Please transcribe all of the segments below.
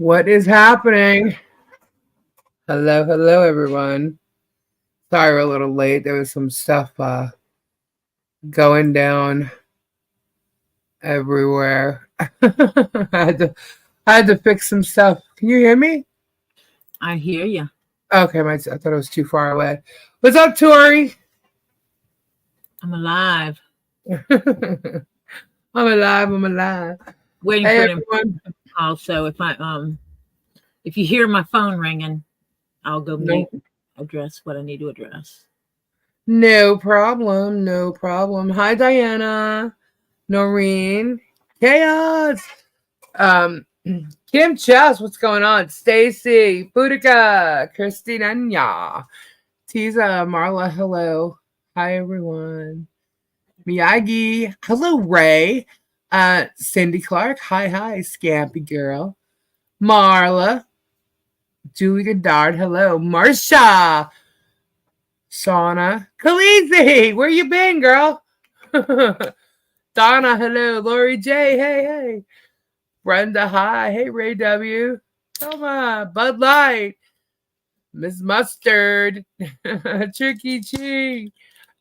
What is happening? Hello, hello, everyone. Sorry we're a little late. There was some stuff going down everywhere. I had to fix some stuff. Can you hear me? I hear you. Okay, I thought it was too far away. What's up, Tori? I'm alive. I'm alive. I'm alive. Waiting Hey, for everyone. them. Also, if you hear my phone ringing, I'll go mute. Address what I need to address. No problem. No problem. Hi, Diana. Noreen. Chaos. Kim Chess, what's going on? Stacy, Boudica, Christina, Nya, Tiza, Marla, hello. Hi, everyone. Miyagi, hello, Ray. Cindy Clark, hi, Scampy girl. Marla, Julie Goddard, hello. Marsha, Shauna, Khaleesi, where you been, girl? Donna, hello. Lori J, hey. Brenda, hi. Hey, Ray W. Toma, Bud Light. Miss Mustard. Tricky Chi.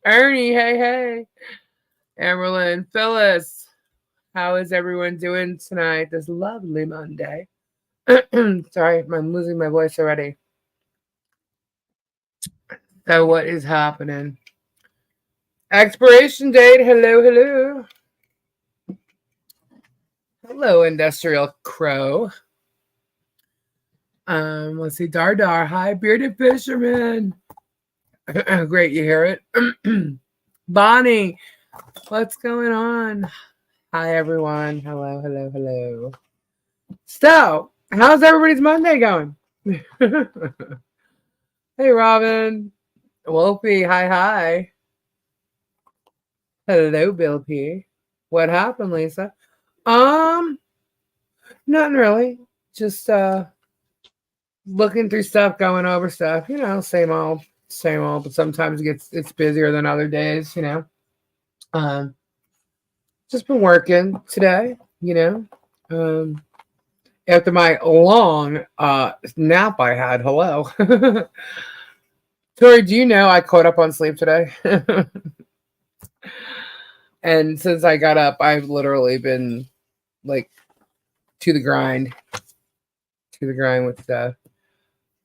Ernie, hey. Emerlyn, Phyllis. How is everyone doing tonight? This lovely Monday. Sorry, I'm losing my voice already. So what is happening? Expiration date. Hello. Hello, Industrial Crow. Let's see. Dar. Hi, Bearded Fisherman. Great, you hear it? Bonnie, what's going on? Hi, everyone. Hello. So, how's everybody's Monday going? Hey, Robin. Wolfie, hi. Hello, Bill P. What happened, Lisa? Nothing really. Just looking through stuff, going over stuff. You know, same old. But sometimes it's busier than other days. You know. Just been working today. You know. After my long nap I had. Hello. Tori, do you know I caught up on sleep today? And since I got up, I've literally been like to the grind with stuff.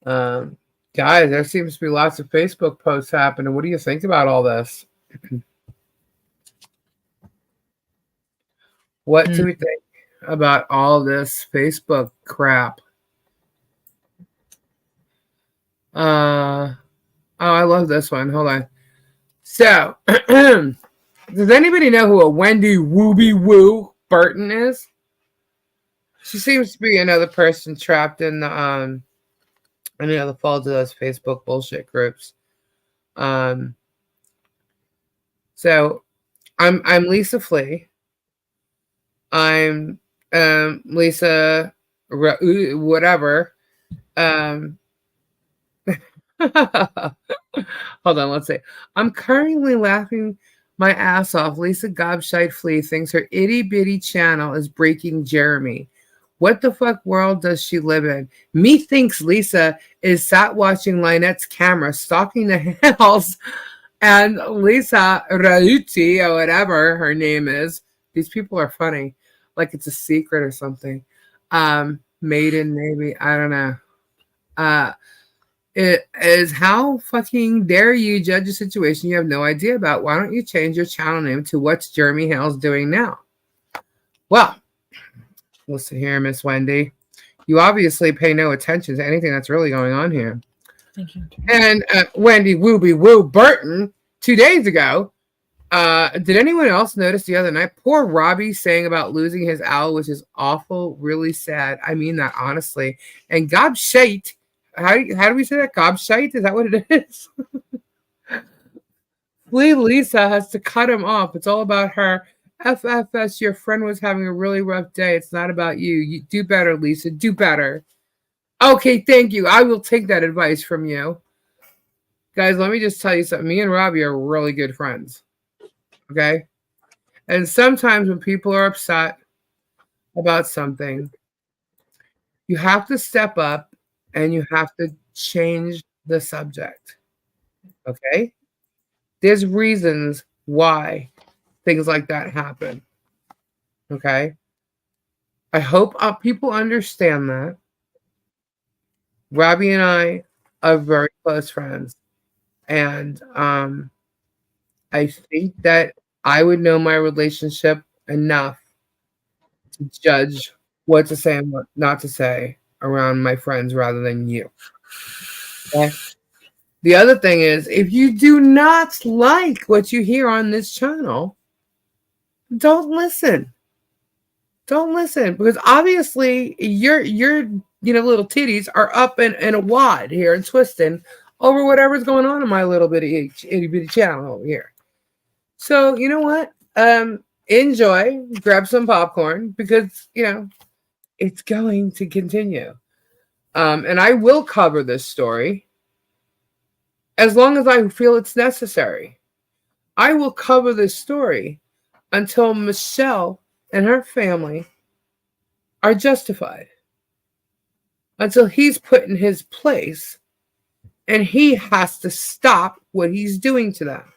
Guys, there seems to be lots of Facebook posts happening. What do you think about all this? What do we think about all this Facebook crap? Oh, I love this one. Hold on. So, does anybody know who a Wendy Wooby Woo Burton is? She seems to be another person trapped in the the folds of those Facebook bullshit groups. So I'm Lisa Flea. I'm Lisa whatever. Hold on, let's see. I'm currently laughing my ass off. Lisa Gobshite Flea thinks her itty bitty channel is breaking Jeremy. What the fuck world does she live in? Methinks Lisa is sat watching Lynette's camera, stalking the hills, and Lisa Rauti, or whatever her name is. These people are funny. Like it's a secret or something. Maiden, maybe. I don't know. It is how fucking dare you judge a situation you have no idea about. Why don't you change your channel name to What's Jeremy Hales Doing Now? Well, listen here, Miss Wendy. You obviously pay no attention to anything that's really going on here. Thank you. And Wendy Wooby Woo Burton, 2 days ago, did anyone else notice the other night? Poor Robbie saying about losing his owl, which is awful, really sad. I mean that honestly. And Gobshite, how do we say that? Gobshite? Is that what it is? Lisa has to cut him off. It's all about her. FFS, your friend was having a really rough day. It's not about you. You do better, Lisa. Do better. Okay, thank you. I will take that advice from you. Guys, let me just tell you something. Me and Robbie are really good friends. Okay? And sometimes when people are upset about something, You have to step up and you have to change the subject. Okay? There's reasons why things like that happen. Okay? I hope people understand that. Robbie and I are very close friends. And I think that I would know my relationship enough to judge what to say and what not to say around my friends rather than you. Okay? The other thing is, if you do not like what you hear on this channel, don't listen. Don't listen, because obviously your little titties are up in a wad here and twisting over whatever's going on in my little itty bitty channel over here. So you know what? Enjoy, grab some popcorn, because it's going to continue. And I will cover this story as long as I feel it's necessary. I will cover this story until Michelle and her family are justified. Until he's put in his place and he has to stop what he's doing to them.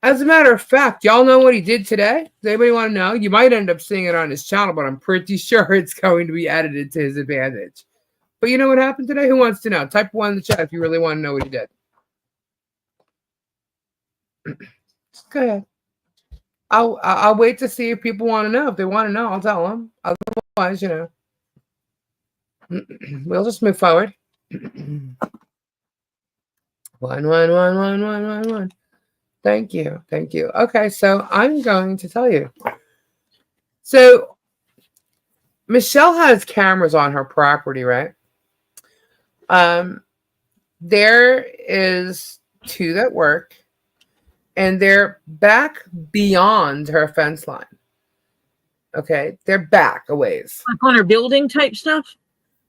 As a matter of fact, y'all know what he did today? Does anybody want to know? You might end up seeing it on his channel, but I'm pretty sure it's going to be edited to his advantage. But you know what happened today? Who wants to know? Type 1 in the chat if you really want to know what he did. Go ahead. I'll wait to see if people want to know. If they want to know, I'll tell them. Otherwise, we'll just move forward. 1, 1, 1, 1, 1, 1, 1. Thank you. Okay, so I'm going to tell you. So Michelle has cameras on her property, right? There is 2 that work, and they're back beyond her fence line. Okay, they're back a ways. Like on her building type stuff?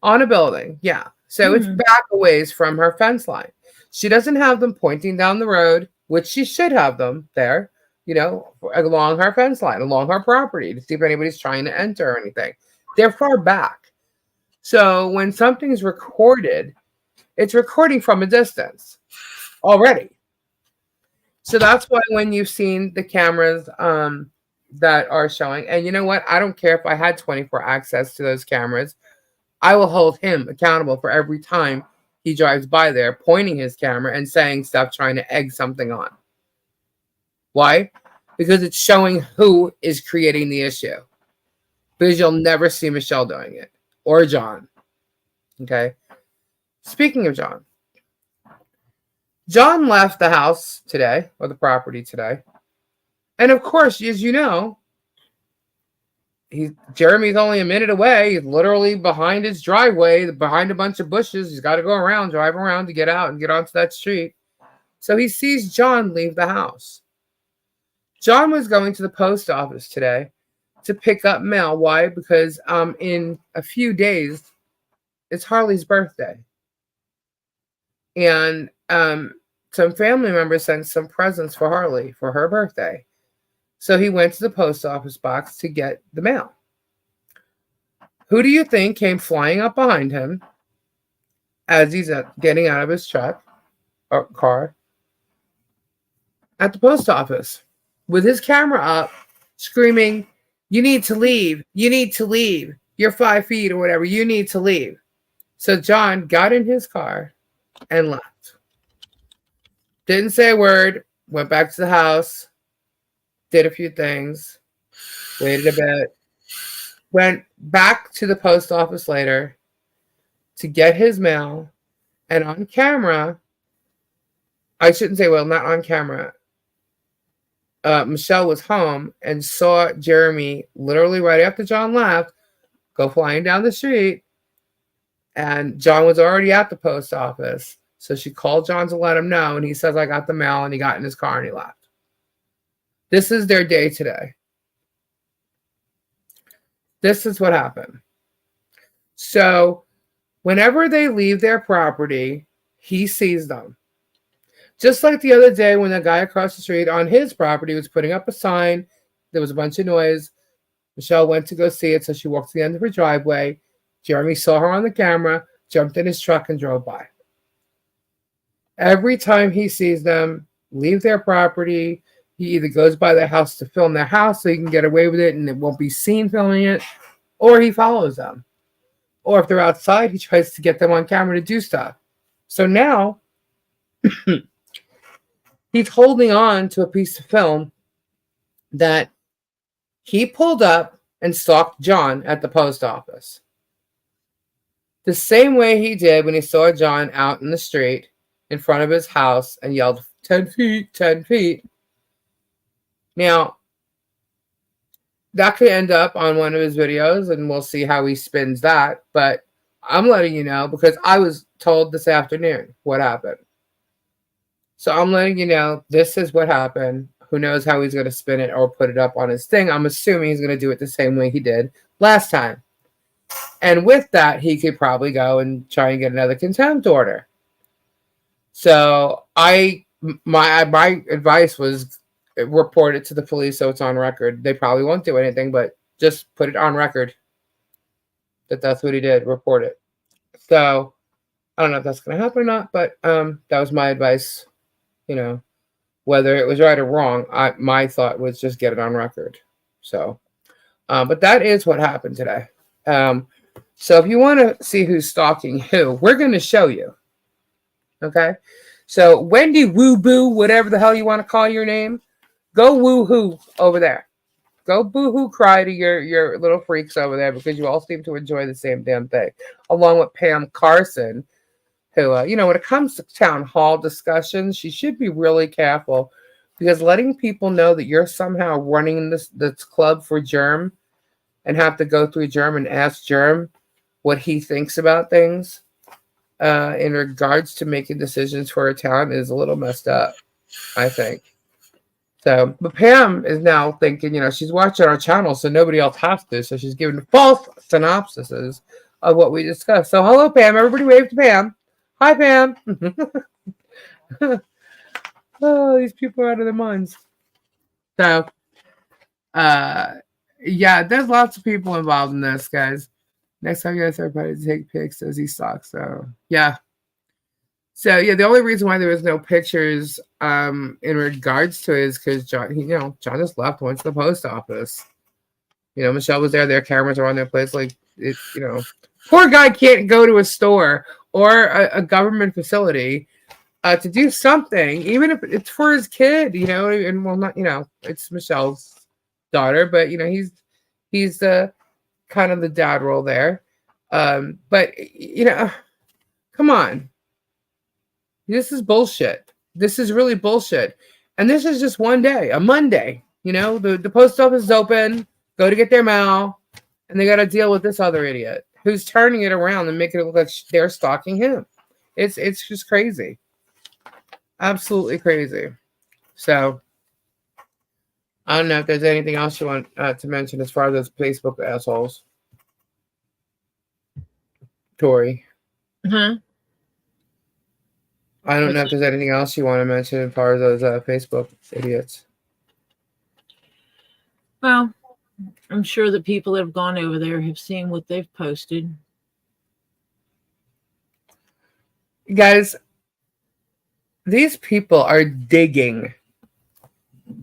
On a building, yeah. So it's back a ways from her fence line. She doesn't have them pointing down the road, which she should have them there, along her fence line, along her property, to see if anybody's trying to enter or anything. They're far back. So when something's recorded, it's recording from a distance already. So that's why when you've seen the cameras that are showing, and you know what? I don't care if I had 24 access to those cameras. I will hold him accountable for every time he drives by there, pointing his camera and saying stuff, trying to egg something on. Why? Because it's showing who is creating the issue. Because you'll never see Michelle doing it. Or John. Okay? Speaking of John. John left the house today, or the property today. And of course, as you know, Jeremy's only a minute away. He's literally behind his driveway, behind a bunch of bushes. He's got to go around, drive around to get out and get onto that street. So he sees John leave the house. John was going to the post office today to pick up mail. Why? Because in a few days, it's Harley's birthday. And some family members sent some presents for Harley for her birthday. So he went to the post office box to get the mail. Who do you think came flying up behind him as he's getting out of his truck or car at the post office with his camera up, screaming, "You need to leave. You need to leave. You're 5 feet or whatever. You need to leave." So John got in his car and left. Didn't say a word, went back to the house, did a few things, waited a bit, went back to the post office later to get his mail, and on camera, I shouldn't say, well, not on camera, Michelle was home and saw Jeremy literally right after John left go flying down the street, and John was already at the post office. So she called John to let him know, and he says, "I got the mail," and he got in his car and he left. This is their day today. This is what happened. So whenever they leave their property, he sees them. Just like the other day when the guy across the street on his property was putting up a sign, there was a bunch of noise. Michelle went to go see it, so she walked to the end of her driveway. Jeremy saw her on the camera, jumped in his truck, and drove by. Every time he sees them leave their property, he either goes by their house to film their house so he can get away with it and it won't be seen filming it, or he follows them. Or if they're outside, he tries to get them on camera to do stuff. So now he's holding on to a piece of film that he pulled up and stalked John at the post office. The same way he did when he saw John out in the street in front of his house and yelled, 10 feet, 10 feet. Now, that could end up on one of his videos, and we'll see how he spins that. But I'm letting you know because I was told this afternoon what happened. So I'm letting you know this is what happened. Who knows how he's going to spin it or put it up on his thing. I'm assuming he's going to do it the same way he did last time. And with that, he could probably go and try and get another contempt order. So my advice was report it to the police so it's on record. They probably won't do anything, but just put it on record that that's what he did. Report it. So I don't know if that's going to happen or not, but that was my advice. You know, whether it was right or wrong, my thought was just get it on record. So, but that is what happened today. So if you want to see who's stalking who, we're going to show you. Okay? So Wendy Woo Boo, whatever the hell you want to call your name, go woo hoo over there. Go boo hoo cry to your little freaks over there because you all seem to enjoy the same damn thing. Along with Pam Carson, who, when it comes to town hall discussions, she should be really careful because letting people know that you're somehow running this club for Germ and have to go through Germ and ask Germ what he thinks about things in regards to making decisions for a town is a little messed up, I think. So, but Pam is now thinking, she's watching our channel, so nobody else has to. So she's giving false synopsises of what we discussed. So, hello, Pam. Everybody wave to Pam. Hi, Pam. Oh, these people are out of their minds. So, yeah, there's lots of people involved in this, guys. Next time you guys everybody to take pics as he stalks. So, yeah. So, yeah, the only reason why there was no pictures in regards to it is because John, John just left, went to the post office. Michelle was there. Their cameras are on their place. Like, poor guy can't go to a store or a government facility to do something, even if it's for his kid, and well, not, it's Michelle's daughter, but, he's the kind of the dad role there. But, come on. This is bullshit. This is really bullshit. And this is just one day, a Monday. The post office is open, go to get their mail, and they got to deal with this other idiot who's turning it around and making it look like they're stalking him. It's just crazy. Absolutely crazy. So, I don't know if there's anything else you want to mention as far as those Facebook assholes. Tori. Huh? I don't know if there's anything else you want to mention as far as those Facebook idiots. Well, I'm sure the people that have gone over there have seen what they've posted. Guys, these people are digging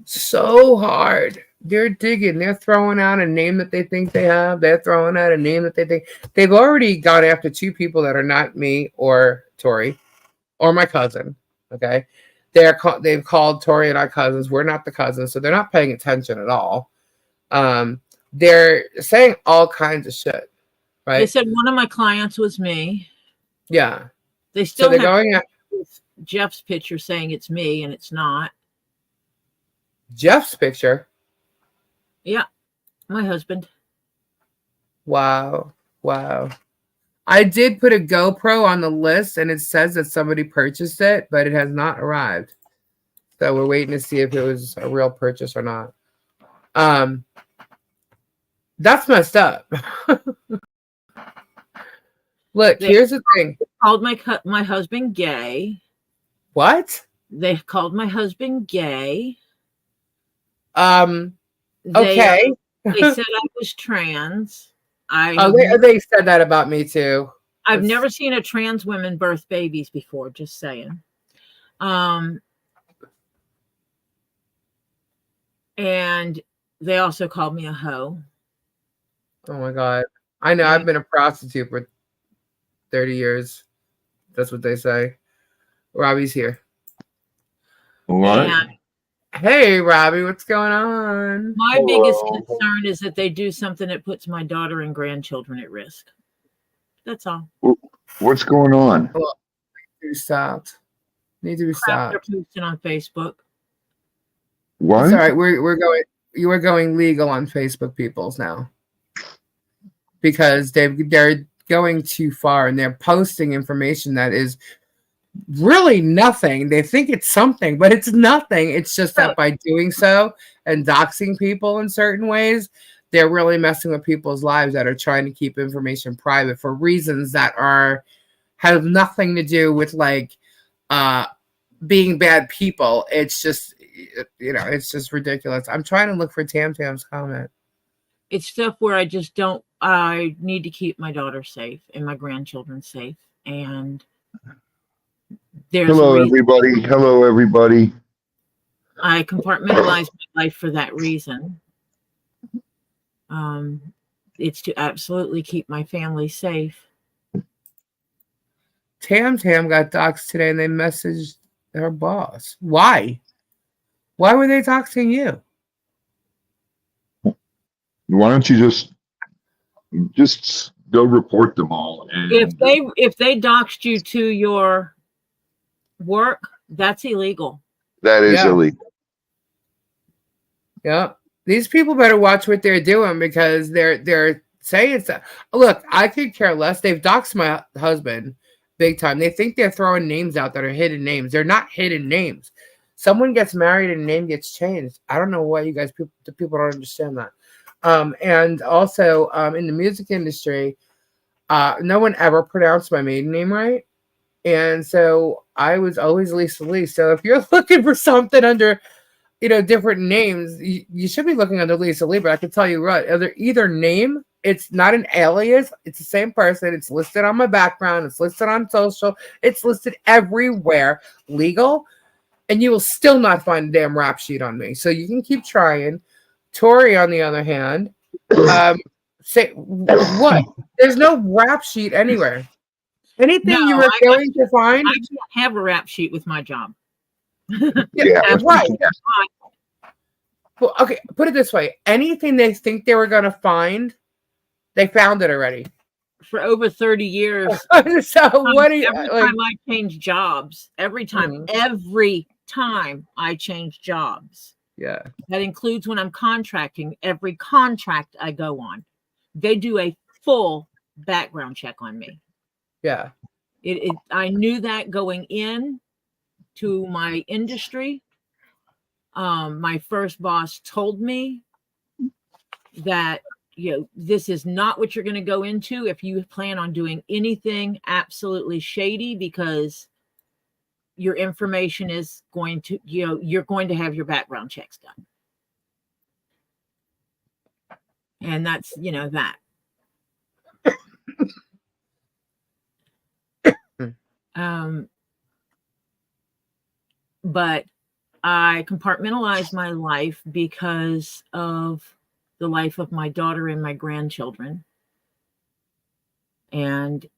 so hard. They're digging. They're throwing out a name that they think they have. They're throwing out a name that they think. They've already gone after two people that are not me or Tori or my cousin. Okay? They've called Tori and I cousins. We're not the cousins, so they're not paying attention at all. They're saying all kinds of shit, right? They said one of my clients was me. Yeah. They still they're going at Jeff's picture saying it's me and it's not. Jeff's picture? Yeah. My husband. Wow. I did put a GoPro on the list and it says that somebody purchased it, but it has not arrived. So we're waiting to see if it was a real purchase or not. That's messed up. Look, here's the thing. They called my husband gay. What? They called my husband gay. Okay. They said I was trans. They said that about me too. I've never seen a trans woman birth babies before, just saying. And they also called me a hoe. Oh my God. I know. I've been a prostitute for 30 years. That's what they say. Robbie's here. What? Hey, Robbie, what's going on? My biggest concern is that they do something that puts my daughter and grandchildren at risk. That's all. What's going on? Well, need to be stopped. Need to be stopped. They're posting on Facebook. What? It's all right. You are going legal on Facebook peoples now. Because they're going too far and they're posting information that is really nothing. They think it's something, but it's nothing. It's just that by doing so and doxing people in certain ways, they're really messing with people's lives that are trying to keep information private for reasons that have nothing to do with like being bad people. It's just, it's just ridiculous. I'm trying to look for Tam Tam's comment. It's stuff where I need to keep my daughter safe and my grandchildren safe. And Hello, everybody. I compartmentalize my life for that reason. It's to absolutely keep my family safe. Tam Tam got doxxed today and they messaged her boss. Why? Why were they doxing you? Why don't you just go report them all? And if they doxed you to your work, that's illegal. That is illegal. Yeah. These people better watch what they're doing because they're saying it's look, I could care less. They've doxed my husband big time. They think they're throwing names out that are hidden names. They're not hidden names. Someone gets married and name gets changed. I don't know why you guys the people don't understand that. And also in the music industry, no one ever pronounced my maiden name right. And so I was always Lisa Lee. So if you're looking for something under, different names, you should be looking under Lisa Lee. But I can tell you what, either name, it's not an alias. It's the same person. It's listed on my background. It's listed on social. It's listed everywhere, legal. And you will still not find a damn rap sheet on me. So you can keep trying. Tori, on the other hand, say what? There's no rap sheet anywhere. Anything you were going to find? I can't have a rap sheet with my job. Right. Well, okay, put it this way. Anything they think they were going to find, they found it already. For over 30 years. So what do you... Every time I change jobs, every time I change jobs. Yeah. That includes when I'm contracting. Every contract I go on, they do a full background check on me. Yeah. I knew that going in to my industry. My first boss told me that, this is not what you're going to go into if you plan on doing anything absolutely shady, because your information is going to, you're going to have your background checks done. And that's, that. But I compartmentalize my life because of the life of my daughter and my grandchildren. And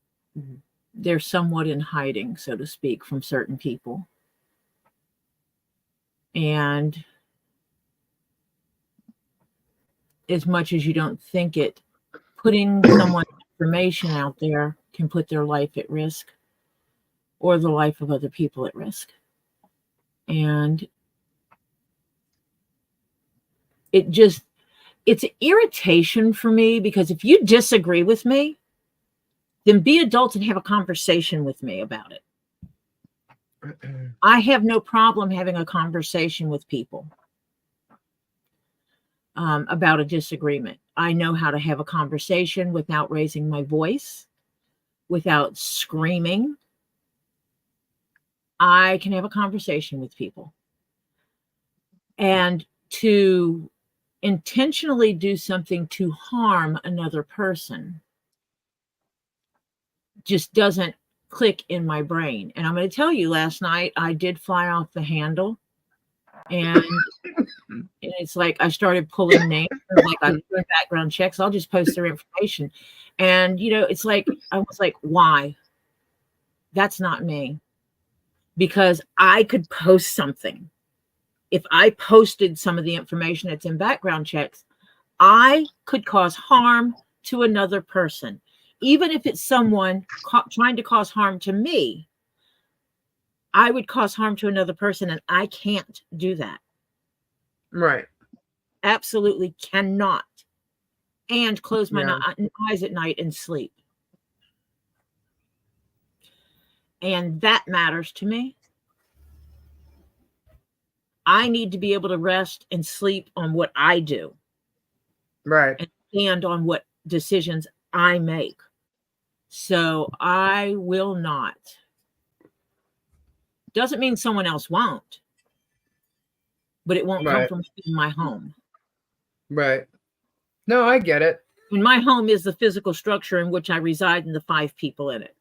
they're somewhat in hiding, so to speak, from certain people. And as much as you don't think it, putting someone's information out there can put their life at risk or the life of other people at risk. And it's irritation for me, because if you disagree with me, then be adults and have a conversation with me about it. I have no problem having a conversation with people about a disagreement. I know how to have a conversation without raising my voice, without screaming. I can have a conversation with people. And to intentionally do something to harm another person just doesn't click in my brain. And I'm going to tell you, last night I did fly off the handle, and it's like I started pulling names. Like I'm doing background checks. I'll just post their information, and it's like I was like, why? That's not me, because I could post something. If I posted some of the information that's in background checks, I could cause harm to another person. Even if it's someone trying to cause harm to me, I would cause harm to another person, and I can't do that. Right. Absolutely cannot. And close my eyes at night and sleep. And that matters to me. I need to be able to rest and sleep on what I do. Right. And stand on what decisions I make. So I will not. Doesn't mean someone else won't. But it won't come from my home. Right. No, I get it. And my home is the physical structure in which I reside and the 5 people in it.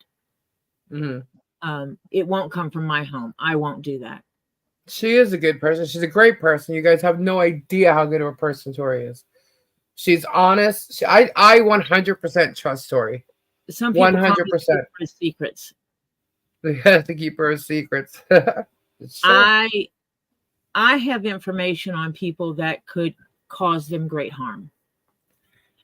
Mm-hmm. It won't come from my home. I won't do that. She is a good person. She's a great person. You guys have no idea how good of a person Tori is. She's honest. I 100% trust Tori. Some people 100%. Her secrets. We have to keep her secrets. I have information on people that could cause them great harm.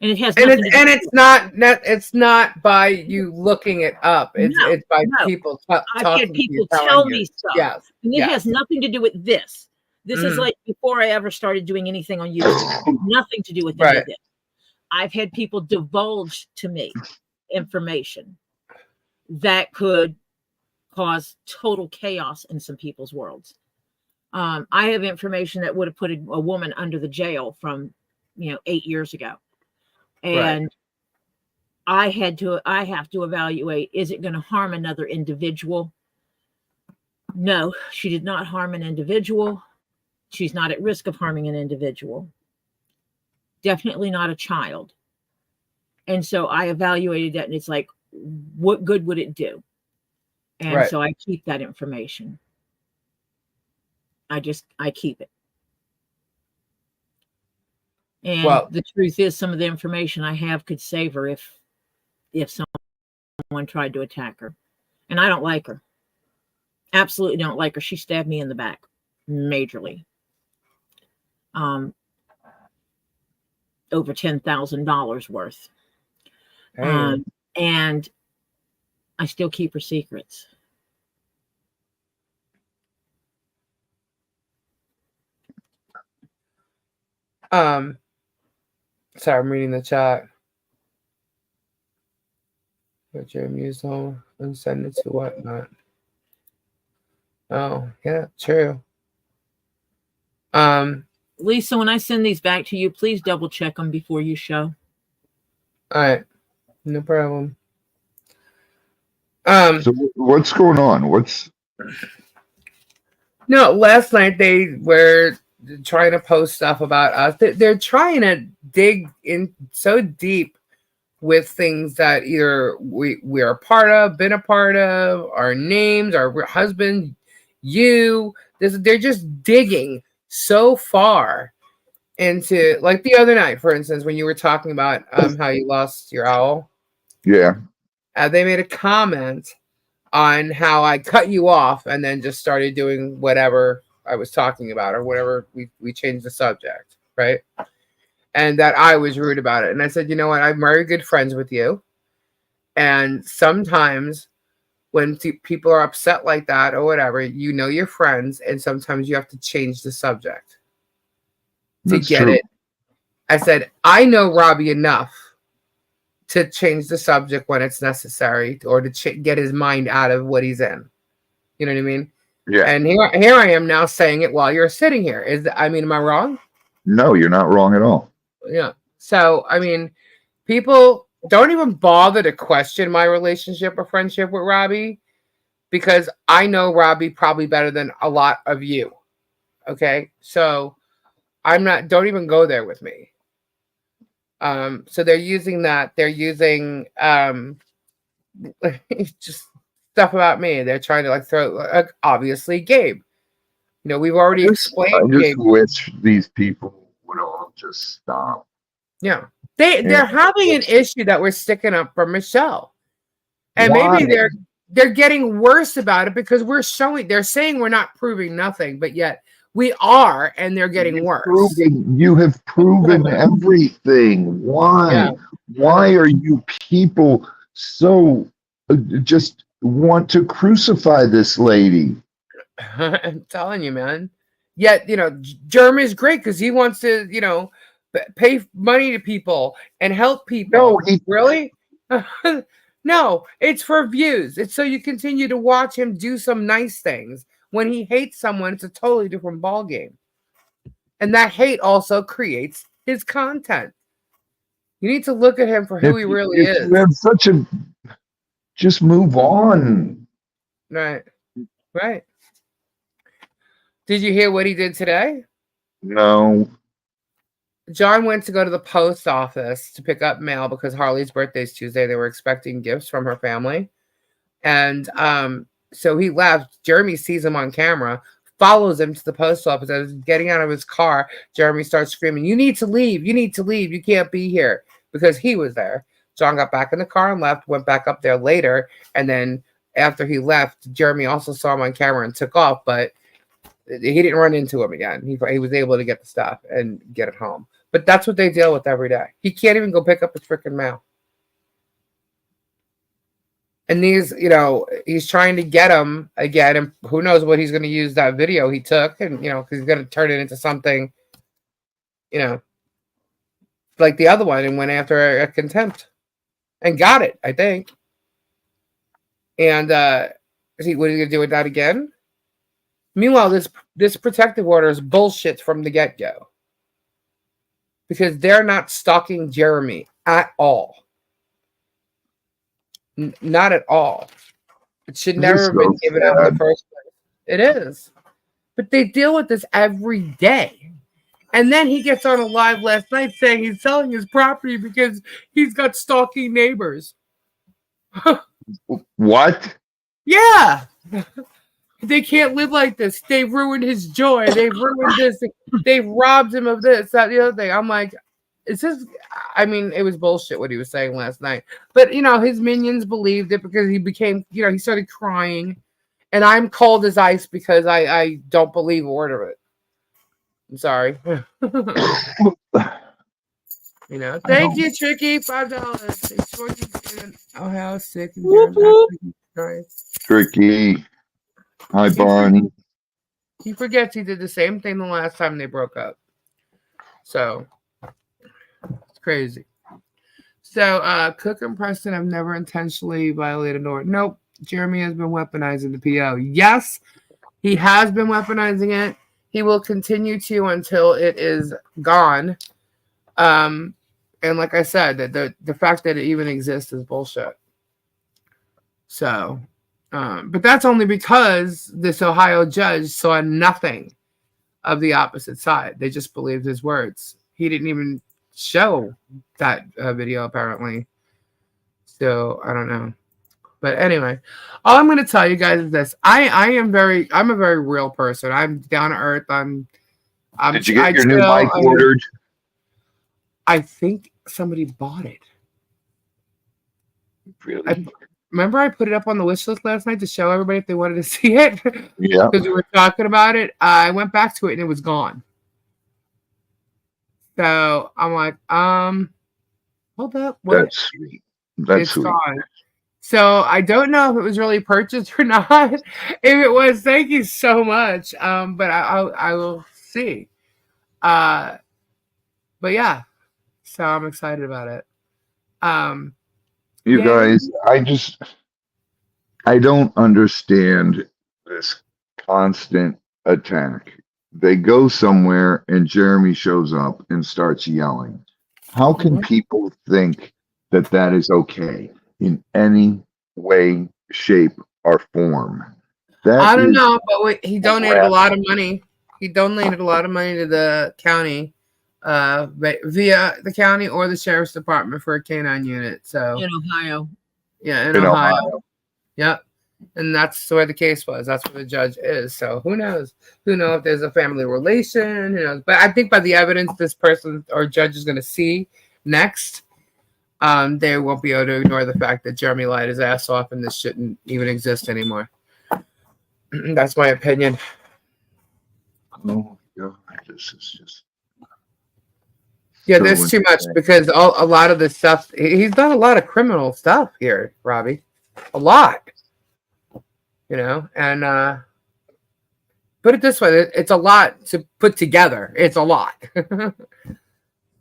And it has nothing to do with it's not by you looking it up. It's by people talking. I've had people tell me stuff. Yes. And it has nothing to do with this. This is like before I ever started doing anything on YouTube. Nothing to do with any of this. I've had people divulge to me information that could cause total chaos in some people's worlds. I have information that would have put a woman under the jail from 8 years ago. And I have to evaluate, is it going to harm another individual? No, she did not harm an individual. She's not at risk of harming an individual. Definitely not a child. And so I evaluated that, and it's like, what good would it do? And so I keep that information. I keep it. And the truth is, some of the information I have could save her if someone tried to attack her. And I don't like her. Absolutely don't like her. She stabbed me in the back, majorly. Over $10,000 worth. And I still keep her secrets. Sorry, I'm reading the chat. Put your muse home and send it to whatnot. Oh, yeah, true. Lisa, when I send these back to you, please double check them before you show. All right, no problem. So what's going on? No, last night they were trying to post stuff about us. They're trying to dig in so deep with things that either we are a part of, been a part of, our names, our husband, you. They're just digging so far into, like the other night, for instance, when you were talking about how you lost your owl. Yeah. They made a comment on how I cut you off and then just started doing whatever I was talking about, or whatever we changed the subject, right? And that I was rude about it. And I said, you know what? I'm very good friends with you. And sometimes when people are upset like that or whatever, you're friends, and sometimes you have to change the subject to get it. I said, I know Robbie enough to change the subject when it's necessary, or to get his mind out of what he's in. You know what I mean? Yeah. And here I am now saying it while you're sitting here. Am I wrong? No, you're not wrong at all. Yeah. So, people don't even bother to question my relationship or friendship with Robbie, because I know Robbie probably better than a lot of you. Okay. So I'm not. Don't even go there with me. So they're using that. They're using just stuff about me. They're trying to like throw obviously Gabe. You know, we've already I explained just Gabe. wish these people would all just stop. Yeah. They're having an issue that we're sticking up for Michelle. And Why? maybe they're getting worse about it because they're saying we're not proving nothing, but yet we are, and they're getting worse. You have proven everything. Why? Yeah. Why are you people so just want to crucify this lady? I'm telling you, man. Yet, you know, Germ is great because he wants to, you know, pay money to people and help people. No, Really? No, it's for views. It's so you continue to watch him do some nice things. When he hates someone, it's a totally different ballgame. And that hate also creates his content. You need to look at him for who he really is. You have such a just move on. Right. Right. Did you hear what he did today? No. John went to go to the post office to pick up mail because Harley's birthday is Tuesday. They were expecting gifts from her family. And so he left. Jeremy sees him on camera, follows him to the post office. As he's getting out of his car, Jeremy starts screaming, "You need to leave. You need to leave. You can't be here," because he was there. John got back in the car and left, went back up there later. And then after he left, Jeremy also saw him on camera and took off, but he didn't run into him again. He was able to get the stuff and get it home. But that's what they deal with every day. He can't even go pick up his freaking mail. And these, you know, he's trying to get him again. And who knows what he's going to use that video he took. And, you know, because he's going to turn it into something, you know, like the other one and went after a contempt. And got it, I think. And what is he going to do with that again? Meanwhile, this protective order is bullshit from the get-go. Because they're not stalking Jeremy at all. Not at all. It should never have been given out in the first place. It is. But they deal with this every day. And then he gets on a live last night saying he's selling his property because he's got stalking neighbors. What? Yeah. They can't live like this. They've ruined his joy. They've ruined this. They've robbed him of this, that, the other thing. I'm like, it's just, I mean, it was bullshit what he was saying last night. But, you know, his minions believed it because he became, you know, he started crying. And I'm cold as ice because I don't believe a word of it. I'm sorry. You know, thank you, Tricky. $5. Oh, how sick. Tricky. Hi, Barney. He forgets he did the same thing the last time they broke up. So, it's crazy. So, Cook and Preston have never intentionally violated an order. Nope. Jeremy has been weaponizing the PO. Yes, he has been weaponizing it. He will continue to until it is gone. And like I said, the fact that it even exists is bullshit. So, but that's only because this Ohio judge saw nothing of the opposite side. They just believed his words. He didn't even show that video, apparently. So, I don't know. But anyway, all I'm going to tell you guys is this. I'm a very real person. I'm down to earth. Did you get your new mic ordered? I think somebody bought it. Really? Remember I put it up on the wish list last night to show everybody if they wanted to see it? Yeah. Because we were talking about it. I went back to it and it was gone. So I'm like, hold up. What? That's sweet. That's sweet. Gone. So I don't know if it was really purchased or not. If it was, thank you so much. But I will see. But yeah. So I'm excited about it. You guys, I don't understand this constant attack. They go somewhere and Jeremy shows up and starts yelling. How can people think that that is okay in any way, shape, or form? I don't know, but he donated a lot of money. He donated a lot of money to the county, via the county or the sheriff's department for a canine unit. So in Ohio. yeah, in In Ohio. Ohio. Yep. And that's where the case was. That's where the judge is. So who knows? Who knows if there's a family relation? Who knows? But I think by the evidence this person or judge is going to see next, they won't be able to ignore the fact that Jeremy lied his ass off and this shouldn't even exist anymore. That's my opinion. Oh, God, this is just. Yeah, so there's too much insane. because a lot of the stuff, he's done a lot of criminal stuff here, Robbie. A lot. You know, and put it this way, it's a lot to put together. It's a lot.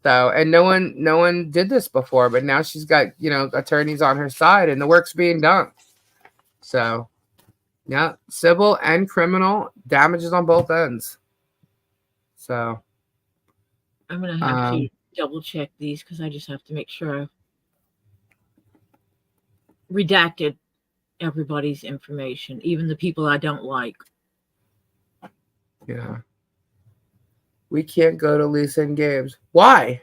So, and no one did this before, but now she's got, you know, attorneys on her side and the work's being done. So, yeah, civil and criminal damages on both ends. So, I'm gonna have to double check these because I just have to make sure I've redacted everybody's information, even the people I don't like. yeah. We can't go to Lisa and Gabe's. Why?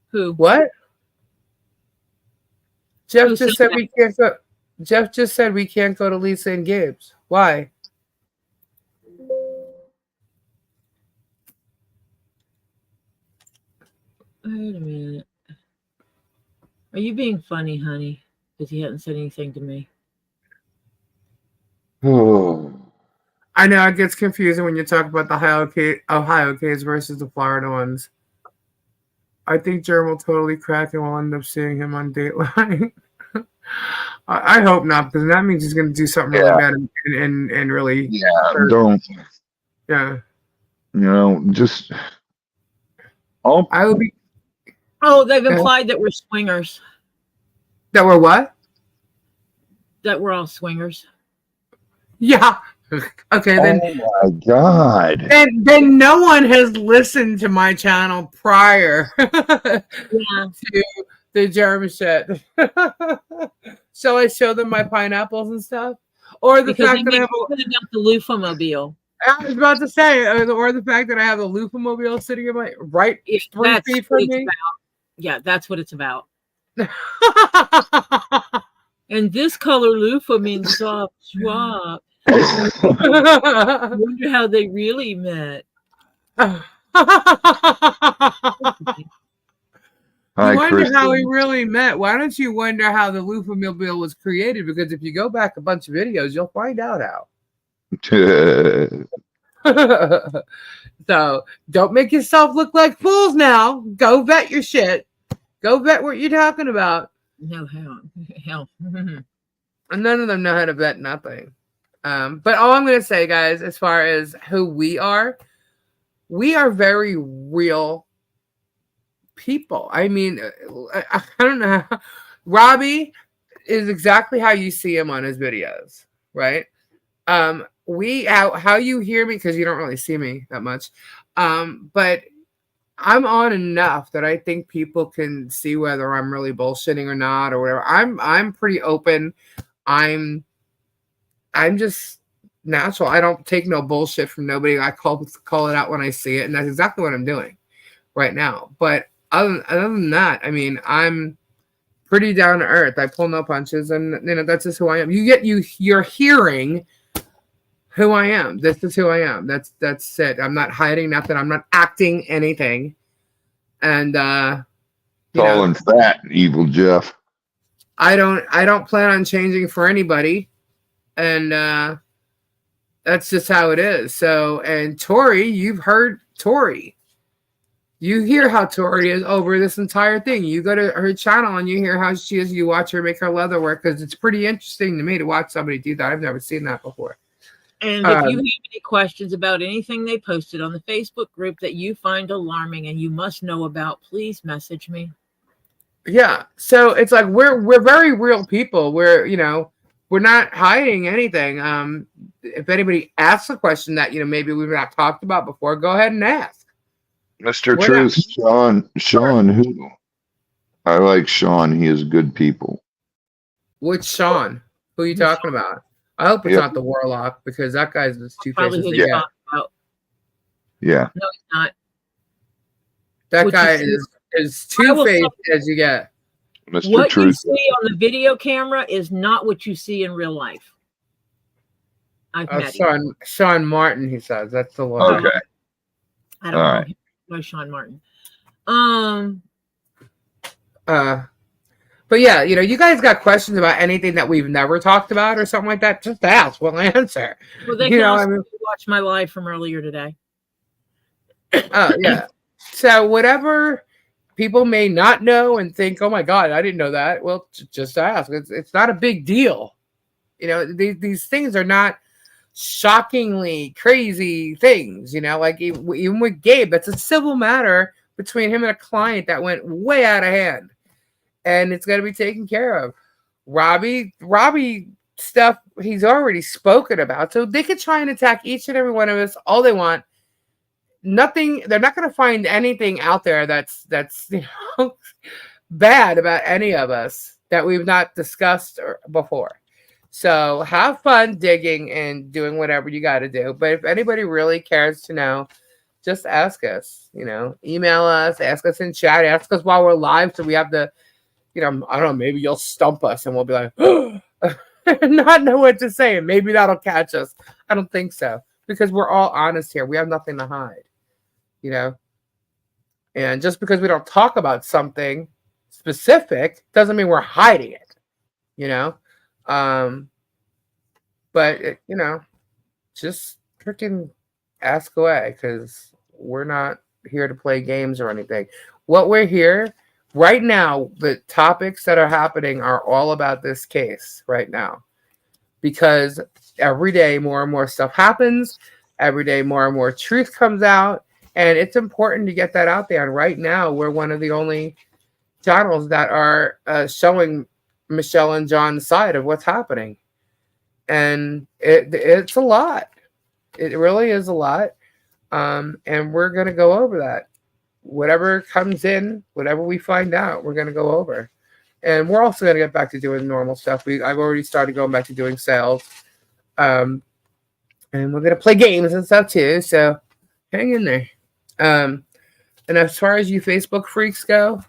Who? What? Jeff Who just said said we can't go. Jeff just said we can't go to Lisa and Gabe's. Why? Wait a minute. Are you being funny, honey? Because he hadn't said anything to me. Oh, I know it gets confusing when you talk about the Ohio case versus the Florida ones. I think Germ will totally crack and we'll end up seeing him on Dateline. I hope not, because that means he's going to do something really bad and really. yeah, hurt. don't. Yeah. You know, just. I would be. Oh, they've implied that we're swingers. That we're what? That we're all swingers. Yeah. Okay, then. Oh my God. Then no one has listened to my channel prior Yeah. to the Germ shit. Shall I show them my pineapples and stuff? Or the Because fact that I have about the loofah-mobile. I was about to say, or the fact that I have a loofah-mobile sitting in my right 3 feet from me. Yeah, that's what it's about. And this color loofah means soft swap. I wonder how they really met. Hi, You wonder Kristen. how we really met. Why don't you wonder how the loofah mobile was created? Because if you go back a bunch of videos, you'll find out how. So don't make yourself look like fools now. Go vet your shit. Go vet what you're talking about. No, hell. And none of them know how to vet nothing. But all I'm going to say, guys, as far as who we are very real people. I mean, I don't know. Robbie is exactly how you see him on his videos, right? How you hear me, because you don't really see me that much, but I'm on enough that I think people can see whether I'm really bullshitting or not or whatever. I'm pretty open. I'm just natural. I don't take no bullshit from nobody. I call it out when I see it, and that's exactly what I'm doing right now. But other than that, I mean, I'm pretty down to earth. I pull no punches, and you know that's just who I am. You're hearing who I am. This is who I am. That's it. I'm not hiding nothing. I'm not acting anything. And Tall and fat, evil Jeff. I don't plan on changing for anybody. And that's just how it is. So, and Tori, you've heard Tori. You hear how Tori is over this entire thing. You go to her channel and you hear how she is. You watch her make her leather work, because it's pretty interesting to me to watch somebody do that. I've never seen that before. And if you have any questions about anything they posted on the Facebook group that you find alarming and you must know about, please message me. Yeah. So it's like we're very real people. We're not hiding anything. If anybody asks a question that maybe we've not talked about before, go ahead and ask. Mr. Truth, Sean, who? I like Sean. He is good people. Which Sean? Who are you talking about? I hope it's Yep. not the Warlock because that guy's as two Probably faces. who Yeah. you're talking about. Yeah. No, it's not. That What you guy see- is two faced as you get. Mr. What you Truth. see on the video camera is not what you see in real life. I've met him. Sean Martin, he says. That's the one. Okay. I don't All know right. him. No, Sean Martin. But yeah, you guys got questions about anything that we've never talked about or something like that, just ask. We'll answer. Well, they can also watch my live from earlier today. Oh, yeah. So whatever people may not know and think, oh my God, I didn't know that. Well, just ask. It's not a big deal. These things are not shockingly crazy things, like even with Gabe, that's a civil matter between him and a client that went way out of hand. And it's going to be taken care of. Robbie stuff he's already spoken about. So they could try and attack each and every one of us all they want. Nothing, they're not going to find anything out there that's bad about any of us that we've not discussed before. So have fun digging and doing whatever you got to do. But if anybody really cares to know, just ask us, email us, ask us in chat, ask us while we're live. So we have to, I don't know, maybe you'll stump us and we'll be like, not know what to say. And maybe that'll catch us. I don't think so because we're all honest here. We have nothing to hide, and just because we don't talk about something specific doesn't mean we're hiding it, but just freaking ask away because we're not here to play games or anything. What we're here right now, the topics that are happening are all about this case right now because every day more and more stuff happens. Every day more and more truth comes out, and it's important to get that out there. And right now, we're one of the only channels that are showing Michelle and John's side of what's happening. And it's a lot. It really is a lot. And we're going to go over that. Whatever comes in, whatever we find out, we're going to go over. And we're also going to get back to doing normal stuff. I've already started going back to doing sales. And we're going to play games and stuff too. So hang in there. And as far as you Facebook freaks go,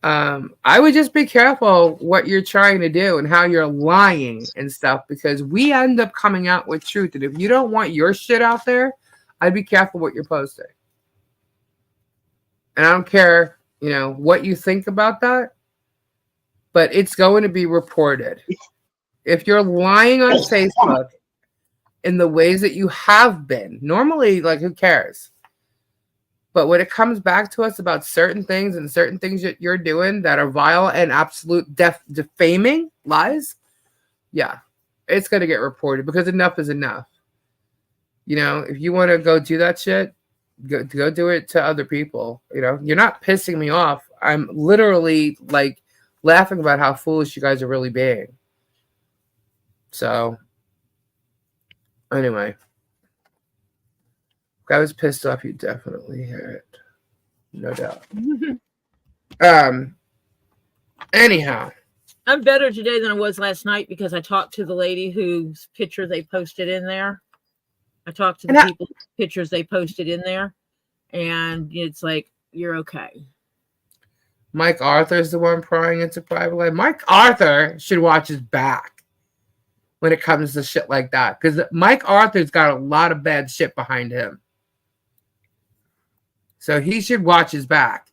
I would just be careful what you're trying to do and how you're lying and stuff because we end up coming out with truth. And if you don't want your shit out there, I'd be careful what you're posting. And I don't care, what you think about that, but it's going to be reported. If you're lying on Facebook in the ways that you have been, normally, who cares? But when it comes back to us about certain things and certain things that you're doing that are vile and absolute defaming lies, yeah, it's going to get reported because enough is enough. If you want to go do that shit, go do it to other people. You're not pissing me off. I'm literally laughing about how foolish you guys are really being. So anyway, if I was pissed off, you definitely hear it. No doubt. Anyhow. I'm better today than I was last night because I talked to the lady whose picture they posted in there. I talked to the people's pictures they posted in there. And it's like, you're okay. Mike Arthur's the one prying into private life. Mike Arthur should watch his back when it comes to shit like that. Because Mike Arthur's got a lot of bad shit behind him. So he should watch his back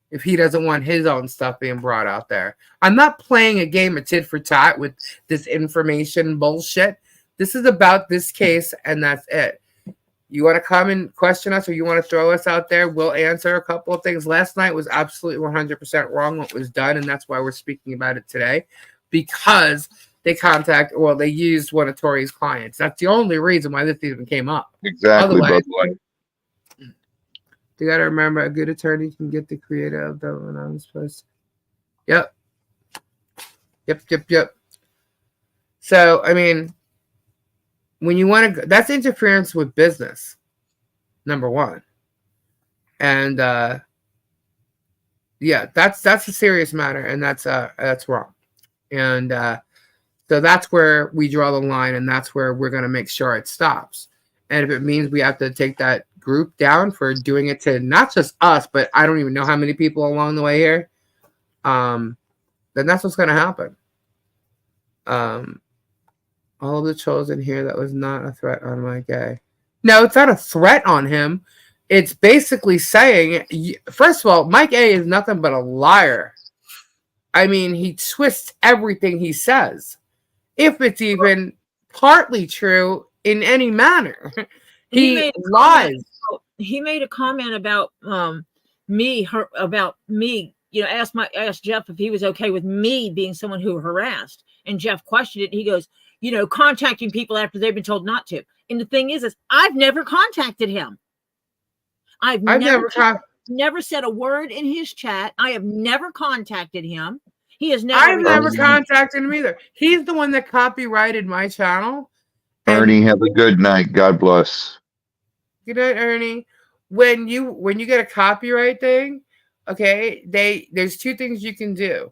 if he doesn't want his own stuff being brought out there. I'm not playing a game of tit for tat with this information bullshit. This is about this case, and that's it. You want to come and question us or you want to throw us out there, we'll answer a couple of things. Last night was absolutely 100% wrong what was done, and that's why we're speaking about it today. Because they used one of Tori's clients. That's the only reason why this even came up. Exactly. Otherwise, you got to remember, a good attorney can get the creative though when I'm supposed to. Yep. So, I mean, when you want to, that's interference with business, number one. And yeah, that's a serious matter, and that's wrong. And So that's where we draw the line, and that's where we're going to make sure it stops. And if it means we have to take that group down for doing it to not just us, but I don't even know how many people along the way here, then that's what's going to happen. All of the chosen here, that was not a threat on my gay. No, it's not a threat on him. It's basically saying, first of all, Mike A is nothing but a liar. I mean, he twists everything he says, if it's even partly true in any manner. He lies. He made a comment about me. Asked Jeff if he was okay with me being someone who harassed, and Jeff questioned it. He goes, contacting people after they've been told not to. And the thing is I've never contacted him. I've never said a word in his chat. I have never contacted him. He has never. I've never contacted him either. He's the one that copyrighted my channel. Ernie, have a good night. God bless. Good night, Ernie. When you get a copyright thing, okay, there's two things you can do.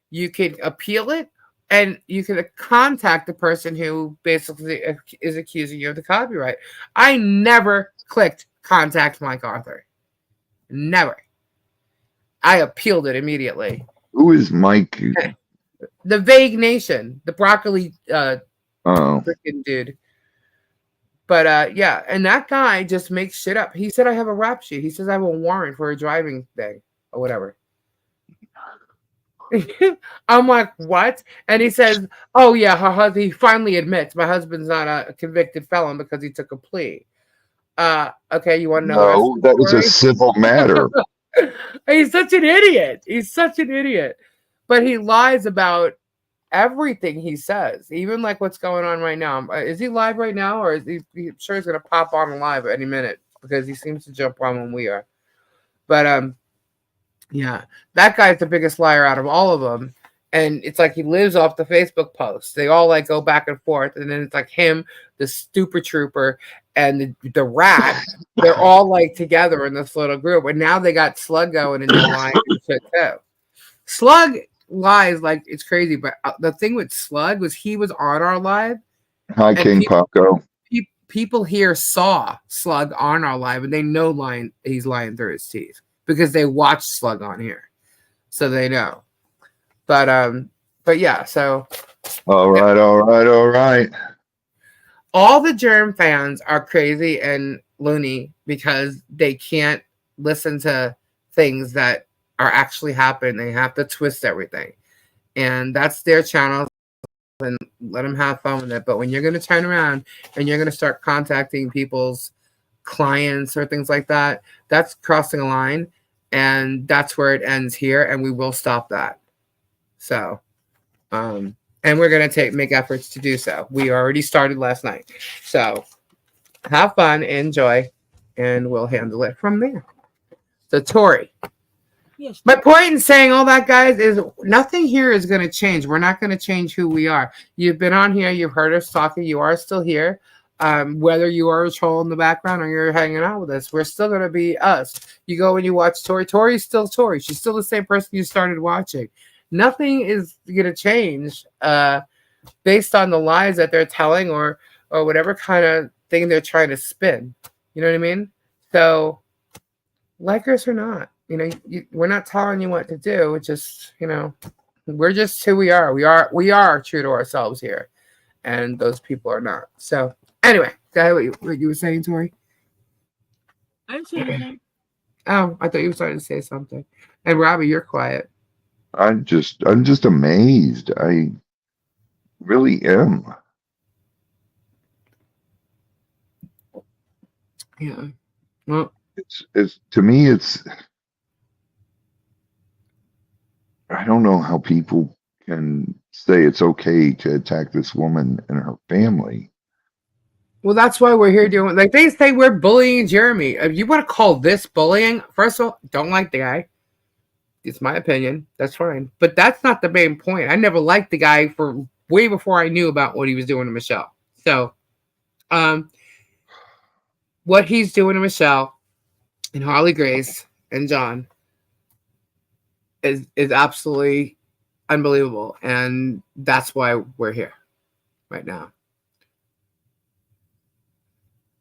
You can appeal it, and you can contact the person who basically is accusing you of the copyright. I never clicked contact Mike Arthur. Never. I appealed it immediately. Who is Mike? The Vague Nation, the broccoli freaking dude. But yeah, and that guy just makes shit up. He said I have a rap sheet. He says I have a warrant for a driving thing or whatever. I'm like, what? And he says, oh yeah, her husband. He finally admits my husband's not a convicted felon because he took a plea. Okay, you want to know? No, that was a civil matter. He's such an idiot. He's such an idiot. But he lies about everything he says, even like what's going on right now. Is he live right now, or is he sure he's going to pop on live at any minute because he seems to jump on when we are? But yeah, that guy's the biggest liar out of all of them. And it's like he lives off the Facebook posts. They all like go back and forth. And then it's like him, the Stupid Trooper, and the rat. They're all like together in this little group. And now they got Slug going and they're lying and shit too. Slug lies like it's crazy. But the thing with Slug was he was on our live. Hi, King Paco. People here saw Slug on our live and they know he's lying through his teeth because they watched Slug on here. So they know. But yeah, so all right. All the Germ fans are crazy and loony because they can't listen to things that are actually happening. They have to twist everything. And that's their channel, and let them have fun with it. But when you're going to turn around and you're going to start contacting people's clients or things like that, that's crossing a line, and that's where it ends here, and we will stop that. So, and we're going to make efforts to do so. We already started last night. So have fun, enjoy, and we'll handle it from there. So Tori, yes. My point in saying all that, guys, is nothing here is going to change. We're not going to change who we are. You've been on here. You've heard us talking. You are still here. Whether you are a troll in the background or you're hanging out with us, we're still going to be us. You go and you watch Tori. Tori's still Tori. She's still the same person you started watching. Nothing is going to change based on the lies that they're telling or whatever kind of thing they're trying to spin. You know what I mean? So, like us or not, we're not telling you what to do. It's just, we're just who we are. We are true to ourselves here, and those people are not. So, anyway, go ahead. What you were saying, Tori? I didn't say anything. Oh, I thought you were starting to say something. And Robbie, you're quiet. I'm just amazed. I really am. Yeah. Well, it's to me, I don't know how people can say it's okay to attack this woman and her family. Well, that's why we're here doing, like they say we're bullying Jeremy. If you want to call this bullying, first of all, don't like the guy. It's my opinion. That's fine. But that's not the main point. I never liked the guy for way before I knew about what he was doing to Michelle. So, what he's doing to Michelle and Harley Grace and John is absolutely unbelievable. And that's why we're here. right now.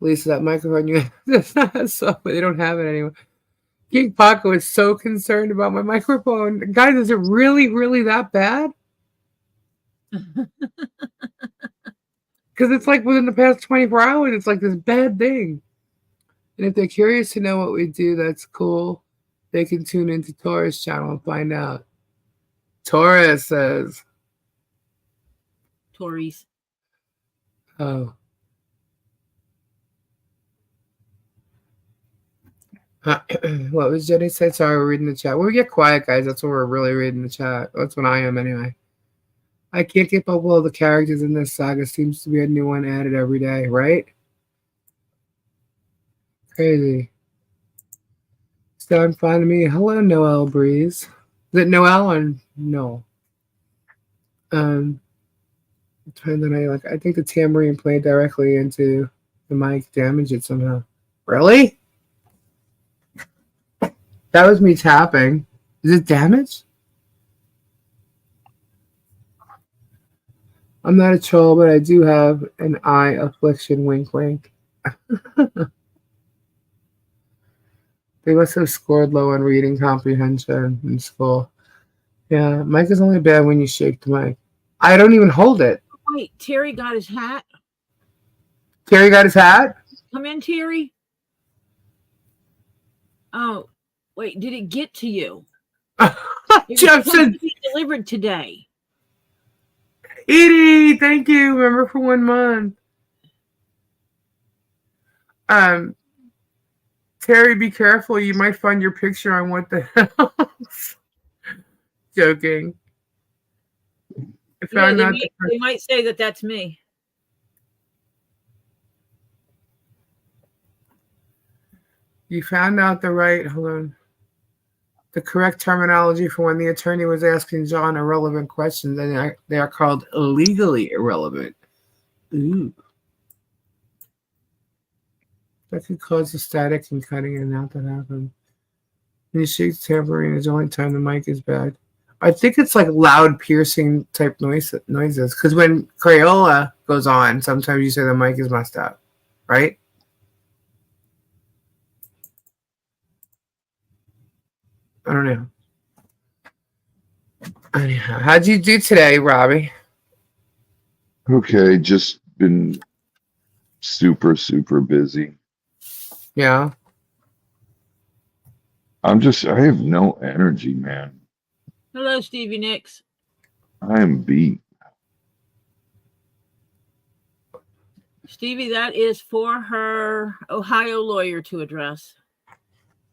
Lisa, that microphone you have, so they don't have it anymore. King Paco is so concerned about my microphone. Guys, is it really, really that bad? Because it's like within the past 24 hours, it's like this bad thing. And if they're curious to know what we do, that's cool. They can tune into Taurus channel and find out. Taurus says, Tories. oh. What was Jenny say? Sorry, we're reading the chat. When we get quiet, guys, that's when we're really reading the chat. That's when I am anyway. I can't keep up with all the characters in this saga. Seems to be a new one added every day, right? Crazy. Sound fine to me. Hello, Noel Breeze. Is it Noel or no? Depends on I think the tambourine played directly into the mic, damaged it somehow. Really? That was me tapping. Is it damaged? I'm not a troll, but I do have an eye affliction. Wink, wink. They must have scored low on reading comprehension in school. Yeah, mic is only bad when you shake the mic. I don't even hold it. Wait, Terry got his hat. Terry got his hat? Come in, Terry. Oh, wait, did it get to you? Jeff said, be delivered today. Edie, thank you. Remember for 1 month. Terry, be careful. You might find your picture on What the Hell. Joking. Yeah, they might say that that's me. You found out the correct terminology for when the attorney was asking John irrelevant questions, and they are called legally irrelevant. Ooh. That could cause the static and cutting in and out that happen. When you shake the tambourine, is the only time the mic is bad. I think it's like loud, piercing type noises. Because when Crayola goes on, sometimes you say the mic is messed up, right? I don't know. Anyhow, how'd you do today, Robbie? Okay, just been super, super busy. Yeah. I have no energy, man. Hello, Stevie Nicks. I am beat. Stevie, that is for her Ohio lawyer to address.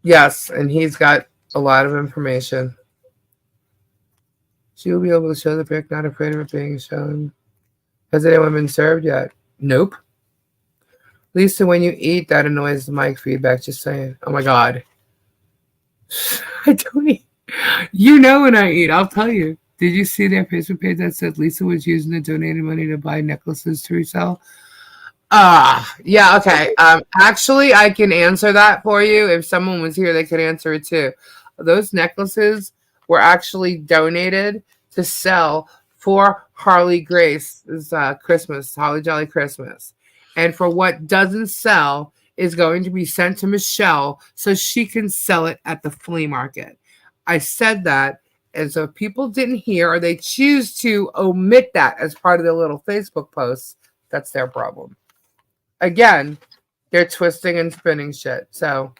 Yes, and he's got a lot of information. She will be able to show the pic, not afraid of it being shown. Has anyone been served yet? Nope. Lisa, when you eat, that annoys the mic feedback. Just saying. Oh my God. I don't eat. You know when I eat, I'll tell you. Did you see their Facebook page that said Lisa was using the donated money to buy necklaces to resell? Yeah, okay. Actually, I can answer that for you. If someone was here, they could answer it too. Those necklaces were actually donated to sell for Harley Grace's Christmas, Holly Jolly Christmas. And for what doesn't sell is going to be sent to Michelle so she can sell it at the flea market. I said that, and so if people didn't hear or they choose to omit that as part of their little Facebook posts, that's their problem. Again, they're twisting and spinning shit. So,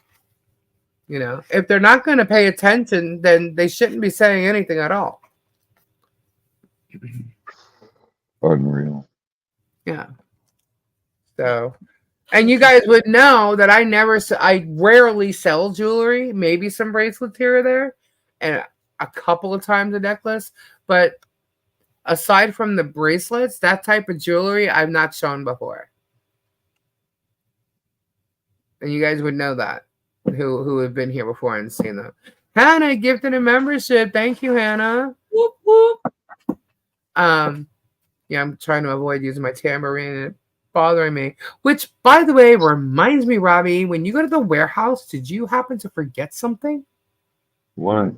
if they're not going to pay attention, then they shouldn't be saying anything at all. Unreal. Yeah. So, and you guys would know that I rarely sell jewelry, maybe some bracelets here or there, and a couple of times a necklace. But aside from the bracelets, that type of jewelry I've not shown before. And you guys would know that, who have been here before and seen them. Hannah gifted a membership. Thank you, Hannah. Whoop, whoop. Yeah, I'm trying to avoid using my tambourine. It's bothering me. Which, by the way, reminds me, Robbie, when you go to the warehouse, did you happen to forget something? What?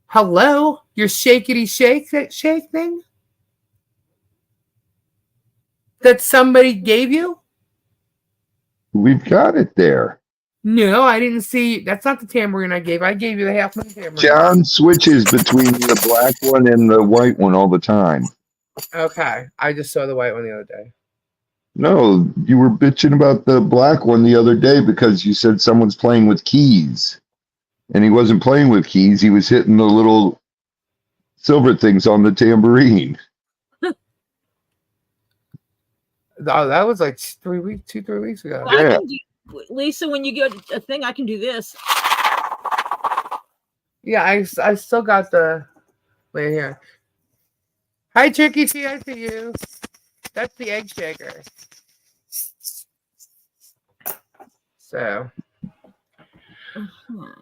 Hello? Your shakety shake thing? that somebody gave you? We've got it there. No, I didn't see. That's not the tambourine I gave. I gave you the half moon tambourine. John switches between the black one and the white one all the time. Okay, I just saw the white one the other day. No, you were bitching about the black one the other day because you said someone's playing with keys. And he wasn't playing with keys. He was hitting the little silver things on the tambourine. Oh, that was like 3 weeks ago. Well, Yeah. Lisa, when you get a thing, I can do this. Yeah, I still got the right here. Hi, Tricky T. I see you. That's the egg shaker. So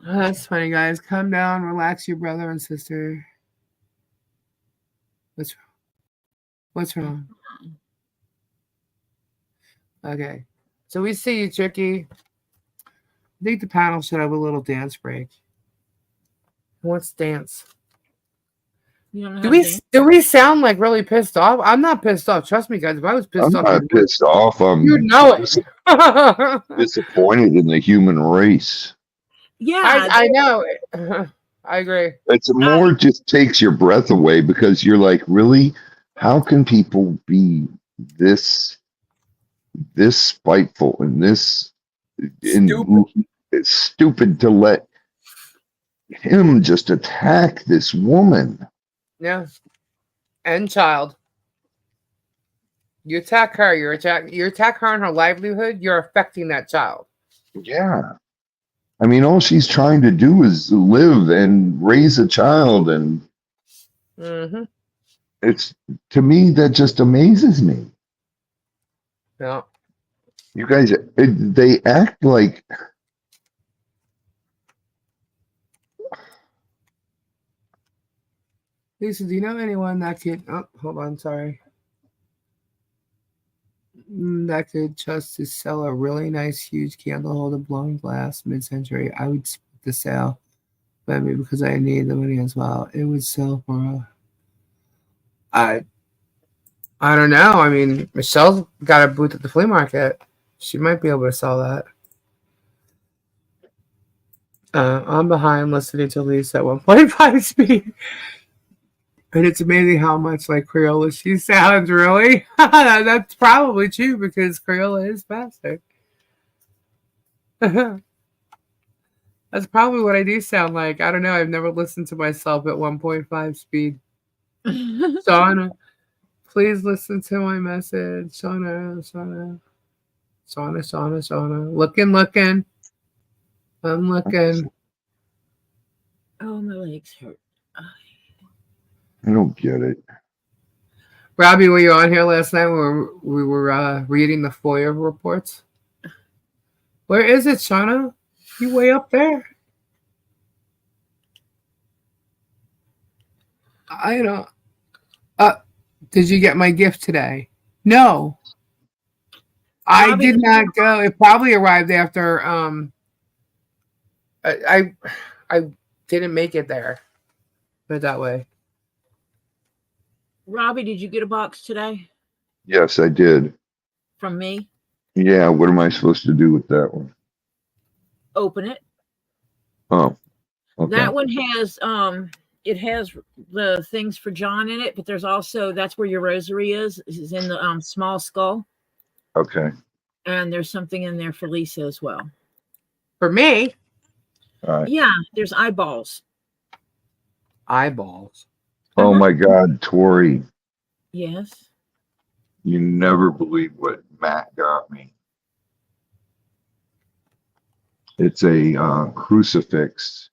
that's funny, guys. Calm down, relax, your brother and sister. What's wrong? Okay, so we see you, Tricky. I think the panel should have a little dance break. Who wants to dance? You don't know Do we sound like really pissed off? I'm not pissed off. Trust me, guys. If I was pissed I'm off, not pissed off. I'm you know it. disappointed in the human race. Yeah, I know it. I agree. It's more just takes your breath away because you're like, really? How can people be this spiteful and this it's stupid to let him just attack this woman? Yeah. And child. You attack her, you attack her and her livelihood, you're affecting that child. Yeah. I mean, all she's trying to do is live and raise a child, and it's, to me, that just amazes me. Yeah. You guys, they act like Lisa, do you know anyone that could hold on, sorry. That could just to sell a really nice huge candle holder blown glass mid-century? I would split the sale, but maybe because I need the money as well. It would sell for I don't know. I mean, Michelle's got a booth at the flea market. She might be able to sell that. I'm behind listening to Lisa at 1.5 speed. And it's amazing how much like Crayola she sounds, really. That's probably true because Crayola is faster. That's probably what I do sound like. I don't know. I've never listened to myself at 1.5 speed. Shauna, please listen to my message. Shauna. Looking. I'm looking. Oh, my legs hurt. I don't get it. Robbie, were you on here last night where we were reading the Foia reports? Where is it, Shauna? You way up there? I don't. Did you get my gift today? No. I did not go. It probably arrived after. I didn't make it there. Put it that way. Robbie, did you get a box today? Yes, I did. From me? Yeah, what am I supposed to do with that one? Open it. Oh, okay. That one has it has the things for John in it, but there's also, that's where your rosary is in the small skull. Okay. And there's something in there for Lisa as well. For me? All right. Yeah, there's eyeballs. Eyeballs. Oh my God, Tori. Yes. You never believe what Matt got me. It's a crucifix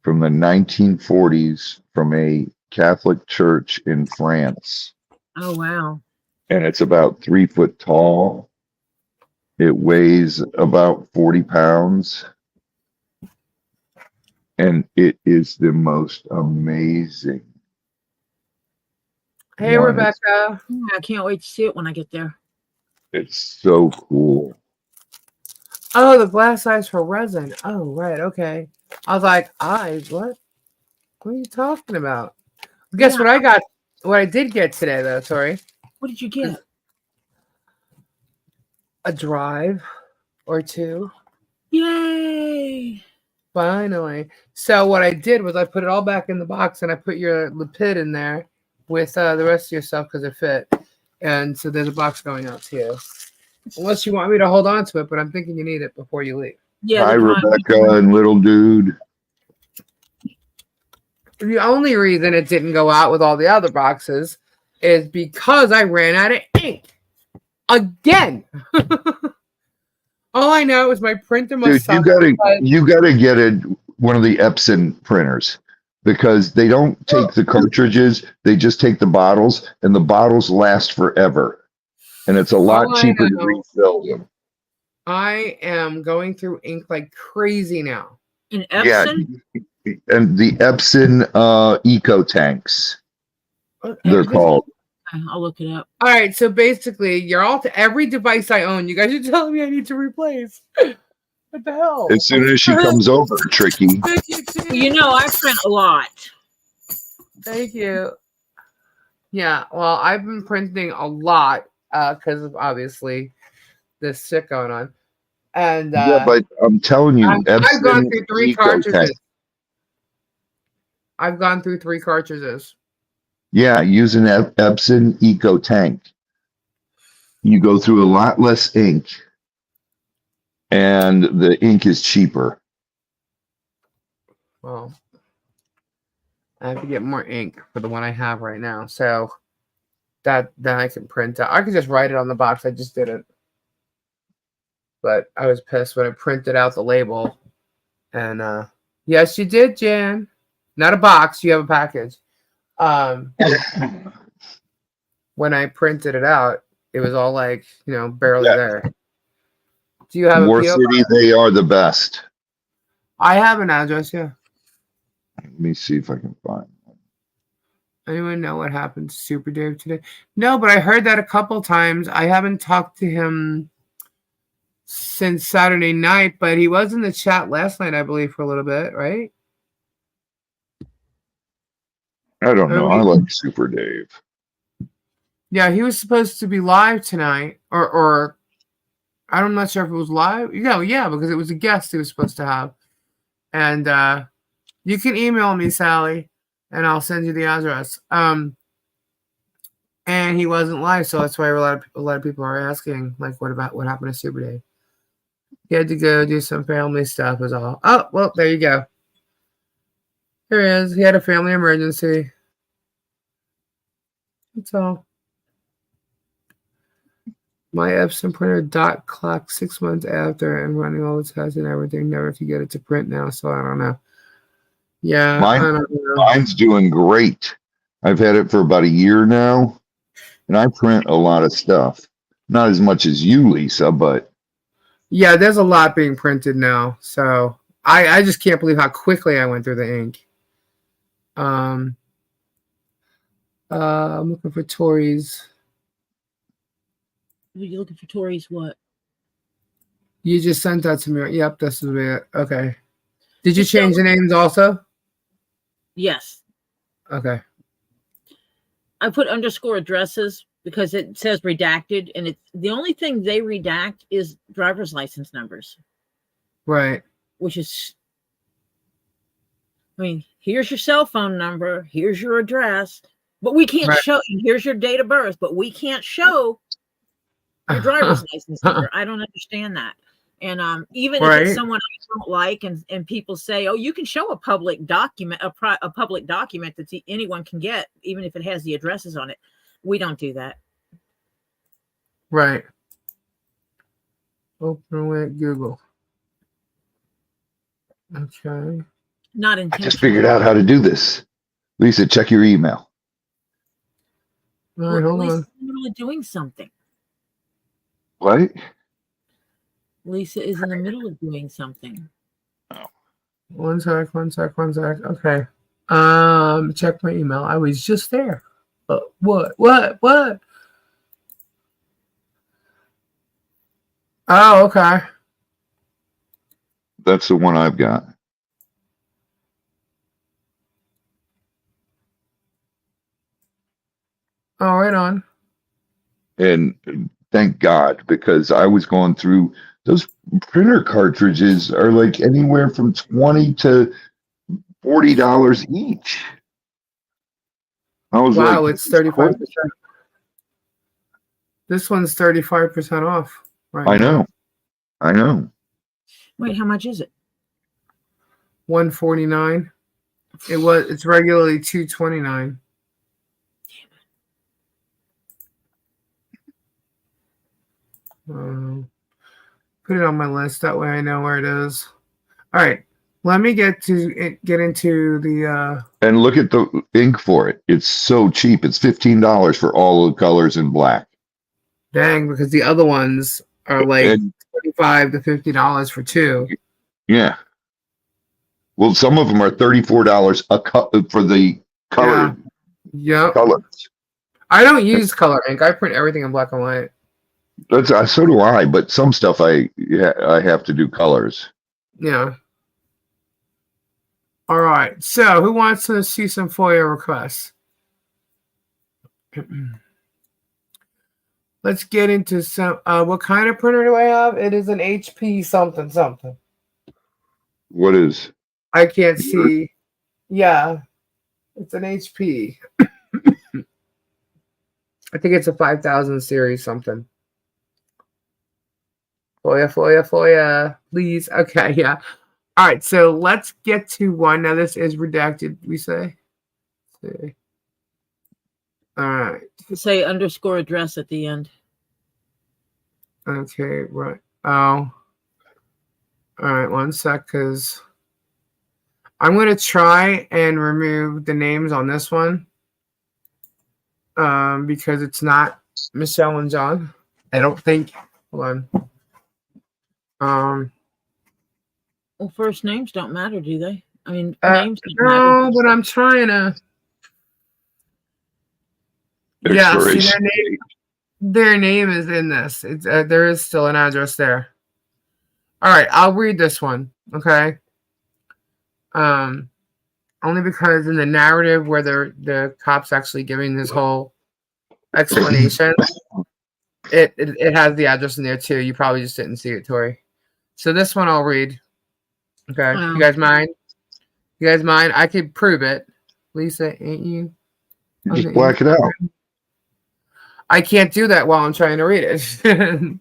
from the 1940s from a Catholic church in France. Oh, wow. And it's about 3 foot tall. It weighs about 40 pounds. And it is the most amazing. Hey, one. Rebecca. I can't wait to see it when I get there. It's so cool. Oh, the glass eyes for resin. Oh, right. Okay. I was like, eyes? What? What are you talking about? Guess what I got? What I did get today, though, Tori? What did you get? a drive or two. Yay! Finally. So what I did was I put it all back in the box and I put your lipid in there with the rest of your stuff because it fit. And so there's a box going out to you. Unless you want me to hold on to it, but I'm thinking you need it before you leave. Yeah, Hi, the Rebecca and little dude. The only reason it didn't go out with all the other boxes is because I ran out of ink. Again. All I know is my printer must Dude, suffer. you gotta get one of the Epson printers because they don't take the cartridges, they just take the bottles, and the bottles last forever. And it's a lot All I cheaper to know- refill them. I am going through ink like crazy now. in Yeah, Epson. and the Epson Eco Tanks, they're called. I'll look it up. All right, so basically, you're all to every device I own. You guys are telling me I need to replace. What the hell? As soon as she comes over, Tricky. Thank you, too. You know, I print a lot. Thank you. Yeah, well, I've been printing a lot because of obviously this shit going on, and Yeah, but I'm telling you, I've gone Epson through 3 Eco cartridges. Tank. I've gone through 3 cartridges. Yeah, use an Epson Eco Tank. You go through a lot less ink, and the ink is cheaper. Well, I have to get more ink for the one I have right now, so that then I can print out. I could just write it on the box. I just didn't, but I was pissed when I printed out the label. And yes, you did, Jan. Not a box. You have a package. When I printed it out, it was all like, barely there. Do you have War a PO City, box? they are the best. I have an address, yeah. Let me see if I can find it. Anyone know what happened to Super Dave today? No, but I heard that a couple times. I haven't talked to him since Saturday night, but he was in the chat last night, I believe, for a little bit, right? I don't know. I like Super Dave. Yeah, he was supposed to be live tonight, or I'm not sure if it was live. Yeah, because it was a guest he was supposed to have. And you can email me, Sally, and I'll send you the address. And he wasn't live, so that's why a lot of people are asking, like, what happened to Super Dave? He had to go do some family stuff, is all. Oh, well, there you go. There he is. He had a family emergency. That's all. My Epson printer dot clock 6 months after and running all the tests and everything. Never could get it to print now, so I don't know. Yeah, I don't know. Mine's doing great. I've had it for about a year now, and I print a lot of stuff. Not as much as you, Lisa, but Yeah, there's a lot being printed now, so I just can't believe how quickly I went through the ink. I'm looking for Tori's. Are you looking for Tori's what? You just sent that to me. Yep, this is it. Okay. Did you change the names also? Yes. Okay. I put underscore addresses because it says redacted, and it's the only thing they redact is driver's license numbers. Right. Which is, I mean, here's your cell phone number, here's your address, but we can't show you. Here's your date of birth, but we can't show your driver's license number. I don't understand that. And even if it's someone I don't like, and people say, "Oh, you can show a public document, a public document that anyone can get, even if it has the addresses on it." We don't do that. Right. Open with Google. Okay. Not I intentionally. just figured out how to do this. Lisa, check your email. All right, hold on. Lisa's in the middle of doing something. What? Lisa is in the middle of doing something. Oh. One sec. Okay. Check my email. I was just there. What? Oh, okay. That's the one I've got. Oh, right on. And Thank God, because I was going through those printer cartridges are like anywhere from $20 to $40 each. I was like, Wow, it's this is 35%. crazy. This one's 35% off right I now. know. I know. Wait, how much is it? $149. It's regularly $229. Put it on my list. That way I know where it is. All right. Let me get into the And look at the ink for it. It's so cheap. It's $15 for all the colors in black. dang, because the other ones are like And $25 to $50 for two. yeah. Well, some of them are $34 a cup for the color Yep. colors. I don't use color ink. I print everything in black and white. That's so do I, but some stuff I have to do colors. Yeah. All right. So, who wants to see some FOIA requests? Let's get into some. What kind of printer do I have? It is an HP something something. What is? I can't see. Yeah, it's an HP. I think it's a 5000 series something. FOIA, please. Okay, yeah. All right, so let's get to one. Now, this is redacted, we say. Let's see. All right. Say underscore address at the end. Okay, right. Oh. All right, one sec, because I'm going to try and remove the names on this one because it's not Michelle and John. I don't think. Hold on. Well, first names don't matter, do they? I mean, names don't no, matter. but I'm trying to. Yeah, see, their name is in this. It's there is still an address there. All right, I'll read this one. Okay. Only because in the narrative where the cops actually giving this whole explanation, it has the address in there too. You probably just didn't see it, Tori. So this one I'll read. Okay. You guys mind? You guys mind? I could prove it. Lisa, ain't you? Just black it out. I can't do that while I'm trying to read it.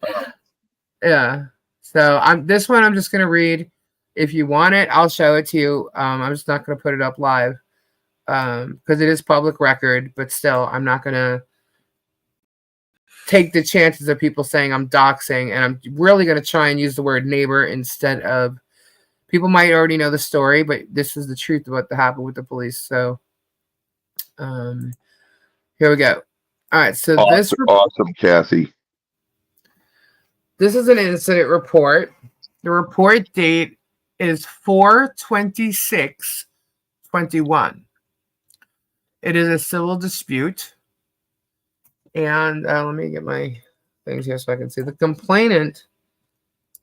Yeah. So this one I'm just gonna read. If you want it, I'll show it to you. I'm just not gonna put it up live because it is public record. But still, I'm not gonna take the chances of people saying I'm doxing, and I'm really gonna try and use the word neighbor instead of. People might already know the story, but this is the truth of what happened with the police. So, here we go. All right, so awesome, Kathy. This is an incident report. The report date is 4/26/21. It is a civil dispute. And let me get my things here so I can see. The complainant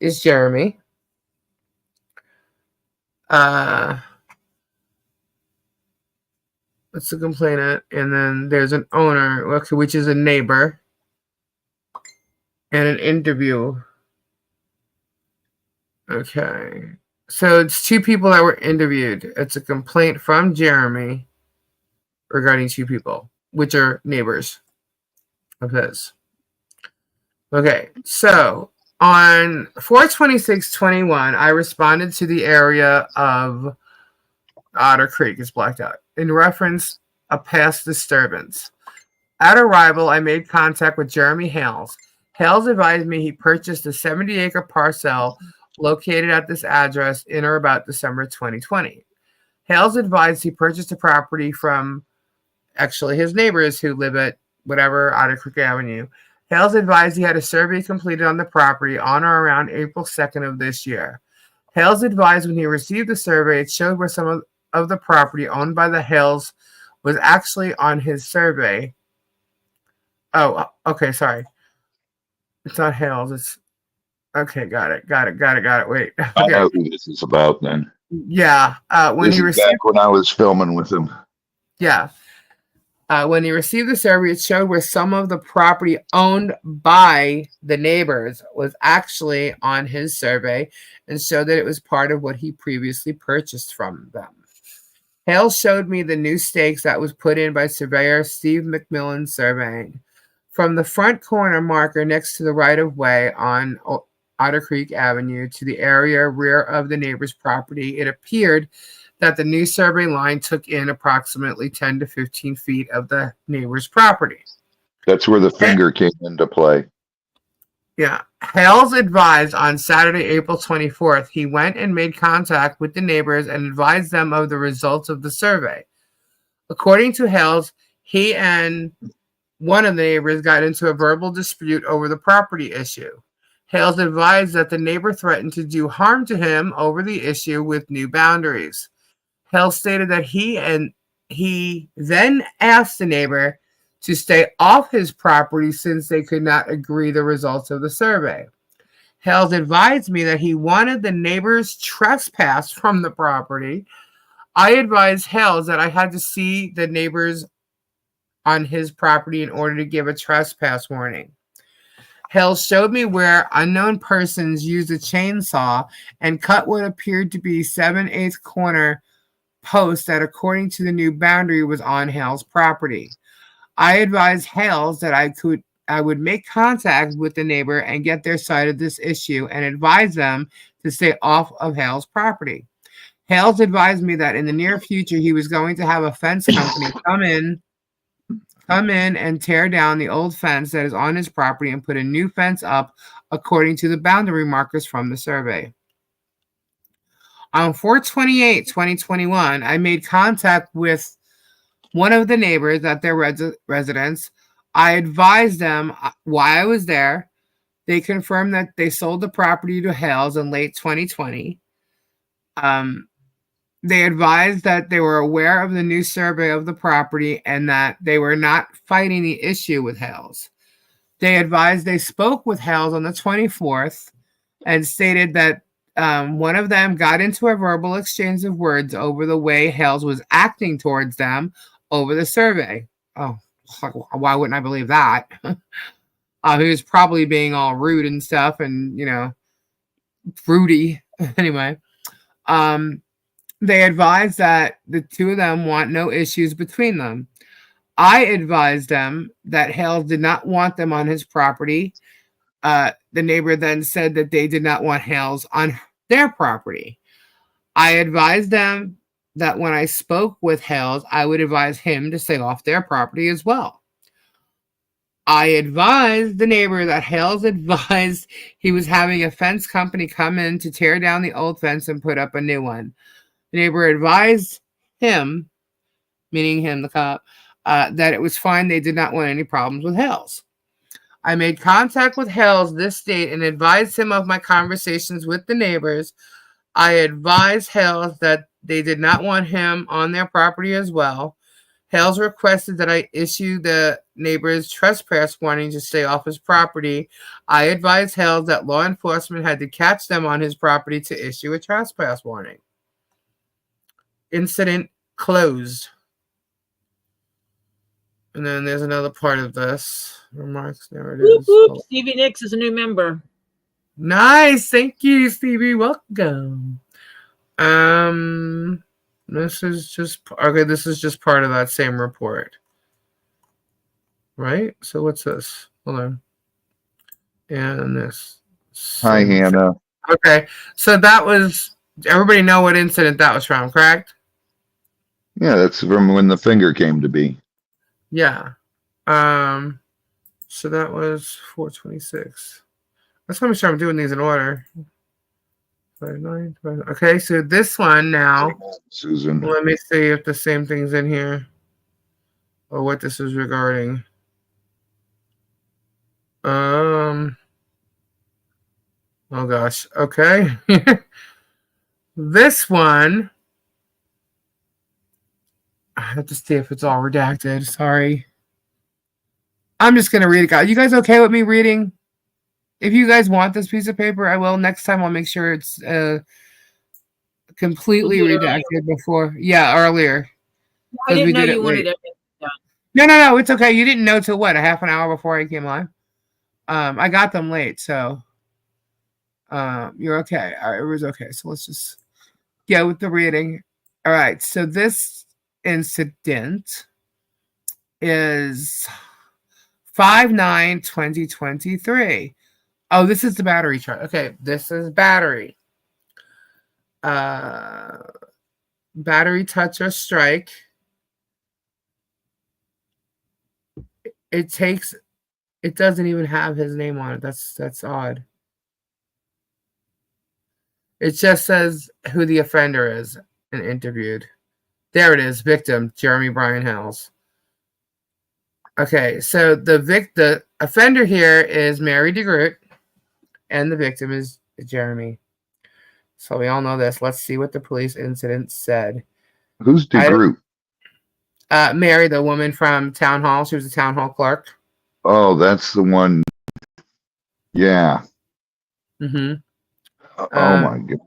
is Jeremy. That's the complainant. And then there's an owner, which is a neighbor. And an interview. Okay. So it's two people that were interviewed. It's a complaint from Jeremy regarding two people, which are neighbors of his. Okay. So on 4/26/21, I responded to the area of Otter Creek is blacked out in reference a past disturbance. At arrival, I made contact with Jeremy Hales. Hales advised me he purchased a 70-acre parcel located at this address in or about December 2020. Hales advised he purchased a property from actually his neighbors who live at whatever Otter Creek Avenue. Hales advised he had a survey completed on the property on or around April 2nd of this year. Hales advised when he received the survey, it showed where some of the property owned by the Hales was actually on his survey. Oh, okay, sorry. It's not Hales. It's okay. Got it. Wait. Okay. I know who this is about then. Yeah. When this he is received back when I was filming with him. Yeah. When he received the survey, it showed where some of the property owned by the neighbors was actually on his survey and showed that it was part of what he previously purchased from them. Hale showed me the new stakes that was put in by surveyor Steve McMillan surveying. From the front corner marker next to the right-of-way on Otter Creek Avenue to the area rear of the neighbor's property, it appeared that the new survey line took in approximately 10 to 15 feet of the neighbor's property. That's where the finger came into play. Yeah. Hales advised on Saturday, April 24th, he went and made contact with the neighbors and advised them of the results of the survey. According to Hales, he and one of the neighbors got into a verbal dispute over the property issue. Hales advised that the neighbor threatened to do harm to him over the issue with new boundaries. Hale stated that he then asked the neighbor to stay off his property since they could not agree the results of the survey. Hales advised me that he wanted the neighbor's trespass from the property. I advised Hales that I had to see the neighbors on his property in order to give a trespass warning. Hales showed me where unknown persons used a chainsaw and cut what appeared to be 7/8 corner post that, according to the new boundary, was on Hale's property. I advised Hales that I would make contact with the neighbor and get their side of this issue and advise them to stay off of Hale's property. Hales advised me that in the near future he was going to have a fence company come in and tear down the old fence that is on his property and put a new fence up according to the boundary markers from the survey. On 4/28/2021, I made contact with one of the neighbors at their residence. I advised them why I was there. They confirmed that they sold the property to Hales in late 2020. They advised that they were aware of the new survey of the property and that they were not fighting the issue with Hales. They advised they spoke with Hales on the 24th and stated that one of them got into a verbal exchange of words over the way Hales was acting towards them over the survey. Oh, why wouldn't I believe that? He was probably being all rude and stuff and, fruity. Anyway, they advised that the two of them want no issues between them. I advised them that Hales did not want them on his property. The neighbor then said that they did not want Hales on their property. I advised them that when I spoke with Hales, I would advise him to stay off their property as well. I advised the neighbor that Hales advised he was having a fence company come in to tear down the old fence and put up a new one. The neighbor advised him, meaning him, the cop, that it was fine. They did not want any problems with Hales. I made contact with Hales this date and advised him of my conversations with the neighbors. I advised Hales that they did not want him on their property as well. Hales requested that I issue the neighbor's trespass warning to stay off his property. I advised Hales that law enforcement had to catch them on his property to issue a trespass warning. Incident closed. And then there's another part of this. Remarks, narratives. Whoop, whoop. Stevie Nicks is a new member. Nice. Thank you, Stevie. Welcome. This is just part of that same report. Right? So what's this? Hold on. And this. Hi, Hannah. Okay. So that was, everybody know what incident that was from, correct? Yeah, that's from when the finger came to be. Yeah. So that was 426. Let's make sure I'm doing these in order. 59, okay, so this one now, Susan. let me see if the same thing's in here or what this is regarding. Oh gosh, okay. This one, I have to see if it's all redacted. Sorry. I'm just going to read it, guys. You guys okay with me reading? If you guys want this piece of paper, I will. Next time, I'll make sure it's completely redacted before. Yeah, earlier. I didn't know did you wanted everything done. No. It's okay. You didn't know till what? A half an hour before I came live. I got them late, so you're okay. All right, it was okay. So let's just get with the reading. All right. So this incident is 5/9/2023. Oh, this is the battery chart. Okay, this is battery. Battery touch or strike. It doesn't even have his name on it. That's odd. It just says who the offender is and interviewed. There it is, victim, Jeremy Bryan Hells. Okay, so the offender here is Mary DeGroot, and the victim is Jeremy. So we all know this. Let's see what the police incident said. Who's DeGroot? Mary, the woman from Town Hall. She was a Town Hall clerk. Oh, that's the one. Yeah. Mm-hmm. Oh my God.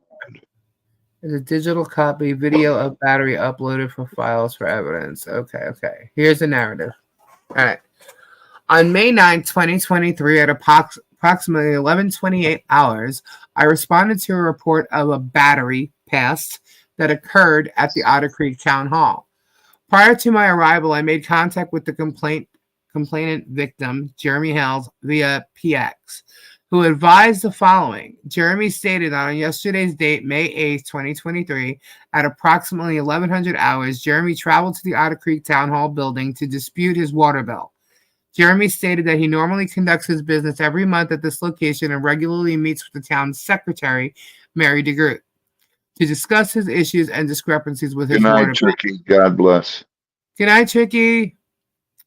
There's a digital copy, video of battery uploaded for files for evidence. Okay. Here's the narrative. All right. On May 9, 2023, at approximately 11:28 hours, I responded to a report of a battery passed that occurred at the Otter Creek Town Hall. Prior to my arrival, I made contact with the complainant victim, Jeremy Hells, via PX, who advised the following. Jeremy stated that on yesterday's date, May 8th, 2023, at approximately 1100 hours, Jeremy traveled to the Otter Creek Town Hall building to dispute his water bill. Jeremy stated that he normally conducts his business every month at this location and regularly meets with the town's secretary, Mary DeGroot, to discuss his issues and discrepancies with his Good water night, Tricky. God bless. Good night, Tricky.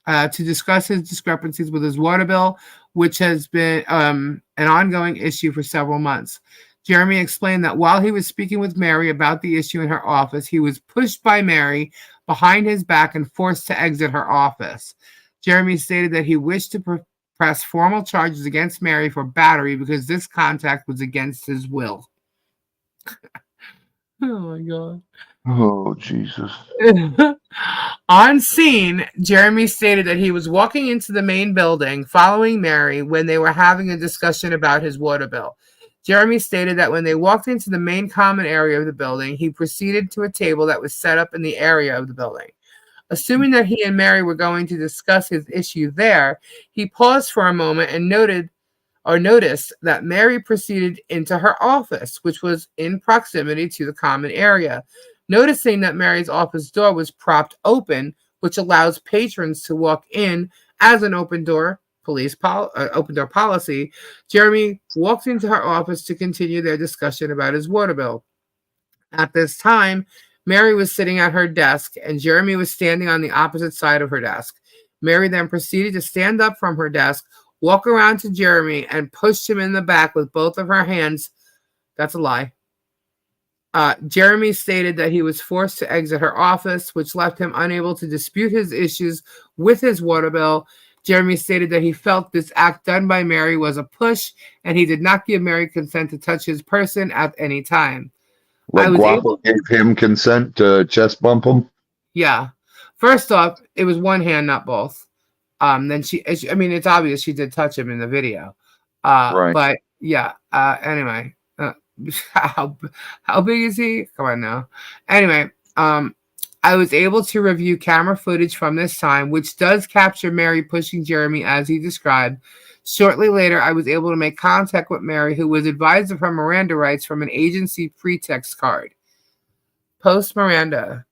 To discuss his discrepancies with his water bill, which has been an ongoing issue for several months. Jeremy explained that while he was speaking with Mary about the issue in her office, he was pushed by Mary behind his back and forced to exit her office. Jeremy stated that he wished to press formal charges against Mary for battery because this contact was against his will. Oh my God. Oh, Jesus. On scene, Jeremy stated that he was walking into the main building following Mary when they were having a discussion about his water bill. Jeremy stated that when they walked into the main common area of the building, he proceeded to a table that was set up in the area of the building. Assuming that he and Mary were going to discuss his issue there, he paused for a moment and noticed that Mary proceeded into her office, which was in proximity to the common area. Noticing that Mary's office door was propped open, which allows patrons to walk in as an open door policy, Jeremy walked into her office to continue their discussion about his water bill. At this time, Mary was sitting at her desk, and Jeremy was standing on the opposite side of her desk. Mary then proceeded to stand up from her desk, walk around to Jeremy, and pushed him in the back with both of her hands. That's a lie. Jeremy stated that he was forced to exit her office, which left him unable to dispute his issues with his water bill. Jeremy stated that he felt this act done by Mary was a push, and he did not give Mary consent to touch his person at any time. Like Guapo gave him consent to chest bump him? Yeah. First off, it was one hand, not both. Then it's obvious she did touch him in the video. Right. But yeah. Anyway, how big is he? Come on now. Anyway, I was able to review camera footage from this time, which does capture Mary pushing Jeremy as he described. Shortly later, I was able to make contact with Mary, who was advised of her Miranda rights from an agency pretext card. Post Miranda,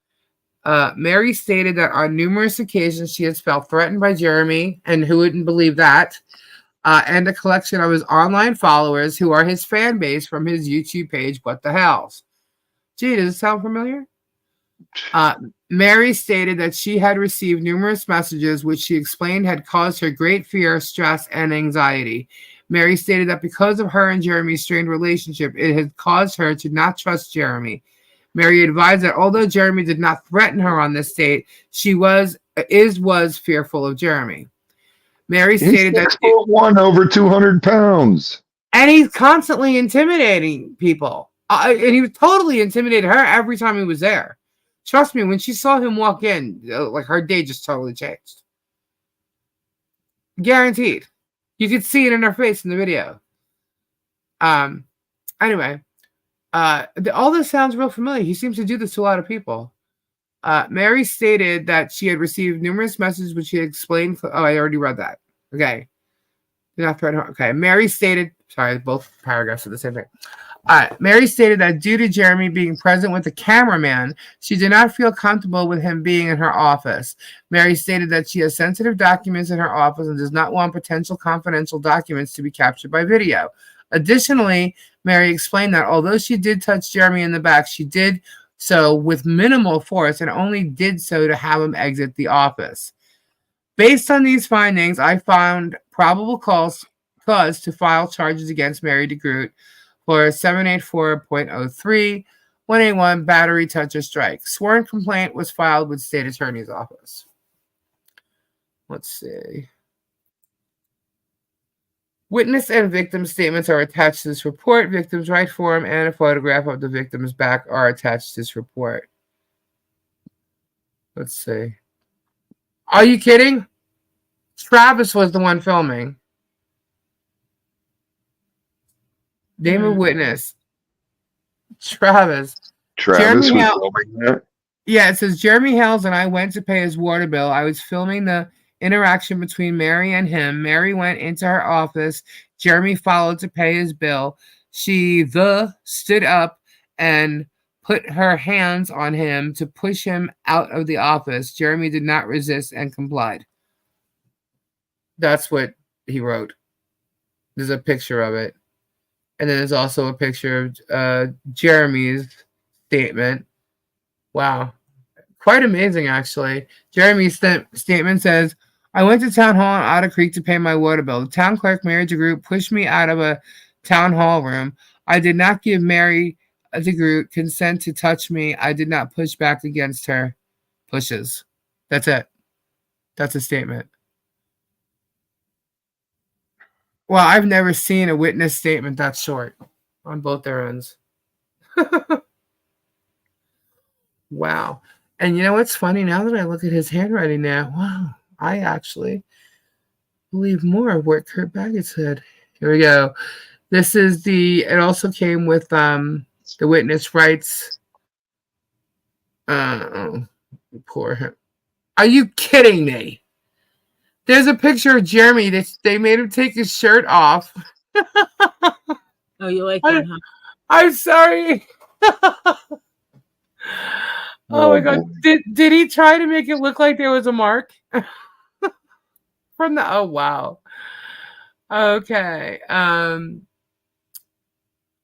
Mary stated that on numerous occasions she has felt threatened by Jeremy, and who wouldn't believe that, and a collection of his online followers who are his fan base from his YouTube page, What the Hells. Gee, does it sound familiar? Mary stated that she had received numerous messages which she explained had caused her great fear, stress, and anxiety. Mary stated that because of her and Jeremy's strained relationship, it had caused her to not trust Jeremy. Mary advised that although Jeremy did not threaten her on this date, she was fearful of Jeremy. Mary stated that 6'1", over 200 pounds. And he's constantly intimidating people. And he totally intimidated her every time he was there. Trust me, when she saw him walk in, like her day just totally changed. Guaranteed. You could see it in her face in the video. Anyway, all this sounds real familiar. He seems to do this to a lot of people. Mary stated that she had received numerous messages which she had explained. Oh, I already read that. Okay. Okay. Mary stated, sorry, both paragraphs are the same thing. Mary stated that due to Jeremy being present with the cameraman, she did not feel comfortable with him being in her office. Mary stated that she has sensitive documents in her office and does not want potential confidential documents to be captured by video. Additionally, Mary explained that although she did touch Jeremy in the back, she did so with minimal force and only did so to have him exit the office. Based on these findings, I found probable cause to file charges against Mary DeGroot for 784.03, 181 battery, touch, or strike. Sworn complaint was filed with state attorney's office. Let's see. Witness and victim statements are attached to this report. Victim's right forearm and a photograph of the victim's back are attached to this report. Let's see. Are you kidding? Travis was the one filming. Name of witness. Travis Travis Jeremy was filming that? Yeah, it says Jeremy Hales and I went to pay his water bill. I was filming the interaction between Mary and him. Mary went into her office. Jeremy followed to pay his bill. She stood up and put her hands on him to push him out of the office. Jeremy did not resist and complied. That's what he wrote. There's a picture of it. And then there's also a picture of Jeremy's statement. Wow. Quite amazing, actually. Jeremy's statement says, I went to town hall in Otter Creek to pay my water bill. The town clerk, Mary DeGroot, pushed me out of a town hall room. I did not give Mary DeGroot consent to touch me. I did not push back against her pushes. That's it. That's a statement. Well, I've never seen a witness statement that short on both their ends. Wow. And you know what's funny? Now that I look at his handwriting now, wow, I actually believe more of what Kurt Baggett said. Here we go. This is it also came with the witness rights. Poor him. Are you kidding me? There's a picture of Jeremy that they made him take his shirt off. Oh, you like that, huh? I'm sorry. Oh my God. Did he try to make it look like there was a mark? From the oh wow. Okay.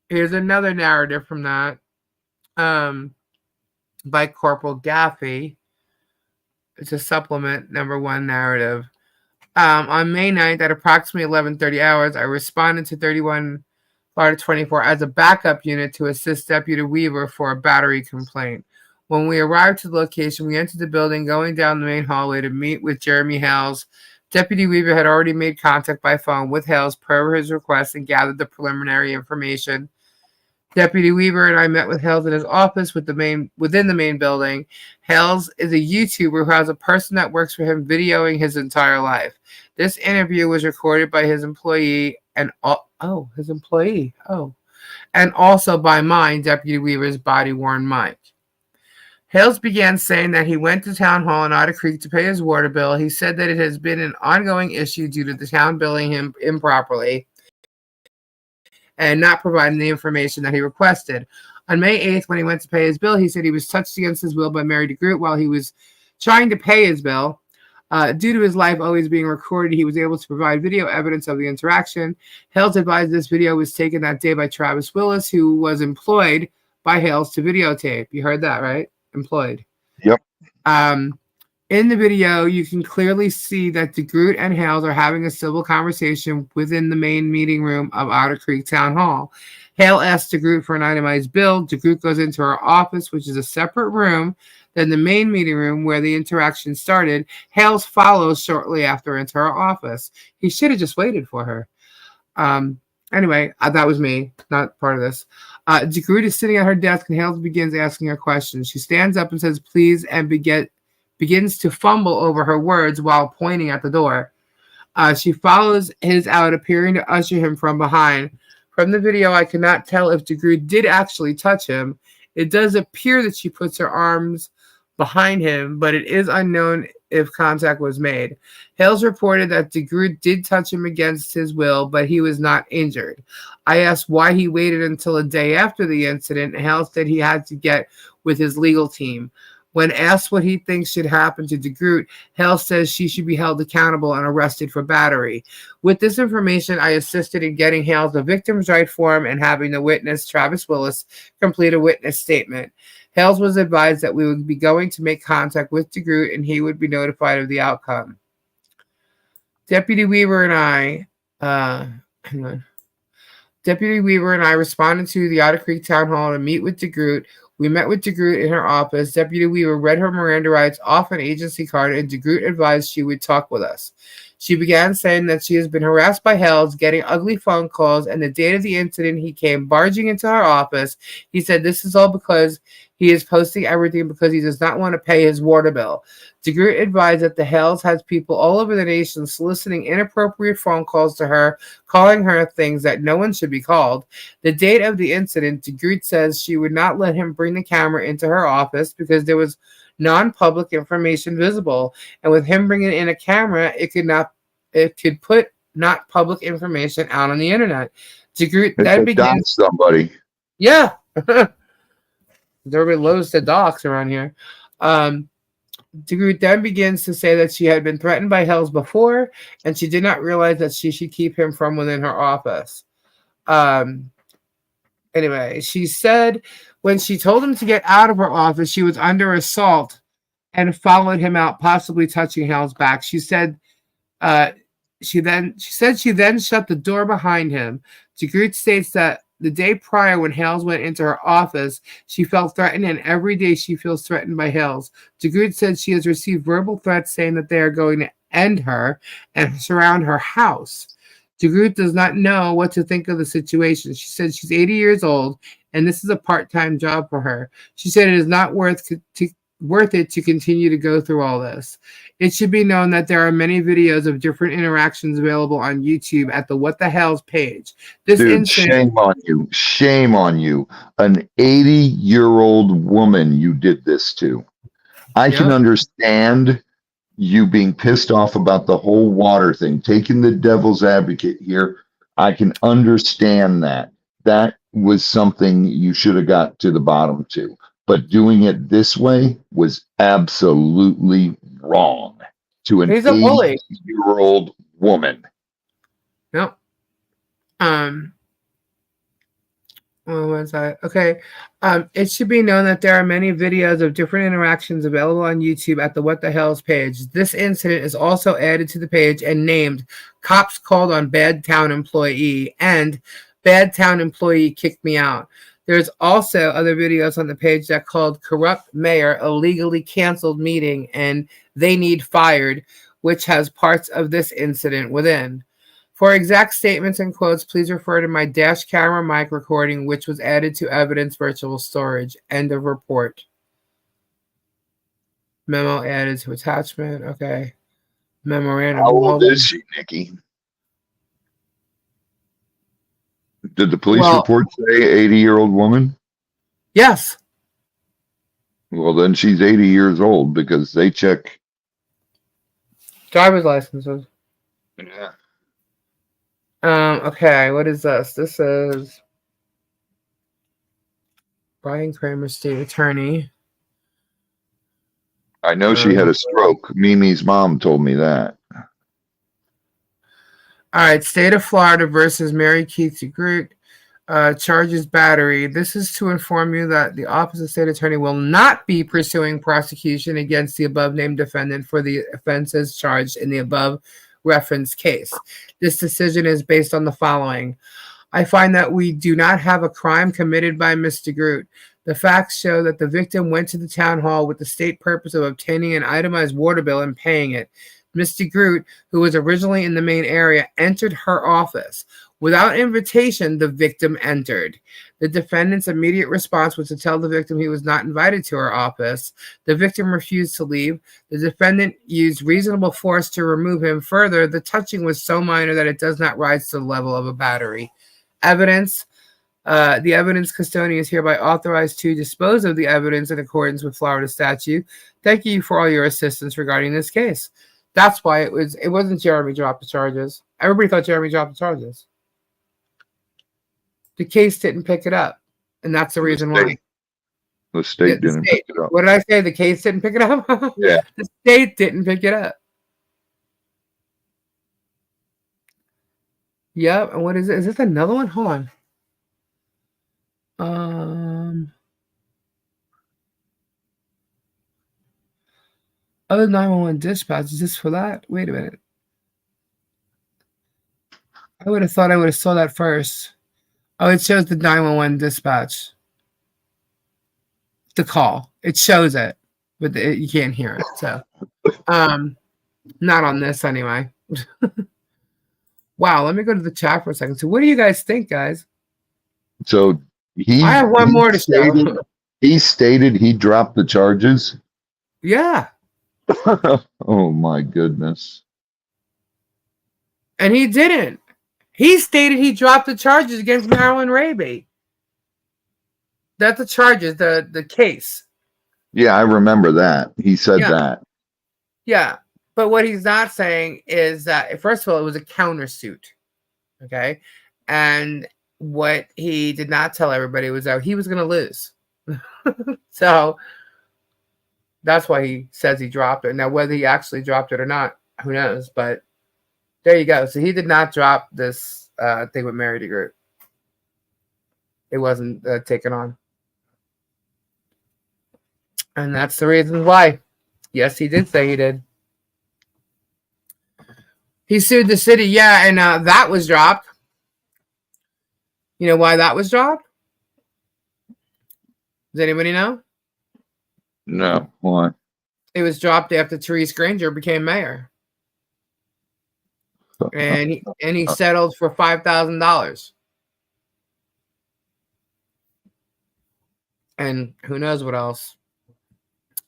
Here's another narrative from that. By Corporal Gaffey. It's a supplement #1 narrative. On May 9th at approximately 11:30 hours, I responded to 31 Florida 24 as a backup unit to assist Deputy Weaver for a battery complaint. When we arrived to the location, we entered the building, going down the main hallway to meet with Jeremy Hales. Deputy Weaver had already made contact by phone with Hales per his request and gathered the preliminary information. Deputy Weaver and I met with Hales in his office within the main building. Hales is a YouTuber who has a person that works for him videoing his entire life. This interview was recorded by his employee and also by mine, Deputy Weaver's body-worn mic. Hales began saying that he went to town hall in Otter Creek to pay his water bill. He said that it has been an ongoing issue due to the town billing him improperly and not providing the information that he requested. On May 8th, when he went to pay his bill, he said he was touched against his will by Mary DeGroot while he was trying to pay his bill. Due to his life always being recorded, he was able to provide video evidence of the interaction. Hales advised this video was taken that day by Travis Willis, who was employed by Hales to videotape. You heard that, right? Employed. Yep. In the video, you can clearly see that DeGroot and Hales are having a civil conversation within the main meeting room of Otter Creek Town Hall. Hale asks DeGroot for an itemized bill. DeGroot goes into her office, which is a separate room than the main meeting room where the interaction started. Hales follows shortly after into her office. He should have just waited for her. Anyway, that was me, not part of this. DeGroot is sitting at her desk and Hales begins asking her questions. She stands up and says, please, and begins to fumble over her words while pointing at the door. She follows his out, appearing to usher him from behind. From the video, I cannot tell if DeGroot did actually touch him. It does appear that she puts her arms behind him, but it is unknown if contact was made. Hales reported that DeGroot did touch him against his will, but he was not injured. I asked why he waited until a day after the incident. Hales said he had to get with his legal team. When asked what he thinks should happen to DeGroot, Hales says she should be held accountable and arrested for battery. With this information, I assisted in getting Hales a victim's right form and having the witness, Travis Willis, complete a witness statement. Hales was advised that we would be going to make contact with DeGroot and he would be notified of the outcome. Deputy Weaver and I responded to the Otter Creek Town Hall to meet with DeGroot. We met with DeGroot in her office. Deputy Weaver read her Miranda rights off an agency card, and DeGroot advised she would talk with us. She began saying that she has been harassed by Hales, getting ugly phone calls, and the date of the incident, he came barging into her office. He said this is all because he is posting everything because he does not want to pay his water bill. DeGroot advised that the Hales has people all over the nation soliciting inappropriate phone calls to her, calling her things that no one should be called. The date of the incident, DeGroot says she would not let him bring the camera into her office because there was non-public information visible, and with him bringing in a camera, it could put not public information out on the internet. DeGroot then begins somebody. Yeah. Everybody loves the docs around here. DeGroot then begins to say that she had been threatened by Hales before, and she did not realize that she should keep him from within her office. Anyway, she said when she told him to get out of her office, she was under assault and followed him out, possibly touching Hale's back. She said she then shut the door behind him. DeGroot states that the day prior, when Hales went into her office, she felt threatened, and every day she feels threatened by Hales. DeGroot said she has received verbal threats saying that they are going to end her and surround her house. DeGroot does not know what to think of the situation. She said she's 80 years old, and this is a part-time job for her. She said it is not worth it to continue to go through all this. It should be known that there are many videos of different interactions available on YouTube at the What the Hell's page. Shame on you. Shame on you. An 80-year-old woman you did this to. I can understand you being pissed off about the whole water thing, taking the devil's advocate here. I can understand that. That was something you should have got to the bottom to. But doing it this way was absolutely wrong to an 80-year-old woman. Yep. What was that? Okay. It should be known that there are many videos of different interactions available on YouTube at the What the Hell's page. This incident is also added to the page and named Cops Called on Bad Town Employee and Bad Town Employee Kicked Me Out. There's also other videos on the page that called Corrupt Mayor Illegally Canceled Meeting and They Need Fired, which has parts of this incident within. For exact statements and quotes, please refer to my dash camera mic recording, which was added to evidence virtual storage. End of report. Memo added to attachment. Okay. Memorandum. How old is she, Nikki? Did the police report say 80-year-old woman? Yes. Well, then she's 80 years old because they check driver's licenses. Yeah. Okay, what is this? This is Brian Kramer, state attorney. I know she had a stroke. Mimi's mom told me that. All right, State of Florida versus Mary Keith DeGroot charges battery. This is to inform you that the Office of State Attorney will not be pursuing prosecution against the above-named defendant for the offenses charged in the above-referenced case. This decision is based on the following. I find that we do not have a crime committed by Ms. DeGroot. The facts show that the victim went to the town hall with the state purpose of obtaining an itemized water bill and paying it. Ms. DeGroot, who was originally in the main area, entered her office. Without invitation, the victim entered. The defendant's immediate response was to tell the victim he was not invited to her office. The victim refused to leave. The defendant used reasonable force to remove him. Further, the touching was so minor that it does not rise to the level of a battery. Evidence. The evidence custodian is hereby authorized to dispose of the evidence in accordance with Florida statute. Thank you for all your assistance regarding this case. That's why it wasn't Jeremy dropped the charges. Everybody thought Jeremy dropped the charges. The case didn't pick it up, and that's the reason why. The state didn't pick it up. What did I say? The case didn't pick it up? Yeah. The state didn't pick it up. Yep. And what is it? Is this another one? Hold on. Other 911 dispatch. Is this for that? Wait a minute. I would have thought I would have saw that first. Oh, it shows the 911 dispatch. The call. It shows it, but you can't hear it. So, not on this anyway. Wow. Let me go to the chat for a second. So, what do you guys think, guys? So I have one more to show. He stated he dropped the charges. Yeah. Oh my goodness. And he didn't. He stated he dropped the charges against Marilyn Raby. That's the charges, the case. Yeah, I remember that. He said that. Yeah. But what he's not saying is that, first of all, it was a countersuit. Okay. And what he did not tell everybody was that he was going to lose. So that's why he says he dropped it. Now, whether he actually dropped it or not, who knows? But there you go. So he did not drop this thing with Mary DeGroot. It wasn't taken on. And that's the reason why. Yes, he did say he did. He sued the city. Yeah, and that was dropped. You know why that was dropped? Does anybody know? No. Why? It was dropped after Therese Granger became mayor. And he settled for $5,000. And who knows what else.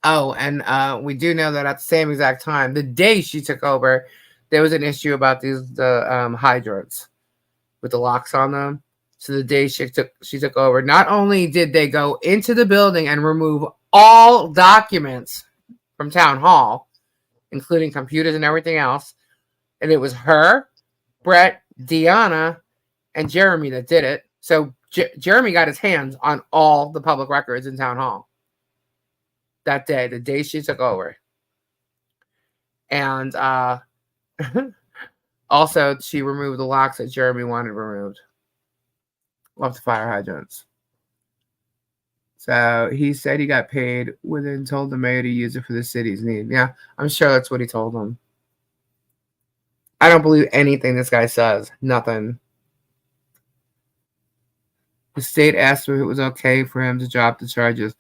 Oh, and we do know that at the same exact time, the day she took over, there was an issue about the hydrants with the locks on them. So the day she took over, not only did they go into the building and remove all documents from town hall, including computers and everything else, and it was her, Brett, Deanna, and Jeremy that did it. So Jeremy got his hands on all the public records in town hall that day, the day she took over. And also, she removed the locks that Jeremy wanted removed off the fire hydrants. So he said he got paid within, told the mayor to use it for the city's need. Yeah, I'm sure that's what he told them. I don't believe anything this guy says. Nothing. The state asked if it was okay for him to drop the charges.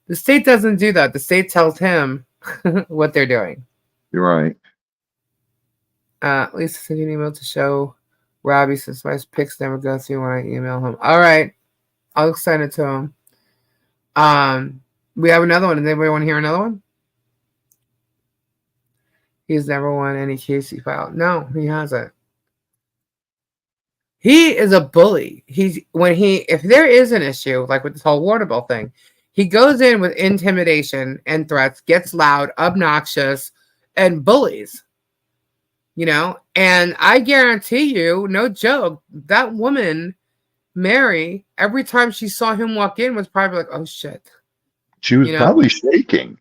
The state doesn't do that. The state tells him what they're doing. You're right. Lisa sent an email to show Robbie since my pics never go through when I email him. All right. I'll send it to him. We have another one. Does anybody want to hear another one? He's never won any case he filed. No, he hasn't. He is a bully. If there is an issue, like with this whole water bill thing, he goes in with intimidation and threats, gets loud, obnoxious, and bullies. You know, and I guarantee you, no joke, that woman, Mary, every time she saw him walk in was probably like, oh shit. She was probably shaking.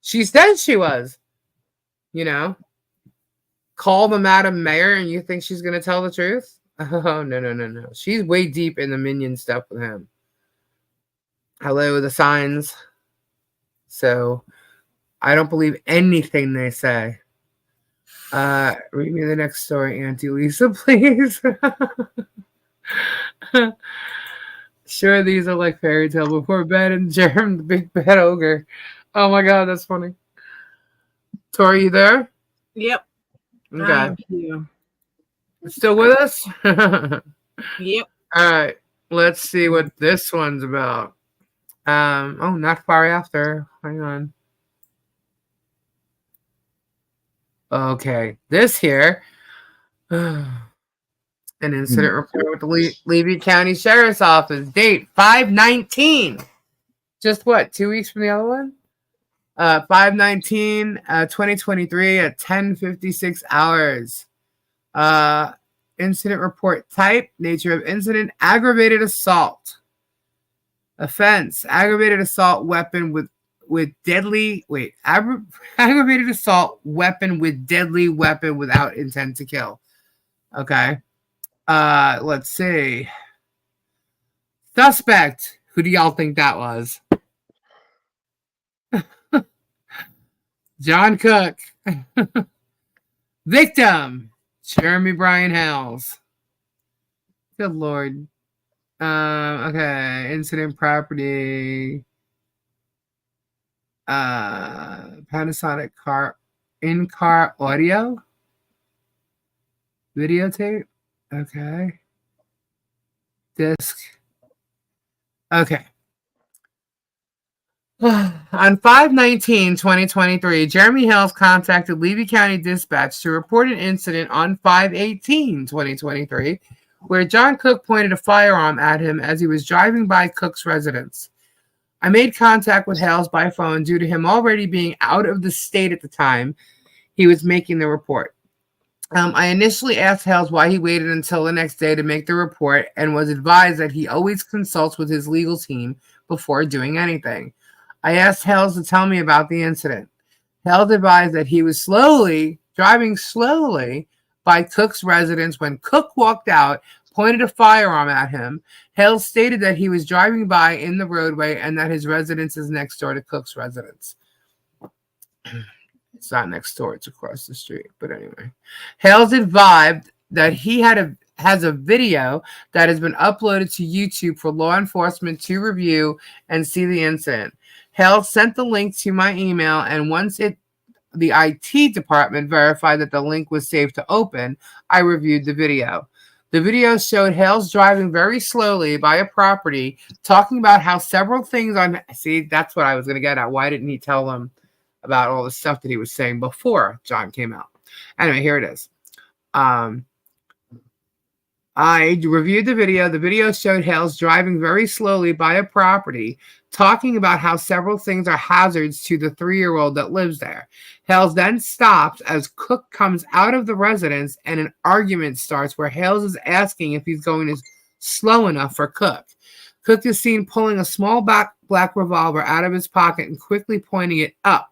She said she was. You know, call the Madam Mayor and you think she's going to tell the truth? Oh, no. She's way deep in the minion stuff with him. Hello, the signs. So I don't believe anything they say. Read me the next story, Auntie Lisa, please. Sure, these are like fairy tale before bed and Germ, the big bad ogre. Oh my god, that's funny. Tori, you there? Yep. Okay. Still with us? All Yep. right. Let's see what this one's about. Oh, not far after. Hang on. Okay. This here. An incident report with the Levy County Sheriff's Office. Date 5/19. Just what? 2 weeks from the other one? 5/19, 2023 at 10:56 hours. Incident report type, nature of incident, aggravated assault. Offense, aggravated assault weapon with deadly, aggravated assault weapon with deadly weapon without intent to kill. Okay. Let's see. Suspect. Who do y'all think that was? John Cook. Victim. Jeremy Bryan Hales. Good Lord. Okay. Incident property. Panasonic in-car audio. Videotape. Okay. Disc. Okay. On 5/19/2023, Jeremy Hales contacted Levy County Dispatch to report an incident on 5/18/2023 where John Cook pointed a firearm at him as he was driving by Cook's residence. I made contact with Hales by phone due to him already being out of the state at the time he was making the report. I initially asked Hales why he waited until the next day to make the report and was advised that he always consults with his legal team before doing anything. I asked Hales to tell me about the incident. Hales advised that he was driving slowly by Cook's residence when Cook walked out, pointed a firearm at him. Hales stated that he was driving by in the roadway and that his residence is next door to Cook's residence. It's not next door, it's across the street. But anyway, Hales advised that he has a video that has been uploaded to YouTube for law enforcement to review and see the incident. Hales sent the link to my email, and once the IT department verified that the link was safe to open, I reviewed the video. The video showed Hales driving very slowly by a property, talking about how several things that's what I was going to get at. Why didn't he tell them about all the stuff that he was saying before John came out? Anyway, here it is. I reviewed the video. The video showed Hales driving very slowly by a property, talking about how several things are hazards to the 3-year-old that lives there. Hales then stops as Cook comes out of the residence and an argument starts where Hales is asking if he's going slow enough for Cook. Cook is seen pulling a small black revolver out of his pocket and quickly pointing it up.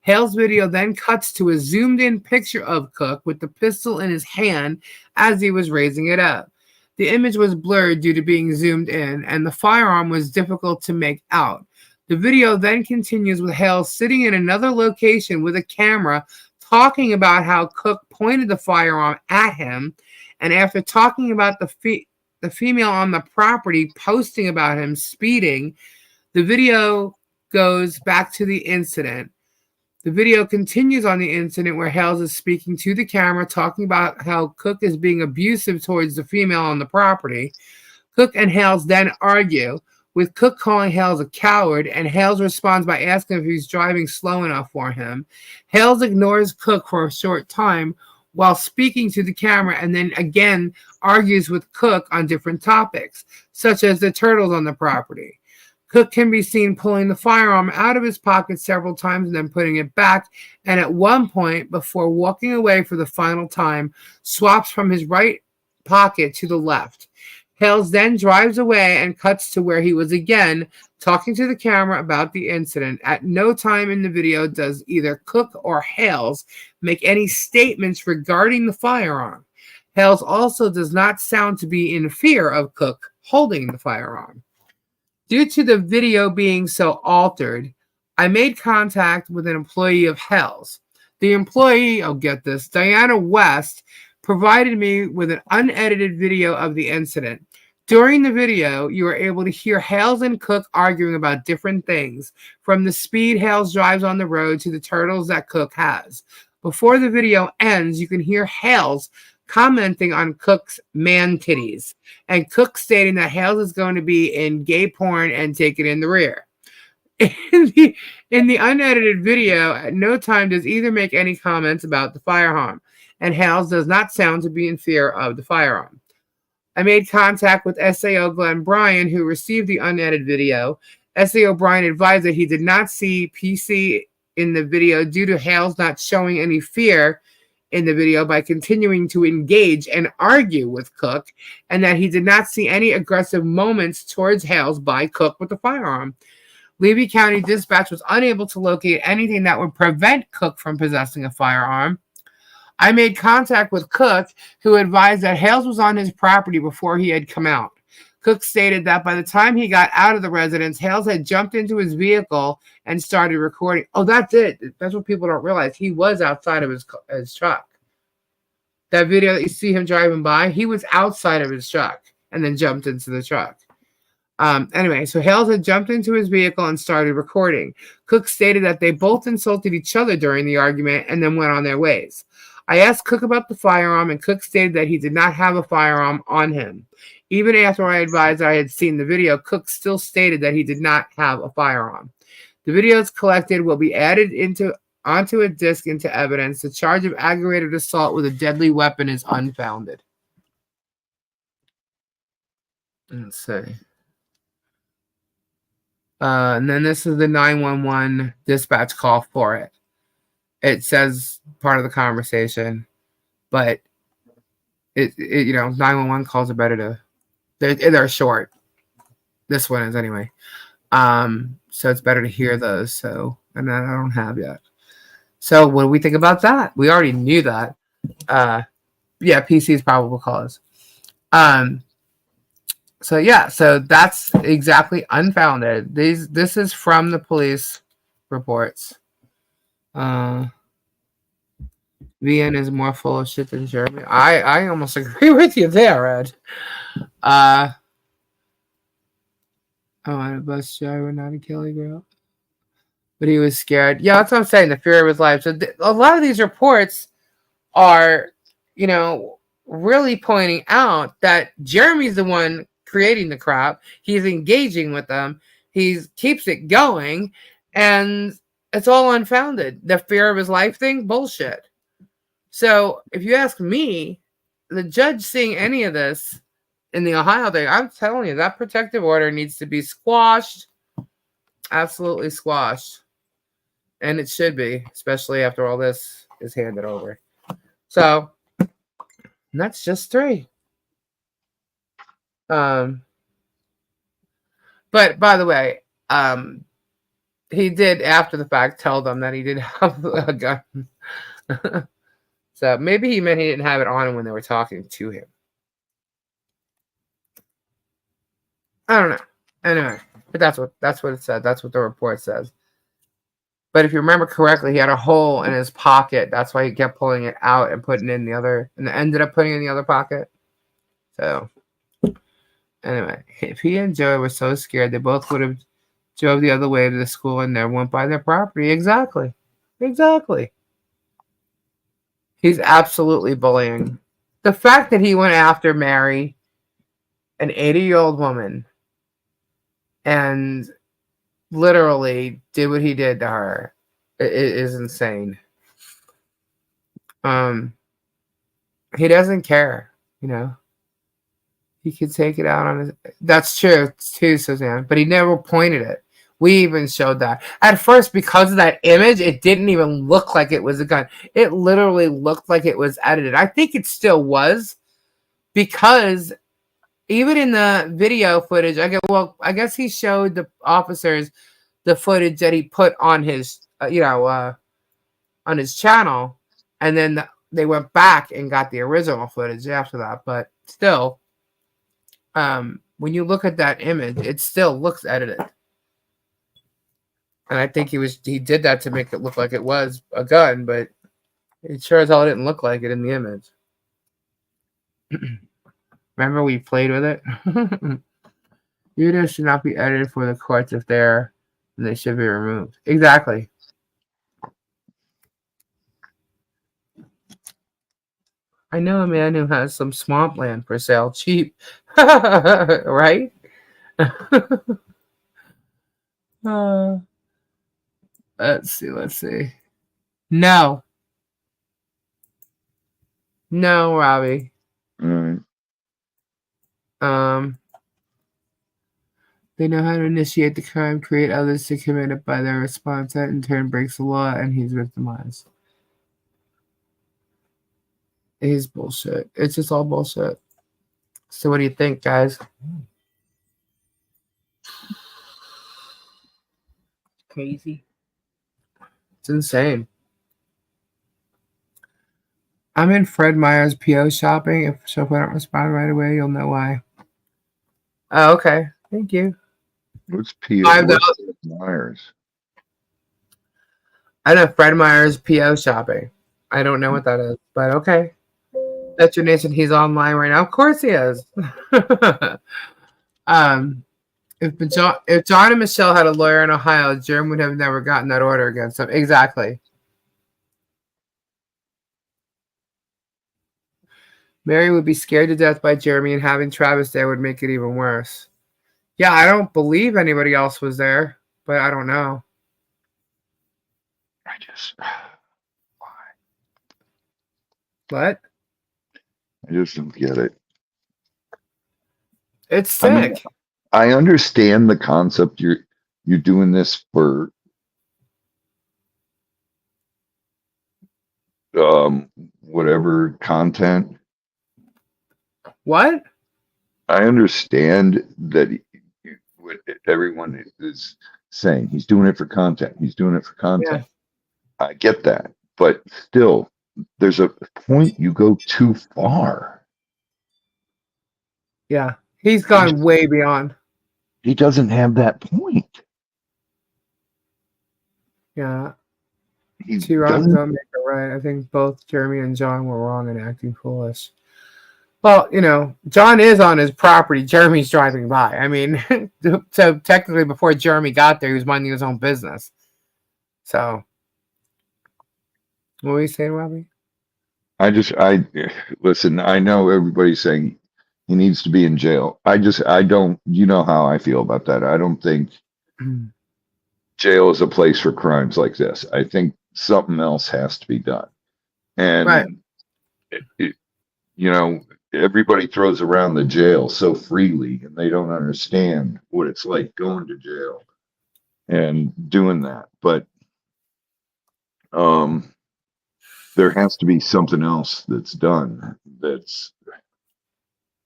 Hales' video then cuts to a zoomed-in picture of Cook with the pistol in his hand as he was raising it up. The image was blurred due to being zoomed in, and the firearm was difficult to make out. The video then continues with Hales sitting in another location with a camera talking about how Cook pointed the firearm at him, and after talking about the female on the property posting about him speeding, the video goes back to the incident. The video continues on the incident where Hales is speaking to the camera, talking about how Cook is being abusive towards the female on the property. Cook and Hales then argue, with Cook calling Hales a coward, and Hales responds by asking if he's driving slow enough for him. Hales ignores Cook for a short time while speaking to the camera and then again argues with Cook on different topics, such as the turtles on the property. Cook can be seen pulling the firearm out of his pocket several times and then putting it back, and at one point, before walking away for the final time, swaps from his right pocket to the left. Hales then drives away and cuts to where he was again talking to the camera about the incident. At no time in the video does either Cook or Hales make any statements regarding the firearm. Hales also does not sound to be in fear of Cook holding the firearm. Due to the video being so altered, I made contact with an employee of Hales. The employee, get this, Diana West, provided me with an unedited video of the incident. During the video, you are able to hear Hales and Cook arguing about different things, from the speed Hales drives on the road to the turtles that Cook has. Before the video ends, you can hear Hales commenting on Cook's man titties, and Cook stating that Hales is going to be in gay porn and take it in the rear. In the unedited video, at no time does either make any comments about the firearm, and Hales does not sound to be in fear of the firearm. I made contact with SAO Glenn Bryan, who received the unedited video. SAO Bryan advised that he did not see PC in the video due to Hales not showing any fear in the video by continuing to engage and argue with Cook, and that he did not see any aggressive moments towards Hales by Cook with the firearm. Levy County Dispatch was unable to locate anything that would prevent Cook from possessing a firearm. I made contact with Cook, who advised that Hales was on his property before he had come out. Cook stated that by the time he got out of the residence, Hales had jumped into his vehicle and started recording. Oh, that's it. That's what people don't realize. He was outside of his truck. That video that you see him driving by, he was outside of his truck and then jumped into the truck. Anyway, so Hales had jumped into his vehicle and started recording. Cook stated that they both insulted each other during the argument and then went on their ways. I asked Cook about the firearm, and Cook stated that he did not have a firearm on him. Even after I advised I had seen the video, Cook still stated that he did not have a firearm. The videos collected will be added onto a disc into evidence. The charge of aggravated assault with a deadly weapon is unfounded. Let's see. And then this is the 911 dispatch call for it. It says part of the conversation, but it 911 calls are better to, they're short. This one is anyway. So it's better to hear those. So, and that I don't have yet. So what do we think about that? We already knew that. Yeah, PC's probable cause. So yeah, so that's exactly unfounded. This is from the police reports. VN is more full of shit than Germany. I almost agree with you there, Ed. Oh, I'm a bus driver, not a Kelly girl. But he was scared. Yeah, that's what I'm saying. The fear of his life. So a lot of these reports are, really pointing out that Jeremy's the one creating the crap. He's engaging with them. He keeps it going, and it's all unfounded. The fear of his life thing, bullshit. So if you ask me, the judge seeing any of this in the Ohio thing, I'm telling you, that protective order needs to be squashed. Absolutely squashed. And it should be, especially after all this is handed over. So that's just 3. But by the way, he did after the fact tell them that he did have a gun. So maybe he meant he didn't have it on him when they were talking to him. I don't know. Anyway, but that's what it said. That's what the report says. But if you remember correctly, he had a hole in his pocket. That's why he kept pulling it out and putting it in the other, and ended up putting it in the other pocket. So anyway, if he and Joey were so scared, they both would have drove the other way to the school and never went by their property. Exactly. He's absolutely bullying. The fact that he went after Mary, an 80-year-old woman, and literally did what he did to her, it is insane. He doesn't care, He could take it out on his... That's true, too, Suzanne. But he never pointed it. We even showed that. At first, because of that image, it didn't even look like it was a gun. It literally looked like it was edited. I think it still was, because even in the video footage, I guess he showed the officers the footage that he put on his, on his channel, and then they went back and got the original footage after that. But still, when you look at that image, it still looks edited. And I think he did that to make it look like it was a gun, but it sure as hell didn't look like it in the image. Remember we played with it? Videos should not be edited for the courts if they're, and they should be removed. Exactly. I know a man who has some swampland for sale cheap. Right? Uh, let's see. Let's see. No. No, Robbie. All right. They know how to initiate the crime, create others to commit it by their response that in turn breaks the law, and he's victimized. It's bullshit. It's just all bullshit. So what do you think, guys? Crazy. It's insane. I'm in Fred Meyer's PO shopping. If I don't respond right away, you'll know why. Oh, okay. Thank you. What's P? $5. What's Myers? I know Fred Meyer's PO shopping. I don't know what that is, but okay. That's your nation. He's online right now. Of course he is. If John and Michelle had a lawyer in Ohio, Germ would have never gotten that order against him. Exactly. Mary would be scared to death by Jeremy, and having Travis there would make it even worse. Yeah, I don't believe anybody else was there, but I don't know. What? I just don't get it. It's sick. I understand the concept. You're doing this for whatever content. What? I understand that what everyone is saying. He's doing it for content. He's doing it for content. Yeah. I get that, but still, there's a point you go too far. Yeah, he's gone way beyond. He doesn't have that point. Yeah. Two wrongs don't make it right. I think both Jeremy and John were wrong in acting foolish. Well, you know, John is on his property. Jeremy's driving by. I mean, so technically before Jeremy got there, he was minding his own business. So, what were you saying, Robbie? I listen, I know everybody's saying he needs to be in jail. I don't, you know how I feel about that. I don't think jail is a place for crimes like this. I think something else has to be done. And, right. You know, everybody throws around the jail so freely, and they don't understand what it's like going to jail and doing that. But there has to be something else that's done. That's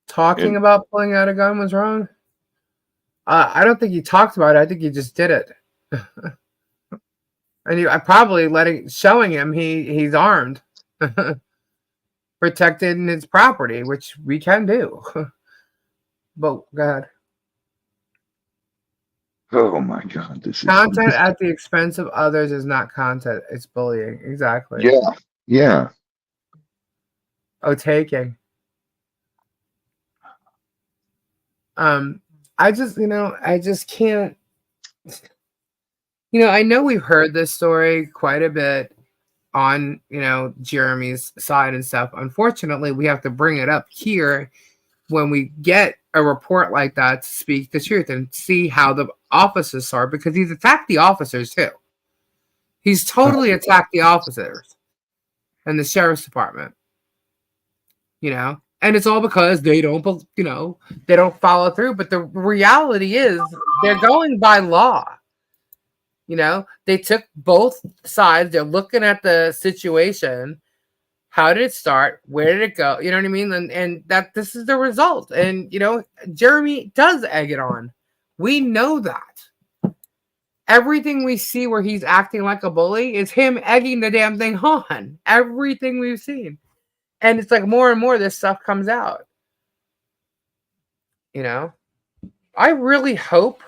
talking about pulling out a gun was wrong. I don't think he talked about it. I think he just did it. And I probably showing him he's armed. Protected in his property, which we can do. But go ahead. Oh my God, this is content at the expense of others is not content, it's bullying. Exactly. Yeah. Oh, taking. I just can't. I know we've heard this story quite a bit on, Jeremy's side and stuff. Unfortunately, we have to bring it up here when we get a report like that to speak the truth and see how the officers are, because he's attacked the officers too. He's totally attacked the officers and the sheriff's department, and it's all because they don't follow through. But the reality is they're going by law. They took both sides. They're looking at the situation. How did it start? Where did it go? You know what I mean? And that this is the result. And, Jeremy does egg it on. We know that. Everything we see where he's acting like a bully is him egging the damn thing on. Everything we've seen. And it's like more and more this stuff comes out. I really hope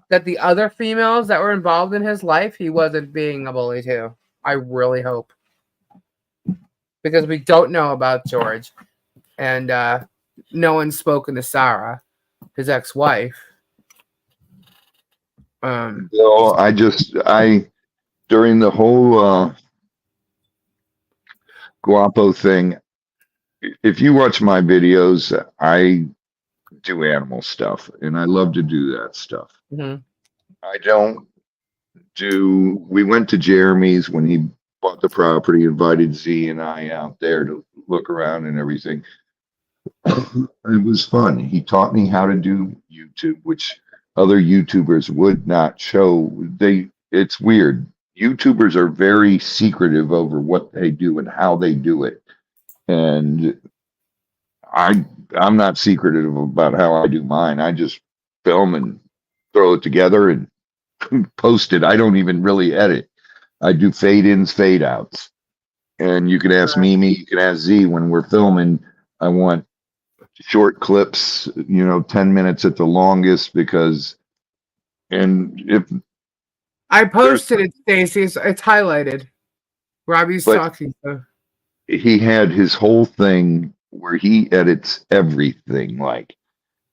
that the other females that were involved in his life, he wasn't being a bully to. I really hope. Because we don't know about George. And no one's spoken to Sarah, his ex-wife. During the whole Guapo thing, if you watch my videos, I do animal stuff, and I love to do that stuff. Mhm. I don't do. We went to Jeremy's when he bought the property, invited Z and I out there to look around and everything. It was fun. He taught me how to do YouTube, which other YouTubers would not show. It's weird. YouTubers are very secretive over what they do and how they do it. And I'm not secretive about how I do mine. I just film and throw it together and post it. I don't even really edit. I do fade ins, fade outs. And you can ask Mimi, you can ask Z when we're filming. I want short clips, 10 minutes at the longest and if I posted it, Stacy. It's highlighted. Robbie's talking. So. He had his whole thing where he edits everything,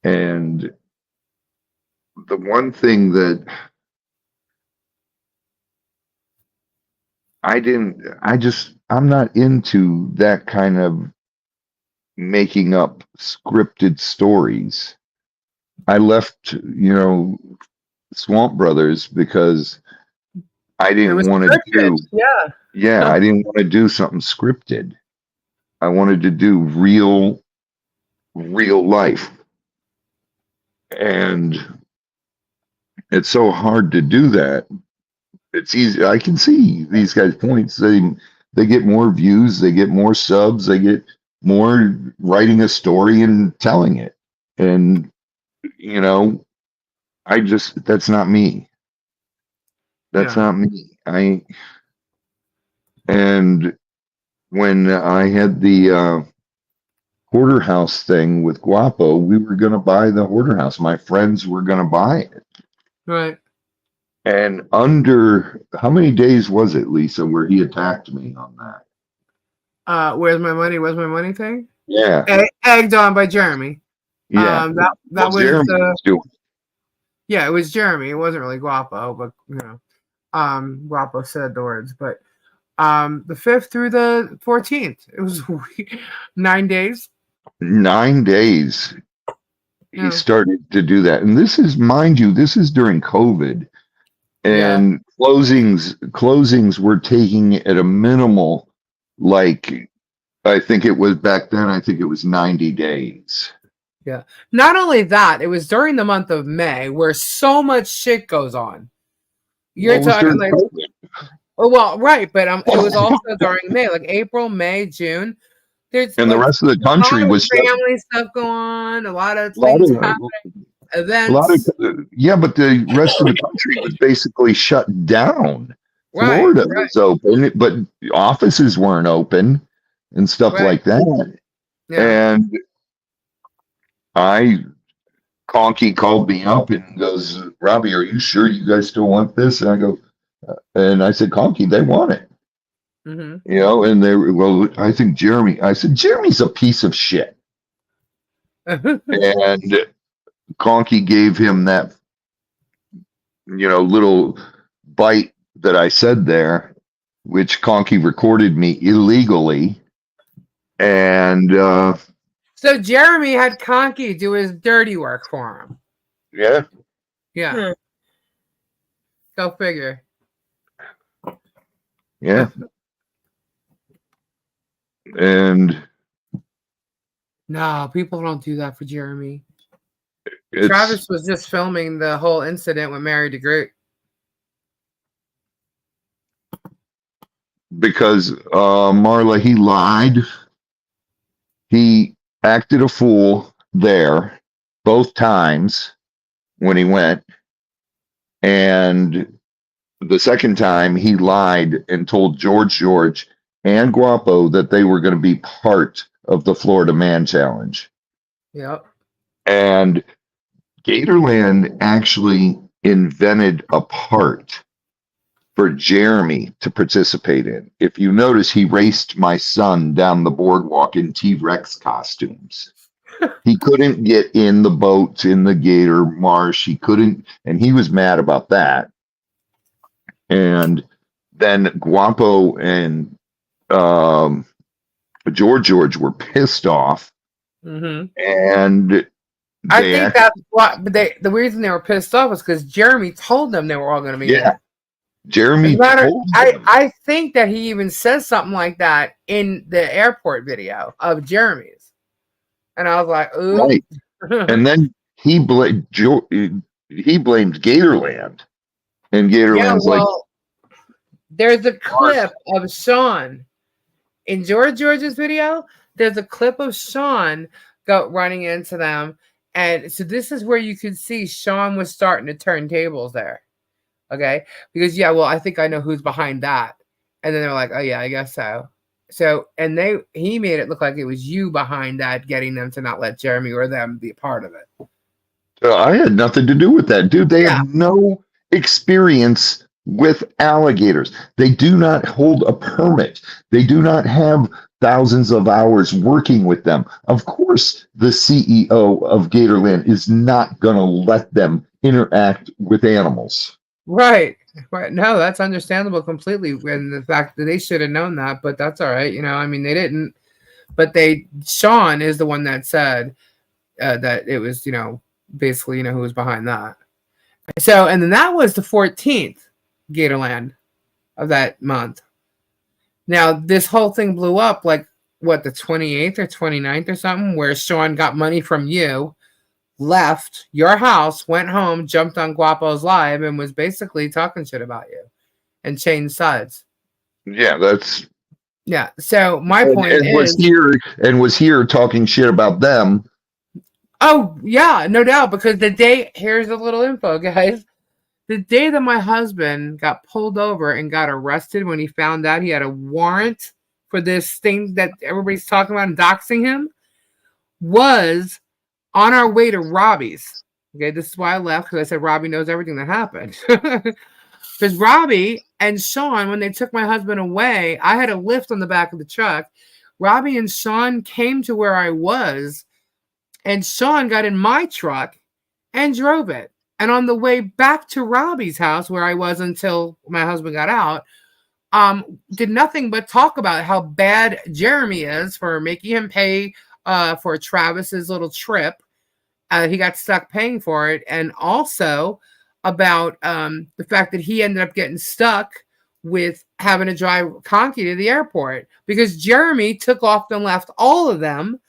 and the one thing that I'm not into that kind of making up scripted stories. I left, Swamp Brothers because I didn't want to do. Yeah, I didn't want to do something scripted. I wanted to do real life. And it's so hard to do that. It's easy. I can see these guys' points. They get more views, they get more subs, they get more writing a story and telling it. And that's not me. That's not me. And when I had the hoarder house thing with Guapo, we were going to buy the hoarder house. My friends were going to buy it. Right. And under how many days was it, Lisa, where he attacked me on that? Where's my money? Where's my money thing? Yeah. Egged on by Jeremy. Yeah. That was Jeremy was doing. Yeah, it was Jeremy. It wasn't really Guapo, but Guapo said the words. But the 5th through the 14th, it was 9 days. 9 days. He started to do that. And this is, mind you, this is during COVID. And closings were taking at a minimal, I think it was back then, I think it was 90 days. Yeah. Not only that, it was during the month of May where so much shit goes on. You're talking like, right, but it was also during May, like April, May, June. There's and the rest of the country was family stuff going on, a lot of things happening, events. But the rest of the country was basically shut down. Florida was open, but offices weren't open and stuff like that. Yeah. And Conky called me up and goes, Robbie, are you sure you guys still want this? And I said, Conky, they want it. Mm-hmm. And they were, well, I think I said, Jeremy's a piece of shit. And Conky gave him that, little bite that I said there, which Conky recorded me illegally. And so Jeremy had Conky do his dirty work for him. Yeah. Yeah. Go figure. Yeah. And no, people don't do that for Jeremy. Travis was just filming the whole incident with Mary DeGroot. Because Marla, he lied. He acted a fool there both times when he went. And the second time he lied and told George and Guapo that they were going to be part of the Florida Man Challenge. Yep. And Gatorland actually invented a part for Jeremy to participate in. If you notice, he raced my son down the boardwalk in T-Rex costumes. He couldn't get in the boat in the Gator Marsh. He couldn't, and he was mad about that. And then Guapo and George were pissed off, Mm-hmm. and I they think that's what the reason they were pissed off was because Jeremy told them they were all going to be yeah, there. As a Jeremy matter, told them. I think that he even says something like that in the airport video of Jeremy's, and I was like, "Ooh." Right. And then he blamed Gatorland, and Yeah, Gatorland's like, well, there's a clip of Sean in George's video. There's a clip of Sean running into them, and so this is where you could see Sean was starting to turn tables there. Okay, because yeah, well, I think I know who's behind that, and then they're like, oh yeah, I guess so. So, and he made it look like it was you behind that, getting them to not let Jeremy or them be a part of it. I had nothing to do with that, dude. They Yeah. have no experience with alligators. They do not hold a permit. They do not have thousands of hours working with them. Of course, the CEO of Gatorland is not going to let them interact with animals. Right. No, that's understandable completely. And the fact that they should have known that, but that's all right. I mean, they didn't. But Sean is the one that said that it was, basically, who was behind that. So, and then that was the 14th Gatorland of that month. Now, this whole thing blew up like, what, the 28th or 29th or something, where Sean got money from you, left your house, went home, jumped on Guapo's live, and was basically talking shit about you and changed sides. Yeah, that's yeah. So my point is, was here talking shit about them. Oh yeah, no doubt. Because here's a little info, guys. The day that my husband got pulled over and got arrested, when he found out he had a warrant for this thing that everybody's talking about and doxing him, was on our way to Robbie's. Okay, this is why I left, because I said Robbie knows everything that happened. Because Robbie and Sean, when they took my husband away, I had a lift on the back of the truck. Robbie and Sean came to where I was, and Sean got in my truck and drove it. And on the way back to Robbie's house, where I was until my husband got out, did nothing but talk about how bad Jeremy is for making him pay for Travis's little trip. He got stuck paying for it. And also about the fact that he ended up getting stuck with having to drive Conky to the airport because Jeremy took off and left all of them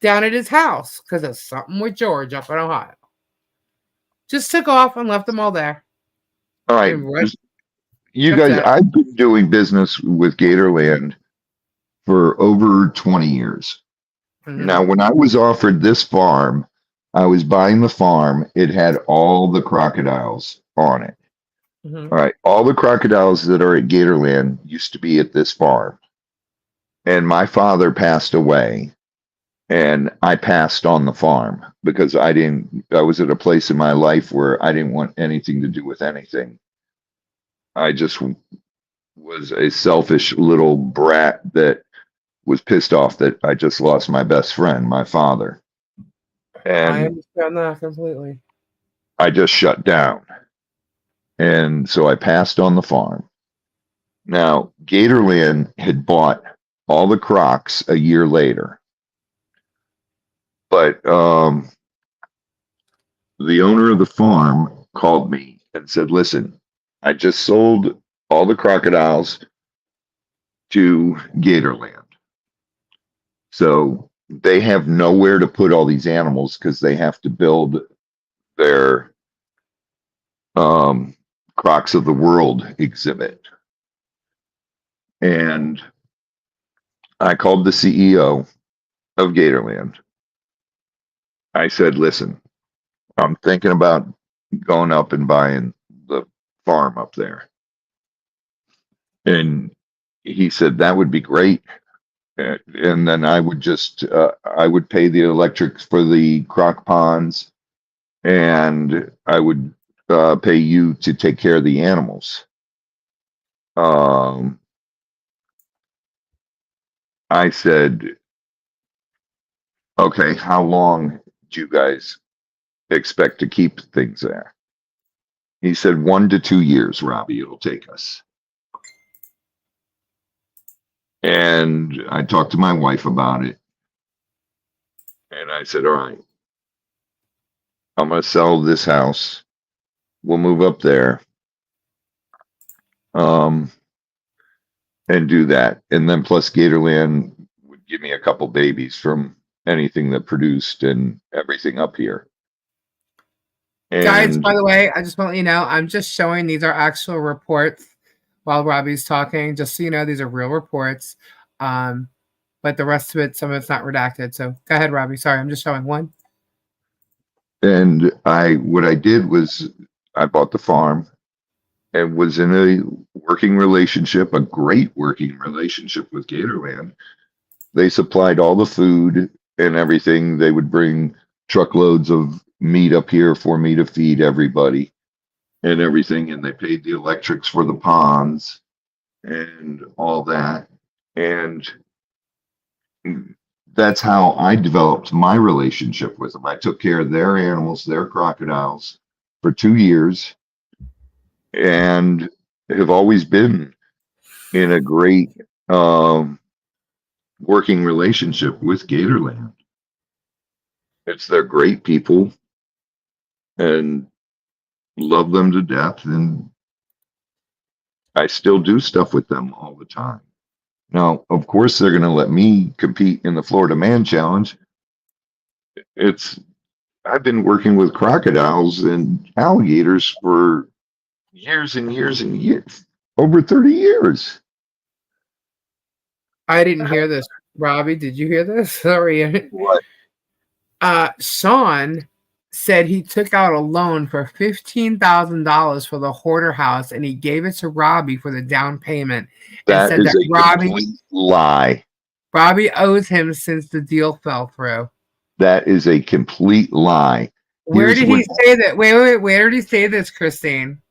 down at his house because of something with George up in Ohio. Just took off and left them all there. All right. You guys, I've been doing business with Gatorland for over 20 years. Mm-hmm. Now, when I was offered this farm, I was buying the farm. It had all the crocodiles on it. Mm-hmm. All right. All the crocodiles that are at Gatorland used to be at this farm. And my father passed away. And I passed on the farm because I was at a place in my life where I didn't want anything to do with anything. I just was a selfish little brat that was pissed off that I just lost my best friend, my father. And I understand that completely. I just shut down. And so I passed on the farm. Now, Gatorland had bought all the crocs a year later. But the owner of the farm called me and said, listen, I just sold all the crocodiles to Gatorland. So they have nowhere to put all these animals because they have to build their Crocs of the World exhibit. And I called the CEO of Gatorland. I said, listen, I'm thinking about going up and buying the farm up there. And he said, that would be great. And then I would I would pay the electric for the croc ponds, and I would pay you to take care of the animals. I said, okay, how long do you guys expect to keep things there? He said 1 to 2 years, Robbie, it'll take us. And I talked to my wife about it. And I said, all right, I'm going to sell this house. We'll move up there. And do that. And then plus Gatorland would give me a couple babies from anything that produced and everything up here. Guys, And by the way, I just want to let you know, I'm just showing these are actual reports while Robbie's talking. Just so you know, these are real reports. But the rest of it, some of it's not redacted. So go ahead, Robbie. Sorry, I'm just showing one. and what I did was I bought the farm and was in a working relationship, a great working relationship with Gatorland. They supplied all the food and everything. They would bring truckloads of meat up here for me to feed everybody and everything. And they paid the electrics for the ponds and all that. And that's how I developed my relationship with them. I took care of their animals, their crocodiles, for 2 years and have always been in a great working relationship with Gatorland. They're great people and love them to death. And I still do stuff with them all the time. Now, of course, they're going to let me compete in the Florida Man Challenge. I've been working with crocodiles and alligators for years and years and years, over 30 years. I didn't hear this. Robbie, did you hear this? Sorry. What? Sean said he took out a loan for $15,000 for the hoarder house and he gave it to Robbie for the down payment. That said is that a complete lie. Robbie owes him since the deal fell through. That is a complete lie. Where did he say that? Wait. Where did he say this, Christine?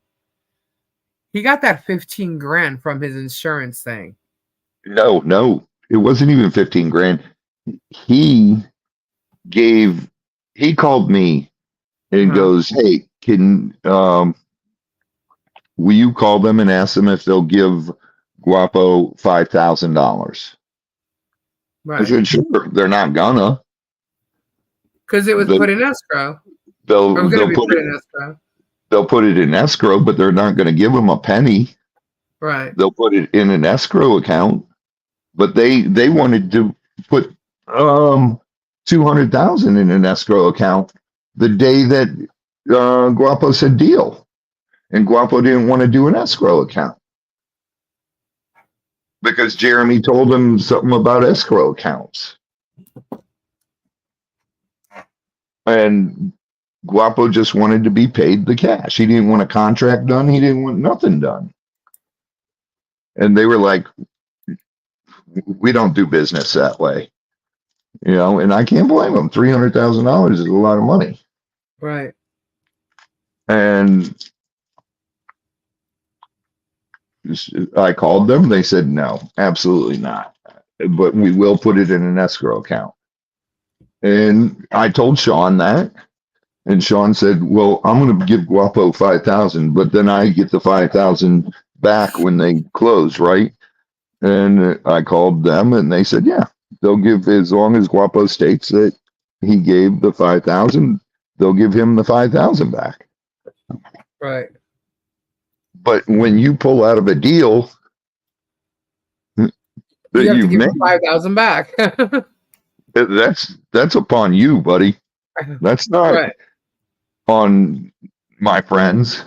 He got that 15 grand from his insurance thing. No, it wasn't even 15 grand. He called me and goes, hey, will you call them and ask them if they'll give Guapo $5,000? Right. I said, sure, they're not gonna. Because it was put in escrow. They'll put it in escrow, but they're not going to give them a penny. Right. They'll put it in an escrow account, but they wanted to put $200,000 in an escrow account the day that Guapo said deal, and Guapo didn't want to do an escrow account because Jeremy told him something about escrow accounts. And Guapo just wanted to be paid the cash. He didn't want a contract done. He didn't want nothing done. And they were like, we don't do business that way. And I can't blame them. $300,000 is a lot of money. Right. And I called them. They said, no, absolutely not. But we will put it in an escrow account. And I told Sean that. And Sean said, well, I'm going to give Guapo $5,000, but then I get the $5,000 back when they close, right? And I called them and they said, yeah, they'll give, as long as Guapo states that he gave the $5,000, they'll give him the $5,000 back. Right. But when you pull out of a deal that you have to give made, $5,000 back. that's upon you, buddy. That's not on my friends.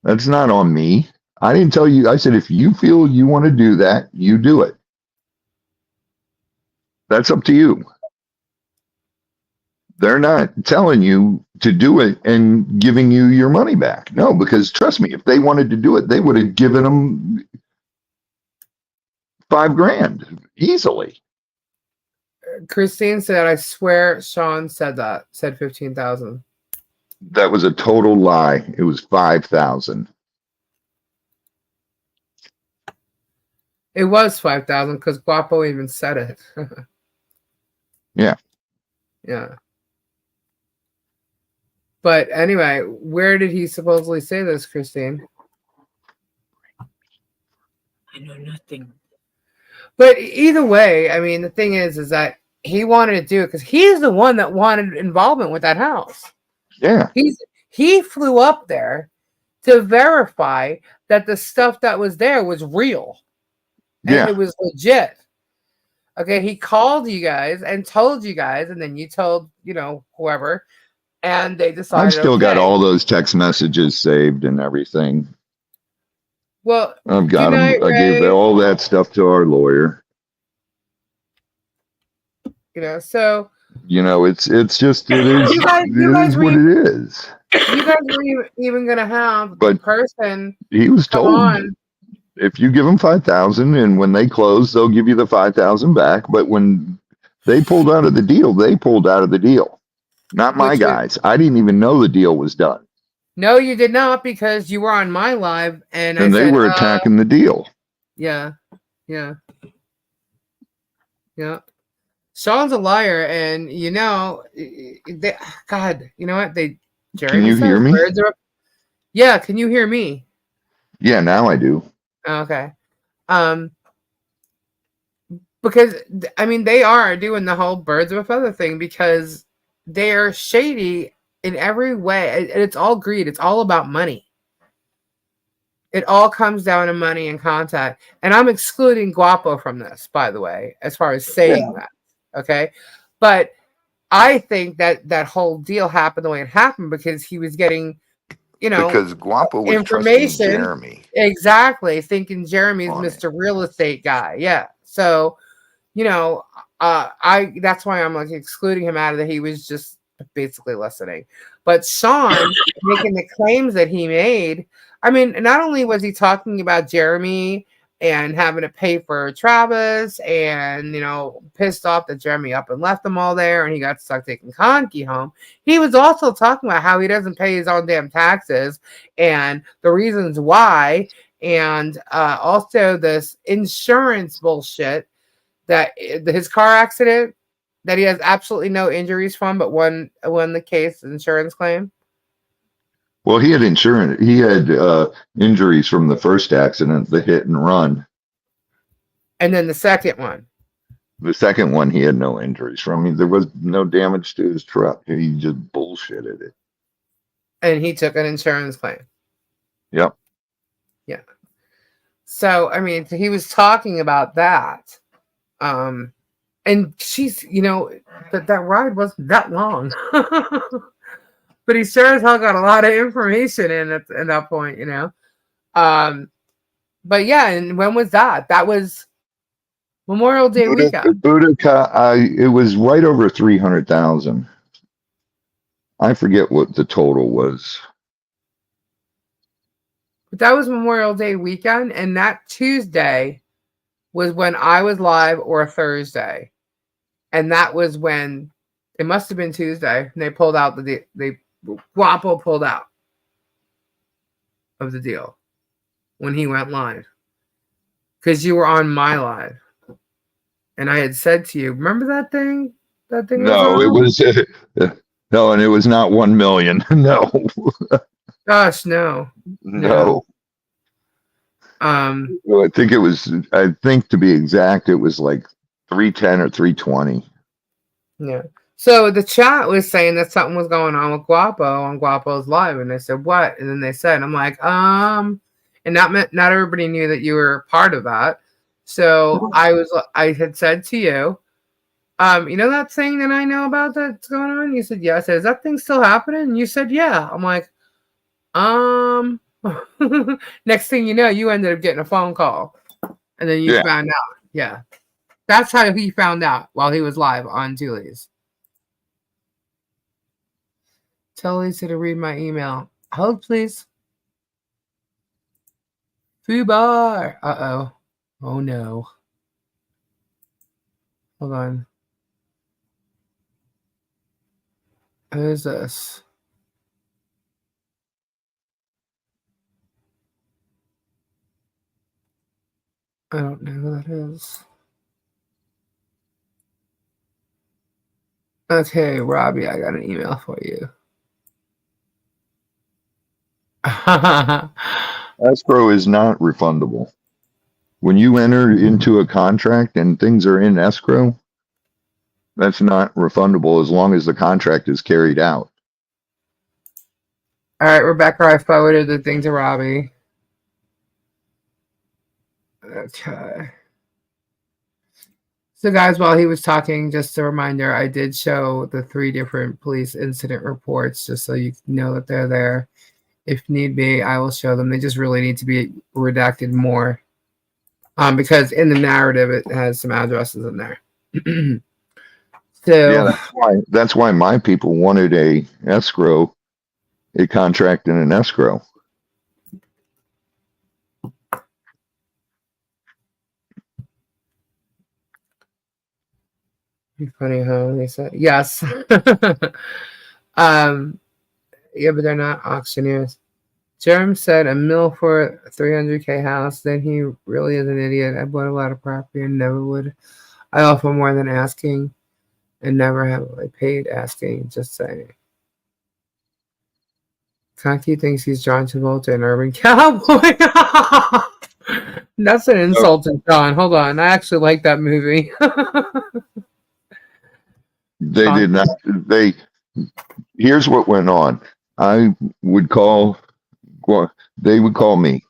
That's not on me. I didn't tell you. I said, if you feel you want to do that, you do it. That's up to you. They're not telling you to do it and giving you your money back. No, because trust me, if they wanted to do it, they would have given them $5,000 easily. Christine said, I swear Sean said 15,000. That was a total lie. It was 5,000. It was 5,000 because Guapo even said it. Yeah. Yeah. But anyway, where did he supposedly say this, Christine? I know nothing. But either way, I mean, the thing is that he wanted to do it because he's the one that wanted involvement with that house. Yeah. He flew up there to verify that the stuff that was there was real and Yeah. it was legit. Okay, he called you guys and told you guys, and then you told, whoever, and they decided. I've still got okay. all those text messages saved and everything. Well, I've got them. I gave all that stuff to our lawyer. So. It's just, it is what it is. You guys weren't even going to have the person. He was told, if you give them 5,000 and when they close, they'll give you the 5,000 back. But when they pulled out of the deal, they pulled out of the deal. Not my guys. I didn't even know the deal was done. No, you did not, because you were on my live and they were attacking the deal. Yeah. Sean's a liar, and God, you know what? Can you hear me? Yeah, can you hear me? Yeah, now I do. Okay. Because I mean, they are doing the whole birds of a feather thing because they are shady in every way. It's all greed. It's all about money. It all comes down to money and contact. And I'm excluding Guapo from this, by the way, as far as saying that. Okay. But I think that whole deal happened the way it happened because he was getting, because Guapo was information. Jeremy. Exactly. Thinking Jeremy's Mr. Real Estate guy. Yeah. So, that's why I'm like excluding him out of that. He was just basically listening. But Sean making the claims that he made, I mean, not only was he talking about Jeremy and having to pay for Travis and, pissed off that Jeremy up and left them all there and he got stuck taking Conky home. He was also talking about how he doesn't pay his own damn taxes and the reasons why. And also this insurance bullshit that his car accident that he has absolutely no injuries from, but won the case insurance claim. Well, he had insurance. He had injuries from the first accident, the hit and run. And then the second one. The second one, he had no injuries from. There was no damage to his truck. He just bullshitted it. And he took an insurance claim. Yep. Yeah. So, I mean, he was talking about that. And she's, that ride wasn't that long. But he sure as hell got a lot of information in at that point, But yeah, and when was that? That was Memorial Day weekend. It was right over 300,000. I forget what the total was. But that was Memorial Day weekend, and that Tuesday was when I was live, or Thursday. And that was when it must have been Tuesday. And they pulled out Guapo pulled out of the deal when he went live. Because you were on my live. And I had said to you, remember that thing? No, it was no, and it was not 1 million. No. Gosh, no. No. Well, I think to be exact, it was like 310 or 320. Yeah. So the chat was saying that something was going on with Guapo on Guapo's live, and they said what? And then they said, I'm like, and not everybody knew that you were part of that. So I had said to you, that thing that I know about that's going on? You said, yeah. I said, is that thing still happening? And you said, yeah. I'm like, next thing you know, you ended up getting a phone call, and then you found out. Yeah. That's how he found out while he was live on Julie's. Tell Lisa to read my email. Hold, please. Fubar. Uh-oh. Oh, no. Hold on. Who is this? I don't know who that is. Okay, Robbie, I got an email for you. Escrow is not refundable. When you enter into a contract and things are in escrow, that's not refundable as long as the contract is carried out. All right, Rebecca, I forwarded the thing to Robbie. Okay. So, guys, while he was talking, just a reminder, I did show the 3 different police incident reports just so you know that they're there. If need be, I will show them. They just really need to be redacted more. Because in the narrative, it has some addresses in there. So, yeah, that's why my people wanted a contract and an escrow. funny how they said yes. Yeah, but they're not auctioneers. Germ said $1 million for a $300K house. Then he really is an idiot. I bought a lot of property and never would. I offer more than asking and never have I paid asking. Just saying. Conky thinks he's John Travolta in Urban Cowboy. That's an insult to John. Hold on. I actually like that movie. They did not. Here's what went on. I would call. They would call me.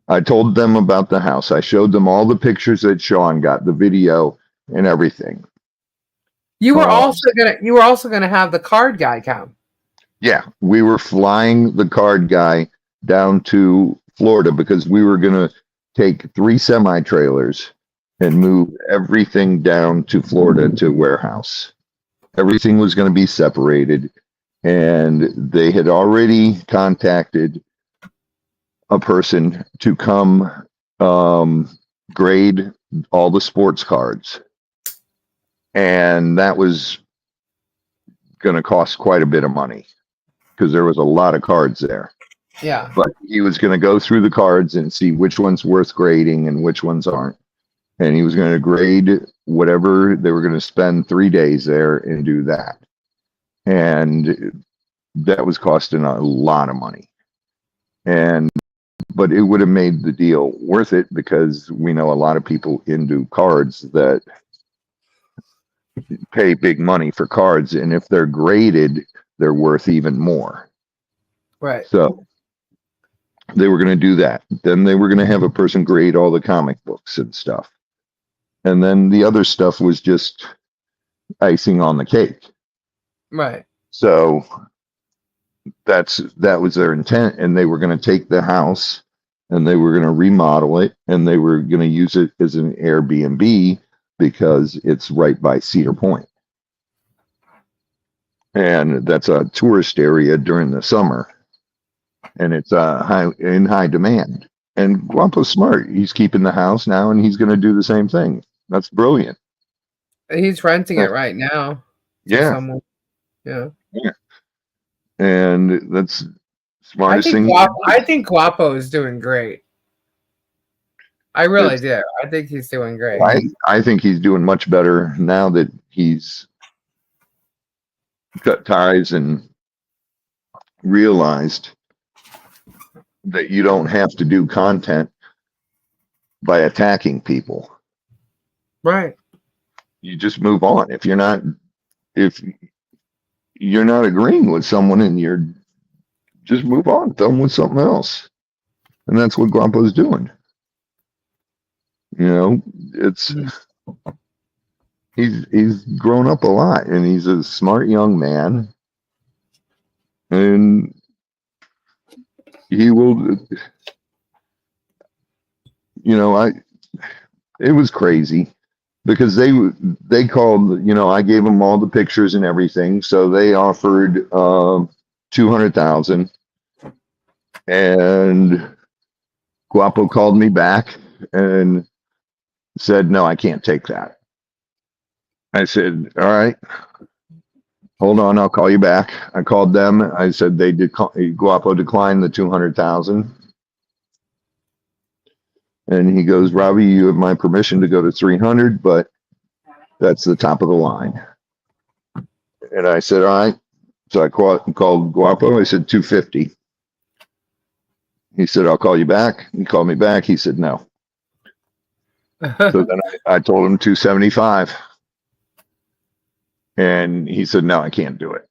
I told them about the house. I showed them all the pictures that Sean got, the video and everything. You were also gonna have the card guy come. Yeah, we were flying the card guy down to Florida because we were gonna take 3 semi-trailers and move everything down to Florida to warehouse. Everything was going to be separated, and they had already contacted a person to come grade all the sports cards. And that was going to cost quite a bit of money because there was a lot of cards there. Yeah. But he was going to go through the cards and see which one's worth grading and which ones aren't. And he was going to grade whatever they were going to spend 3 days there and do that. And that was costing a lot of money. But it would have made the deal worth it because we know a lot of people into cards that pay big money for cards. And if they're graded, they're worth even more. Right. So they were going to do that. Then they were going to have a person grade all the comic books and stuff. And then the other stuff was just icing on the cake. Right. So that was their intent. And they were going to take the house and they were going to remodel it and they were going to use it as an Airbnb because it's right by Cedar Point. And that's a tourist area during the summer. And it's in high demand. And Guapo's smart. He's keeping the house now and he's going to do the same thing. That's brilliant. He's renting it right now. Yeah. Someone. Yeah. Yeah. And that's smartest thing. I think Guapo is doing great. I really do. I think he's doing great. I think he's doing much better now that he's cut ties and realized that you don't have to do content by attacking people. Right. You just move on. If you're not agreeing with someone and you're just move on, tell them with something else. And that's what Guapo's doing. You know, it's he's grown up a lot and he's a smart young man. And he will, you know, it was crazy because they called, you know, I gave them all the pictures and everything. So they offered 200,000 and Guapo called me back and said, no, I can't take that. I said, all right, hold on, I'll call you back. I called them. I said Guapo declined the 200,000. And he goes, Robbie, you have my permission to go to 300, but that's the top of the line. And I said, all right. So I called Guapo. I said 250. He said, I'll call you back. He called me back. He said, no. So then I told him 275. And he said, no, I can't do it.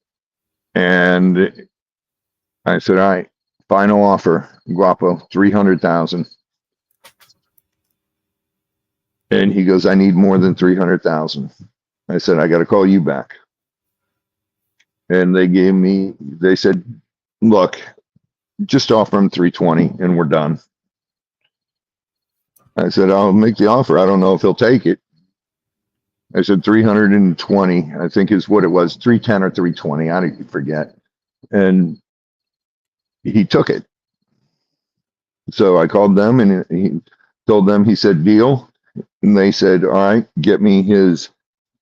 And I said, all right, final offer, Guapo, 300,000. And he goes, I need more than 300,000. I said, I got to call you back. And they said, look, just offer him 320 and we're done. I said, I'll make the offer. I don't know if he'll take it. I said 320, I think is what it was, 310 or 320, I forget. And he took it. So I called them and he told them, he said, deal. And they said, all right, get me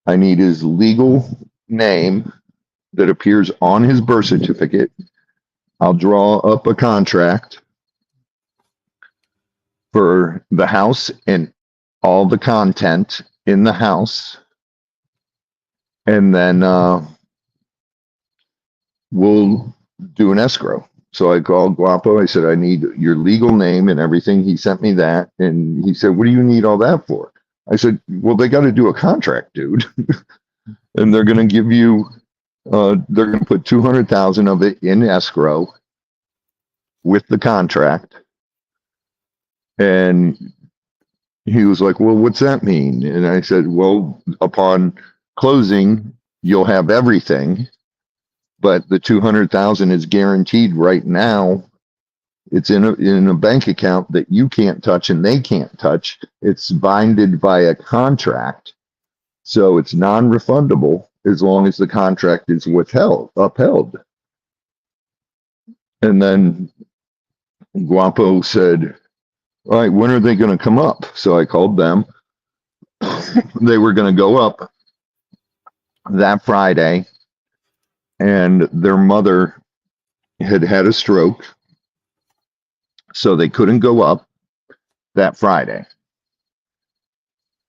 I need his legal name that appears on his birth certificate. I'll draw up a contract for the house and all the content in the house. And then we'll do an escrow. So I called Guapo. I said, I need your legal name and everything. He sent me that. And he said, what do you need all that for? I said, well, they got to do a contract, dude. And they're going to give you, they're going to put 200,000 of it in escrow with the contract. And he was like, well, what's that mean? And I said, well, upon closing, you'll have everything, but the 200,000 is guaranteed right now. It's in a bank account that you can't touch and they can't touch. It's binded by a contract, so it's non-refundable as long as the contract is upheld. And then Guapo said, all right, when are they going to come up? So I called them. They were going to go up that Friday, and their mother had had a stroke, so they couldn't go up that Friday.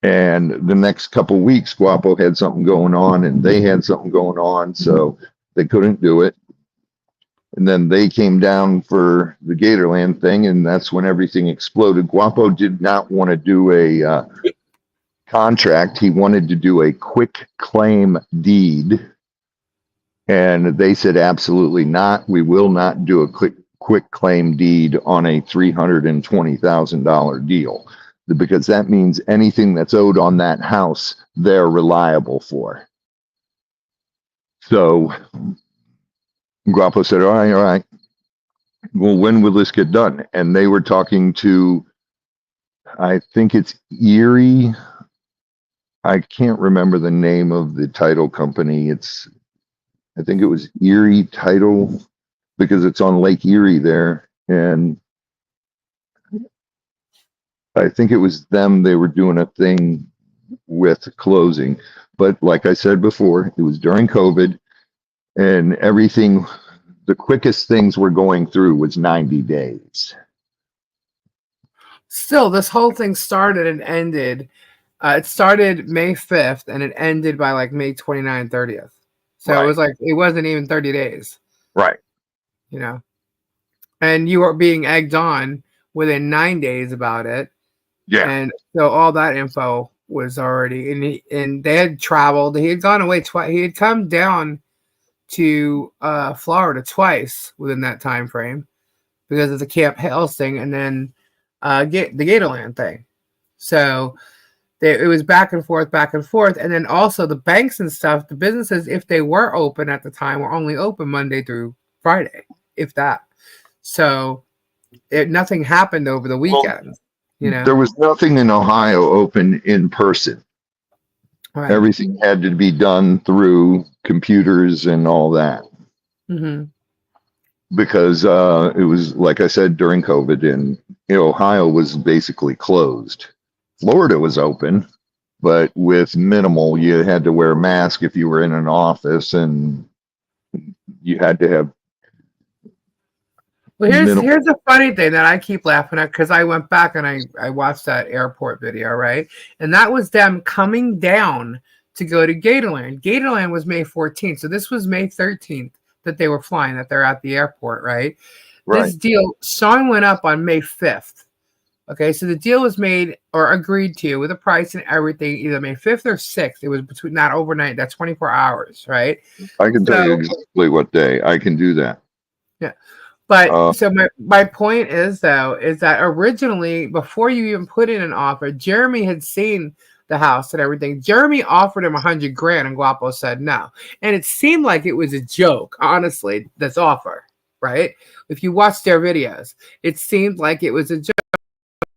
And the next couple weeks, Guapo had something going on, and they had something going on, so they couldn't do it. And then they came down for the Gatorland thing, and that's when everything exploded. Guapo did not want to do a contract. He wanted to do a quick claim deed. And they said, absolutely not. We will not do a quick claim deed on a $320,000 deal, because that means anything that's owed on that house, they're reliable for. So Guapo said, all right. Well, when will this get done? And they were talking to, I think it's Erie. I can't remember the name of the title company. I think it was Erie Title, because it's on Lake Erie there. And I think it was them. They were doing a thing with closing. But like I said before, it was during COVID, and everything, the quickest things we're going through was 90 days. Still, this whole thing started and ended. It started May 5th and it ended by like May 29th, 30th. So Right. It was like, it wasn't even 30 days. Right. You know, and you were being egged on within 9 days about it. Yeah. And so all that info was already, and they had traveled. He had gone away twice. He had come down to Florida twice within that time frame because of the Camp Hales thing, and then the Gatorland thing. So it was back and forth, and then also the banks and stuff. The businesses, if they were open at the time, were only open Monday through Friday, if that. So nothing happened over the weekend. There was nothing in Ohio open in person. Right. Everything had to be done through computers and all that. Mm-hmm. Because it was, like I said, during COVID, and Ohio was basically closed. Florida was open, but with minimal. You had to wear a mask if you were in an office, and you had to have. Well, here's a funny thing that I keep laughing at, because I went back and I watched that airport video, right? And that was them coming down to go to Gatorland. Gatorland was May 14th, so this was May 13th that they were flying, that they're at the airport, right? This deal, Sean went up on May 5th Okay, so the deal was made or agreed to with a price and everything, either May 5th or 6th. It was between not overnight, that's 24 hours, right? I can tell you So, exactly what day. I can do that. yeah. But Uh, so my point is though, is that originally before you even put in an offer, Jeremy had seen the house and everything. Jeremy offered him 100 grand and Guapo said no. And it seemed like it was a joke, honestly, this offer, right? If you watch their videos, it seemed like it was a joke,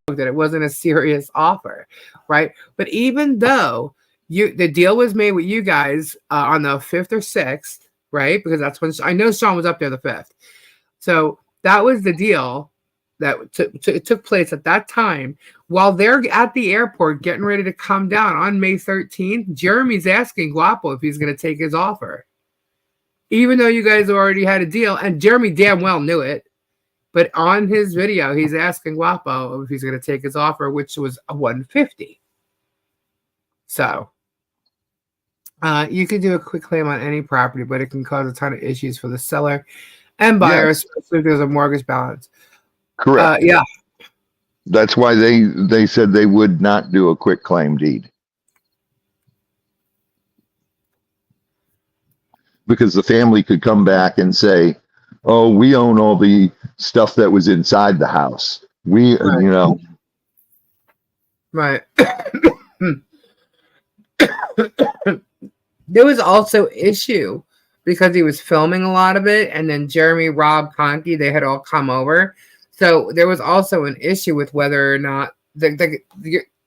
that it wasn't a serious offer, right? But even though the deal was made with you guys on the 5th or 6th, right? Because that's when I know Sean was up there the 5th. So that was the deal that took place at that time. While they're at the airport getting ready to come down on May 13th, Jeremy's asking Guapo if he's going to take his offer. Even though you guys already had a deal, and Jeremy damn well knew it. But on his video, he's asking Guapo if he's going to take his offer, which was a 150. So you could do a quick claim on any property, but it can cause a ton of issues for the seller and buyers, especially if there's a mortgage balance. Correct. Yeah. That's why they said they would not do a quick claim deed. Because the family could come back and say, oh, we own all the stuff that was inside the house. We, Right. you know. Right. There was also issue because he was filming a lot of it, and then Jeremy, Rob, Conti, they had all come over. So there was also an issue with whether or not like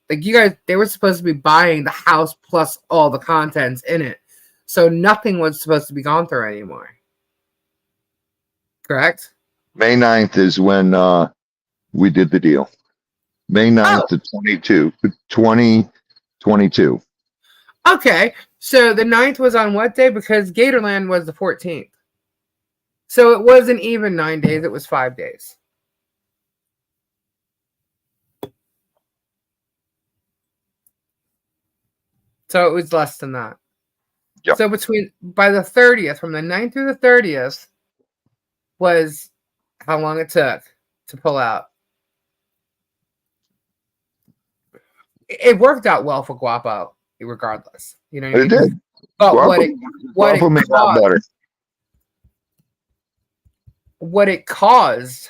you guys, they were supposed to be buying the house plus all the contents in it. So nothing was supposed to be gone through anymore. Correct? May 9th is when we did the deal. May 9th to 2022. Okay. So the 9th was on what day? Because Gatorland was the 14th. So it wasn't even 9 days. It was 5 days. So it was less than that. Yep. So by the 30th, from the 9th through the 30th, was how long it took to pull out. It worked out well for Guapo, regardless. You know what I mean? It did. But Guapo made out better. What it caused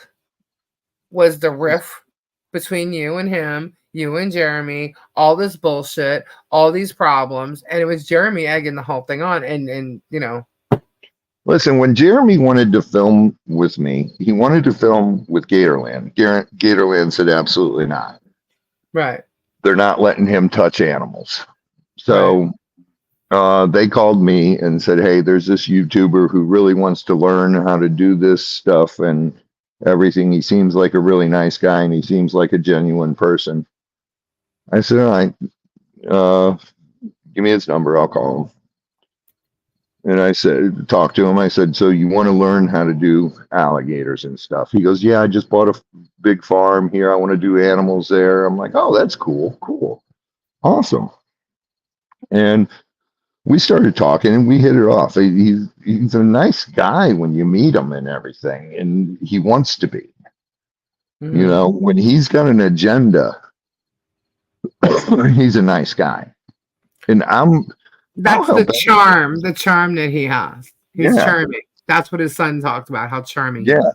was the rift between you and him, you and Jeremy, all this bullshit, all these problems, and it was Jeremy egging the whole thing on. And you know, listen, when Jeremy wanted to film with me, he wanted to film with Gatorland. Gatorland said absolutely not. Right. They're not letting him touch animals. So they called me and said, hey, there's this YouTuber who really wants to learn how to do this stuff and everything. He seems like a really nice guy and he seems like a genuine person. I said, all right, give me his number. I'll call him. And I said, talk to him. I said, so you want to learn how to do alligators and stuff? He goes, yeah, I just bought a big farm here. I want to do animals there. I'm like, oh, that's cool. Cool. Awesome. And we started talking and we hit it off. He's a nice guy when you meet him and everything. And he wants to be. Mm-hmm. You know, when he's got an agenda, he's a nice guy. And that's the charm that he has. He's charming. That's what his son talked about, how charming. Yeah.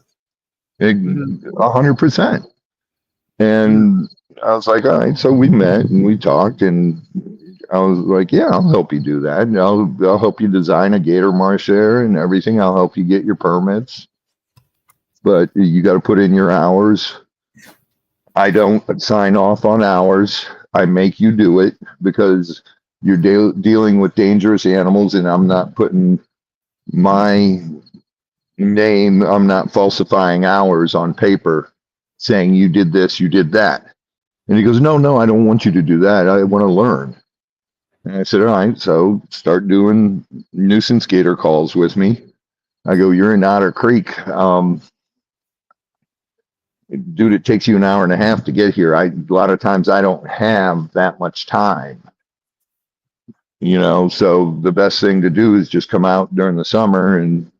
100%. And I was like, all right. So we met and we talked and I was like, yeah, I'll help you do that. And I'll help you design a gator marsh there and everything. I'll help you get your permits. But you got to put in your hours. I don't sign off on hours. I make you do it because you're dealing with dangerous animals and I'm not putting my name, I'm not falsifying hours on paper saying you did this, you did that. And he goes, no, I don't want you to do that. I want to learn. And I said, all right, so start doing nuisance gator calls with me. I go, you're in Otter Creek. Dude, it takes you an hour and a half to get here. A lot of times I don't have that much time. You know, so the best thing to do is just come out during the summer and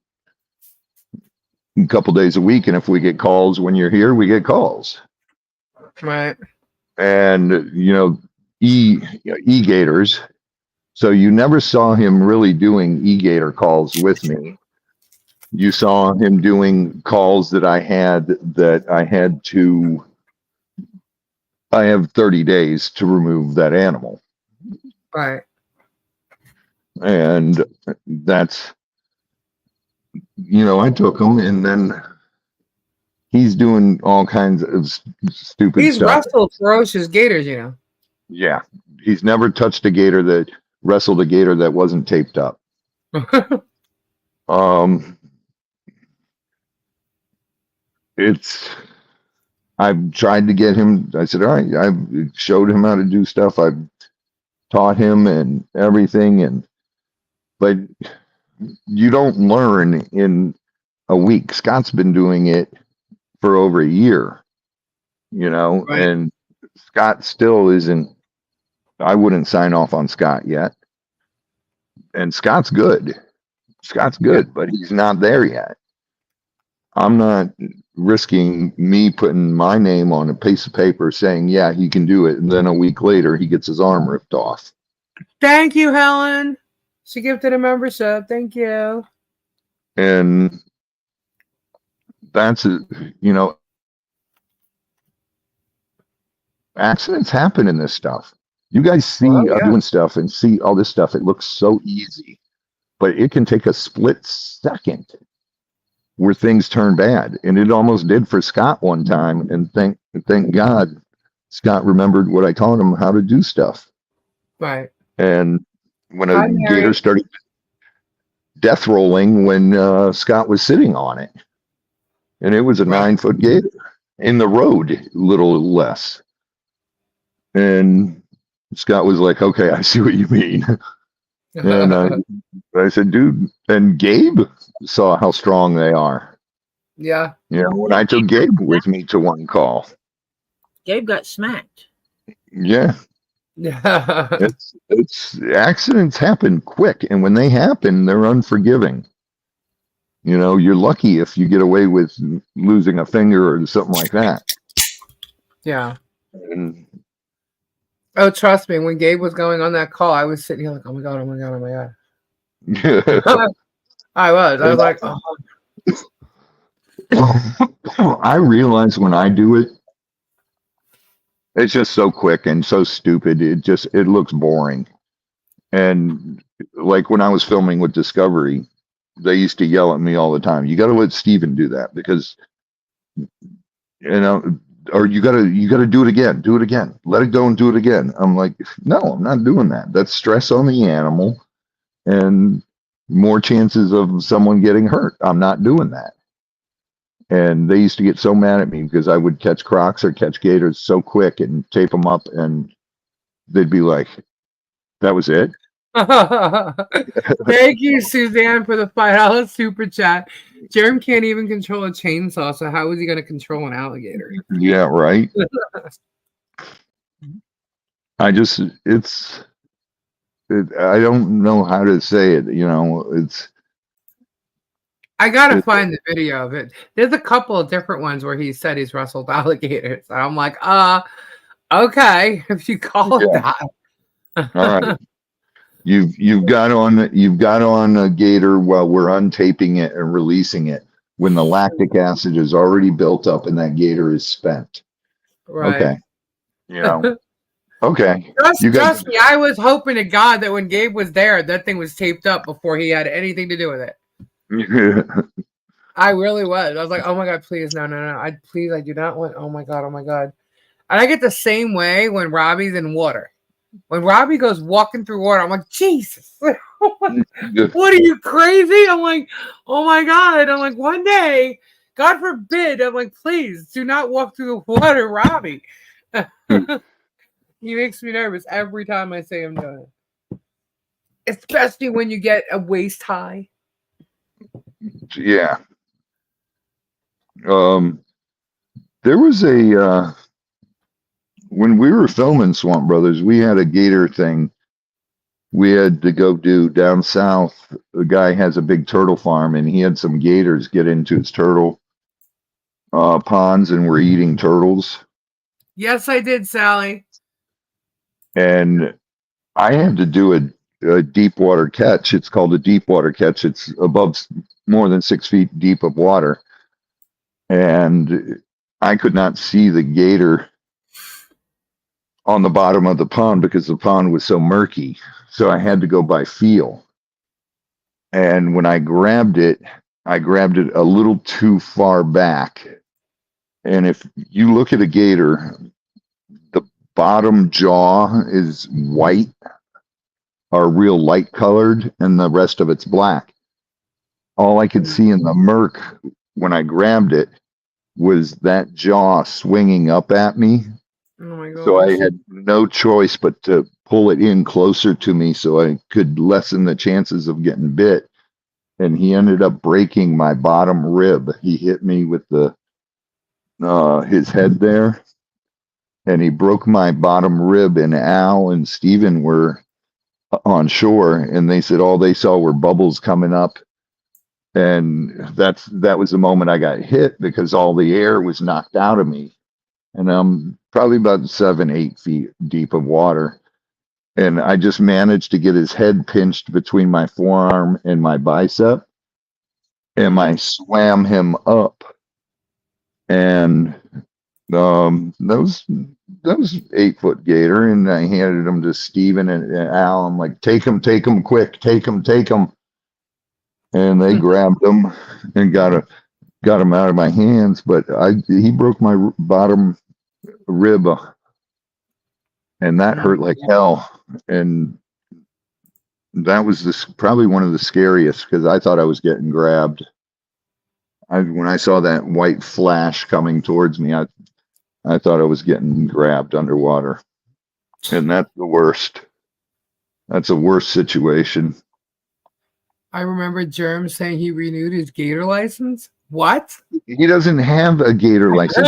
a couple days a week. And if we get calls when you're here, we get calls. Right. and e-gators. So you never saw him really doing e-gator calls with me. You saw him doing calls that I have 30 days to remove that animal. Right. And that's, I took him, and then he's doing all kinds of stupid He's stuff. wrestled ferocious gators, you know. Yeah. He's never touched a gator that wrestled a gator that wasn't taped up. I've tried to get him. I said, all right, I've showed him how to do stuff. I've taught him and everything. But you don't learn in a week. Scott's been doing it for over a year, Right. and Scott still isn't, I wouldn't sign off on Scott yet. And Scott's good. But he's not there yet. I'm not risking me putting my name on a piece of paper saying, yeah, he can do it. And then a week later, he gets his arm ripped off. Thank you, Helen. She gifted a membership. Thank you. And that's, accidents happen in this stuff. You guys see doing stuff and see all this stuff. It looks so easy, but it can take a split second where things turn bad. And it almost did for Scott one time. And thank God Scott remembered what I taught him how to do stuff. Right. And when a gator started death rolling, when Scott was sitting on it, and it was a 9-foot gator in the road, a little less. And Scott was like, okay, I see what you mean. And I said, dude, and Gabe saw how strong they are. Yeah. When I took Gabe with me to one call. Gabe got smacked. Yeah. Yeah. It's accidents happen quick, and when they happen, they're unforgiving. You're lucky if you get away with losing a finger or something like that. Yeah. And oh, trust me, when Gabe was going on that call, I was sitting here like, oh my God, oh my God, oh my God. I was like, oh. I realize when I do it, it's just so quick and so stupid. It looks boring. And like when I was filming with Discovery, they used to yell at me all the time. You got to let Steven do that because, or you got to do it again. Do it again. Let it go and do it again. I'm like, no, I'm not doing that. That's stress on the animal and more chances of someone getting hurt. I'm not doing that. And they used to get so mad at me because I would catch crocs or catch gators so quick and tape them up, and they'd be like, that was it? Thank you, Suzanne, for the $5 super chat. Germ can't even control a chainsaw, so how is he going to control an alligator? Yeah, right. I don't know how to say it. I gotta find the video of it. There's a couple of different ones where he said he's wrestled alligators. And I'm like, okay, if you call it that. All right. You've got on a gator while we're untaping it and releasing it when the lactic acid is already built up and that gator is spent. Right. Okay. Okay. Trust me, I was hoping to God that when Gabe was there, that thing was taped up before he had anything to do with it. I really was. I was like, oh my God, please, no. I do not want, oh my God. And I get the same way when Robbie's in water. When Robbie goes walking through water, I'm like, Jesus, what are you, crazy? I'm like, oh my God. I'm like, one day, God forbid, I'm like, please do not walk through the water, Robbie. He makes me nervous every time I say I'm doing it. Especially when you get a waist high. Yeah. There was when we were filming Swamp Brothers, we had a gator thing we had to go do down south. The guy has a big turtle farm, and he had some gators get into his turtle ponds and were eating turtles. Yes, I did, Sally. And I had to do a deep water catch. It's called a deep water catch. It's above more than 6 feet deep of water. And I could not see the gator on the bottom of the pond because the pond was so murky. So I had to go by feel. And when I grabbed it a little too far back. And if you look at a gator, the bottom jaw is white or real light colored, and the rest of it's black. All I could see in the murk when I grabbed it was that jaw swinging up at me. Oh my gosh. So I had no choice but to pull it in closer to me so I could lessen the chances of getting bit. And he ended up breaking my bottom rib. He hit me with his head there, and he broke my bottom rib. And Al and Steven were on shore, and they said all they saw were bubbles coming up. And that was the moment I got hit because all the air was knocked out of me. And I'm probably about 7-8 feet deep of water. And I just managed to get his head pinched between my forearm and my bicep. And I swam him up. And those 8-foot gator, and I handed him to Steven and Al. I'm like, take him quick, take him. And they grabbed him and got him out of my hands. But he broke my bottom rib, and that hurt like hell. And that was probably one of the scariest because I thought I was getting grabbed. When I saw that white flash coming towards me, I thought I was getting grabbed underwater. And that's the worst. That's a worse situation. I remember Germ saying he renewed his gator license. What? He doesn't have a gator license.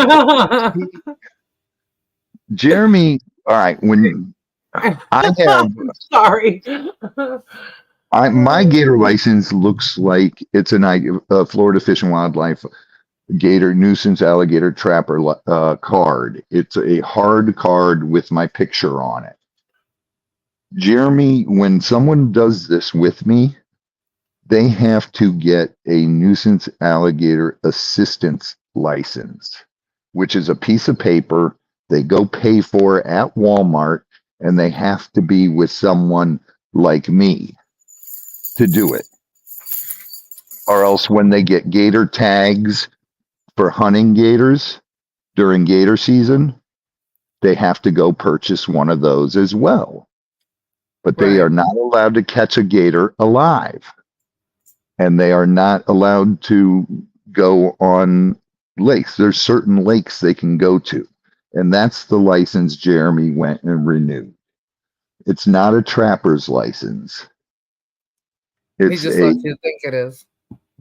Jeremy, all right, when I have sorry. my gator license looks like it's a Florida Fish and Wildlife gator nuisance alligator trapper card. It's a hard card with my picture on it. Jeremy, when someone does this with me, they have to get a nuisance alligator assistance license, which is a piece of paper they go pay for at Walmart, and they have to be with someone like me to do it. Or else when they get gator tags for hunting gators during gator season, they have to go purchase one of those as well. But they are not allowed to catch a gator alive. And they are not allowed to go on lakes. There's certain lakes they can go to. And that's the license Jeremy went and renewed. It's not a trapper's license. It's he just lets you think it is.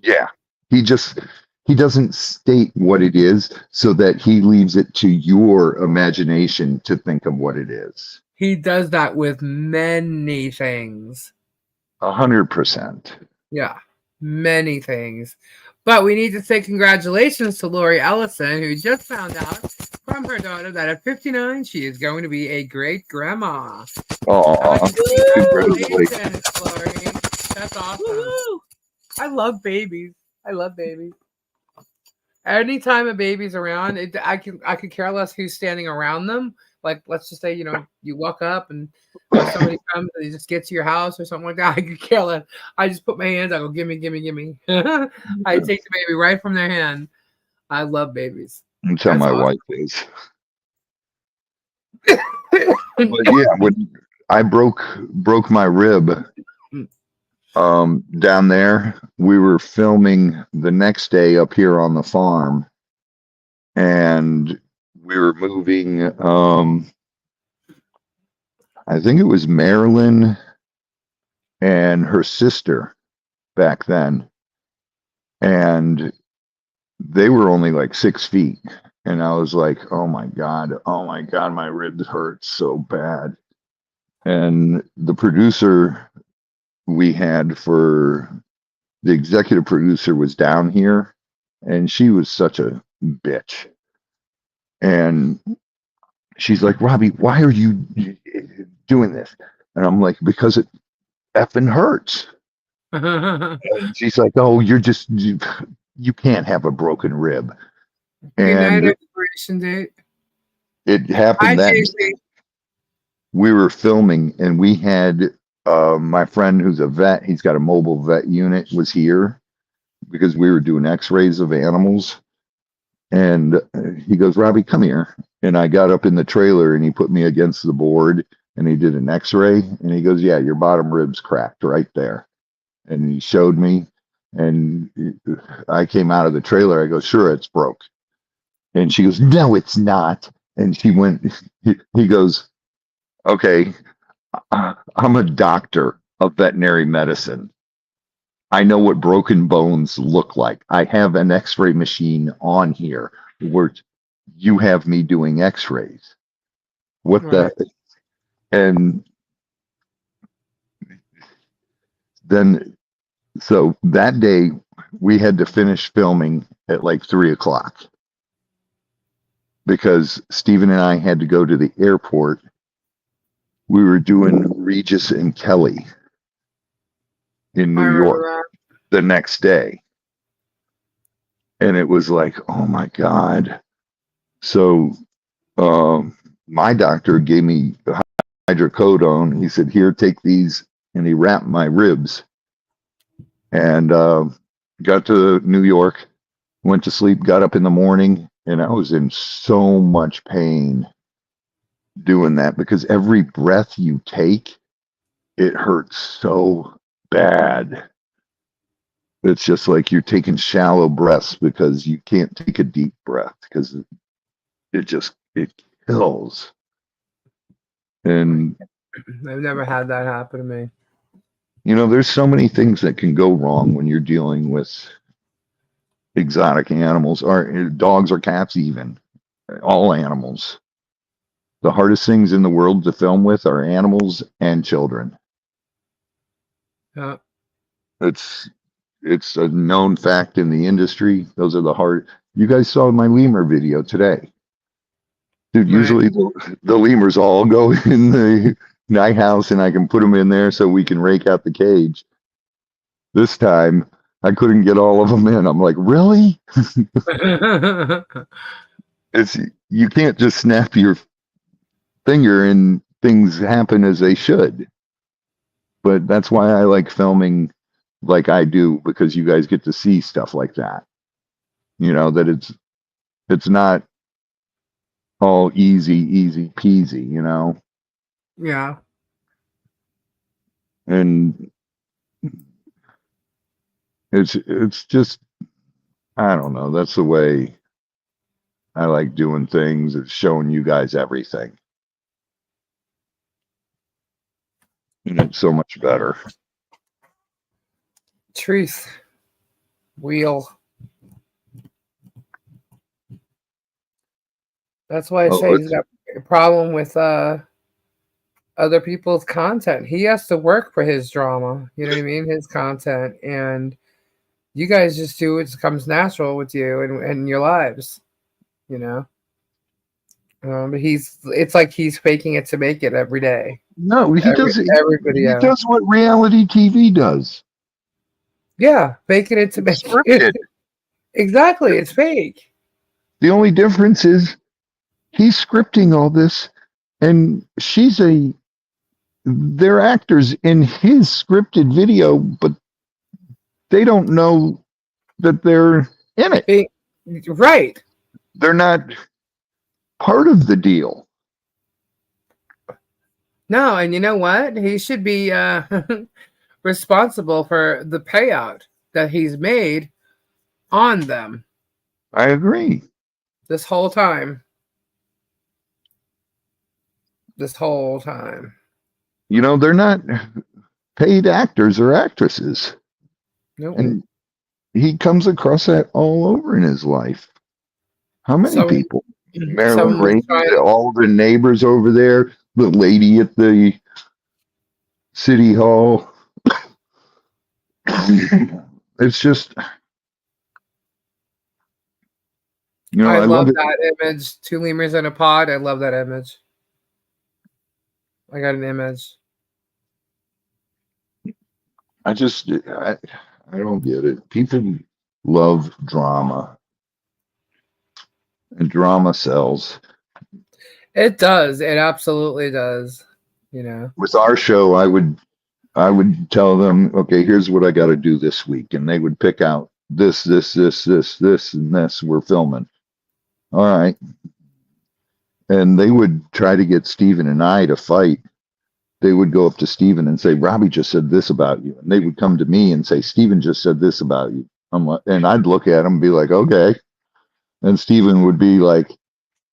Yeah. He doesn't state what it is so that he leaves it to your imagination to think of what it is. He does that with many things. 100%. Yeah, many things. But we need to say congratulations to Lori Ellison, who just found out from her daughter that at 59, she is going to be a great grandma. Oh, congratulations, Lori. That's awesome. Woo-hoo. I love babies. Anytime a baby's around, I could care less who's standing around them. Like, let's just say, you walk up and somebody comes and they just get to your house or something like that. I could care less. I just put my hands. I go, gimme. I take the baby right from their hand. I love babies. That's how my wife is. But yeah, when I broke my rib down there, we were filming the next day up here on the farm, and we were moving I think it was Marilyn and her sister back then, and they were only like 6 feet, and I was like, oh my god, my ribs hurt so bad. And the producer we had for the executive producer was down here, and she was such a bitch. And she's like, Robbie, why are you doing this? And I'm like, because it effing hurts. And she's like, oh, you can't have a broken rib. Good night, And expiration date. it Hi, happened that JC. we were filming, and we had my friend who's a vet, he's got a mobile vet unit, was here because we were doing x-rays of animals. And he goes, Robbie, come here. And I got up in the trailer, and he put me against the board, and he did an x-ray, and he goes, yeah, your bottom rib's cracked right there. And he showed me, and I came out of the trailer. I go, sure, it's broke. And she goes, no, it's not. And she went, he goes, okay, I'm a doctor of veterinary medicine. I know what broken bones look like. I have an x-ray machine on here where you have me doing x-rays. What Right. the? And then, so that day we had to finish filming at like 3 o'clock because Stephen and I had to go to the airport. We were doing Regis and Kelly in I New York remember the next day. And it was like, oh my God. So my doctor gave me hydrocodone. He said, here, take these. And he wrapped my ribs. And got to New York, went to sleep, got up in the morning, and I was in so much pain doing that because every breath you take, it hurts so bad. It's just like you're taking shallow breaths because you can't take a deep breath because it kills. And I've never had that happen to me. you know, there's so many things that can go wrong when you're dealing with exotic animals or dogs or cats, even all animals. The hardest things in the world to film with are animals and children. Yeah. It's a known fact in the industry. Those are the hard. You guys saw my lemur video today. Dude, Right. usually the lemurs all go in the night house and I can put them in there so we can rake out the cage. This time I couldn't get all of them in. I'm like, really? It's you can't just snap your finger and things happen as they should. But that's why I like filming like I do, because you guys get to see stuff like that. You know, that it's not all easy peasy, you know. Yeah. And it's just, I don't know, that's the way I like doing things. It's showing you guys everything. And it's so much better. Truth. Wheel. That's why I Oh, say he's got a problem with other people's content. He has to work for his drama. You know what I mean? His content. And you guys just do what comes natural with you and your lives. You know? But it's like he's faking it to make it every day. no, Everybody he else. does what reality TV does. Yeah, faking it to It's make scripted. it. Exactly. It's fake. The only difference is he's scripting all this, and they're actors in his scripted video, but they don't know that they're in it. Right. They're not part of the deal. No, and you know what? He should be responsible for the payout that he's made on them I agree. this whole time. This whole time. You know, they're not paid actors or actresses. Nope. And he comes across that all over in his life. How many people? Marilyn Rain, all the neighbors over there, the lady at the city hall. It's just, You know, I I love love it. that image. Two lemurs in a pod. I love that image. I got an image. I don't get it. People love drama, and drama sells. It does. It absolutely does. You know. With our show, I would tell them, okay, here's what I got to do this week, and they would pick out this, and this we're filming. All right, and they would try to get Steven and I to fight. They would go up to Steven and say, Robbie just said this about you, and they would come to me and say, Steven just said this about you. I'm like, and I'd look at him and be like, okay, and Steven would be like,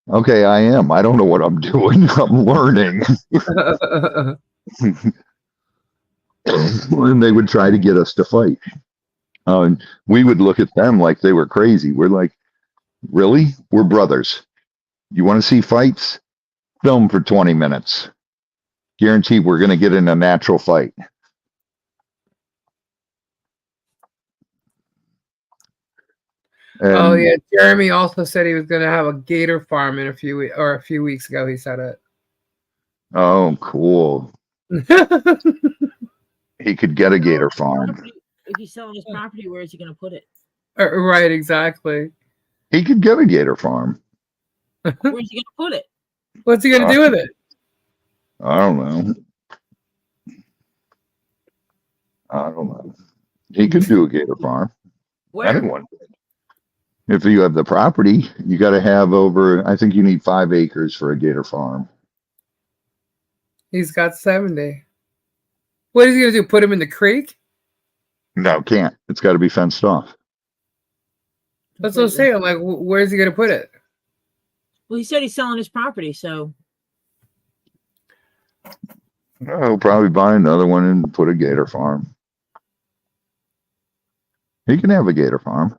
okay, I am. I don't know what I'm doing. I'm learning. And they would try to get us to fight. And we would look at them like they were crazy. We're like, really? We're brothers. You want to see fights? Film for 20 minutes. Guarantee we're going to get in a natural fight. Oh And, yeah, Jeremy also said he was going to have a gator farm in a few weeks ago. He said it. oh, cool. He could get a gator farm. If he's selling his property, where is he going to put it? Right, exactly. He could get a gator farm. Where's he going to put it? What's he going to do with it? I don't know. I don't know. He could do a gator farm. Where? Anyone. If you have the property, you got to have I think you need 5 acres for a gator farm. He's got 70. What is he going to do? Put him in the creek? No, can't. It's got to be fenced off. That's what I'm saying. Like, where's he going to put it? Well, he said he's selling his property, so. Oh, he'll probably buy another one and put a gator farm. He can have a gator farm.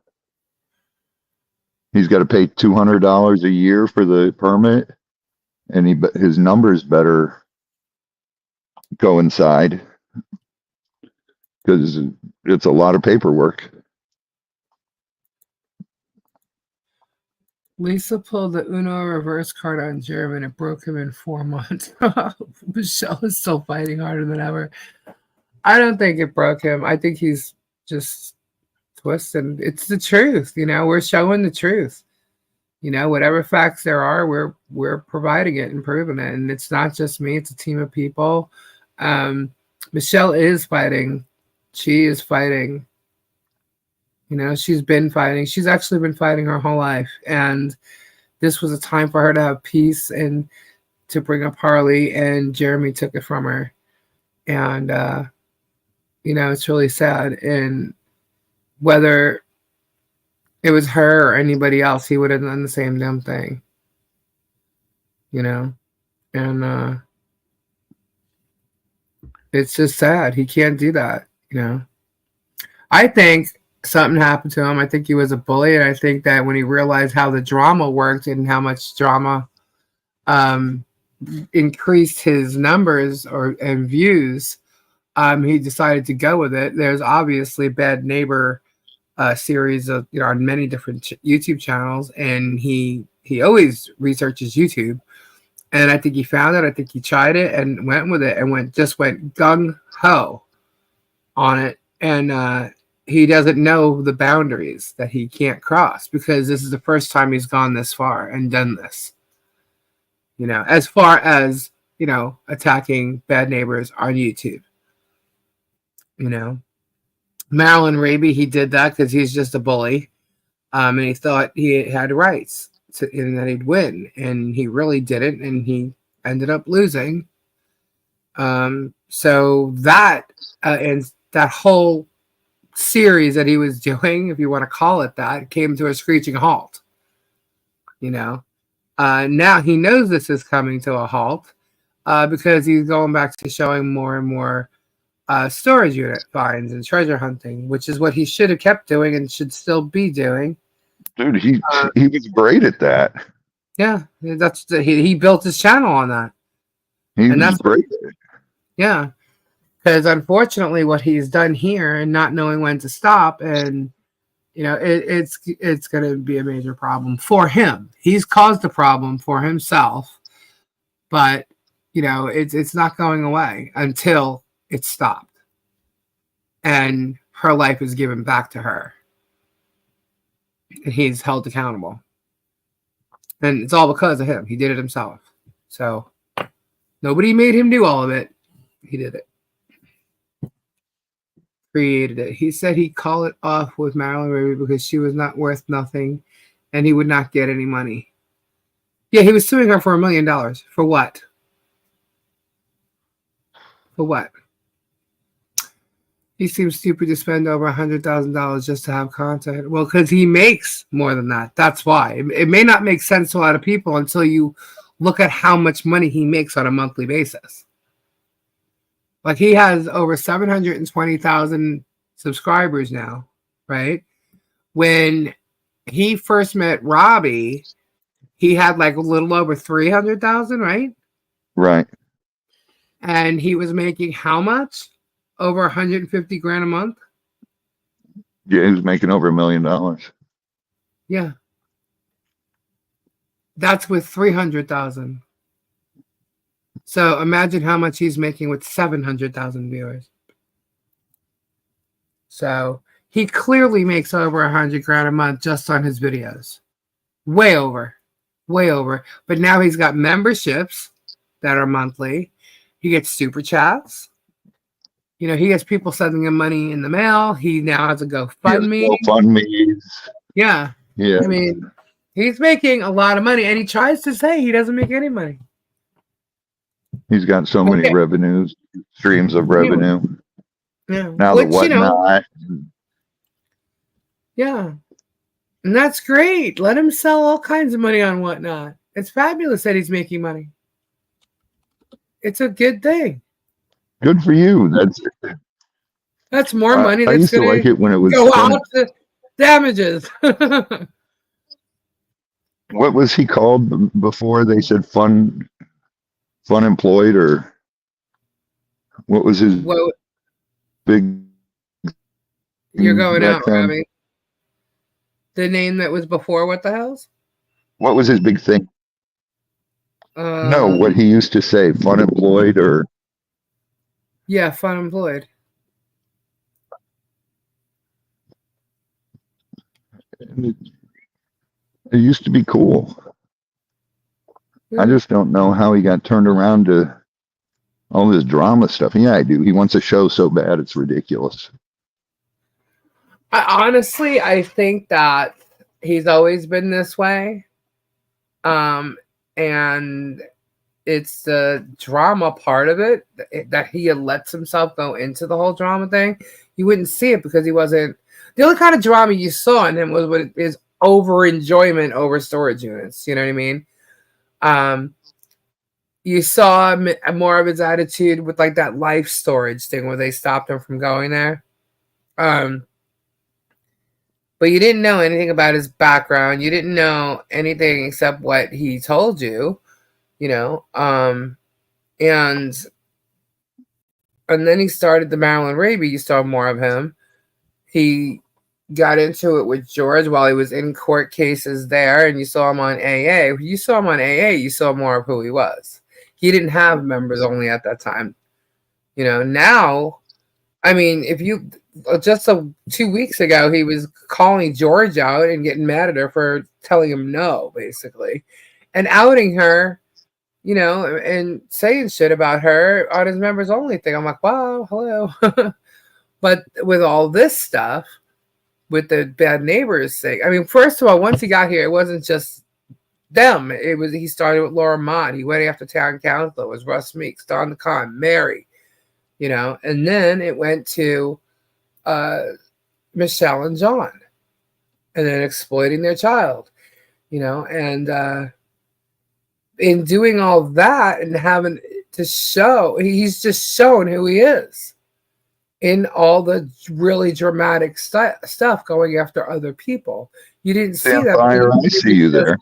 He's got to pay $200 a year for the permit, and his numbers better coincide because it's a lot of paperwork. Lisa pulled the Uno reverse card on Germ and it broke him in 4 months. Michelle is still fighting harder than ever. I don't think it broke him. I think he's just twisted. It's the truth, you know. We're showing the truth. You know, whatever facts there are, we're providing it and proving it. And it's not just me; it's a team of people. Michelle is fighting. She is fighting. You know, she's been fighting. She's actually been fighting her whole life. And this was a time for her to have peace and to bring up Harley. And Jeremy took it from her. And, you know, it's really sad. And whether it was her or anybody else, he would have done the same damn thing. You know? And it's just sad. He can't do that, you know? I think something happened to him. I think he was a bully, and I think that when he realized how the drama worked and how much drama increased his numbers and views, he decided to go with it. There's obviously Bad Neighbor series of, you know, on many different YouTube channels, and he always researches YouTube. And I think he found it. I think he tried it and went with it and went gung ho on it. And he doesn't know the boundaries that he can't cross because this is the first time he's gone this far and done this. You know, as far as, you know, attacking bad neighbors on YouTube. You know, Marilyn Raby, he did that because he's just a bully. And he thought he had rights and that he'd win. And he really didn't. And he ended up losing. So that and that whole series that he was doing, if you want to call it that, came to a screeching halt. You know, now he knows this is coming to a halt because he's going back to showing more and more storage unit finds and treasure hunting, which is what he should have kept doing and should still be doing. Dude, he was great at that. Yeah, he built his channel on that. That's great. Yeah, because unfortunately, what he's done here and not knowing when to stop, and it's going to be a major problem for him. He's caused the problem for himself, but it's not going away until it's stopped and her life is given back to her and he's held accountable. And it's all because of him. He did it himself. So nobody made him do all of it. He did it. Created it. He said he'd call it off with Marilyn Raby because she was not worth nothing and he would not get any money. Yeah, he was suing her for $1 million. For what? For what? He seems stupid to spend over $100,000 just to have content. Well, because he makes more than that. That's why. It may not make sense to a lot of people until you look at how much money he makes on a monthly basis. Like he has over 720,000 subscribers now, right? When he first met Robbie, he had like a little over 300,000, right? Right. And he was making how much? Over 150 grand a month? Yeah, he was making over $1 million. Yeah. That's with 300,000. So imagine how much he's making with 700,000 viewers. So he clearly makes over 100 grand a month just on his videos. Way over. Way over. But now he's got memberships that are monthly. He gets super chats. He gets people sending him money in the mail. He now has a GoFundMe. GoFundMes. Yeah. Yeah. I mean, he's making a lot of money, and he tries to say he doesn't make any money. He's got so many revenues, streams of revenue. Yeah. Now the whatnot. Yeah. And that's great. Let him sell all kinds of money on whatnot. It's fabulous that he's making money. It's a good thing. Good for you. That's more money. I used to like it when it was go out to damages. What was he called before? They said fun employed, or what was his big? You're going out, Robbie. The name that was before what the hell's? What was his big thing? No, what he used to say, fun employed, or yeah, fun employed. It used to be cool. I just don't know how he got turned around to all this drama stuff. Yeah, I do. He wants a show so bad it's ridiculous. I think that he's always been this way. And it's the drama part of it that he lets himself go into the whole drama thing. You wouldn't see it because he wasn't. The only kind of drama you saw in him was with his over enjoyment over storage units. You know what I mean? You saw more of his attitude with like that life storage thing where they stopped him from going there. But you didn't know anything about his background. You didn't know anything except what he told you, and then he started the Marilyn Raby. You saw more of him. He got into it with George while he was in court cases there, and you saw him on AA. When you saw him on AA, you saw more of who he was. He didn't have members only at that time. Now, I mean, if you just 2 weeks ago, he was calling George out and getting mad at her for telling him no, basically, and outing her, and saying shit about her on his members only thing. I'm like, wow, hello. But with all this stuff, with the bad neighbors thing, I mean, first of all, once he got here, it wasn't just them. He started with Laura Mott. He went after town council. It was Russ Meeks, Don the Con, Mary, and then it went to Michelle and John, and then exploiting their child, and in doing all that and having to show, he's just shown who he is in all the really dramatic stuff going after other people. You didn't see that. Fire, I see you there.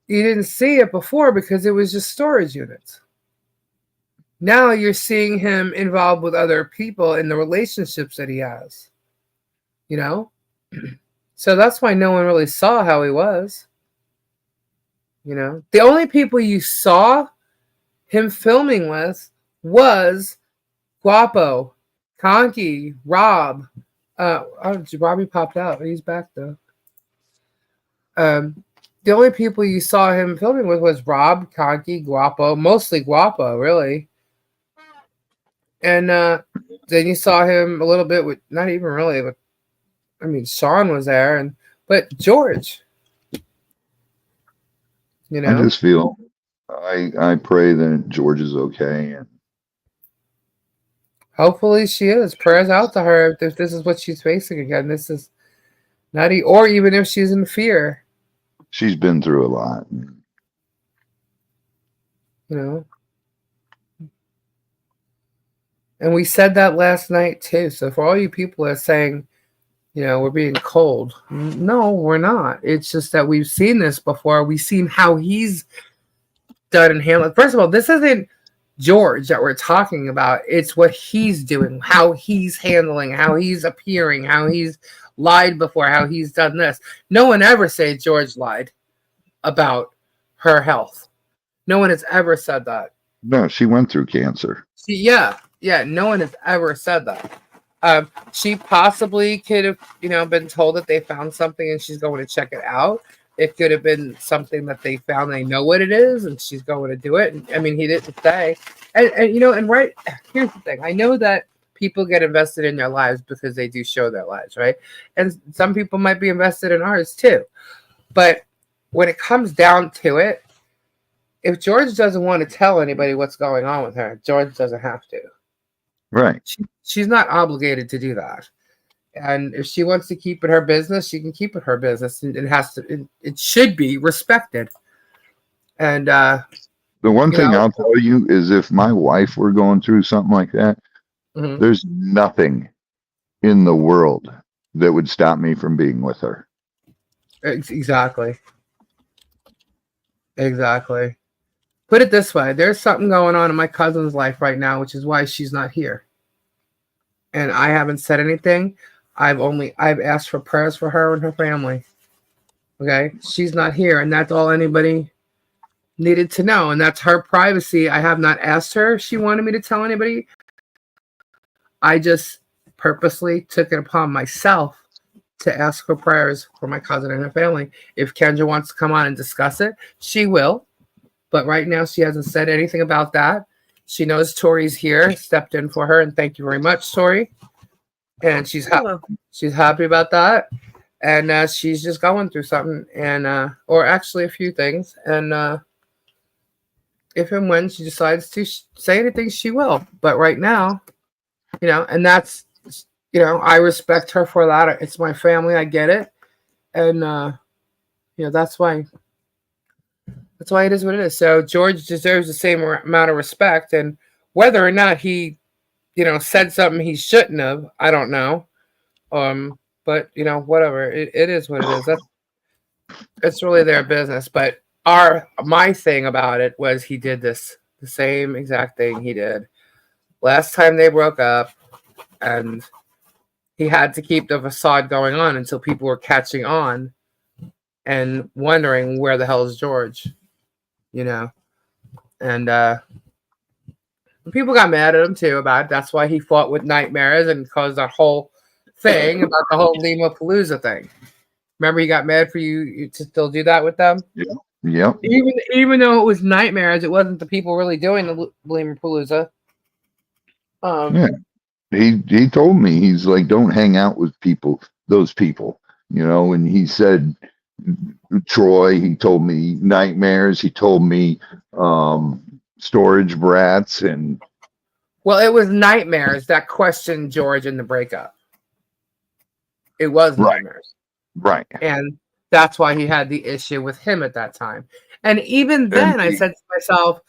You didn't see it before because it was just storage units. Now you're seeing him involved with other people in the relationships that he has, So that's why no one really saw how he was. You know, the only people you saw him filming with was Guapo, Conky, Rob. Robbie popped out. He's back though. The only people you saw him filming with was Rob, Conky, Guapo, mostly Guapo, really. And then you saw him a little bit with, not even really, but I mean, Sean was there, but George, you know. I just feel, I pray that George is okay, and hopefully she is. Prayers out to her if this is what she's facing again. This is not, or even if she's in fear. She's been through a lot. You know. And we said that last night too. So for all you people that are saying, you know, we're being cold. No, we're not. It's just that we've seen this before. We've seen how he's done and handled. First of all, this isn't George that we're talking about. It's what he's doing, how he's handling, how he's appearing, how he's lied before, how he's done this. No one ever said George lied about her health. No one has ever said that. No, she went through cancer. Yeah, no one has ever said that. She possibly could have, you know, been told that they found something and she's going to check it out. It could have been something that they found, they know what it is, and she's going to do it. And, I mean, he didn't say. And you know, and right, here's the thing. I know that people get invested in their lives because they do show their lives, right? And some people might be invested in ours too. But when it comes down to it, if George doesn't want to tell anybody what's going on with her, George doesn't have to. Right. She's not obligated to do that. And if she wants to keep it her business, she can keep it her business. And it should be respected. And the one thing I'll tell you is if my wife were going through something like that, there's nothing in the world that would stop me from being with her. Exactly. Put it this way. There's something going on in my cousin's life right now, which is why she's not here. And I haven't said anything. I've asked for prayers for her and her family. Okay? She's not here, and that's all anybody needed to know. And that's her privacy. I have not asked her if she wanted me to tell anybody. I just purposely took it upon myself to ask for prayers for my cousin and her family. If Kendra wants to come on and discuss it, she will. But right now, she hasn't said anything about that. She knows Tori's here, stepped in for her, and thank you very much, Tori. And she's happy about that. And she's just going through something, and or actually a few things. And if and when she decides to say anything, she will. But right now, you know, and that's, you know, I respect her for that. It's my family. I get it. And, you know, that's why it is what it is. So George deserves the same amount of respect. And whether or not he, you know, said something he shouldn't have, I don't know. But, you know, whatever. It is what it is. It's really their business. But my thing about it was he did the same exact thing he did last time they broke up. And he had to keep the facade going on until people were catching on and wondering where the hell is George, you know. And people got mad at him too about it. That's why he fought with Nightmares and caused that whole thing about the whole Lima Palooza thing. Remember, he got mad for you to still do that with them. Yeah. Even though it was Nightmares, it wasn't the people really doing the Lima Palooza. Yeah. He told me, he's like, don't hang out with those people, you know. And he said Troy, he told me Nightmares, he told me Storage Brats, and well, it was Nightmares that questioned George in the breakup. It was Nightmares, right? And that's why he had the issue with him at that time. And even then, I said to myself,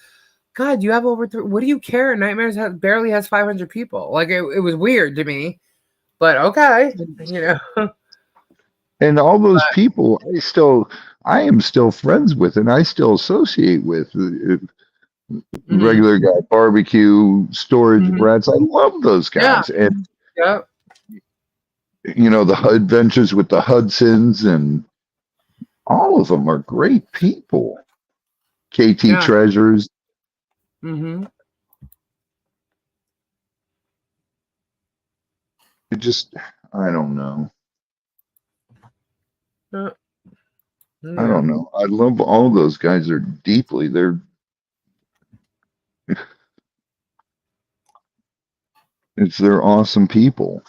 God, you have over what do you care? Nightmares barely has 500 people. Like it was weird to me, but okay, you know. And all those people, I am still friends with, and I still associate with. Regular guy, barbecue, Storage Brats. I love those guys. Yeah. you know, the adventures with the Hudsons, and all of them are great people. KT Yeah. Treasures. Mm-hmm. It just, I don't know. Yeah. I don't know. I love all those guys. Are deeply. They're awesome people.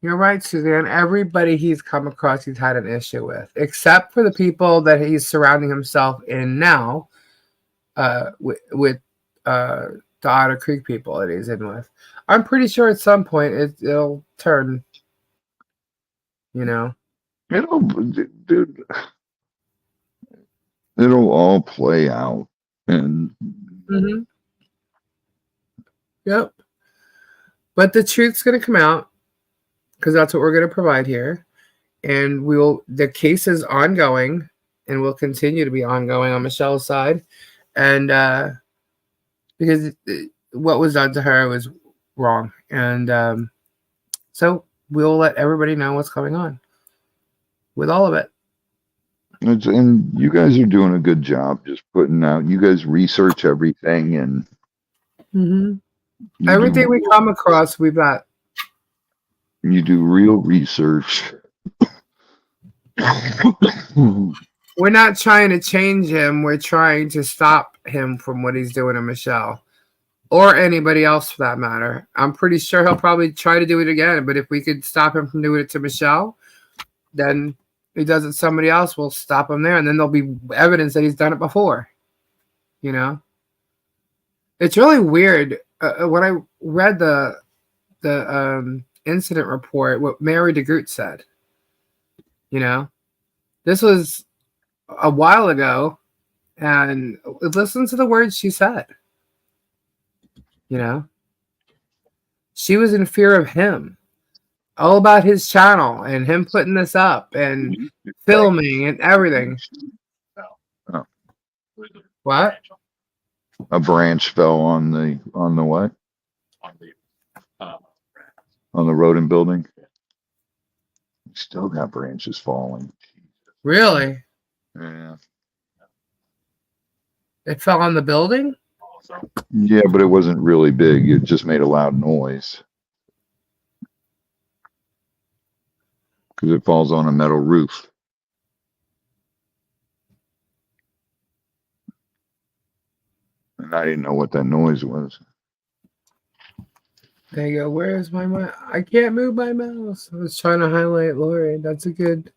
You're right, Suzanne. Everybody he's come across, he's had an issue with, except for the people that he's surrounding himself in now, with the Otter Creek people that he's in with. I'm pretty sure at some point it'll turn. You know. It'll, dude, it'll all play out, and Mm-hmm. Yep. But the truth's going to come out because that's what we're going to provide here, and the case is ongoing and will continue to be ongoing on Michelle's side, and because what was done to her was wrong, and so we'll let everybody know what's going on with all of it. and you guys are doing a good job just putting out. You guys research everything, and Mm-hmm. you Everything we come across, we've got. you do real research. We're not trying to change him. We're trying to stop him from what he's doing to Michelle. Or anybody else for that matter. I'm pretty sure he'll probably try to do it again. But if we could stop him from doing it to Michelle, then he does it to somebody else, we'll stop him there. And then there'll be evidence that he's done it before. You know? It's really weird. When I read the incident report, what Mary DeGroot said. You know? This was a while ago. And listen to the words she said. You know? She was in fear of him. All about his channel and him putting this up and filming and everything. Oh. What? A branch fell on the what? On the road and building. Still got branches falling. Really? Yeah. It fell on the building? Yeah, but it wasn't really big. It just made a loud noise because it falls on a metal roof. And I didn't know what that noise was. There you go. Where is my mouse? I can't move my mouse. I was trying to highlight Lori. That's a good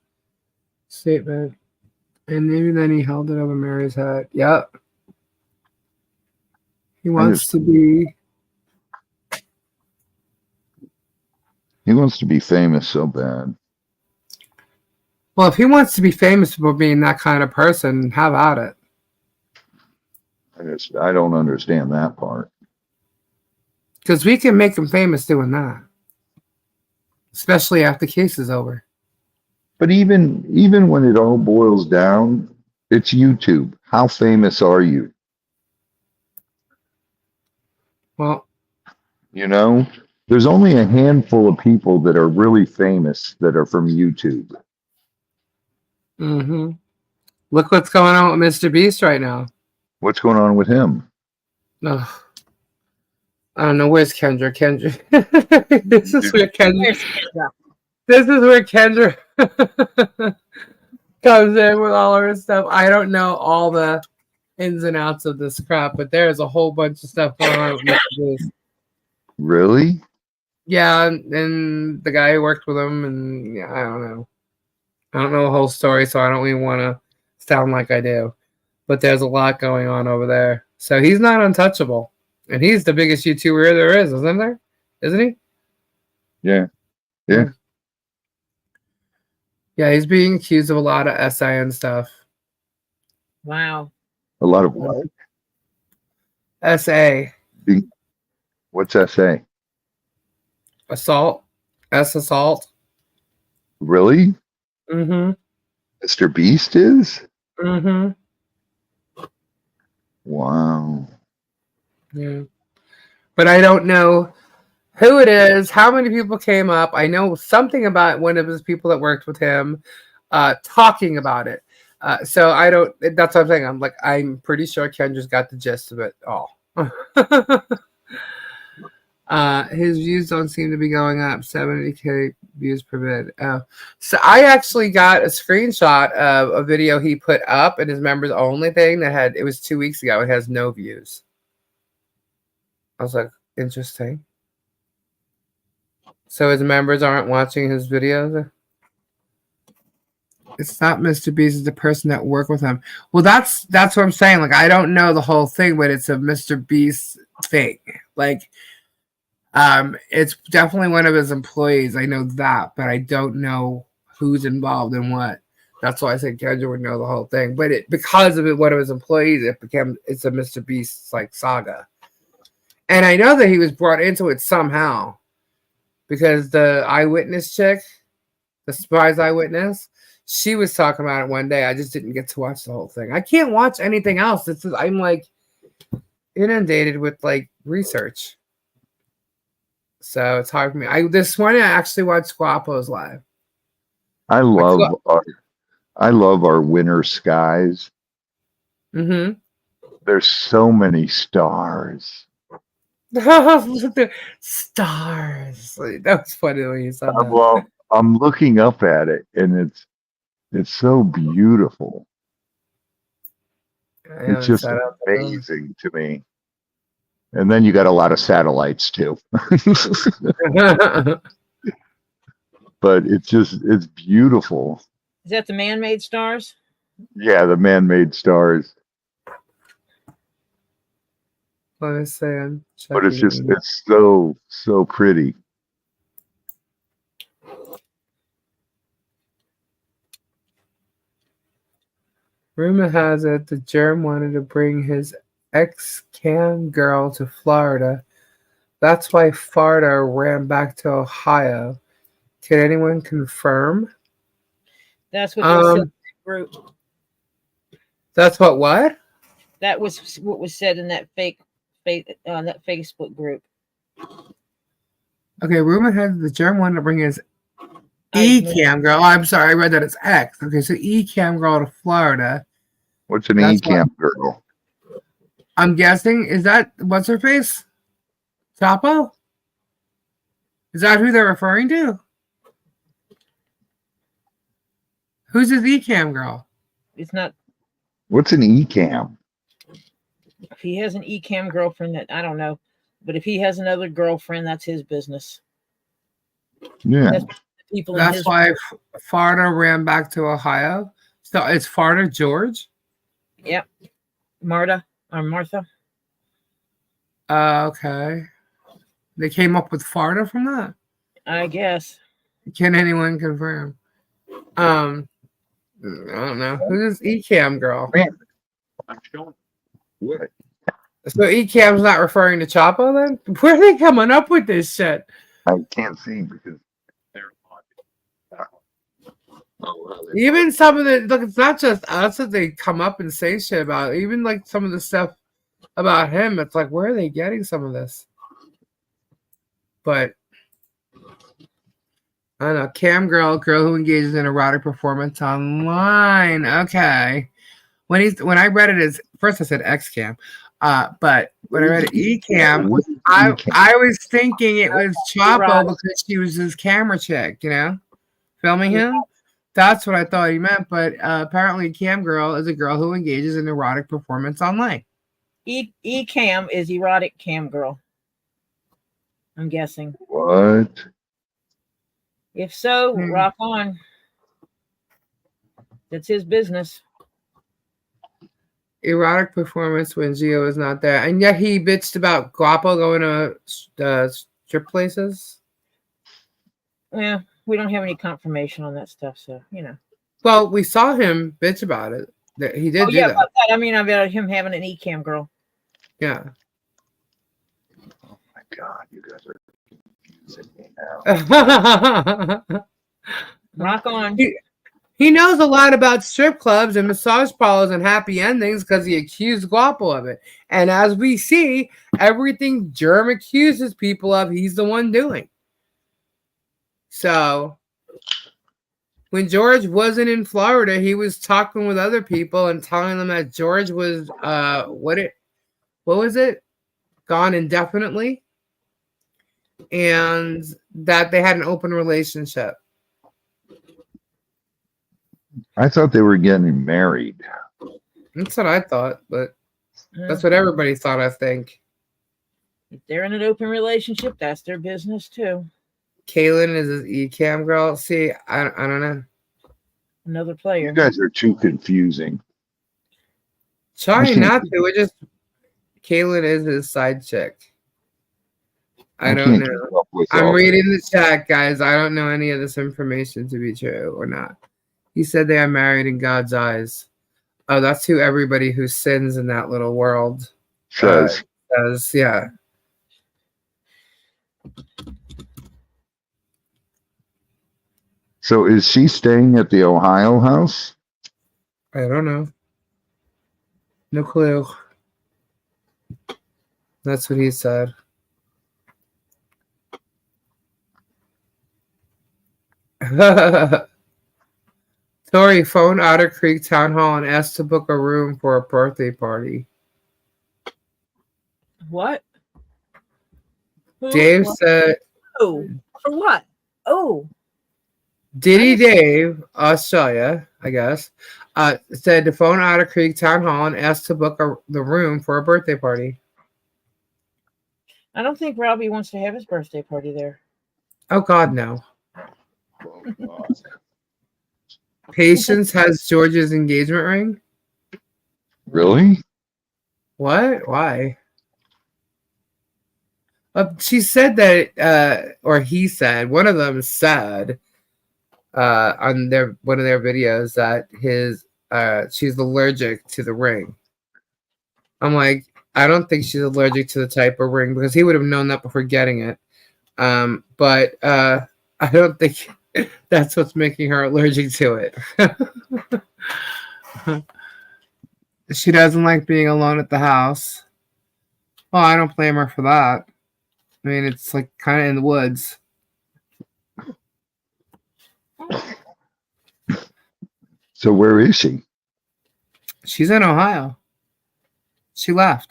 statement. And maybe then he held it over Mary's head. Yep. He wants to be. He wants to be famous so bad. Well, if he wants to be famous for being that kind of person, have at it. I don't understand that part. Because we can make him famous doing that. Especially after the case is over. But even when it all boils down, it's YouTube. How famous are you? Well, you know, there's only a handful of people that are really famous that are from YouTube. mm-hmm. Look what's going on with Mr. Beast right now. What's going on with him? Ugh. I don't know. Where's Kendra? Kendra. This is where Kendra. This is where Kendra comes in with all of her stuff. I don't know all the ins and outs of this crap, but there's a whole bunch of stuff going on with Mr. Beast. Really? Yeah, and the guy who worked with him, and yeah, I don't know. I don't know the whole story, so I don't even want to sound like I do. But there's a lot going on over there. So he's not untouchable. And he's the biggest YouTuber there is, isn't there? Isn't he? Yeah. Yeah. Yeah, he's being accused of a lot of SIN stuff. Wow. A lot of what? SA. What's SA? Assault. Assault. Really? Mm-hmm. Mr. Beast is? Mm-hmm. Wow. Yeah. But I don't know who it is, how many people came up. I know something about one of his people that worked with him talking about it. So I don't, that's what I'm saying. I'm pretty sure Kendra's got the gist of it all. His views don't seem to be going up. 70K views per vid. So I actually got a screenshot of a video he put up in his members only thing that had, it was 2 weeks ago. It has no views. I was like, interesting. So his members aren't watching his videos? It's not Mr. Beast, it's the person that worked with him. Well, that's what I'm saying. Like, I don't know the whole thing, but it's a Mr. Beast thing. Like, it's definitely one of his employees. I know that, but I don't know who's involved in what. That's why I said Kendra would know the whole thing. But because of one of his employees, it's a Mr. Beast like saga. And I know that he was brought into it somehow. Because the eyewitness chick, the surprise eyewitness, she was talking about it one day. I just didn't get to watch the whole thing. I can't watch anything else. I'm like inundated with like research. So it's hard for me. This morning I actually watched Guapo's live. I love our winter skies. Mm-hmm. There's so many stars. Stars. That was funny when you said that. Well, I'm looking up at it, and it's so beautiful. It's just amazing to me. And then you got a lot of satellites too. But it's beautiful. Is that the man-made stars? Yeah, the man-made stars. Let me say, but it's so pretty. Rumor has it the Germ wanted to bring his ex-cam girl to Florida. That's why Florida ran back to Ohio. Can anyone confirm? That's what was said in that group. That's what? That was what was said in that that Facebook group. Okay, rumor has the Germ wanted to bring his E-cam girl. Oh, I'm sorry, I read that it's X. Okay, so E-cam girl to Florida. What's an E-cam girl? I'm guessing, is that, what's her face? Chapo? Is that who they're referring to? Who's his E-cam girl? It's not. What's an E-cam? If he has an E-cam girlfriend, that I don't know. But if he has another girlfriend, that's his business. Yeah. That's why Florida ran back to Ohio. So it's Florida George? Yep. Martha. Okay. They came up with Florida from that? I guess. Can anyone confirm? I don't know. Who's this E-cam girl? I'm showing what? So E-cam's not referring to Chapo then? Where are they coming up with this shit? I can't see because they're even some of the look, it's not just us that they come up and say shit about. Even like some of the stuff about him, it's like, where are they getting some of this? But I don't know. Cam girl who engages in erotic performance online. Okay. When I read it as first I said X cam. But when I read it E-cam, I was thinking it was Chapo because she was his camera chick, filming him. That's what I thought he meant. But apparently cam girl is a girl who engages in erotic performance online. E-cam is erotic cam girl. I'm guessing. What? If so, rock on. That's his business. Erotic performance when Gio is not there. And yet he bitched about Guapo going to strip places. Yeah, we don't have any confirmation on that stuff, so, Well, we saw him bitch about it. He did do that. About that. I mean, about him having an E-cam girl. Yeah. Oh, my God. You guys are confusing me now. Rock on. He knows a lot about strip clubs and massage parlors and happy endings because he accused Guapo of it. And as we see, everything Germ accuses people of, he's the one doing. So when George wasn't in Florida, he was talking with other people and telling them that George was what was it? Gone indefinitely, and that they had an open relationship. I thought they were getting married. That's what I thought, but that's what everybody thought, I think. If they're in an open relationship, that's their business too. Kaylin is his e-cam girl. See, I don't know. Another player. You guys are too confusing. Trying not to. We're just Kaylin is his side chick. I don't know. I'm reading the chat, guys. I don't know any of this information to be true or not. He said they are married in God's eyes. Oh, that's who everybody who sins in that little world says. Yeah. So is she staying at the Ohio house? I don't know. No clue. That's what he said. Tori phoned Otter Creek Town Hall and asked to book a room for a birthday party. What? Dave said... Oh, for what? Oh. Diddy Dave, Australia, I guess, said to phone Otter Creek Town Hall and asked to book the room for a birthday party. I don't think Robbie wants to have his birthday party there. Oh, God, no. Patience has George's engagement ring? Really? What? Why? She said that, or he said, one of them said on one of their videos that she's allergic to the ring. I'm like, I don't think she's allergic to the type of ring because he would have known that before getting it. But I don't think that's what's making her allergic to it. She doesn't like being alone at the house. Well, I don't blame her for that. I mean, it's like kind of in the woods. So where is she? She's in Ohio. She left.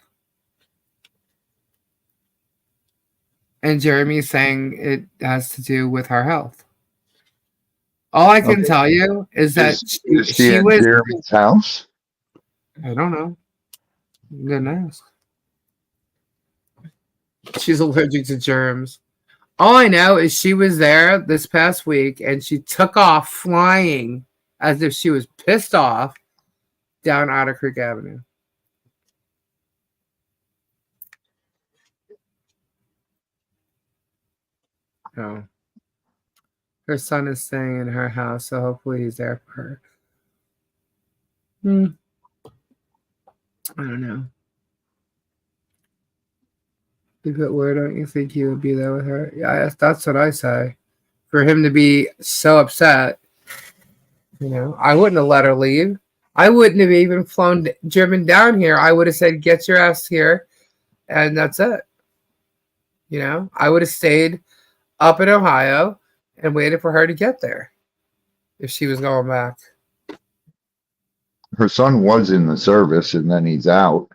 And Jeremy's saying it has to do with her health. All I can tell you is that she at was Jeremy's house. I don't know. Good ask. She's allergic to germs. All I know is she was there this past week and she took off flying as if she was pissed off down Otter Creek Avenue. Oh. Her son is staying in her house, so hopefully he's there for her. I don't know. But where don't you think he would be there with her? Yeah, that's what I say. For him to be so upset, I wouldn't have let her leave. I wouldn't have even driven down here. I would have said, get your ass here, and that's it. I would have stayed up in Ohio and waited for her to get there if she was going back. Her son was in the service, and then he's out.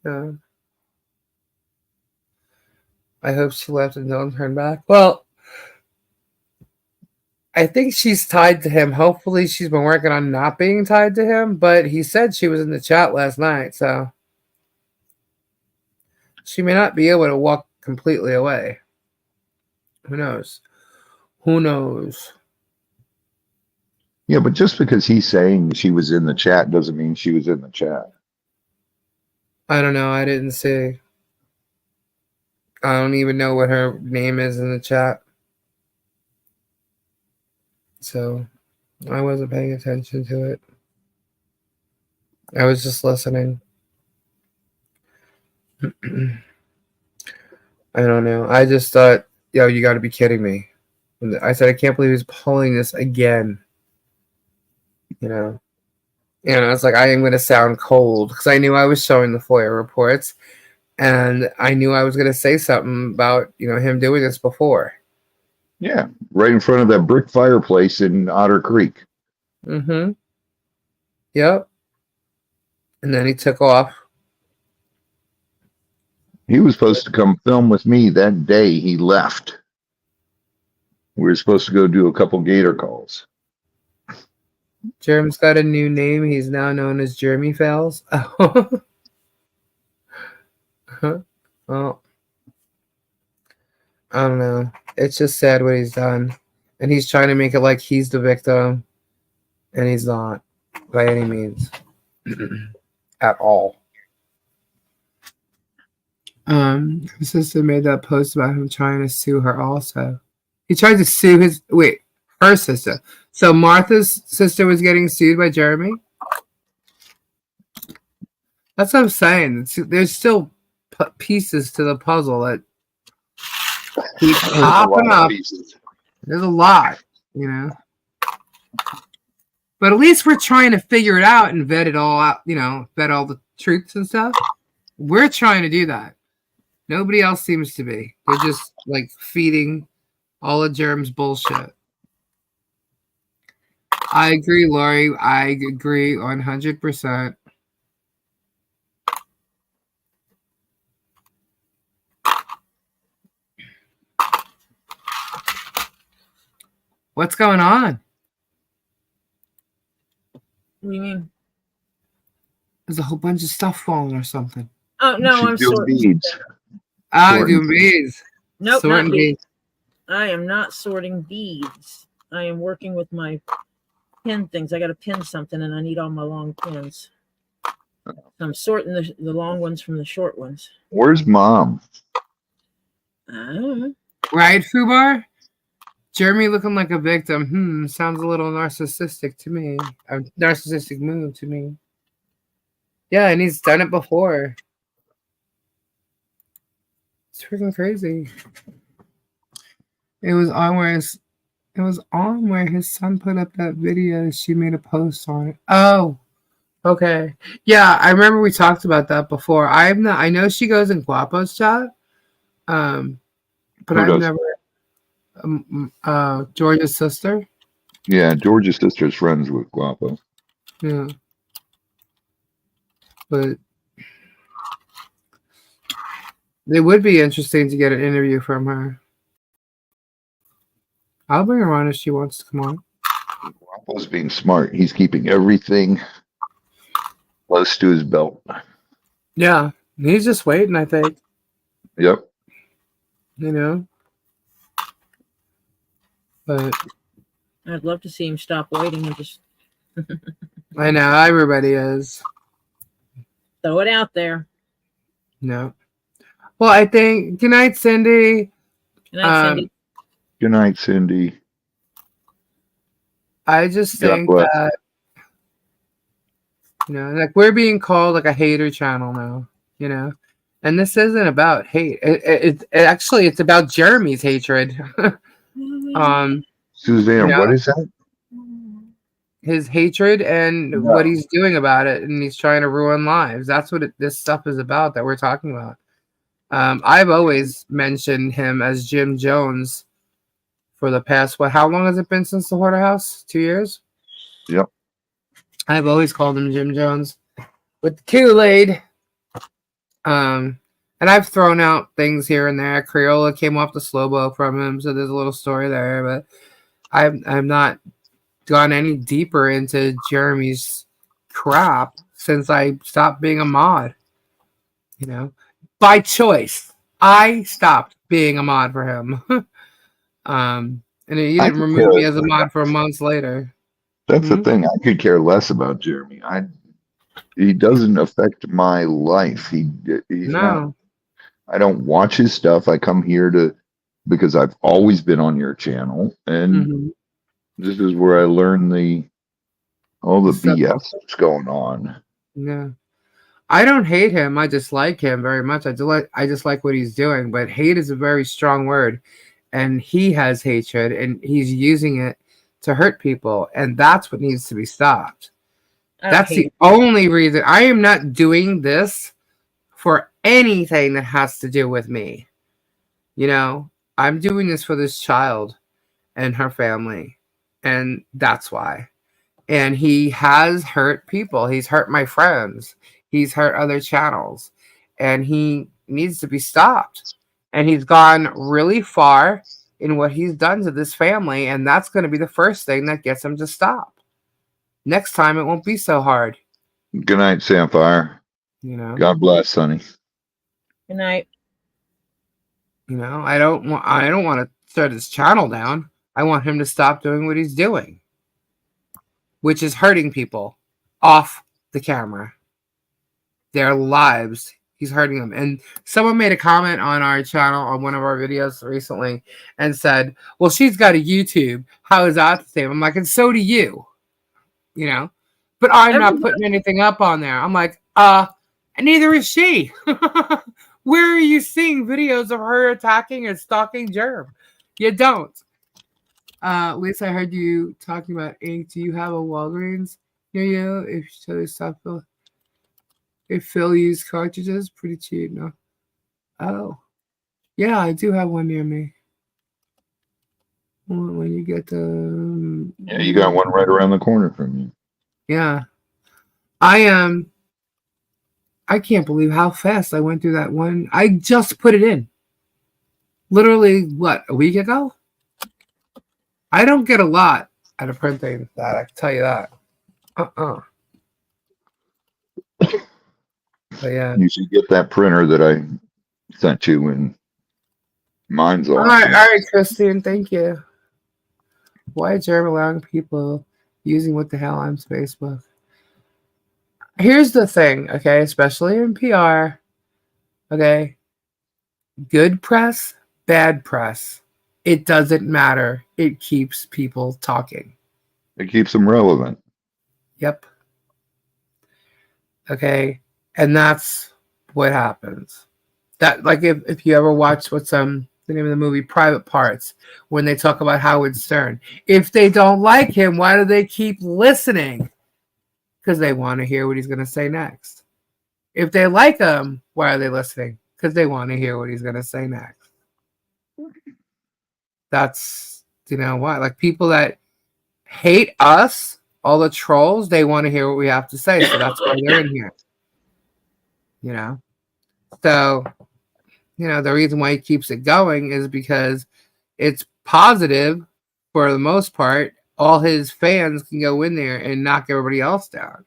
Yeah. I hope she left and don't turn back. Well, I think she's tied to him. Hopefully she's been working on not being tied to him, but he said she was in the chat last night, so she may not be able to walk completely away. Who knows? Who knows? Yeah, but just because he's saying she was in the chat doesn't mean she was in the chat. I don't know. I didn't see. I don't even know what her name is in the chat. So I wasn't paying attention to it. I was just listening. I don't know. I just thought, yo, you got to be kidding me. I said, I can't believe he's pulling this again. you know. It's like I am going to sound cold because I knew I was showing the Foia reports, and I knew I was going to say something about him doing this before. Yeah, right in front of that brick fireplace in Otter Creek. Mm-hmm. Yep. And then he took off. He was supposed to come film with me that day he left. We were supposed to go do a couple gator calls. Germ's got a new name. He's now known as Jeremy Fells. Well, I don't know. It's just sad what he's done. And he's trying to make it like he's the victim. And he's not by any means. At all. Her sister made that post about him trying to sue her also. He tried to sue her sister. So Martha's sister was getting sued by Jeremy? That's what I'm saying. There's still pieces to the puzzle that keep popping up. There's a lot, But at least we're trying to figure it out and vet it all out, vet all the truths and stuff. We're trying to do that. Nobody else seems to be. They're just like feeding all of Germ's bullshit. I agree, Lori. I agree 100%. What's going on? What do you mean? There's a whole bunch of stuff falling or something. Oh no, I'm sorting beads. Doing beads. Nope, sorting not beads. I am not sorting beads. I am working with my pin things. I got to pin something, and I need all my long pins. So I'm sorting the long ones from the short ones. Where's Mom? Right, Fubar? Jeremy looking like a victim. Sounds a little narcissistic to me. A narcissistic move to me. Yeah, and he's done it before. It's freaking crazy. It was on where his son put up that video. She made a post on it. Oh, okay. Yeah, I remember we talked about that before. I know she goes in Guapo's chat. But I've never. George's sister. Yeah, George's sister's friends with Guapo. Yeah, but it would be interesting to get an interview from her. I'll bring her on if she wants to come on. Guapo's being smart. He's keeping everything close to his belt. Yeah, he's just waiting, I think. Yep. But I'd love to see him stop waiting and just. I know everybody is. Throw it out there. No. Well, I think. Good night, Cindy. Good night, Cindy. Good night, Cindy. I just think that like we're being called like a hater channel now. And this isn't about hate. It's about Jeremy's hatred. Suzanne, what is that? His hatred and what he's doing about it, and he's trying to ruin lives. That's what this stuff is about that we're talking about. I've always mentioned him as Jim Jones for the past, how long has it been since the Hoarder House? 2 years? Yep. I've always called him Jim Jones with the Kool-Aid. And I've thrown out things here and there. Crayola came off the Slow-Mo from him, so there's a little story there. But I've not gone any deeper into Jeremy's crap since I stopped being a mod. By choice, I stopped being a mod for him. And he didn't remove me as a mod for months later. That's the thing. I could care less about Jeremy. He doesn't affect my life. He's not. I don't watch his stuff. I come here because I've always been on your channel, and this is where I learn all the BS that's going on. Yeah, I don't hate him. I just like him very much. I just like what he's doing. But hate is a very strong word, and he has hatred, and he's using it to hurt people, and that's what needs to be stopped. I don't That's hate the only reason. I am not doing this for anything that has to do with me. You know, I'm doing this for this child and her family, and that's why. And he has hurt people. He's hurt my friends. He's hurt other channels, and he needs to be stopped. And he's gone really far in what he's done to this family, and that's going to be the first thing that gets him to stop. Next time, it won't be so hard. Good night, Samfire. You know. God bless, Sonny. Good night. You know, I don't want to shut his channel down. I want him to stop doing what he's doing, which is hurting people off the camera. Their lives. He's hurting them. And someone made a comment on our channel on one of our videos recently and said, well, she's got a YouTube. How is that the same? I'm like, and so do you. You know? But I'm not putting anything up on there. I'm like, and neither is she. Where are you seeing videos of her attacking and stalking Germ? You don't. Lisa, I heard you talking about ink. Do you have a Walgreens near you? If so, stop. If Phil used cartridges, pretty cheap, no? Oh, yeah, I do have one near me. When you get the Yeah, you got one right around the corner from you. Yeah, I can't believe how fast I went through that one. I just put it in. Literally, what, a week ago? I don't get a lot out of printing that, I can tell you that. But yeah. You should get that printer that I sent you, and mine's awesome. All right, Christine, thank you. Why is Germ allowing people using what the hell on Facebook? Here's the thing, okay, especially in PR, okay, good press, bad press, it doesn't matter. It keeps people talking. It keeps them relevant. Yep. Okay, and that's what happens. That, like, if you ever watch what's the name of the movie Private Parts, when they talk about Howard Stern, if they don't like him, why do they keep listening? Because they want to hear what he's going to say next. If they like him, why are they listening? Because they want to hear what he's going to say next. That's, you know what? Like, people that hate us, all the trolls, they want to hear what we have to say. So that's why they're in here. You know? So, you know, the reason why he keeps it going is because it's positive for the most part. All his fans can go in there and knock everybody else down.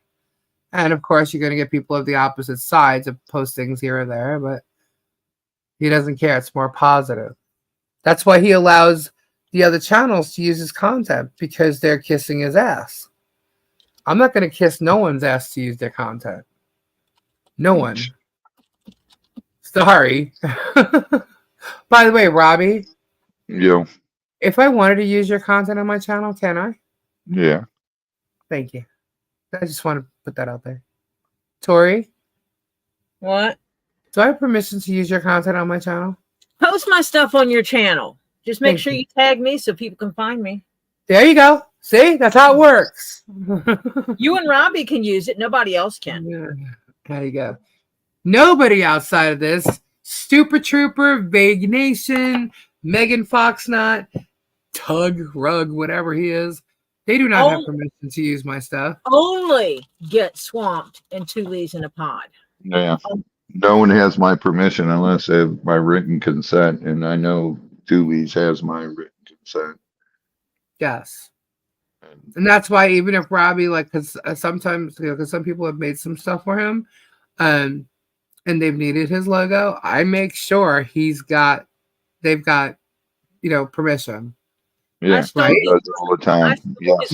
And of course, you're going to get people of the opposite sides of post things here or there, but he doesn't care. It's more positive. That's why he allows the other channels to use his content, because they're kissing his ass. I'm not going to kiss no one's ass to use their content. No one. Sorry. By the way, Robbie. Yeah. If I wanted to use your content on my channel, can I? Yeah. Thank you. I just want to put that out there. Tori? What? Do I have permission to use your content on my channel? Post my stuff on your channel. Just make Thank sure you. you tag me so people can find me. There you go. See? That's how it works. You and Robbie can use it. Nobody else can. Yeah. There you go. Nobody outside of this. Stupid Trooper, Vague Nation, Megan Foxnut, Tug, Rug, whatever he is. They do not have permission to use my stuff. Only get swamped in 2 leaves in a pod. Yeah. No one has my permission unless they have my written consent, and I know Dooley's has my written consent. Yes. And that's why even if Robbie, like, because sometimes, you know, because some people have made some stuff for him, and they've needed his logo, I make sure they've got, you know, permission. Yeah, right? he does it all the time. Yes.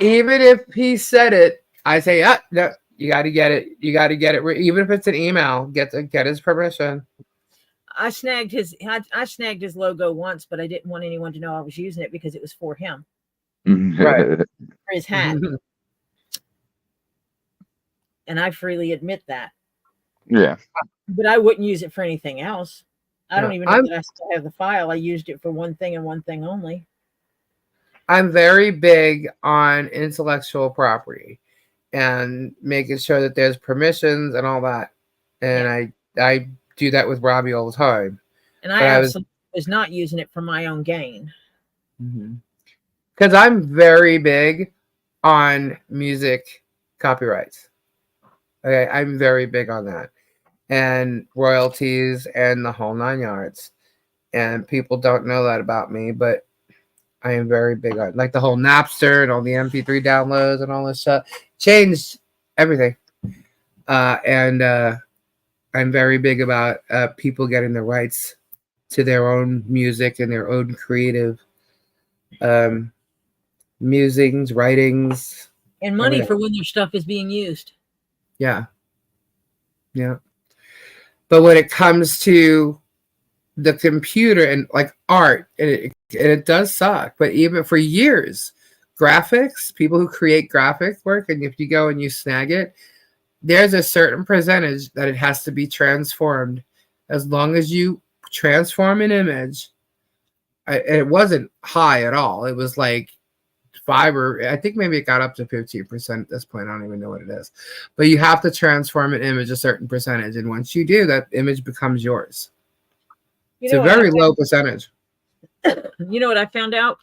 Even if he said it, I say, no, you got to get it. You got to get it. Even if it's an email, get his permission. I snagged his logo once, but I didn't want anyone to know I was using it because it was for him. Right. For his hat. And I freely admit that. Yeah. But I wouldn't use it for anything else. I don't even know that I still have the file. I used it for one thing and one thing only. I'm very big on intellectual property and making sure that there's permissions and all that. And I do that with Robbie all the time. And I absolutely was not using it for my own gain. Because I'm very big on music copyrights. Okay, I'm very big on that. And royalties and the whole 9 yards. And people don't know that about me, but I am very big on like the whole Napster and all the MP3 downloads and all this stuff. Changed everything. And I'm very big about people getting the rights to their own music and their own creative musings, writings. And money for when their stuff is being used. Yeah. Yeah. But when it comes to the computer and like art, and it does suck, but even for years, graphics, people who create graphic work, and if you go and you snag it, there's a certain percentage that it has to be transformed. As long as you transform an image, it wasn't high at all. It was like 5 or I think maybe it got up to 15% at this point. I don't even know what it is. But you have to transform an image a certain percentage. And once you do, that image becomes yours. It's a very low percentage. You know what I found out?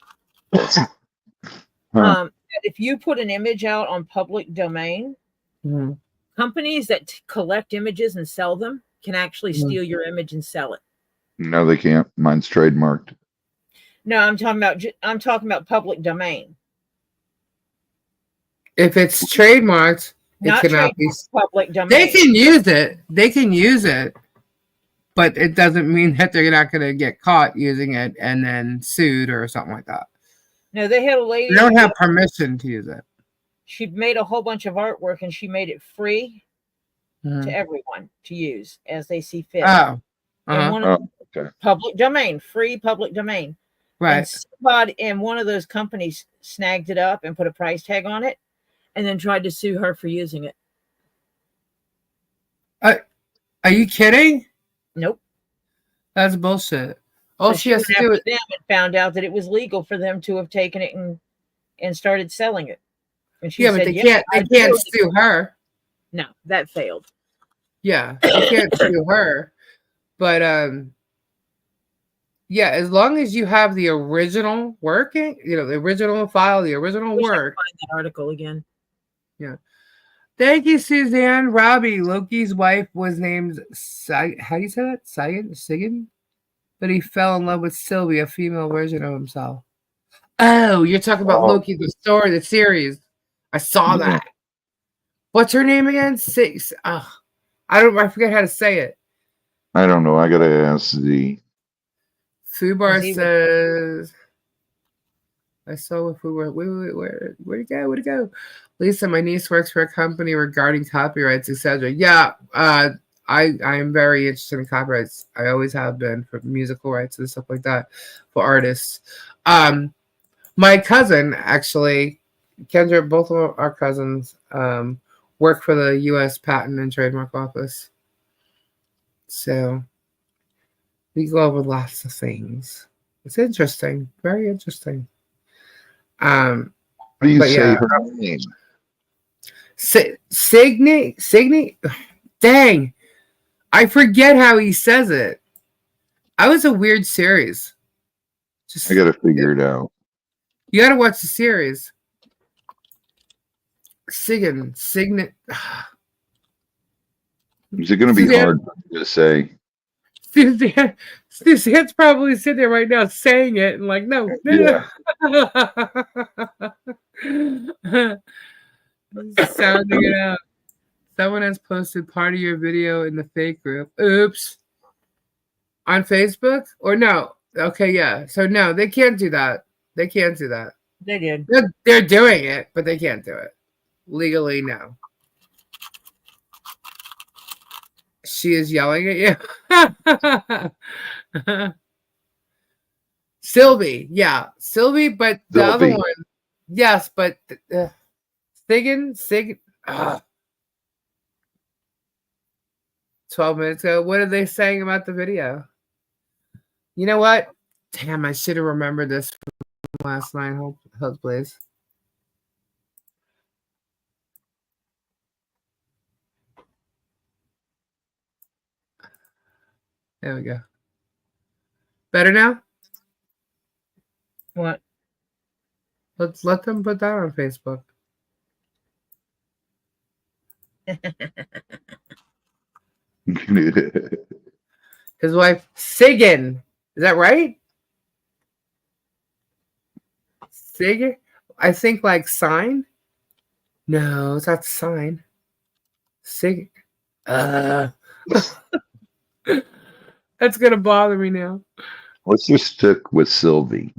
If you put an image out on public domain, companies that collect images and sell them can actually steal your image and sell it. No, they can't. Mine's trademarked. No, I'm talking about public domain. If it's trademarked, it cannot be public domain. They can use it. They can use it, but it doesn't mean that they're not going to get caught using it and then sued or something like that. No, they had a lady. They don't have permission to use it. She made a whole bunch of artwork and she made it free to everyone to use as they see fit. Oh, okay. Public domain, free public domain. Right. And one of those companies snagged it up and put a price tag on it and then tried to sue her for using it. Are you kidding? Nope. That's bullshit. All she has to do is them and found out that it was legal for them to have taken it and started selling it. And she said, but they can't sue her. No, that failed. Yeah, they can't sue her. But yeah, as long as you have the original working, the original file, the original work. I find that article again. Yeah. Thank you, Suzanne. Robbie, Loki's wife was named how do you say that? Sigyn? But he fell in love with Sylvie, a female version of himself. Oh, you're talking about Loki, the story, the series. I saw that. What's her name again? I forget how to say it. I don't know. I gotta ask the Fubar says I saw if we were where'd it go? Lisa, my niece works for a company regarding copyrights, etc. Yeah, I am very interested in copyrights. I always have been for musical rights and stuff like that for artists. My cousin, actually, Kendra, both of our cousins work for the U.S. Patent and Trademark Office. So we go over lots of things. It's interesting, very interesting. What do you say her name? Signy? Dang. I forget how he says it. I was a weird series. I gotta figure it out. You gotta watch the series. Signet. Is it gonna be hard to say? Suzanne's probably sitting there right now saying it and like, no. Yeah. Sounding it out. Someone has posted part of your video in the fake group. Oops. On Facebook? Or no? Okay, yeah. So no, they can't do that. They can't do that. They did. They're doing it, but they can't do it. Legally, no. She is yelling at you. Sylvie, yeah. Sylvie, but the other one. Yes, but Sigyn. 12 minutes ago. What are they saying about the video? You know what? Damn, I should have remembered this last night. Hold please. There we go. Better now? What? Let's let them put that on Facebook. His wife, Sigan. Is that right? Sigan? I think like sign. No, it's not sign. Sig. That's gonna bother me now. Let's just stick with Sylvie.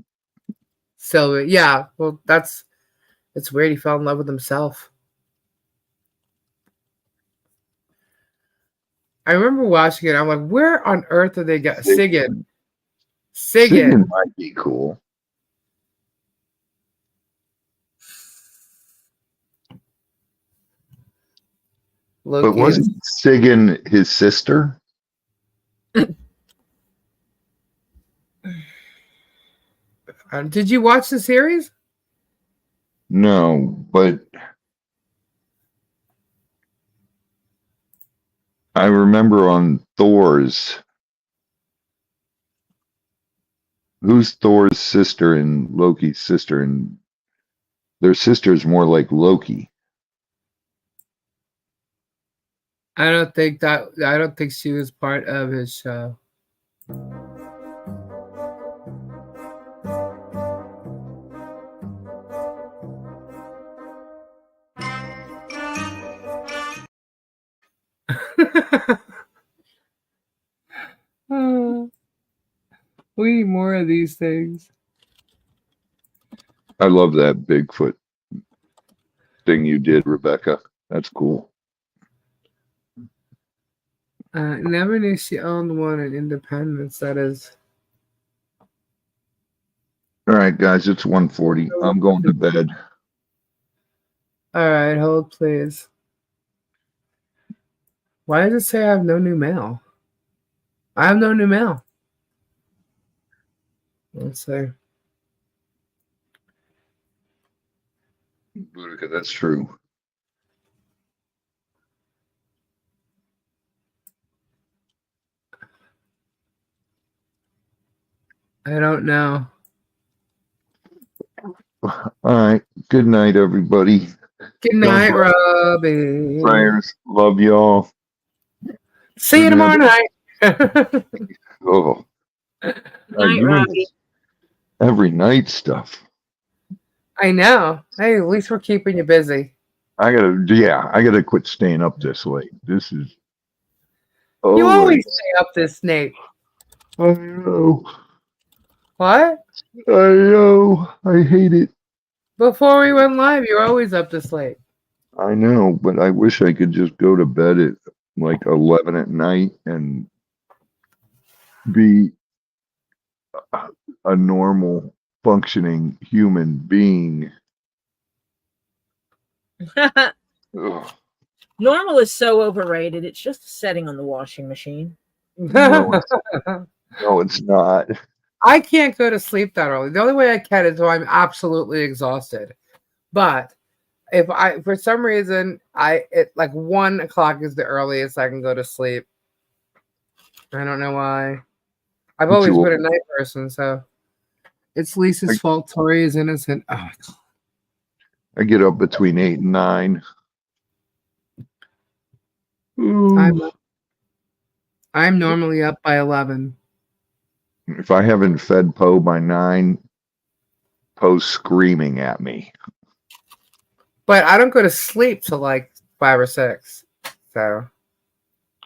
So yeah, well, it's weird. He fell in love with himself. I remember watching it. I'm like, where on earth did they get Sigan? Sigan might be cool. But wasn't Sigan his sister? Did you watch the series? No, but I remember on Thor's. Who's Thor's sister and Loki's sister? And their sister's more like Loki. I don't think she was part of his show. We need more of these things. I love that Bigfoot thing you did, Rebecca. That's cool. Never knew she owned one in Independence. That is. All right, guys, it's 1:40. I'm going to bed. All right, hold please. Why does it say I have no new mail? I have no new mail. Let's see. Boudica, that's true. I don't know. All right. Good night, everybody. Good night, Robbie. Prayers. Love y'all. See you tomorrow night. Oh. Night, Robbie. Every night stuff. I know. Hey, at least we're keeping you busy. I gotta quit staying up this late. This is. You always stay up this late. I know. What? I know. I hate it. Before we went live, you're always up this late. I know, but I wish I could just go to bed at like 11 at night and be a normal functioning human being. Ugh. Normal is so overrated. It's just a setting on the washing machine. No, it's not. I can't go to sleep that early. The only way I can is when I'm absolutely exhausted. But if for some reason, like 1 o'clock is the earliest I can go to sleep. I don't know why. I've always been a night person, so it's Lisa's fault. Tori is innocent. Oh. I get up between 8 and 9. I'm normally up by 11. If I haven't fed Poe by 9, Poe's screaming at me. But I don't go to sleep till like 5 or 6. So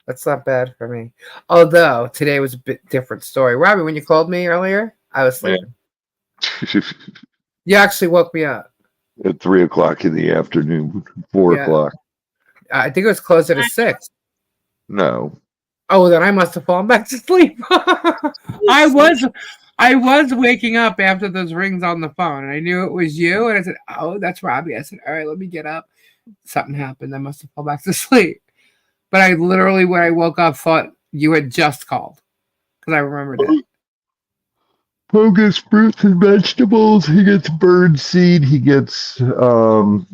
that's not bad for me. Although today was a bit different story. Robbie, when you called me earlier, I was sleeping. Yeah. You actually woke me up. At 3 o'clock in the afternoon, 4 o'clock. I think it was closer to 6. No. Oh, then I must have fallen back to sleep. I was waking up after those rings on the phone, and I knew it was you. And I said, "Oh, that's Robbie." I said, "All right, let me get up." Something happened. I must have fallen back to sleep. But I literally, when I woke up, thought you had just called because I remembered it. Poe gets fruits and vegetables. He gets bird seed. He gets the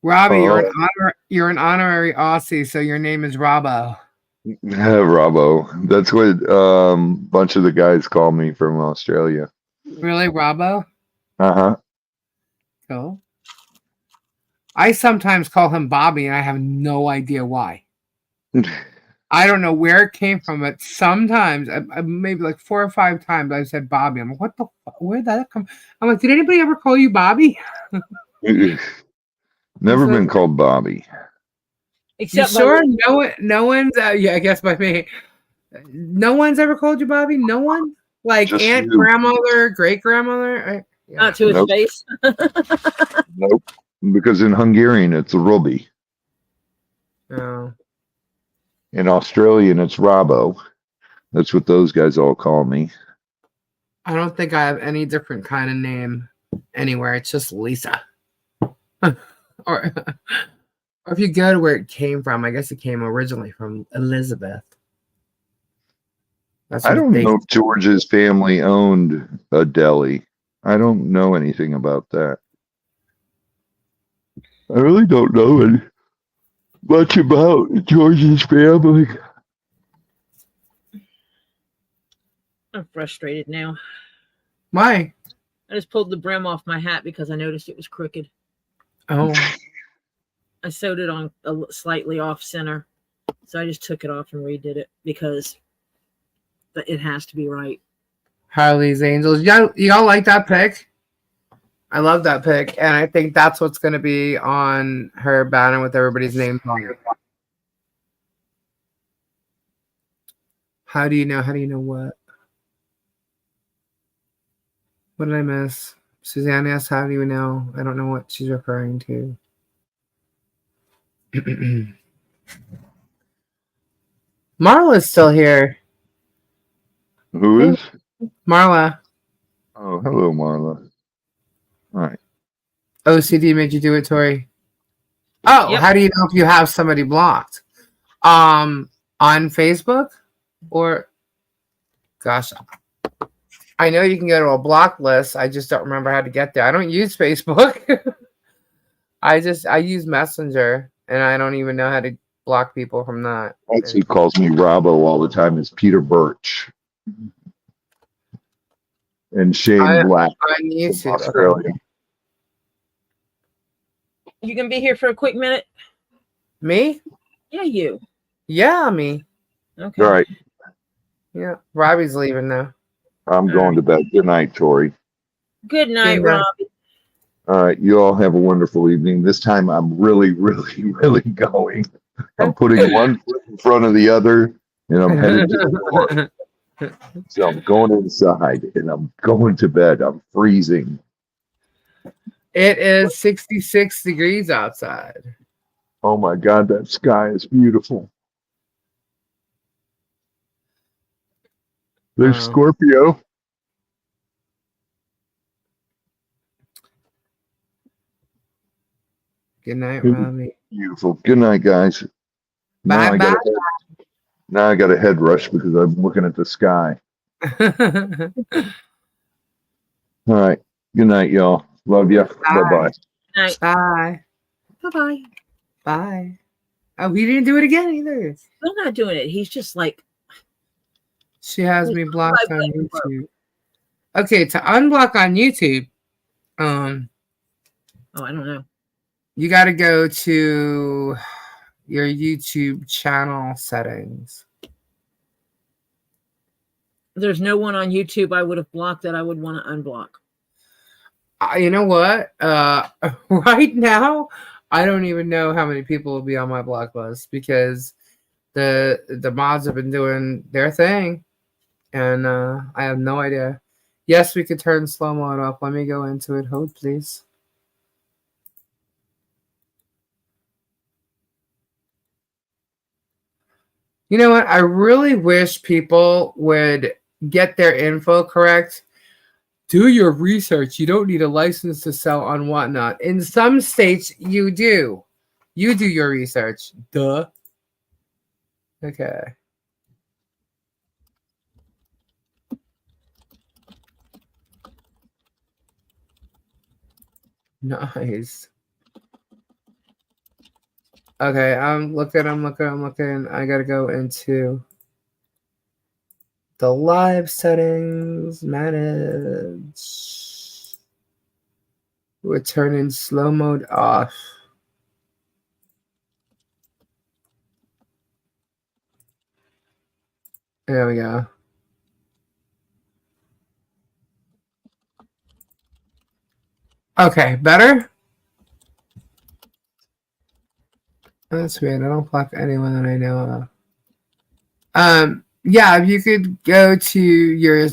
Robbie, you're an honorary Aussie, so your name is Robbo. Robbo. That's what bunch of the guys call me from Australia. Really, Robbo? Uh Cool. I sometimes call him Bobby, and I have no idea why. huh. I don't know where it came from, but sometimes, maybe like 4 or 5 times, I said Bobby. I'm like, what the fuck? Where did that come? I'm like, did anybody ever call you Bobby? Never So- been called Bobby. You Except sure? No one's. Yeah, I guess by me. No one's ever called you Bobby. No one. Like Just aunt, you. grandmother, great grandmother. not to his Nope. face. Nope. Because in Hungarian it's Robbie. Oh. In Australian it's Robbo. That's what those guys all call me. I don't think I have any different kind of name anywhere. It's just Lisa. or if you go to where it came from, I guess it came originally from Elizabeth. That's I what don't they. know if George's family owned a deli. I don't know anything about that. I really don't know much about George's family. I'm frustrated now. Why? I just pulled the brim off my hat because I noticed it was crooked. Oh, I sewed it on slightly off center. So I just took it off and redid it because it has to be right. Harley's Angels. Y'all like that pic? I love that pic, and I think that's what's going to be on her banner with everybody's names on it. How do you know? How do you know what? What did I miss? Suzanne asked, how do you know? I don't know what she's referring to. Marla's still here. Who is? Marla. Oh, hello, Marla. All right. OCD made you do it, Tori. Oh, Yep. How do you know if you have somebody blocked? On Facebook? Or gosh, I know you can go to a block list. I just don't remember how to get there. I don't use Facebook. I use Messenger, and I don't even know how to block people from that. That's who calls me Robbo all the time is Peter Birch. And Shane Black On from YouTube. Australia. Okay. You can be here for a quick minute? Me? Yeah, you. Yeah, me. Okay. All right. Yeah. Robbie's leaving now. I'm going to bed. Good night, Tori. Good night, Good night. Robbie. All right. You all have a wonderful evening. This time I'm really, really, really going. I'm putting one foot in front of the other, and I'm headed to the door. So I'm going inside, and I'm going to bed. I'm freezing. It is 66 degrees outside. Oh my God, that sky is beautiful. There's Wow. Scorpio. Good night, It was Robbie. beautiful. Good night, guys. Now Bye bye. Now I got a head rush because I'm looking at the sky. All right. Good night, y'all. Love you. Bye-bye. Night. Bye. Bye-bye. Bye. Oh, he didn't do it again either. I'm not doing it. He's just like, She has me blocked on YouTube. Okay, to unblock on YouTube, oh, I don't know. you got to go to your YouTube channel settings. There's no one on YouTube I would have blocked that I would want to unblock. You know what? Right now, I don't even know how many people will be on my block list because the mods have been doing their thing, and I have no idea. Yes, we could turn slow mode off. Let me go into it. Hold, please. You know what? I really wish people would get their info correct. Do your research. You don't need a license to sell on whatnot. In some states, you do. You do your research. Duh. Okay. Nice. Okay, I'm looking. I gotta go into the live settings, manage, return in slow mode off. There we go. Okay, better? That's weird. I don't block anyone that I know of. Yeah, if you could go to your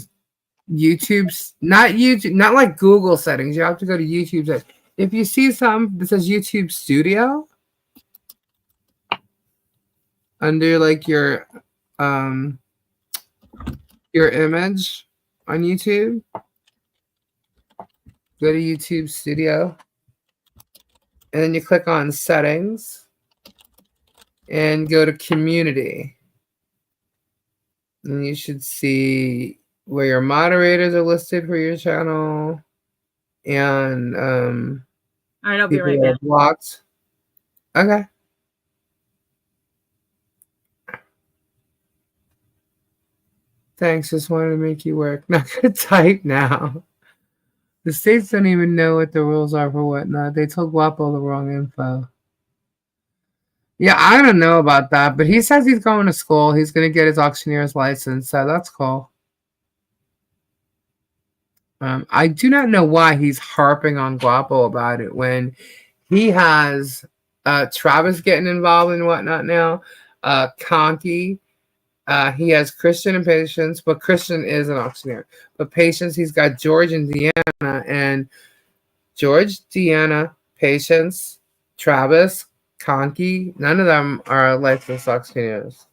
YouTube's, not YouTube, not like Google settings. You have to go to YouTube settings. If you see something that says YouTube Studio under like your image on YouTube, go to YouTube Studio, and then you click on Settings and go to Community. And you should see where your moderators are listed for your channel, and All right, I'll be people right that are back. blocked. Okay. Thanks. Just wanted to make you work. Not gonna type now. The states don't even know what the rules are for whatnot. They told Guapo the wrong info. Yeah, I don't know about that, but he says he's going to school. He's going to get his auctioneer's license, so that's cool. I do not know why he's harping on Guapo about it when he has Travis getting involved and whatnot now. Conky, he has Christian and Patience, but Christian is an auctioneer. But Patience, he's got George and Deanna, and George, Deanna, Patience, Travis, Conky, none of them are licensed auctioneers.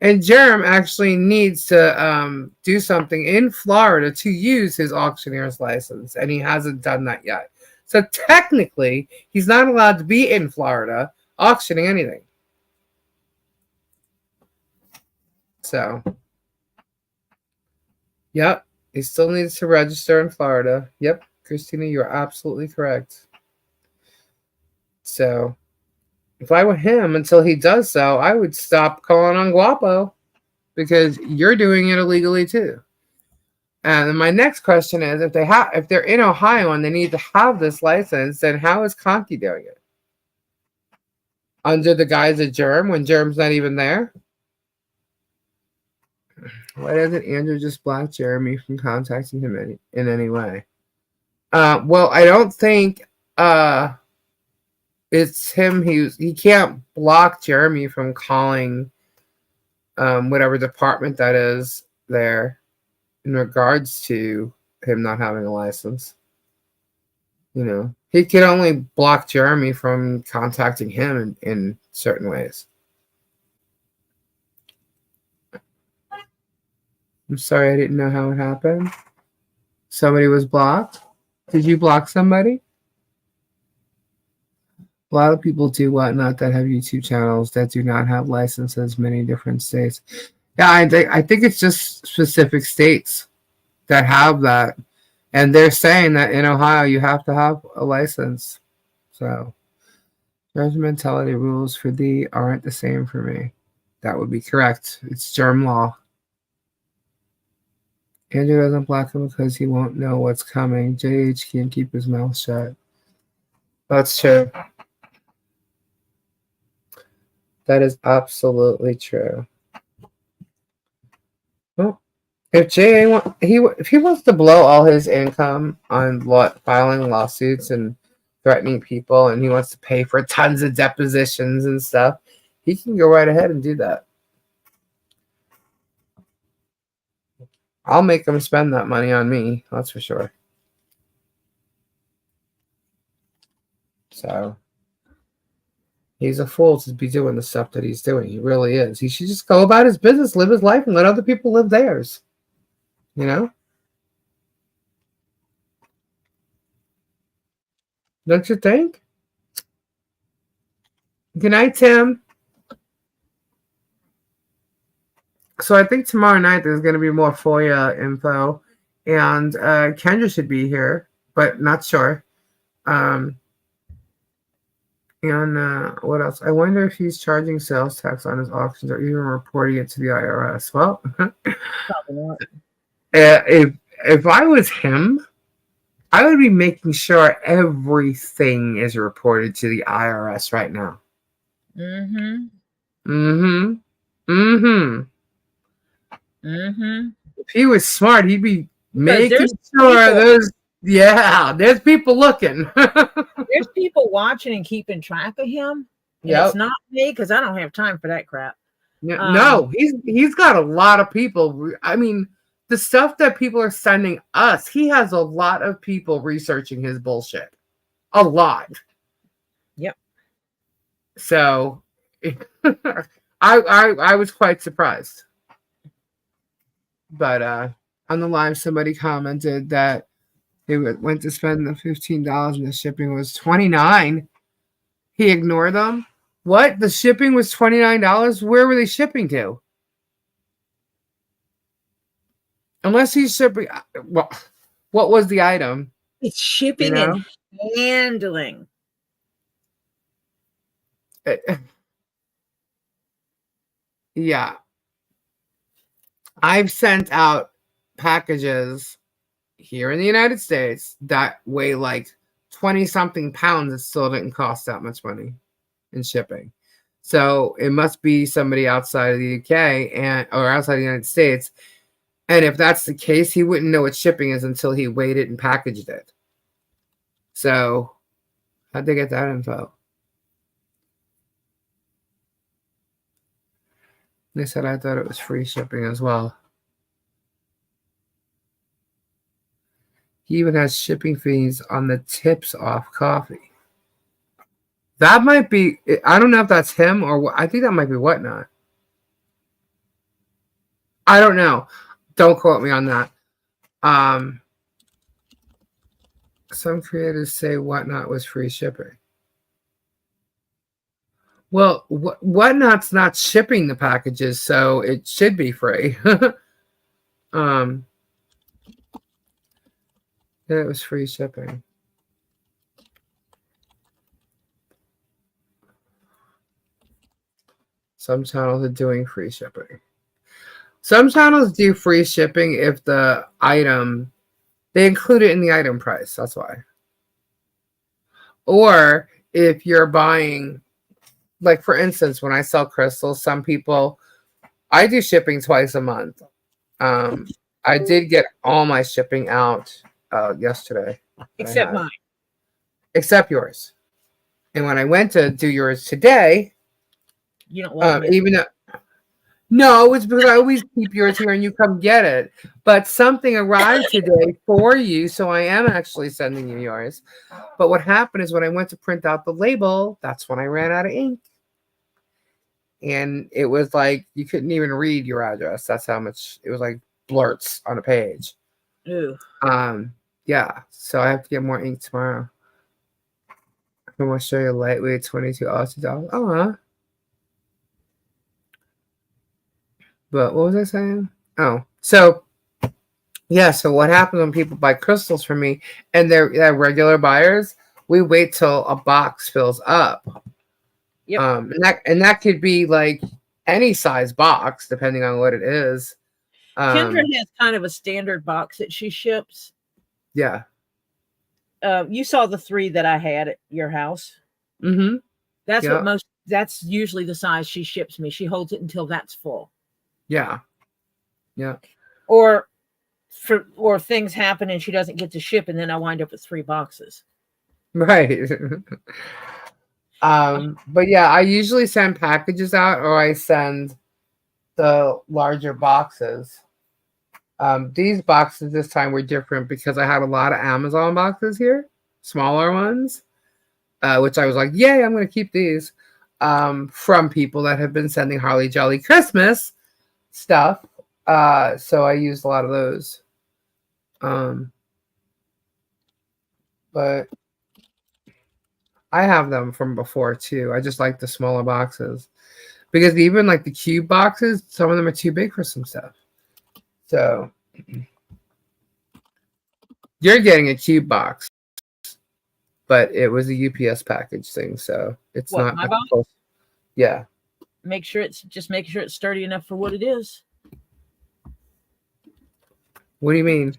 And Germ actually needs to do something in Florida to use his auctioneer's license, and he hasn't done that yet. So technically, he's not allowed to be in Florida auctioning anything. So, yep, he still needs to register in Florida. Yep, Christina, you're absolutely correct. So, if I were him, until he does so, I would stop calling on Guapo because you're doing it illegally too. And then my next question is, if they're in Ohio and they need to have this license, then how is Conky doing it? Under the guise of Germ when Germ's not even there? Why doesn't Andrew just block Jeremy from contacting him in any way? Well, I don't think it's him. He can't block Jeremy from calling whatever department that is there in regards to him not having a license. You know, he can only block Jeremy from contacting him in certain ways. I'm sorry, I didn't know how it happened. Somebody was blocked. Did you block somebody? A lot of people do whatnot that have YouTube channels that do not have licenses in many different states. Yeah, I think it's just specific states that have that. And they're saying that in Ohio, you have to have a license. So, judgmentality rules for thee aren't the same for me. That would be correct. It's germ law. Andrew doesn't block him because he won't know what's coming. JH can't keep his mouth shut. That's true. That is absolutely true. Well, if if he wants to blow all his income on filing lawsuits and threatening people, and he wants to pay for tons of depositions and stuff, he can go right ahead and do that. I'll make him spend that money on me, that's for sure. So he's a fool to be doing the stuff that he's doing. He really is. He should just go about his business, live his life, and let other people live theirs. You know? Don't you think? Good night, Tim. So I think tomorrow night there's going to be more Foia info, and Kendra should be here, but not sure. Um, and what else? I wonder if he's charging sales tax on his auctions or even reporting it to the IRS. Well, Probably not. if I was him, I would be making sure everything is reported to the IRS right now. Mm-hmm. Mm-hmm. Mm-hmm. Mm-hmm. If he was smart, he'd be making there's sure people- there's people looking. There's people watching and keeping track of him. And Yep. it's not me because I don't have time for that crap. No, he's got a lot of people. I mean, the stuff that people are sending us, he has a lot of people researching his bullshit. A lot. Yep. So I was quite surprised. But on the live, somebody commented that they went to spend the $15 and the shipping was $29. He ignored them. What? The shipping was $29? Where were they shipping to? Unless he's shipping. Well, what was the item? It's shipping and handling. Yeah. I've sent out packages here in the United States that weigh like 20 something pounds. It still didn't cost that much money in shipping. So it must be somebody outside of the UK or outside the United States. And if that's the case, he wouldn't know what shipping is until he weighed it and packaged it. So how'd they get that info? They said I thought it was free shipping as well. He even has shipping fees on the tips off coffee. That might be, I don't know if that's him or what. I think that might be Whatnot. I don't know. Don't quote me on that. Some creators say Whatnot was free shipping. Well, Whatnot's not shipping the packages, so it should be free. It was free shipping. Some channels are doing free shipping. Some channels do free shipping if the item, they include it in the item price. That's why. Or if you're buying, like for instance, when I sell crystals, some people, I do shipping twice a month. I did get all my shipping out yesterday. Except mine. Except yours. And when I went to do yours today, you don't want even though, no, it's because I always keep yours here and you come get it. But something arrived today for you, so I am actually sending you yours. But what happened is when I went to print out the label, that's when I ran out of ink. And it was like you couldn't even read your address. That's how much it was, like blurts on a page. Ew. Yeah. So I have to get more ink tomorrow. I'm gonna show you a lightweight 22 $. Oh, but what was I saying? Oh, so yeah. So what happens when people buy crystals from me and they're regular buyers? We wait till a box fills up. Yep. And that could be like any size box, depending on what it is. Kendra has kind of a standard box that she ships. Yeah. You saw the 3 that I had at your house. Mm-hmm. That's usually the size she ships me. She holds it until that's full. Yeah. Yeah. Or things happen and she doesn't get to ship, and then I wind up with 3 boxes. Right. But yeah, I usually send packages out or I send the larger boxes. These boxes this time were different because I had a lot of Amazon boxes here, smaller ones, which I was like, yay, I'm going to keep these from people that have been sending Holly Jolly Christmas stuff. So I used a lot of those. But I have them from before too. I just like the smaller boxes because even like the cube boxes, some of them are too big for some stuff. So you're getting a cube box. but it was a UPS package thing, so it's What, not my like box? close. Yeah. Make sure it's sturdy enough for what it is. What do you mean?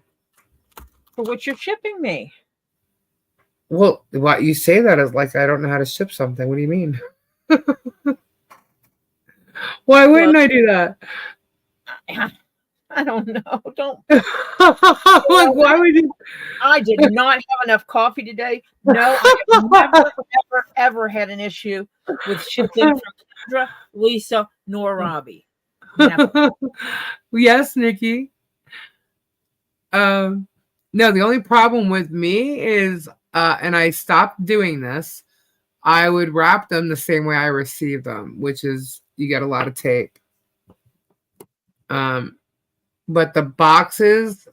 For what you're shipping me. Well, why you say that is like I don't know how to ship something. What do you mean? Why wouldn't I do that? I don't know. Don't. Like, why would you? I did not have enough coffee today. No, I have never, ever, ever had an issue with shipping from Kendra, Lisa, nor Robbie. Never. Yes, Nikki. No, the only problem with me is, and I stopped doing this. I would wrap them the same way I receive them, which is you get a lot of tape. But the boxes,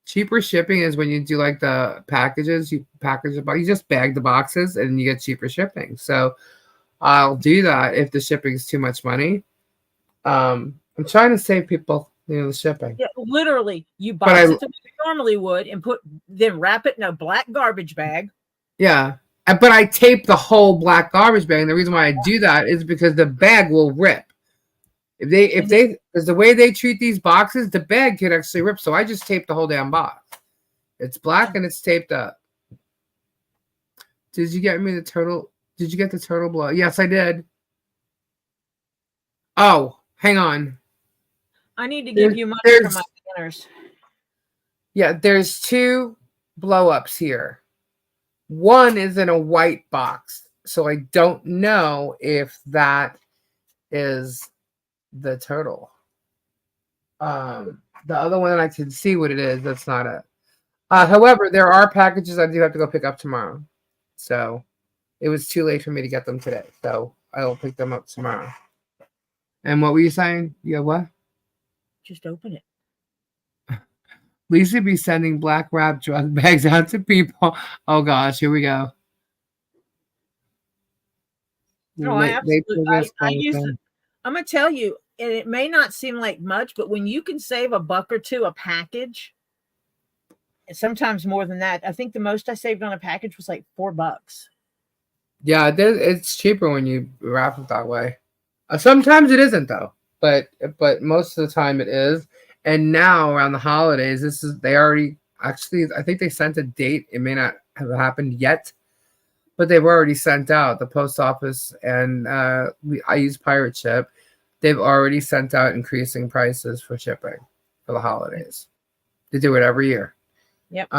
cheaper shipping is when you do like the packages. You package the box, you just bag the boxes, and you get cheaper shipping. So I'll do that if the shipping is too much money. I'm trying to save people, the shipping. Yeah, literally, you box it the way you normally would, and then wrap it in a black garbage bag. Yeah, but I tape the whole black garbage bag. And the reason why I do that is because the bag will rip. Because the way they treat these boxes, the bag could actually rip. So I just tape the whole damn box. It's black and it's taped up. Did you get me the turtle? Did you get the turtle blow? Yes, I did. Oh, hang on. I need to give you money for my dinners. Yeah, there's 2 blow-ups here. One is in a white box. So I don't know if that is the turtle. The other one I can see what it is. That's not it. However, there are packages I do have to go pick up tomorrow. So it was too late for me to get them today. So I will pick them up tomorrow. And what were you saying? Yeah, what? Just open it. Lisa be sending black wrap drug bags out to people. Oh gosh, here we go. No, I absolutely. I use it. I'm gonna tell you, and it may not seem like much, but when you can save $1 or $2 a package, and sometimes more than that. I think the most I saved on a package was like $4. Yeah, it's cheaper when you wrap it that way. Sometimes it isn't though, but most of the time it is. And now around the holidays, they already actually, I think they sent a date. It may not have happened yet, but they've already sent out the post office, and I use Pirate Ship. They've already sent out increasing prices for shipping for the holidays. They do it every year. Yep.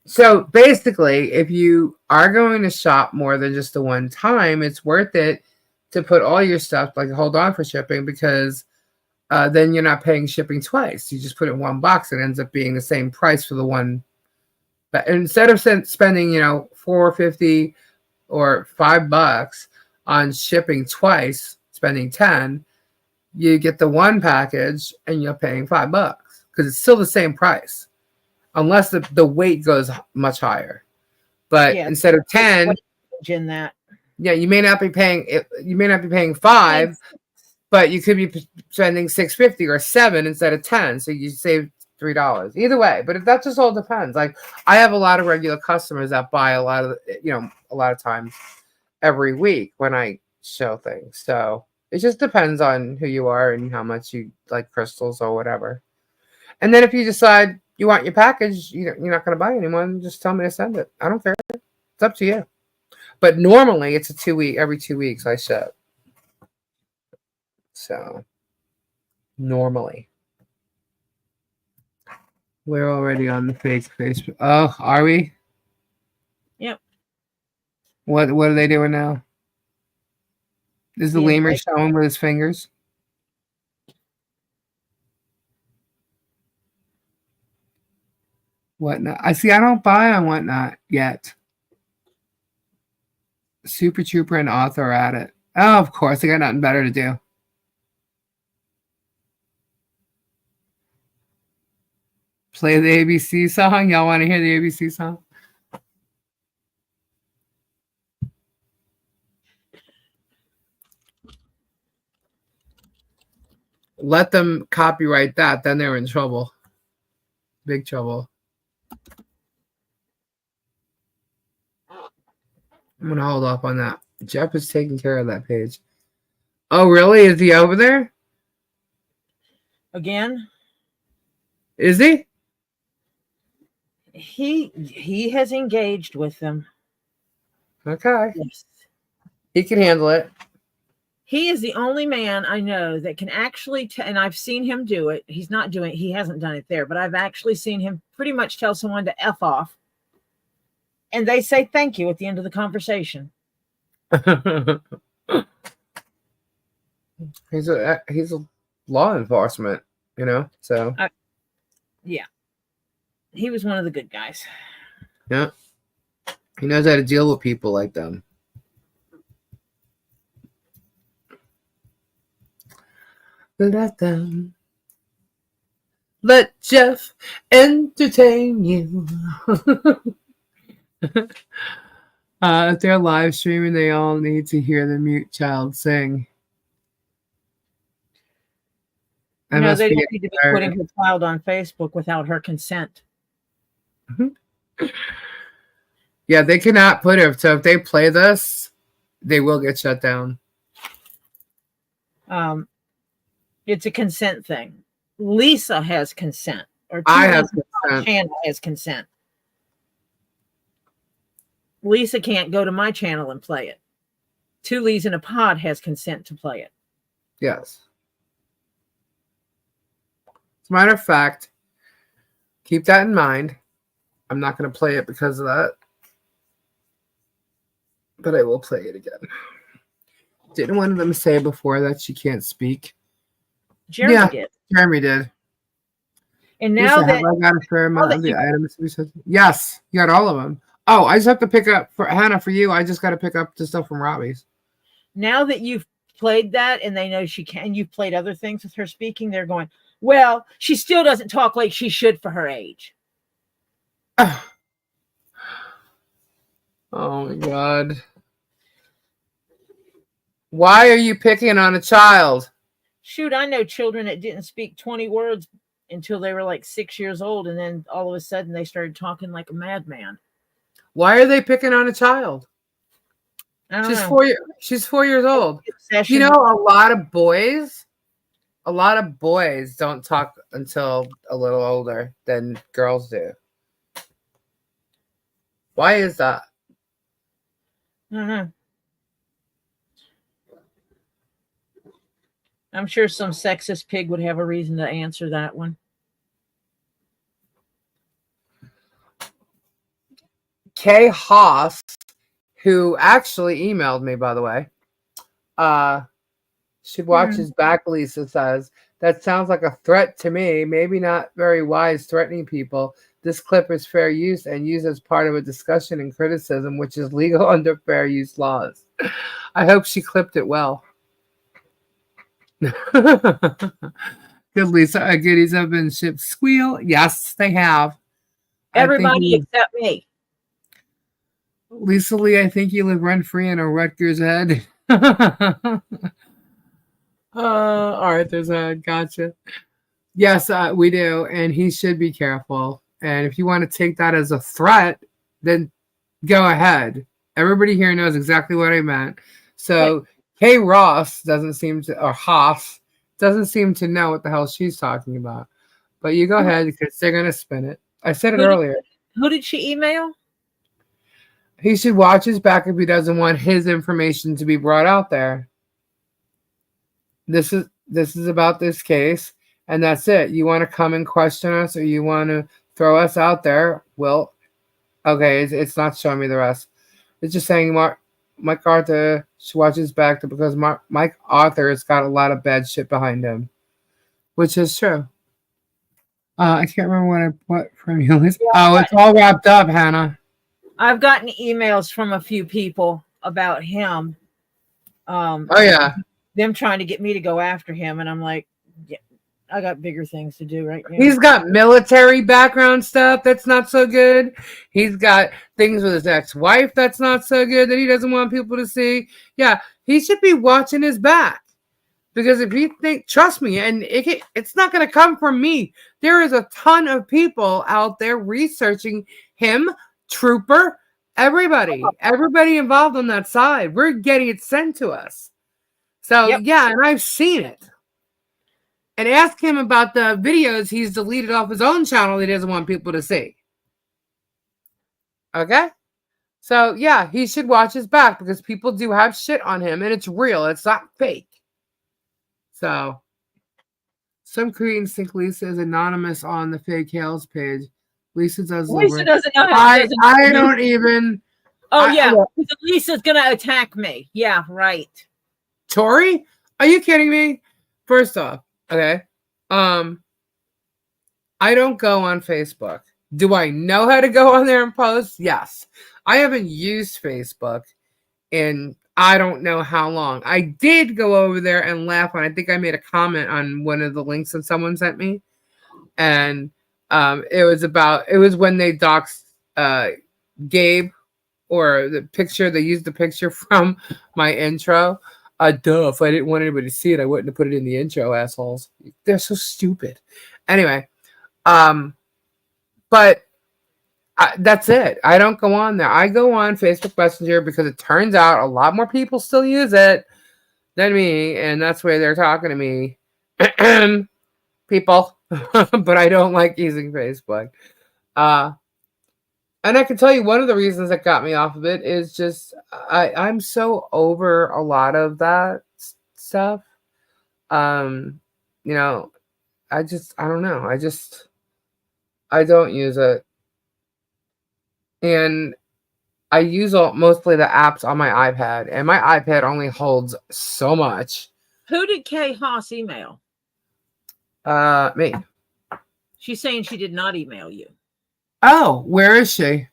So basically, if you are going to shop more than just the one time, it's worth it to put all your stuff, like hold on for shipping, because then you're not paying shipping twice. You just put it in one box. It ends up being the same price for the one. But instead of spending, $4.50 or $5 on shipping twice, spending 10, you get the one package and you're paying $5 because it's still the same price, unless the weight goes much higher. But instead of 10, in that, yeah, you may not be paying it. You may not be paying $5, but you could be spending $6.50 or $7 instead of 10. So you save $3 either way. But if that just all depends. Like I have a lot of regular customers that buy a lot of times every week when I show things. So it just depends on who you are and how much you like crystals or whatever. And then if you decide you want your package, you're not going to buy anyone, just tell me to send it. I don't care. It's up to you. But normally it's every 2 weeks I ship. So normally. We're already on the Facebook. Oh, are we? Yep. What are they doing now? Is the lemur showing with his fingers? Whatnot. I don't buy on Whatnot yet. Super Trooper and Author are at it. Oh, of course. They got nothing better to do. Play the ABC song. Y'all want to hear the ABC song? Let them copyright that, then they're in trouble. Big trouble. I'm gonna hold off on that. Jeff is taking care of that page. Oh, really? Is he over there? Again, Is he? he has engaged with them. Okay. Yes. He can handle it. He is the only man I know that can actually, and I've seen him do it. He hasn't done it there, but I've actually seen him pretty much tell someone to F off. And they say thank you at the end of the conversation. He's a law enforcement, so. Yeah. He was one of the good guys. Yeah. He knows how to deal with people like them. Let them. Let Jeff entertain you. If they're live streaming, they all need to hear the mute child sing. No, they don't need to be putting her child on Facebook without her consent. Yeah, they cannot put her. So if they play this, they will get shut down. It's a consent thing. Lisa has consent, or I have consent. Channel has consent. Lisa can't go to my channel and play it. Two Lees in a Pod has consent to play it. Yes. As a matter of fact, keep that in mind. I'm not going to play it because of that. But I will play it again. Didn't one of them say before that she can't speak? Jeremy did. Jeremy did. And now Lisa, have I got a fair amount of the items? Yes, you got all of them. Oh, I just have to pick up for Hannah. For you, I just got to pick up the stuff from Robbie's. Now that you've played that and they know she can, you've played other things with her speaking, they're going, well, she still doesn't talk like she should for her age. Oh my God. Why are you picking on a child? Shoot, I know children that didn't speak 20 words until they were like 6 years old, and then all of a sudden they started talking like a madman. Why are they picking on a child? She's 4 years old. You know, a lot of boys don't talk until a little older than girls do. Why is that? I don't know. I'm sure some sexist pig would have a reason to answer that one. Kay Haas, who actually emailed me, by the way, she watches back, Lisa says, that sounds like a threat to me. Maybe not very wise threatening people. This clip is fair use and used as part of a discussion and criticism, which is legal under fair use laws. I hope she clipped it well. Good, Lisa. Goodies have been shipped. Squeal. Yes, they have. Everybody except me. Lisa Lee, I think you live rent-free in a Rutgers head. All right, there's a gotcha. Yes, we do, and he should be careful. And if you want to take that as a threat, then go ahead. Everybody here knows exactly what I meant. So Kay Ross doesn't seem to, or Haas doesn't seem to know what the hell she's talking about. But you go ahead because they're going to spin it. I said it earlier. Who did she email? He should watch his back if he doesn't want his information to be brought out there. This is about this case, and that's it. You want to come and question us, or you want to throw us out there? Well, okay, it's not showing me the rest. It's just saying Mike Arthur should watch his back because Mike Arthur has got a lot of bad shit behind him, which is true. I can't remember what I put from you. Oh, it's all wrapped up, Hannah. I've gotten emails from a few people about him. Oh, yeah. Them trying to get me to go after him. And I'm like, yeah, I got bigger things to do right now. He's got military background stuff that's not so good. He's got things with his ex-wife that's not so good that he doesn't want people to see. Yeah, he should be watching his back. Because if you think, trust me, and it's not going to come from me. There is a ton of people out there researching him, Trooper, Everybody involved on that side. We're getting it sent to us. So Yep. yeah, and I've seen it. And ask him about the videos he's deleted off his own channel he doesn't want people to see. Okay? So yeah, he should watch his back because people do have shit on him and it's real. It's not fake. So some Koreans think Lisa is anonymous on the fake Hales page. Lisa does Lisa look doesn't know. I don't even. Oh yeah, Lisa's gonna attack me. Yeah, right. Tori? Are you kidding me? First off, okay. I don't go on Facebook. Do I know how to go on there and post? Yes. I haven't used Facebook in I don't know how long. I did go over there and laugh on. I think I made a comment on one of the links that someone sent me, and it was when they doxed Gabe, or the picture. They used the picture from my intro. Duh, if I didn't want anybody to see it, I wouldn't have put it in the intro, assholes. They're so stupid. Anyway, but that's it. I don't go on there. I go on Facebook Messenger because it turns out a lot more people still use it than me, and that's where they're talking to me. People. But I don't like using Facebook. And I can tell you one of the reasons that got me off of it is just I'm so over a lot of that stuff. You know, I don't know. I don't use it. And I use mostly the apps on my iPad, and my iPad only holds so much. Who did Kay Haas email? Me. She's saying she did not email you. Oh, where is she?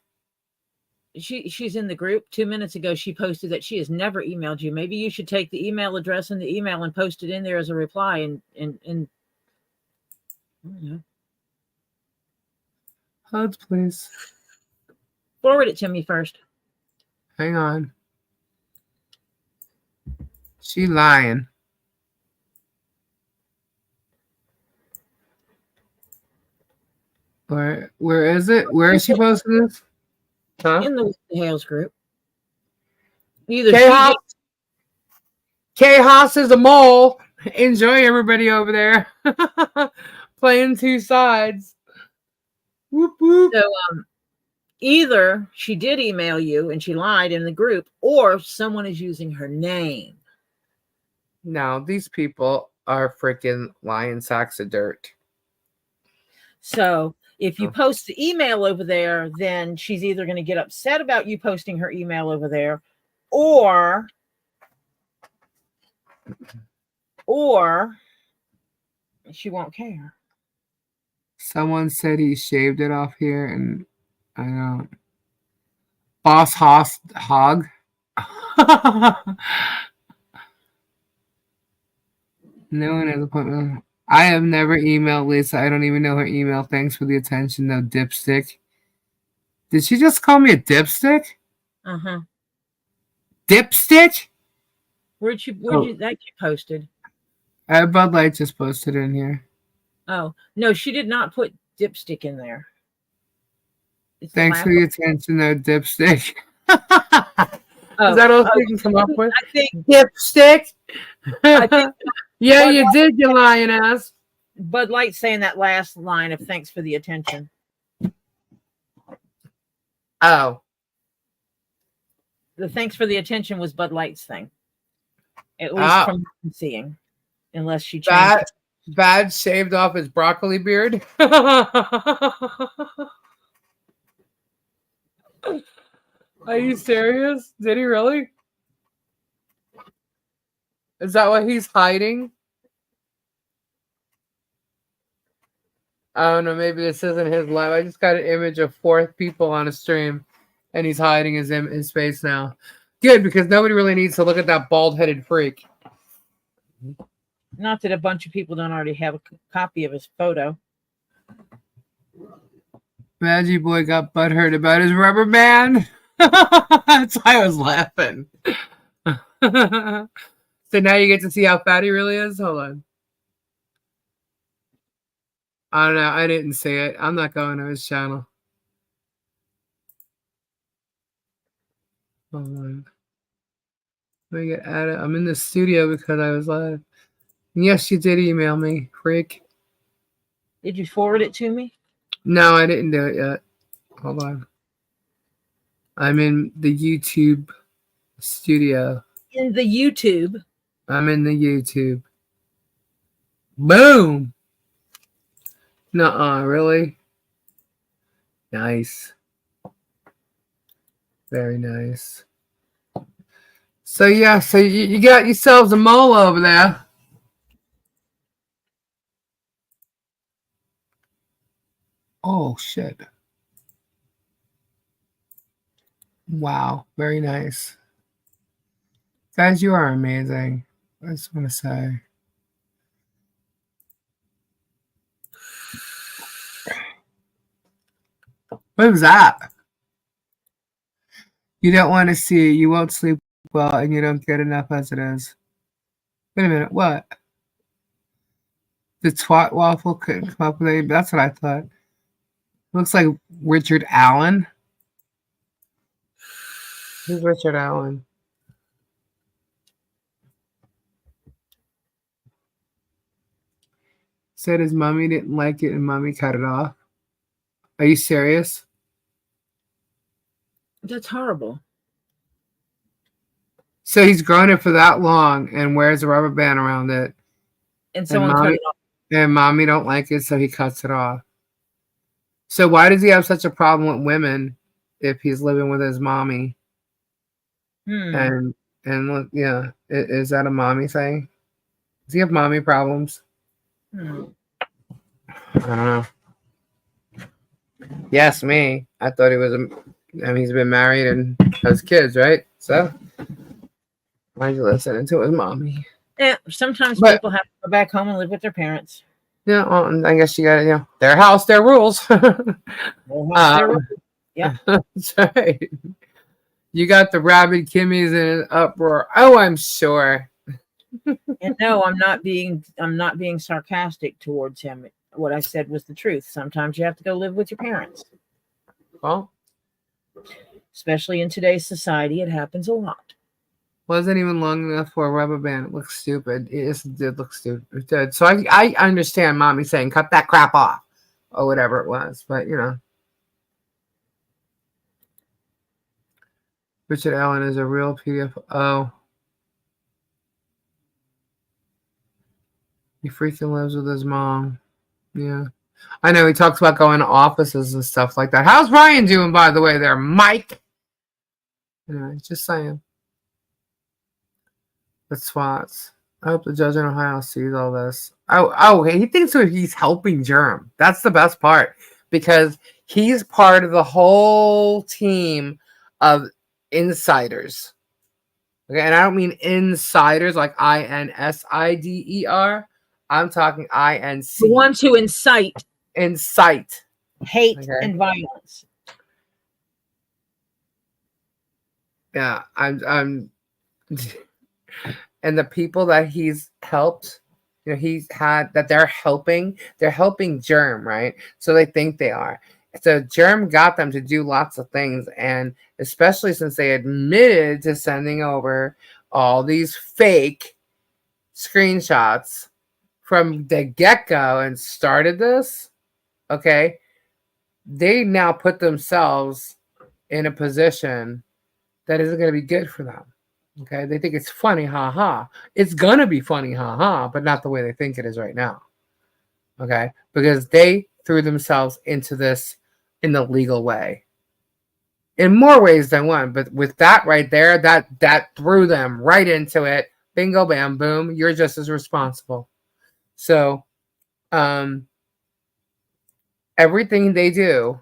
She's in the group. 2 minutes ago, she posted that she has never emailed you. Maybe you should take the email address in the email and post it in there as a reply. And Hold, please. Forward it to me first. Hang on. She lying. Where is it? Where is she posting this? Huh? In the Hales group. Either K Haas is a mole. Enjoy everybody over there. Playing two sides. Whoop whoop. So either she did email you and she lied in the group, or someone is using her name. No, these people are freaking lying sacks of dirt. So if you post the email over there, then she's either going to get upset about you posting her email over there, or she won't care. Someone said he shaved it off here, and I don't. Boss Hoss Hog. No one has appointment. I have never emailed Lisa. I don't even know her email. Thanks for the attention, though, dipstick. Did she just call me a dipstick? Uh-huh. Dipstick? Where'd you that get posted? Bud Light just posted in here. Oh, no, she did not put dipstick in there. Thanks for the attention, though, dipstick. Oh, is that all you can come up with? I think dipstick. I think yeah, Bud you did, you lying ass. Bud Light saying that last line of thanks for the attention. Oh. The thanks for the attention was Bud Light's thing. At least from what I'm seeing. Unless she changed Bad shaved off his broccoli beard. Are you serious? Did he really? Is that what he's hiding? I don't know. Maybe this isn't his live. I just got an image of 4 people on a stream, and he's hiding his face now. Good, because nobody really needs to look at that bald-headed freak. Not that a bunch of people don't already have a copy of his photo. Maggie Boy got butthurt about his rubber band. That's why I was laughing. So now you get to see how fat he really is? Hold on. I don't know. I didn't see it. I'm not going to his channel. Hold on. Let me get added. I'm in the studio because I was live. Yes, you did email me, freak. Did you forward it to me? No, I didn't do it yet. Hold on. I'm in the YouTube studio. In the YouTube. I'm in the YouTube. Boom. Nuh-uh, really? Nice. Very nice. So yeah, so you got yourselves a mole over there. Oh shit. Wow, very nice. Guys, you are amazing. I just want to say. What was that? You don't want to see it. You won't sleep well, and you don't get enough as it is. Wait a minute. What? The twat waffle couldn't come up with it. That's what I thought. Looks like Richard Allen. Who's Richard Allen? Said his mommy didn't like it and mommy cut it off. Are you serious? That's horrible. So he's grown it for that long and wears a rubber band around it. And someone cut it off. And mommy don't like it, so he cuts it off. So why does he have such a problem with women if he's living with his mommy? And look, yeah, is that a mommy thing? Does he have mommy problems? I don't know. Yes, me. I thought he was he's been married and has kids, right? So why are you listening to his mommy? Yeah, sometimes people have to go back home and live with their parents. Yeah, well, I guess you got to, their house, their rules. Yeah, that's right. You got the rabid Kimmies in an uproar. Oh, I'm sure. And no, I'm not being sarcastic towards him. What I said was the truth. Sometimes you have to go live with your parents. Well, especially in today's society, it happens a lot. Wasn't even long enough for a rubber band. It looks stupid. It did look stupid. It did. So I understand mommy saying cut that crap off or whatever it was, but Richard Allen is a real PDF. Oh. He freaking lives with his mom. Yeah. I know he talks about going to offices and stuff like that. How's Ryan doing, by the way, there, Mike? Anyway, just saying. The swats. I hope the judge in Ohio sees all this. Oh, he thinks he's helping Germ. That's the best part because he's part of the whole team of insiders. Okay, and I don't mean insiders like INSIDER. I'm talking INC. The ones who incite hate and violence. Yeah, I'm and the people that he's helped, he's had that they're helping Germ, right? So they think they are. So Germ got them to do lots of things, and especially since they admitted to sending over all these fake screenshots from the get-go and started this, okay, they now put themselves in a position that isn't going to be good for them. Okay, they think it's funny, haha. It's going to be funny, haha, but not the way they think it is right now. Okay, because they threw themselves into this in the legal way. In more ways than one, but with that right there, that threw them right into it. Bingo, bam, boom. You're just as responsible. So, everything they do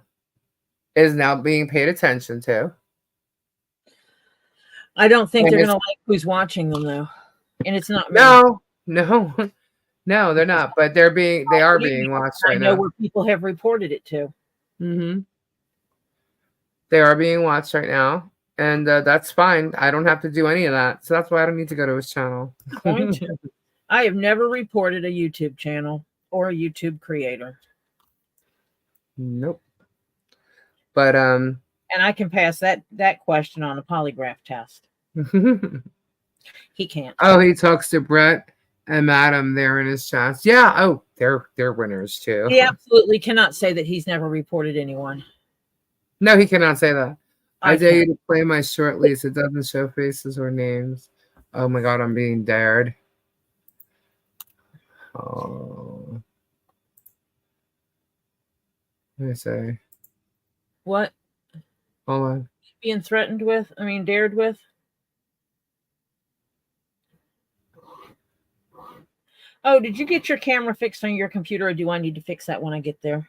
is now being paid attention to. I don't think they're going to like who's watching them, though. And it's not me. No, they're not. But they are being watched right now. I know where people have reported it to. Mm-hmm. They are being watched right now. And that's fine. I don't have to do any of that. So that's why I don't need to go to his channel. I have never reported a YouTube channel or a YouTube creator. Nope. But And I can pass that question on a polygraph test. He can't. Oh, he talks to Brett and Madam there in his chats. Yeah. Oh, they're winners too. He absolutely cannot say that he's never reported anyone. No, he cannot say that. I dare can. you to play my short lease. It doesn't show faces or names. Oh my god, I'm being dared. Oh. What did I say? What? Hold on. Being threatened with? I mean, dared with? Oh, did you get your camera fixed on your computer, or do I need to fix that when I get there?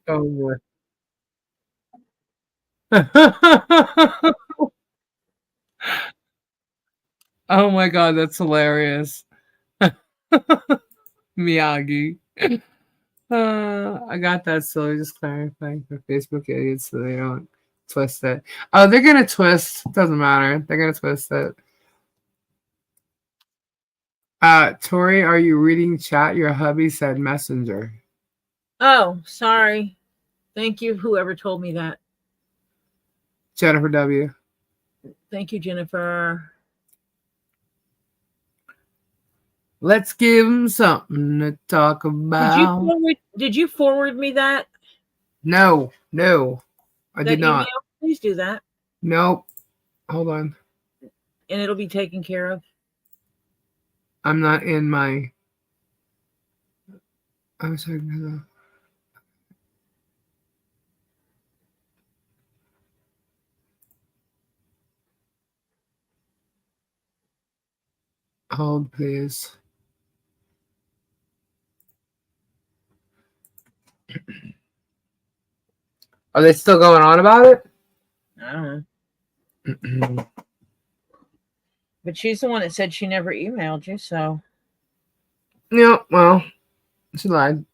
Oh boy. Oh my god, that's hilarious. Miyagi. I got that, so just clarifying for Facebook idiots so they don't twist it. Oh, they're gonna twist. Doesn't matter. They're gonna twist it. Tori, are you reading chat? Your hubby said messenger. Oh, sorry. Thank you, whoever told me that. Jennifer W. Thank you, Jennifer. Let's give him something to talk about. Did you forward me that? No, I did not. Email? Please do that. Nope. Hold on. And it'll be taken care of. I'm not in my. I'm sorry. Hold, please. Are they still going on about it? I don't know. But she's the one that said she never emailed you, so. Yeah, well, she lied.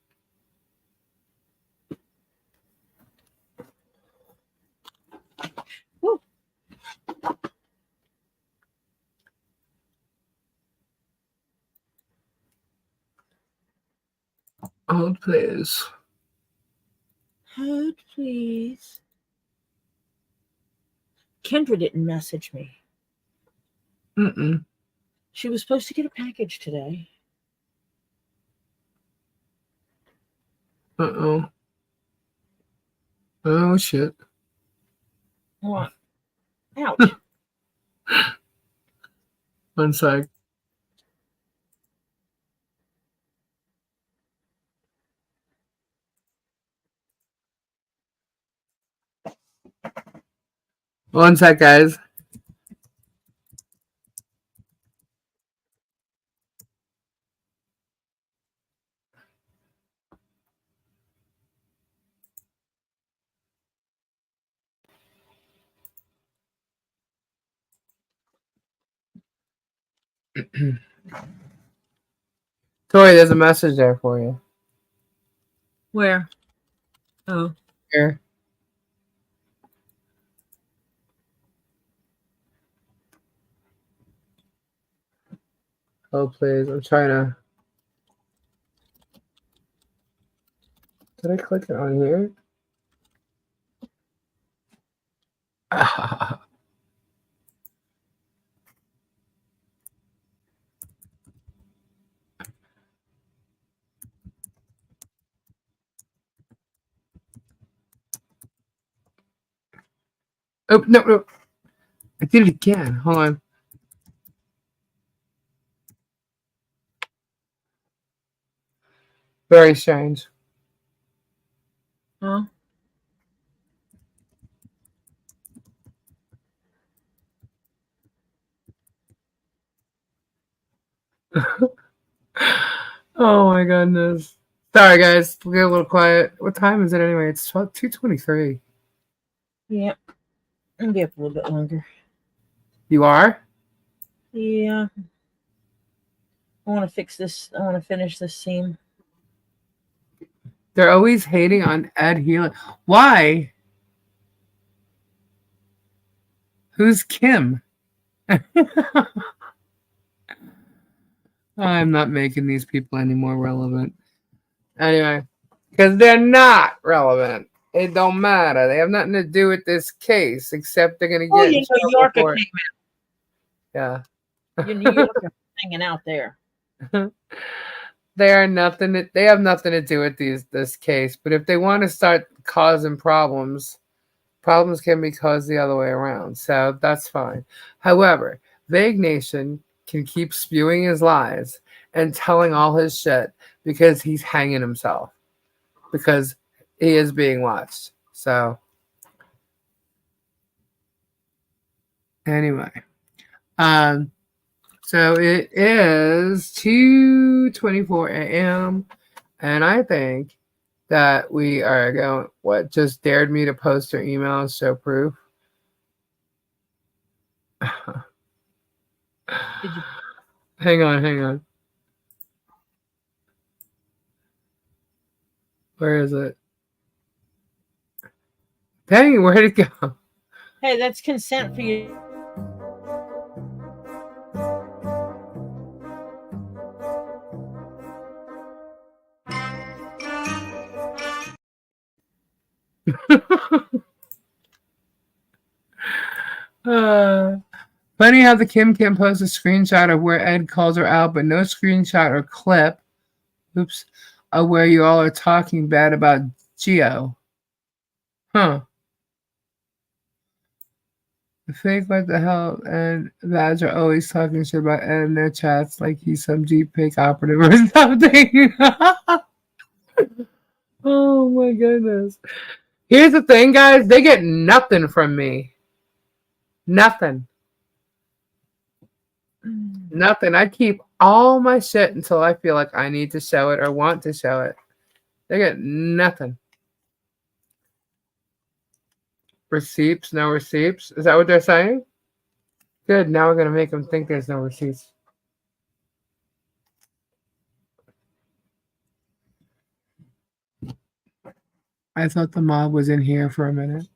Woo. Hold, please. Hold, please. Kendra didn't message me. She was supposed to get a package today. Uh-oh. Oh, shit. What? Ouch. One sec. One sec, guys. Tori, there's a message there for you. Where? Oh. Here. Oh, please. I'm trying to. Did I click it on here? Oh, no. I did it again. Hold on. Very strange. Huh? Oh my goodness. Sorry, guys. We'll get a little quiet. What time is it anyway? It's 2:23. Yep. I'll be up a little bit longer. You are? Yeah. I want to fix this. I want to finish this seam. They're always hating on Ed Healy. Why? Who's Kim? I'm not making these people any more relevant. Anyway, because they're not relevant. It don't matter. They have nothing to do with this case, except they're going to Oh, get in New trouble Yorker for it. came Yeah. out. Your New Yorker hanging out there. They have nothing to do with this case. But if they want to start causing problems can be caused the other way around. So that's fine. However, Vague Nation can keep spewing his lies and telling all his shit because he's hanging himself. Because he is being watched. So anyway. So it is 2:24 a.m. and I think that we are going. What just dared me to post her email and show proof? Hang on. Where is it? Dang, where'd it go? Hey, that's consent for you. Funny how the Kim posts a screenshot of where Ed calls her out, but no screenshot or clip. Oops. Of where you all are talking bad about Geo. Huh. The fake what the hell and Vads are always talking shit about Ed in their chats like he's some deep fake operative or something. Oh my goodness. Here's the thing, guys. They get nothing from me. Nothing. Nothing. I keep all my shit until I feel like I need to show it or want to show it. They get nothing. Receipts, no receipts. Is that what they're saying? Good. Now we're going to make them think there's no receipts. I thought the mob was in here for a minute.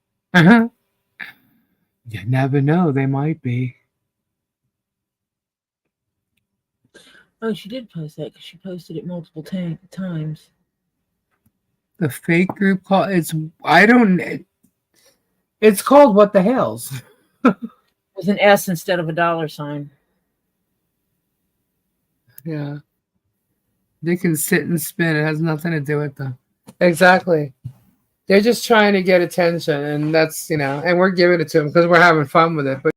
You never know. They might be. Oh, she did post that because she posted it multiple times. The fake group call. It's called What the Hells. With an S instead of a $sign. Yeah. They can sit and spin. It has nothing to do with them. Exactly. They're just trying to get attention, and that's, and we're giving it to them because we're having fun with it. But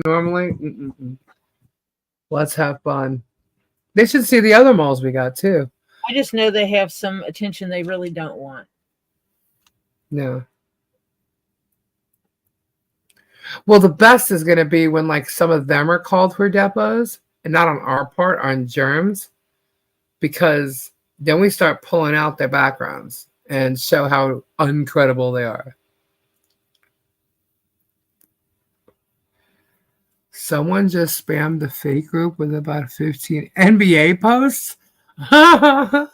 normally, let's have fun. They should see the other malls we got, too. I just know they have some attention they really don't want. No. Well, the best is going to be when, like, some of them are called for depots, and not on our part, on Germ's, because then we start pulling out their backgrounds and show how uncredible they are. Someone just spammed the fake group with about 15 NBA posts. Anonymous.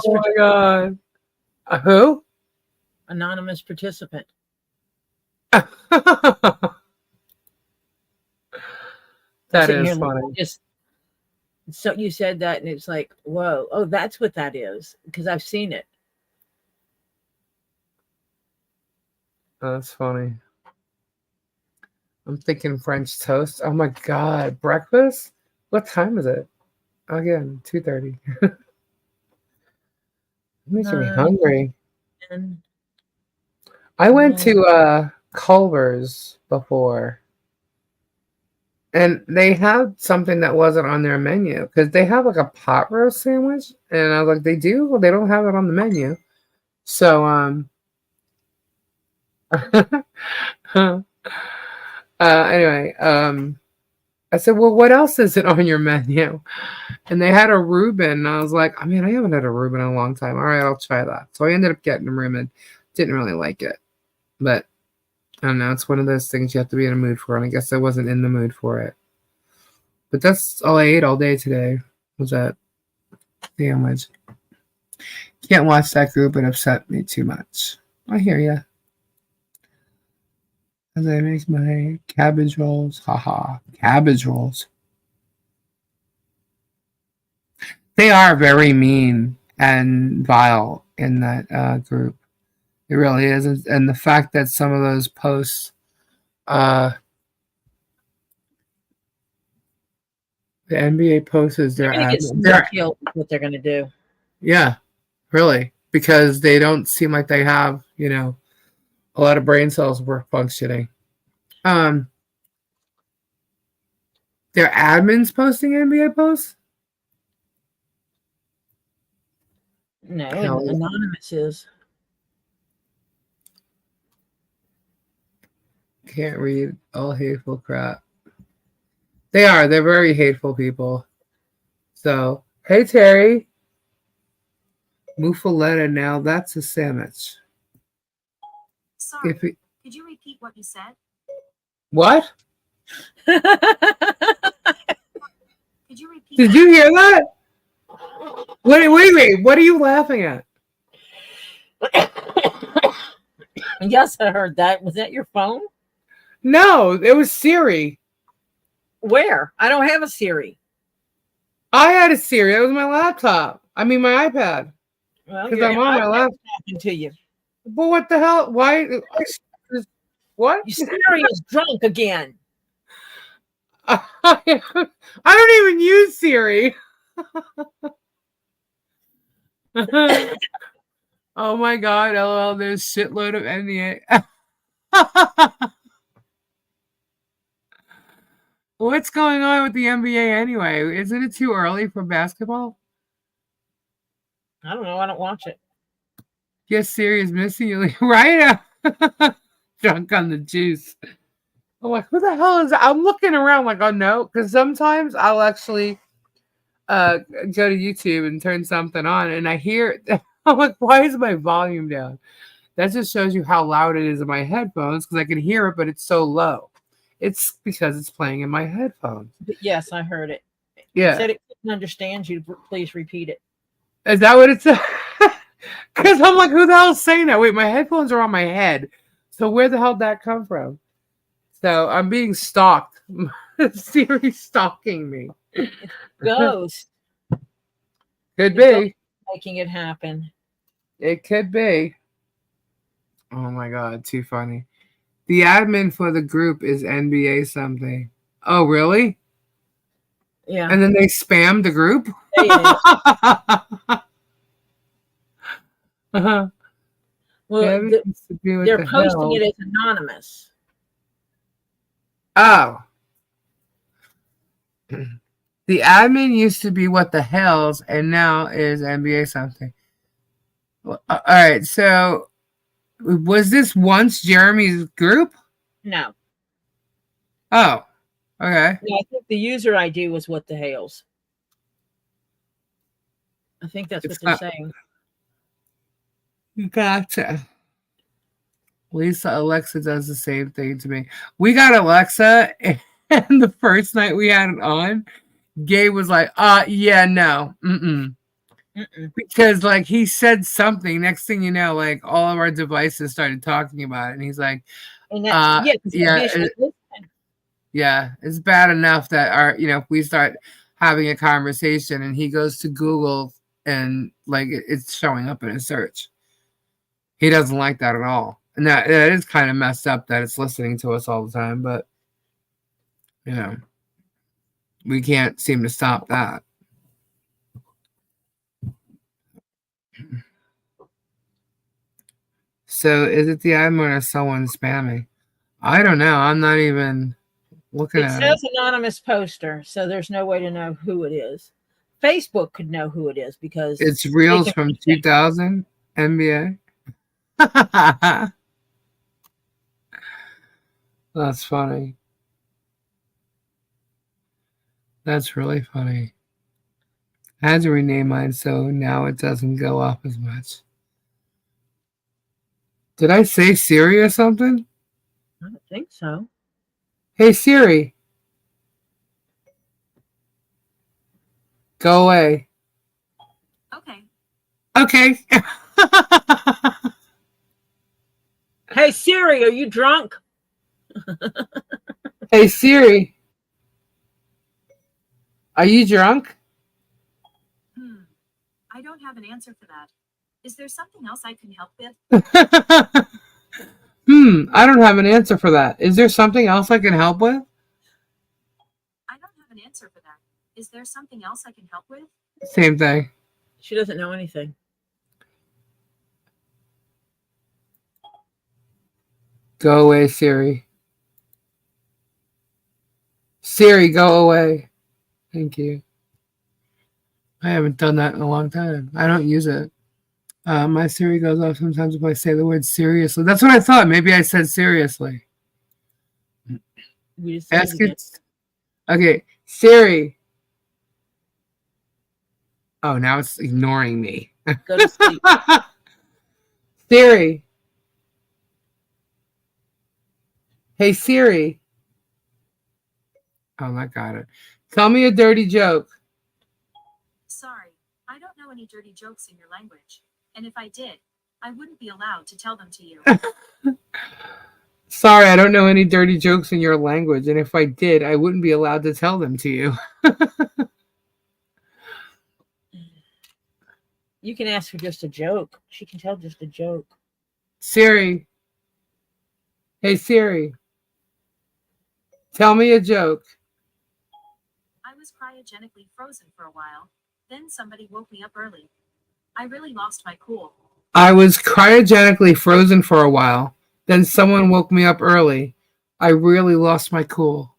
Oh my god. Who? Anonymous participant. That is funny. So you said that, and it's like, whoa, oh, that's what that is, because I've seen it. That's funny. I'm thinking French toast. Oh my god, breakfast? What time is it? Again, 2:30. Makes me hungry. I went to Culver's before. And they had something that wasn't on their menu because they have like a pot roast sandwich. And I was like, they do? Well, they don't have it on the menu. So, anyway, I said, well, what else is it on your menu? And they had a Reuben. And I was like, I haven't had a Reuben in a long time. All right, I'll try that. So I ended up getting a Reuben. Didn't really like it. But I don't know. It's one of those things you have to be in a mood for. And I guess I wasn't in the mood for it. But that's all I ate all day today. Was that sandwich. Can't watch that group. It upset me too much. I hear ya. As I make my cabbage rolls. Haha. Cabbage rolls. They are very mean and vile in that group. It really is. And the fact that some of those posts, the NBA posts is They're their going to ad. get somebody killed. Is what they're going to do. Yeah, really. Because they don't seem like they have, a lot of brain cells work functioning. Their admins posting NBA posts? No, Hell, anonymous is. can't read all hateful crap. They are. They're very hateful people. So, hey, Terry. Muffaletta, now that's a sandwich. Sorry, could you repeat what you said? What? Could you repeat? Did you hear that? Wait. What are you laughing at? Yes, I heard that. Was that your phone? No, it was Siri. Where? I don't have a Siri. I had a Siri. That was my laptop. I mean, my iPad. Well, Because I'm on my laptop. talking to you. But what the hell? Why? What? Your Siri is drunk again. I don't even use Siri. Oh my god, LOL, there's shitload of NBA. What's going on with the NBA anyway? Isn't it too early for basketball? I don't know. I don't watch it. Yes, Siri is missing you, right? Drunk on the juice. I'm like, who the hell is that? I'm looking around like, oh no, because sometimes I'll actually go to YouTube and turn something on and I hear I'm like, why is my volume down? That just shows you how loud it is in my headphones because I can hear it, but it's so low. It's because it's playing in my headphones. But yes, I heard it. Yeah. It said it couldn't understand you. Please repeat it. Is that what it said? Because I'm like, who the hell is saying that? Wait, my headphones are on my head. So where the hell did that come from? So I'm being stalked. Siri's stalking me. Ghost. Could be. Making it happen. It could be. Oh my god, too funny. The admin for the group is NBA something. Oh, really? Yeah. And then they spam the group? Uh-huh. Well, they're posting it as anonymous. Oh. The admin used to be what the hells and now is NBA something. Well, all right, so was this once Jeremy's group? No. Oh, okay. No, I think the user ID was what the hails. I think that's what they're saying. Gotcha. Lisa, Alexa does the same thing to me. We got Alexa, and the first night we had it on, Gabe was like, yeah, no. Because, like, he said something. Next thing you know, like, all of our devices started talking about it. And he's like, yeah, it's bad enough that if we start having a conversation and he goes to Google and, like, it's showing up in a search. He doesn't like that at all. And that is kind of messed up that it's listening to us all the time. But, we can't seem to stop that. So is it the admin or someone spamming? I don't know. I'm not even looking at it. It says anonymous poster, so there's no way to know who it is. Facebook could know who it is because it's reels from 2000 NBA. That's funny. That's really funny. I had to rename mine so now it doesn't go up as much. Did I say Siri or something? I don't think so. Hey, Siri. Go away. Okay. Okay. Hey Siri, are you drunk? Hey Siri, are you drunk? I don't have an answer for that. Is there something else I can help with? I don't have an answer for that. Is there something else I can help with? I don't have an answer for that. Is there something else I can help with? Same thing. She doesn't know anything. Go away, Siri. Siri, go away. Thank you. I haven't done that in a long time. I don't use it. My Siri goes off sometimes if I say the word seriously. That's what I thought. Maybe I said seriously. We just said Ask it again. it. Okay, Siri. Oh, now it's ignoring me. Go to sleep. Siri. Hey, Siri. Oh, I got it. Tell me a dirty joke. Sorry, I don't know any dirty jokes in your language. And if I did, I wouldn't be allowed to tell them to you. Sorry, I don't know any dirty jokes in your language, and if I did, I wouldn't be allowed to tell them to you. You can ask her just a joke. She can tell just a joke. Siri. Hey, Siri. Tell me a joke. I was cryogenically frozen for a while. Then somebody woke me up early. I really lost my cool. I was cryogenically frozen for a while. Then someone woke me up early. I really lost my cool.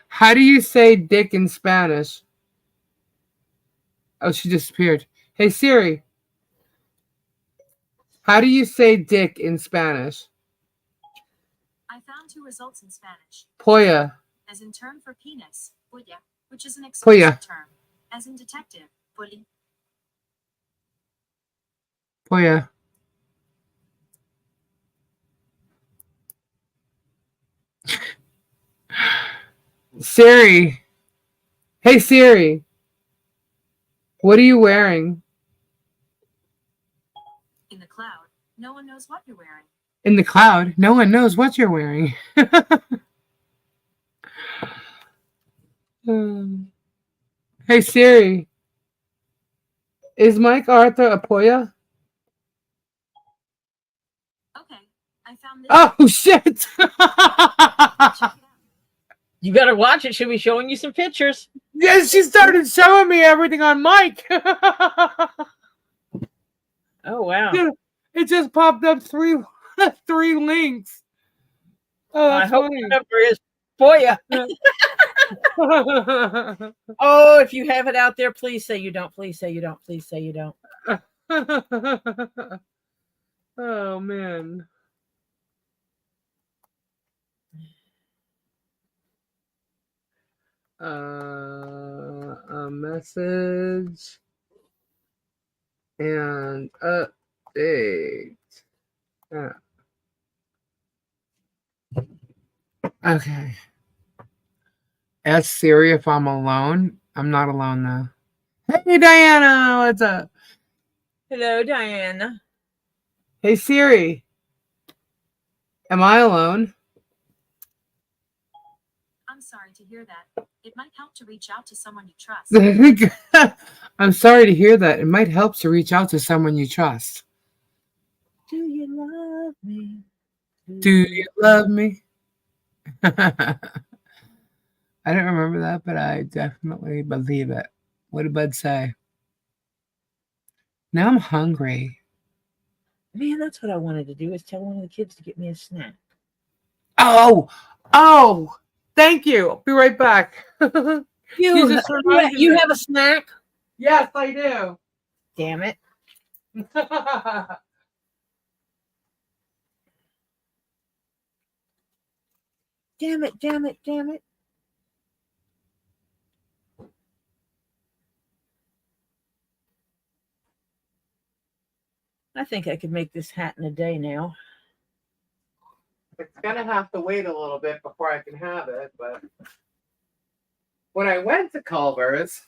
How do you say dick in Spanish? Oh, she disappeared. Hey, Siri. How do you say dick in Spanish? I found two results in Spanish. Foia. As in term for penis, Foia, which is an Foia. exclusive term. As in detective, Poli. Foia. Siri. Hey, Siri. What are you wearing? In the cloud, no one knows what you're wearing. In the cloud, no one knows what you're wearing. Hey, Siri. Is Mike Arthur a Poya? Okay, I found this. Oh, shit. Check it out. You better watch it. She'll be showing you some pictures. Yes, she started showing me everything on Mike. Oh, wow. It just popped up three links. Oh, I that's hope funny. the number is Foia. Oh, if you have it out there, please say you don't. Please say you don't. Please say you don't. Oh, man. A message and update. Okay. Ask Siri if I'm alone. I'm not alone though. Hey Diana, what's up? Hello, Diana. Hey Siri. Am I alone? I'm sorry to hear that. It might help to reach out to someone you trust. I'm sorry to hear that. It might help to reach out to someone you trust. Do you love me? Do you love me? I don't remember that, but I definitely believe it. What did Bud say? Now I'm hungry. Man, that's what I wanted to do, is tell one of the kids to get me a snack. Oh, thank you. I'll be right back. You just reminded You me. have a snack? Yes, I do. Damn it. Damn it, damn it, damn it. I think I could make this hat in a day now. It's gonna have to wait a little bit before I can have it, but when I went to Culver's,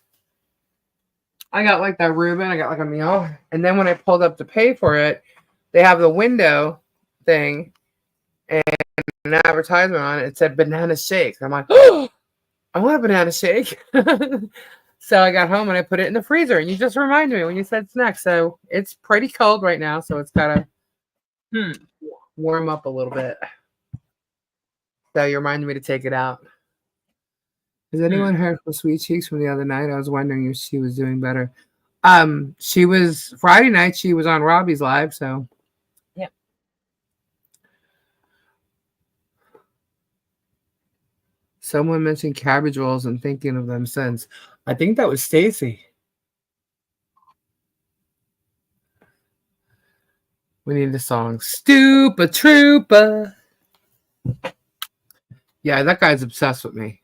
I got like that Reuben. I got like a meal. And then when I pulled up to pay for it, they have the window thing and an advertisement on it. It said banana shake. I'm like, oh, I want a banana shake. So I got home and I put it in the freezer. And you just reminded me when you said snacks. So it's pretty cold right now. So it's got to warm up a little bit. So you reminded me to take it out. Has anyone heard from Sweetcheeks from the other night? I was wondering if she was doing better. She was Friday night. She was on Robbie's live. So yep. Someone mentioned cabbage rolls and thinking of them since. I think that was Stacy. We need the song Stupid Trooper. Yeah, that guy's obsessed with me.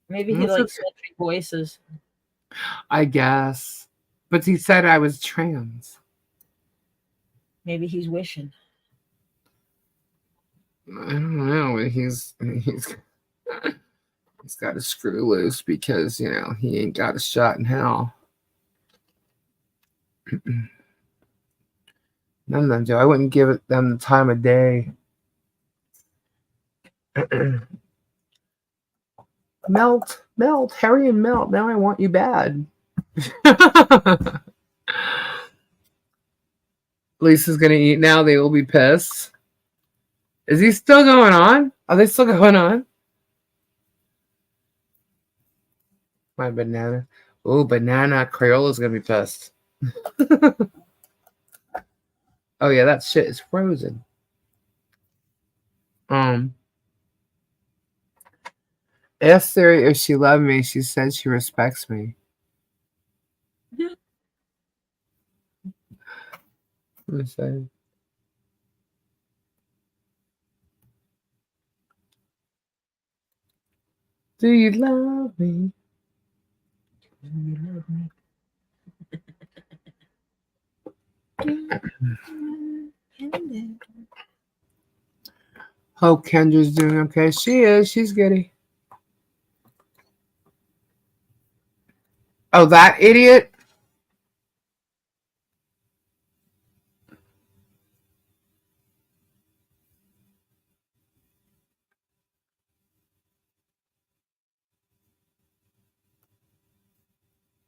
Maybe he likes sultry voices. I guess. But he said I was trans. Maybe he's wishing. I don't know. He's got to screw loose because, you know, he ain't got a shot in hell. None of them do. I wouldn't give them the time of day. Melt, Harry and Melt. Now I want you bad. Lisa's gonna eat now. They will be pissed. Is he still going on? Are they still going on? My banana. Oh, banana. Crayola's gonna be pissed. Oh yeah, that shit is frozen. Ask Siri if she loved me. She said she respects me. Let me say. Do you love me? Do you love me? Hope Kendra's doing okay. She is. She's giddy. Oh, that idiot?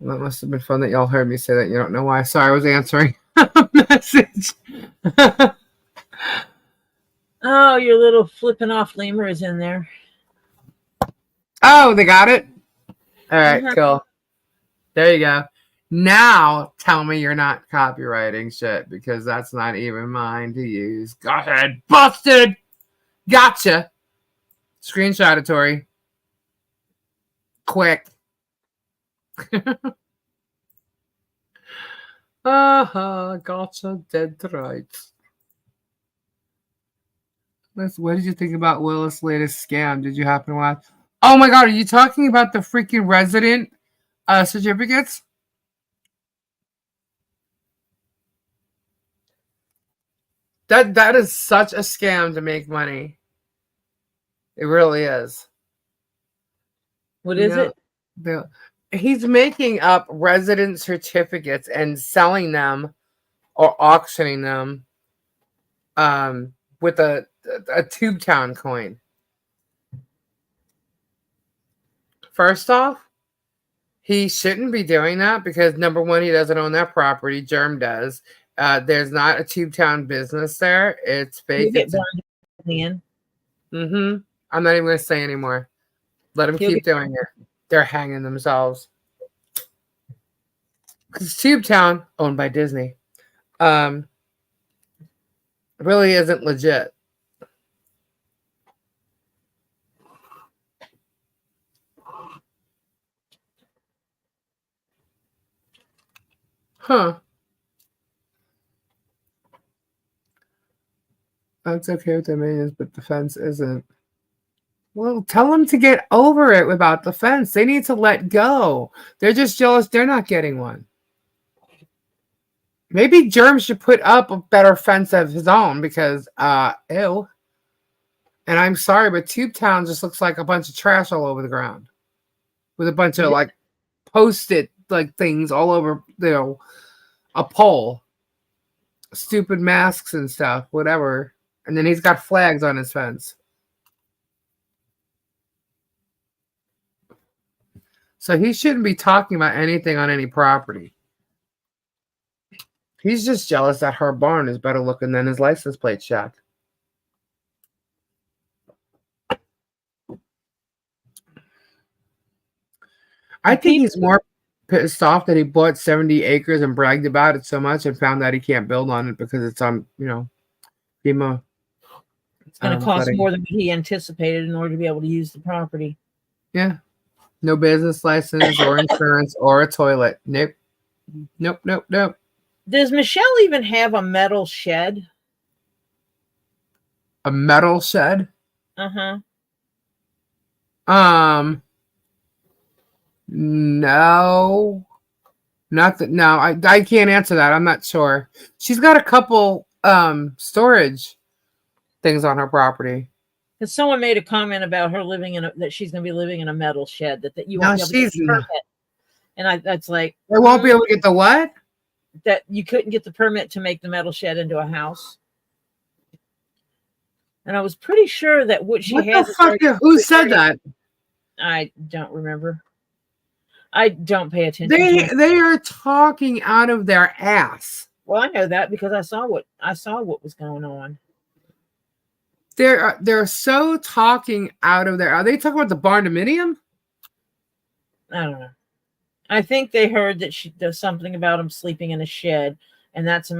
That must have been fun that y'all heard me say that. You don't know why. Sorry, I was answering a message. Oh, your little flipping off lemur is in there. Oh, they got it? All right, cool. There you go. Now tell me you're not copywriting shit because that's not even mine to use. Go ahead. Busted. Gotcha. Screenshot it, Tori. Quick. Gotcha. Dead to rights. What did you think about Willis' latest scam? Did you happen to watch? Oh my god, are you talking about the freaking resident certificates? That is such a scam to make money. It really is. What is it? He's making up resident certificates and selling them or auctioning them with a Tubetown coin. First off, he shouldn't be doing that because number one, he doesn't own that property. Germ does. There's not a Tubetown business there. It's fake. Get burned in. I'm not even going to say anymore. Let him keep doing it. They're hanging themselves. Because Tubetown, owned by Disney, really isn't legit. Huh. That's okay with the millions, but the fence isn't. Well, tell them to get over it about the fence. They need to let go. They're just jealous they're not getting one. Maybe Germ should put up a better fence of his own because, ew. And I'm sorry, but Tubetown just looks like a bunch of trash all over the ground. With a bunch of, like, post-it like things all over, a pole. Stupid masks and stuff, whatever. And then he's got flags on his fence. So he shouldn't be talking about anything on any property. He's just jealous that her barn is better looking than his license plate shack. I think he's more pissed off that he bought 70 acres and bragged about it so much and found that he can't build on it because it's on, FEMA. It's going to cost more than he anticipated in order to be able to use the property. Yeah. No business license or insurance or a toilet. Nope. Does Michelle even have a metal shed? A metal shed? Uh-huh. No. Not that. No, I can't answer that. I'm not sure. She's got a couple storage things on her property. Because someone made a comment about her that she's going to be living in a metal shed, that you won't be able to get the permit. And that's like, they won't be able to get the what? That you couldn't get the permit to make the metal shed into a house. And I was pretty sure that what she has. Who said that? I don't remember. I don't pay attention. They are talking out of their ass. Well, I know that because I saw what was going on. They're so talking out of their. Are they talking about the barndominium? I don't know. I think they heard that she does something about him sleeping in a shed, and that's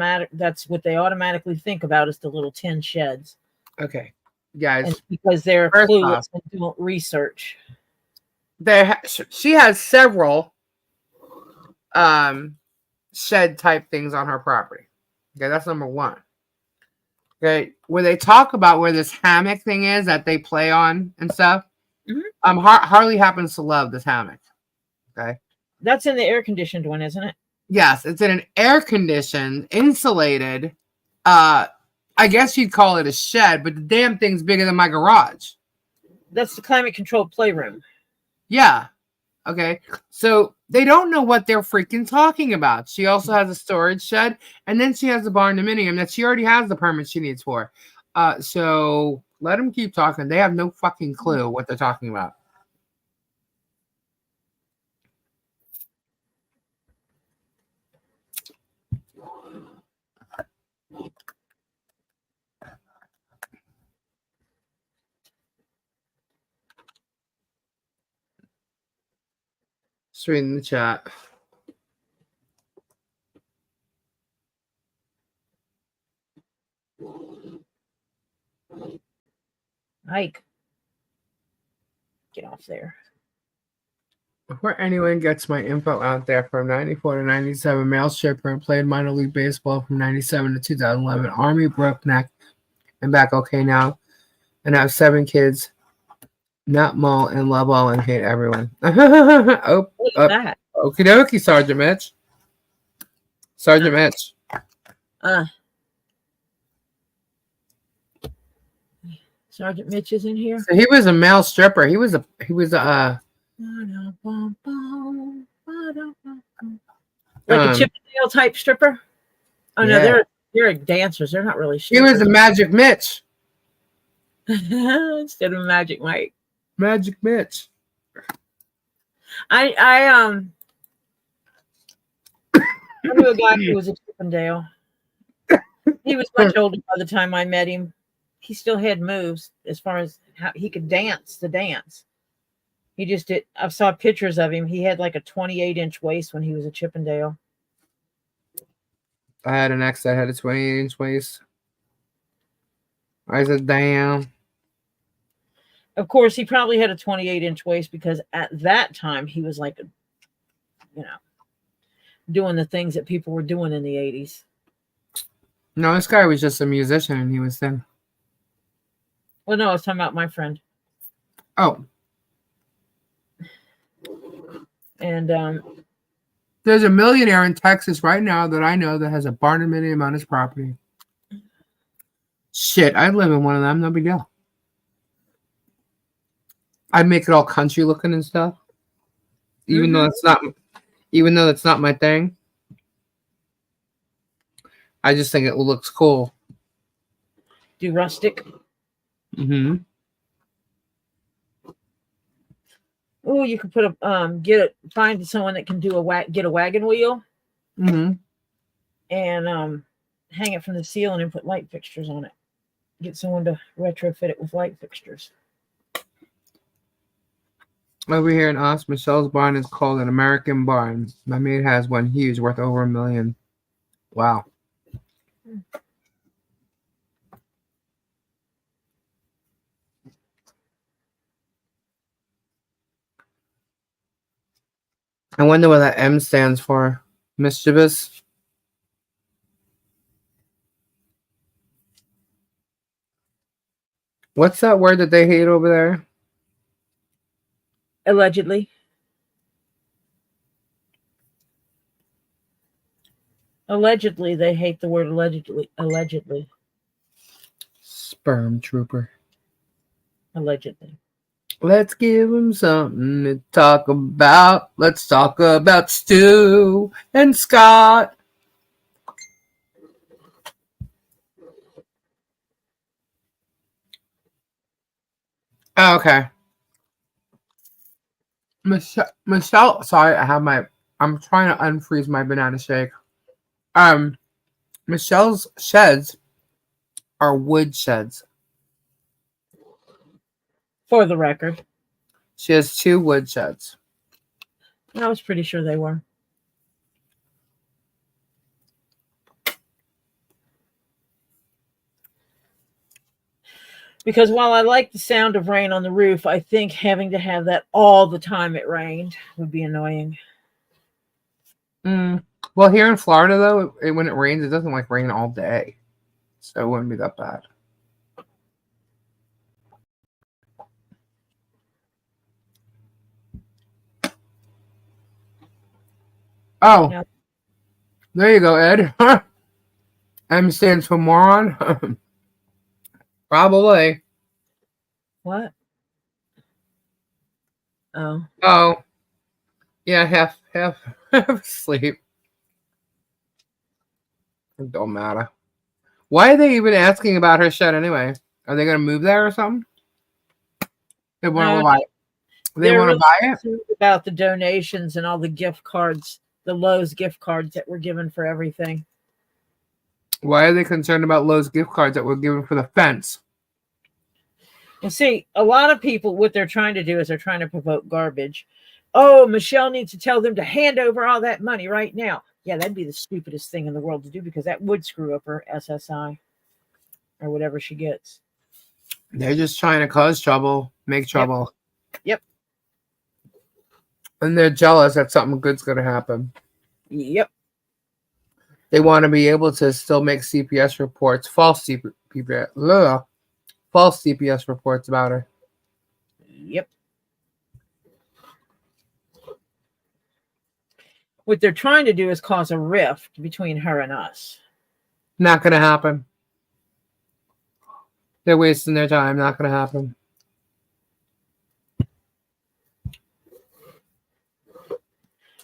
what they automatically think about is the little tin sheds. Okay, guys, and because they're clueless and don't research. She has several shed type things on her property. Okay, that's number one. Okay, where they talk about where this hammock thing is that they play on and stuff. Mm-hmm. Harley happens to love this hammock. Okay, that's in the air conditioned one, isn't it? Yes, it's in an air conditioned, insulated. I guess you'd call it a shed, but the damn thing's bigger than my garage. That's the climate controlled playroom. Yeah. Okay. So they don't know what they're freaking talking about. She also has a storage shed, and then she has the barndominium that she already has the permit she needs for. So let them keep talking. They have no fucking clue what they're talking about. Just reading the chat. Ike, get off there. Before anyone gets my info out there, from 94 to 97, male stripper and played minor league baseball from 97 to 2011. Army, broke neck, and back okay now. And I have 7 kids. Not mall and love all and hate everyone. Okie dokie, Sergeant Mitch. Sergeant Mitch. Sergeant Mitch is in here. So he was a male stripper. He was a like a Chippendale type stripper. Oh no, they're dancers. They're not really strippers. He was a Magic Mitch. Instead of Magic Mike. Magic Mitch. I knew a guy who was a Chippendale. He was much older by the time I met him. He still had moves as far as how he could dance the dance. He just did. I saw pictures of him. He had like a 28-inch waist when he was a Chippendale. I had an ex that had a 28-inch waist. I said, damn. Of course, he probably had a 28-inch waist because at that time he was like, doing the things that people were doing in the 80s. No, this guy was just a musician and he was thin. Well, no, I was talking about my friend. Oh. And there's a millionaire in Texas right now that I know that has a barndominium on his property. Shit, I'd live in one of them. No big deal. I'd make it all country looking and stuff. even though that's not my thing. I just think it looks cool. Do rustic. Mm-hmm. Oh, you could put find someone that can do get a wagon wheel Mm-hmm. and hang it from the ceiling and put light fixtures on it. Get someone to retrofit it with light fixtures. Over here in us, Michelle's barn is called an American barn. My maid has one huge, worth over $1 million. Wow. I wonder what that M stands for. Mischievous. What's that word that they hate over there? Allegedly. Allegedly, they hate the word allegedly. Allegedly. Sperm trooper. Allegedly. Let's give them something to talk about. Let's talk about Stu and Scott. Oh, okay. Michelle, sorry, I'm trying to unfreeze my banana shake. Michelle's sheds are wood sheds. For the record. She has 2 wood sheds. I was pretty sure they were. Because while I like the sound of rain on the roof, I think having to have that all the time it rained would be annoying. Well, here in Florida, though, when it rains, it doesn't like rain all day. So it wouldn't be that bad. Oh, Yep. There you go, Ed. M stands for moron. Probably. What? Oh. Oh. Yeah, half asleep. It don't matter. Why are they even asking about her shed anyway? Are they going to move there or something? They want to buy it. They want to buy it? About the donations and all the gift cards, the Lowe's gift cards that were given for everything. Why are they concerned about Lowe's gift cards that were given for the fence? Well, see, a lot of people, what they're trying to do is they're trying to provoke garbage. Oh, Michelle needs to tell them to hand over all that money right now. Yeah, that'd be the stupidest thing in the world to do because that would screw up her SSI or whatever she gets. They're just trying to cause trouble, make trouble. Yep. And they're jealous that something good's going to happen. Yep. They want to be able to still make CPS reports, false CPS reports about her. Yep. What they're trying to do is cause a rift between her and us. Not going to happen. They're wasting their time. Not going to happen.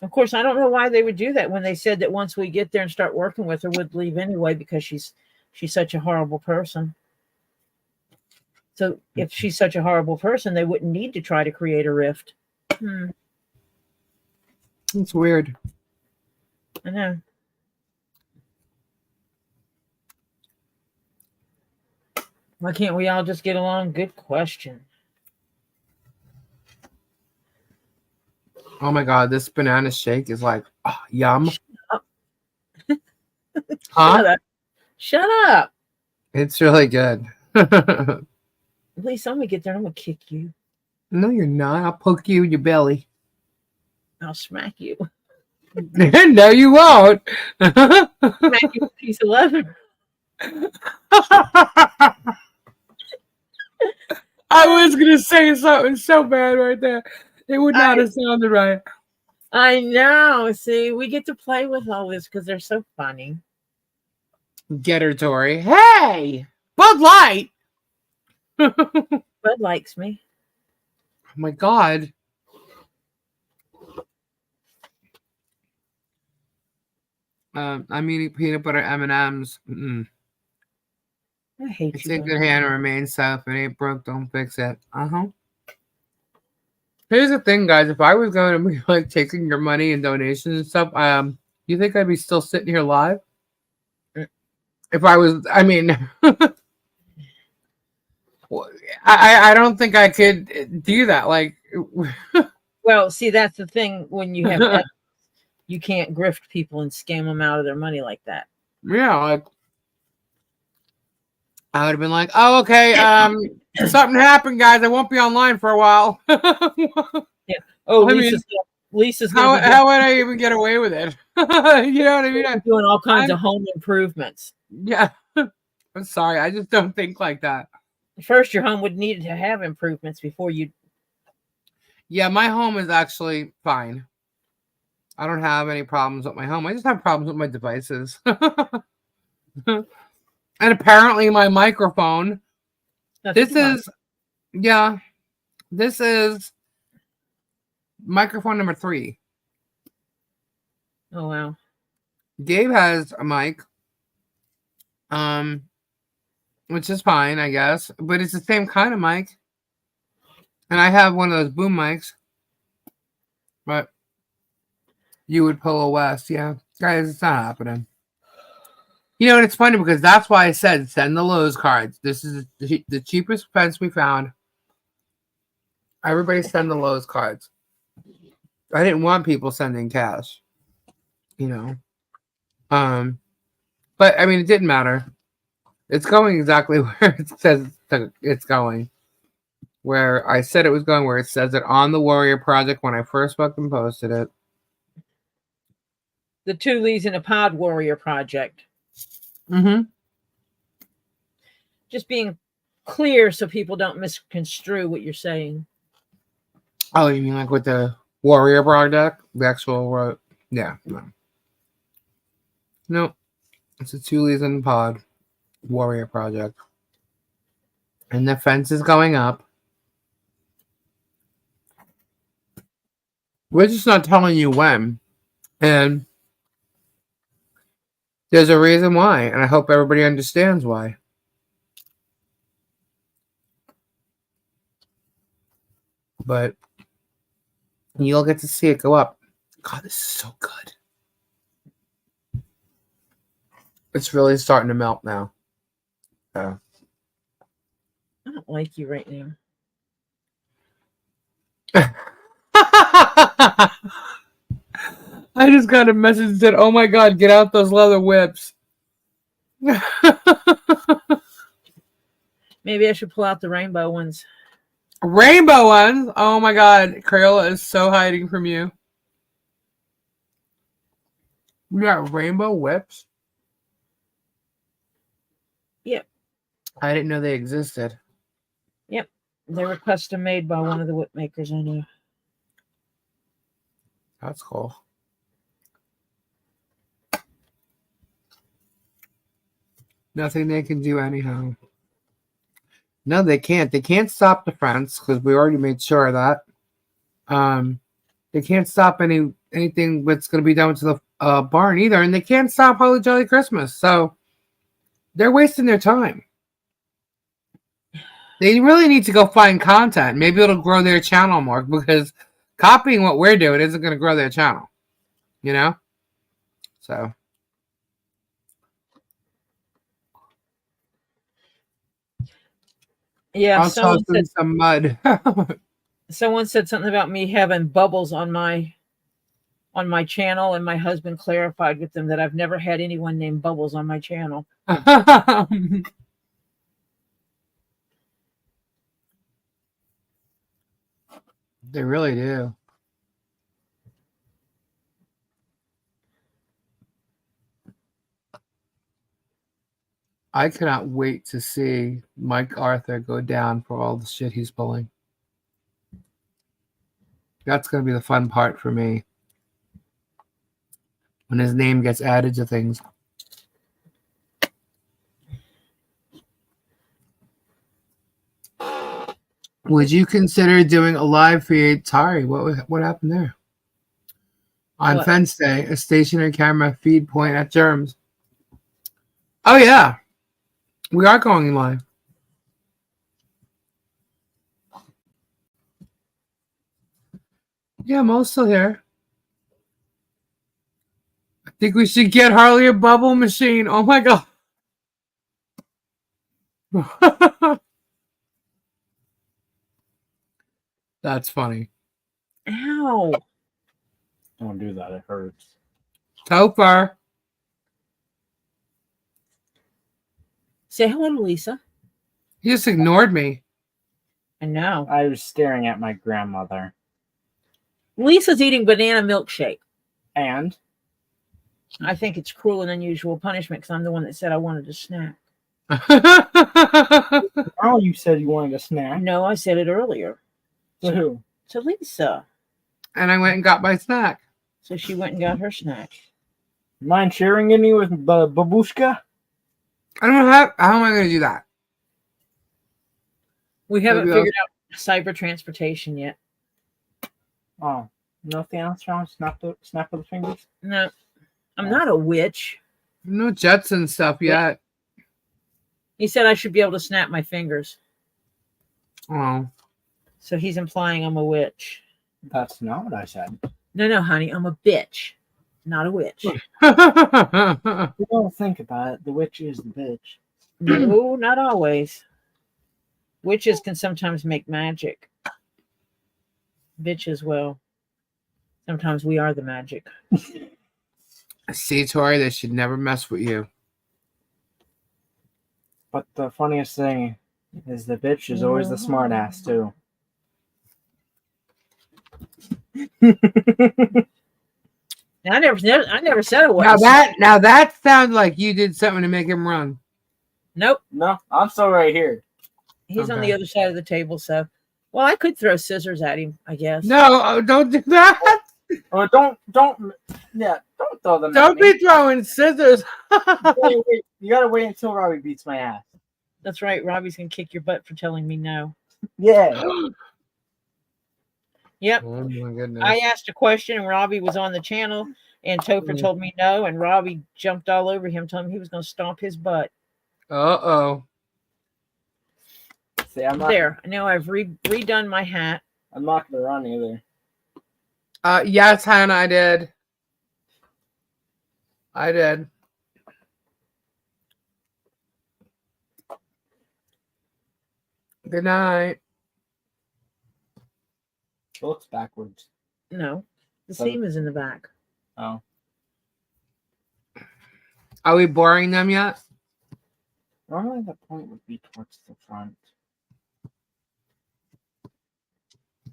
Of course, I don't know why they would do that when they said that once we get there and start working with her, we'd leave anyway because she's such a horrible person. So if she's such a horrible person, they wouldn't need to try to create a rift. It's weird. I know. Why can't we all just get along? Good question. Oh my God, this banana shake is like, yum. Huh? Shut up. It's really good. At least I'm going to get there and I'm going to kick you. No, you're not. I'll poke you in your belly. I'll smack you. No, you won't. Smack you with a piece of leather. I was going to say something so bad right there. It would not have sounded right. I know. See, we get to play with all this because they're so funny. Get her, Tori. Hey, Bud Light. Bud likes me. Oh my God. I'm eating peanut butter M&Ms. Mm-mm. I hate It's you. in Guys. good hand and remains so. If it ain't broke, don't fix it. Here's the thing, guys. If I was going to be like taking your money and donations and stuff, you think I'd be still sitting here live? If I was, I mean, I don't think I could do that. Like, Well, see, that's the thing. When you have ethics, you can't grift people and scam them out of their money like that. yeah, like I would have been like, oh, okay, something happened, guys. I won't be online for a while. Yeah. Oh, I mean, Lisa's how going to how would I even get away with it? You know what I mean? be doing all kinds I'm- of home improvements. Yeah. I'm sorry. I just don't think like that. First, your home would need to have improvements before you. Yeah, my home is actually fine. I don't have any problems with my home. I just have problems with my devices. And apparently my microphone. This is microphone number 3. Oh wow. Gabe has a mic. Which is fine, I guess. But it's the same kind of mic. And I have one of those boom mics. But you would pull a West, yeah. Guys, it's not happening. You know, and it's funny because that's why I said send the Lowe's cards. This is the cheapest fence we found. Everybody send the Lowe's cards. I didn't want people sending cash. You know. But I mean it didn't matter. It's going exactly where it says it's going. Where I said it was going, where it says it on the Warrior Project when I first fucking posted it. The 2 Lees in a Pod Warrior Project. Mm-hmm. Just being clear so people don't misconstrue what you're saying. Oh, you mean like with the Warrior Project? The actual, yeah, no. Nope. It's a 2 Lees in the Pod Warrior Project. And the fence is going up. We're just not telling you when. And there's a reason why. And I hope everybody understands why. But you'll get to see it go up. God, this is so good. It's really starting to melt now. I don't like you right now. I just got a message that said, oh my God, get out those leather whips. Maybe I should pull out the rainbow ones. Rainbow ones? Oh my God. Crayola is so hiding from you. We got rainbow whips? Yep. I didn't know they existed. Yep. They were custom made by one of the whip makers I know. That's cool. Nothing they can do anyhow. No, they can't. They can't stop the fence because we already made sure of that. They can't stop anything that's going to be done to the barn either, and they can't stop Holly Jolly Christmas. So they're wasting their time. They really need to go find content. Maybe it'll grow their channel more because copying what we're doing isn't going to grow their channel. You know? So. Yeah, I'll toss in some mud. Someone said something about me having bubbles on my channel, and my husband clarified with them that I've never had anyone named Bubbles on my channel. They really do. I cannot wait to see Mike Arthur go down for all the shit he's pulling. That's going to be the fun part for me. When his name gets added to things. Would you consider doing a live feed? Sorry, what happened there? On What? fence day, a stationary camera feed point at Germs. Oh yeah, we are going live. Yeah, Mo's still here. I think we should get Harley a bubble machine. Oh my god. That's funny. Ow. Don't do that. It hurts. Topher. Say hello to Lisa. He just ignored me. I know. I was staring at my grandmother. Lisa's eating banana milkshake. And I think it's cruel and unusual punishment because I'm the one that said I wanted a snack. oh, you said you wanted a snack. No, I said it earlier. To who? To Lisa. And I went and got my snack. So she went and got her snack. Mind sharing any with Babushka? I don't have. How am I going to do that? We haven't Maybe figured out cyber transportation yet. Oh, nothing else wrong? Snap of the fingers? No, I'm not a witch. No Jetson stuff yet. He said I should be able to snap my fingers. Oh. So he's implying I'm a witch. That's not what I said. No, honey, I'm a bitch, not a witch. You don't think about it. The witch is the bitch. No, not always. Witches can sometimes make magic. Bitches will. Sometimes we are the magic. See, Tori, they should never mess with you. But the funniest thing is the bitch is always the smart ass too. I never said it was. Now that sounds like you did something to make him run. Nope. No, I'm still right here. He's on Okay. the other side of the table, so well, I could throw scissors at him, I guess. No, don't do that. Oh, don't throw them. Don't be throwing scissors. You gotta wait until Robbie beats my ass. That's right. Robbie's gonna kick your butt for telling me no. Yeah. Yep. Oh my goodness. I asked a question and Robbie was on the channel and Topher told me no and Robbie jumped all over him telling him he was going to stomp his butt. Uh-oh. See, I'm not There. Now I've redone my hat. I'm not gonna run either. Yes, Hannah, I did. Good night. It looks backwards. No. The So- seam is in the back. Oh. Are we boring them yet? Normally the point would be towards the front.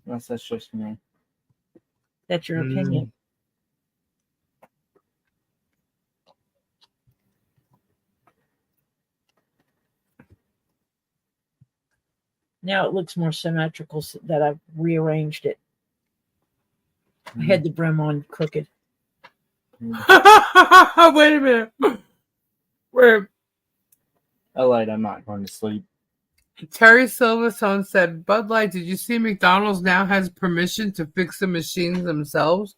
Unless that's just me. That's your opinion. Now it looks more symmetrical that I've rearranged it. I had the brim on crooked. Wait a minute. Where I lied, I'm not going to sleep. Terry Silverstone said, Bud Light, did you see McDonald's now has permission to fix the machines themselves?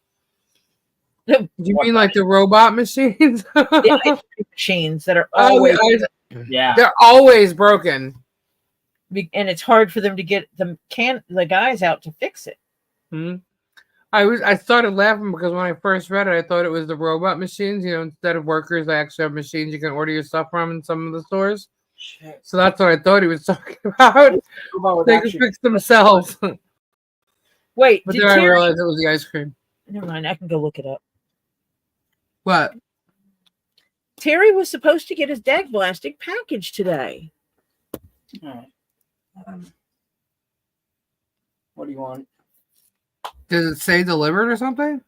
Do you mean like the robot machines? The ice cream machines that are Oh, always Yeah. they're always broken. and it's hard for them to get the guys out to fix it. Hmm. I started laughing because when I first read it, I thought it was the robot machines. You know, instead of workers, they actually have machines you can order your stuff from in some of the stores. Shit. So that's what I thought he was talking about. They can fix themselves. Wait, But did then I Terry? realized it was the ice cream. Never mind, I can go look it up. What? Terry was supposed to get his dag blasting package today. Alright. What do you want? Does it say delivered or something?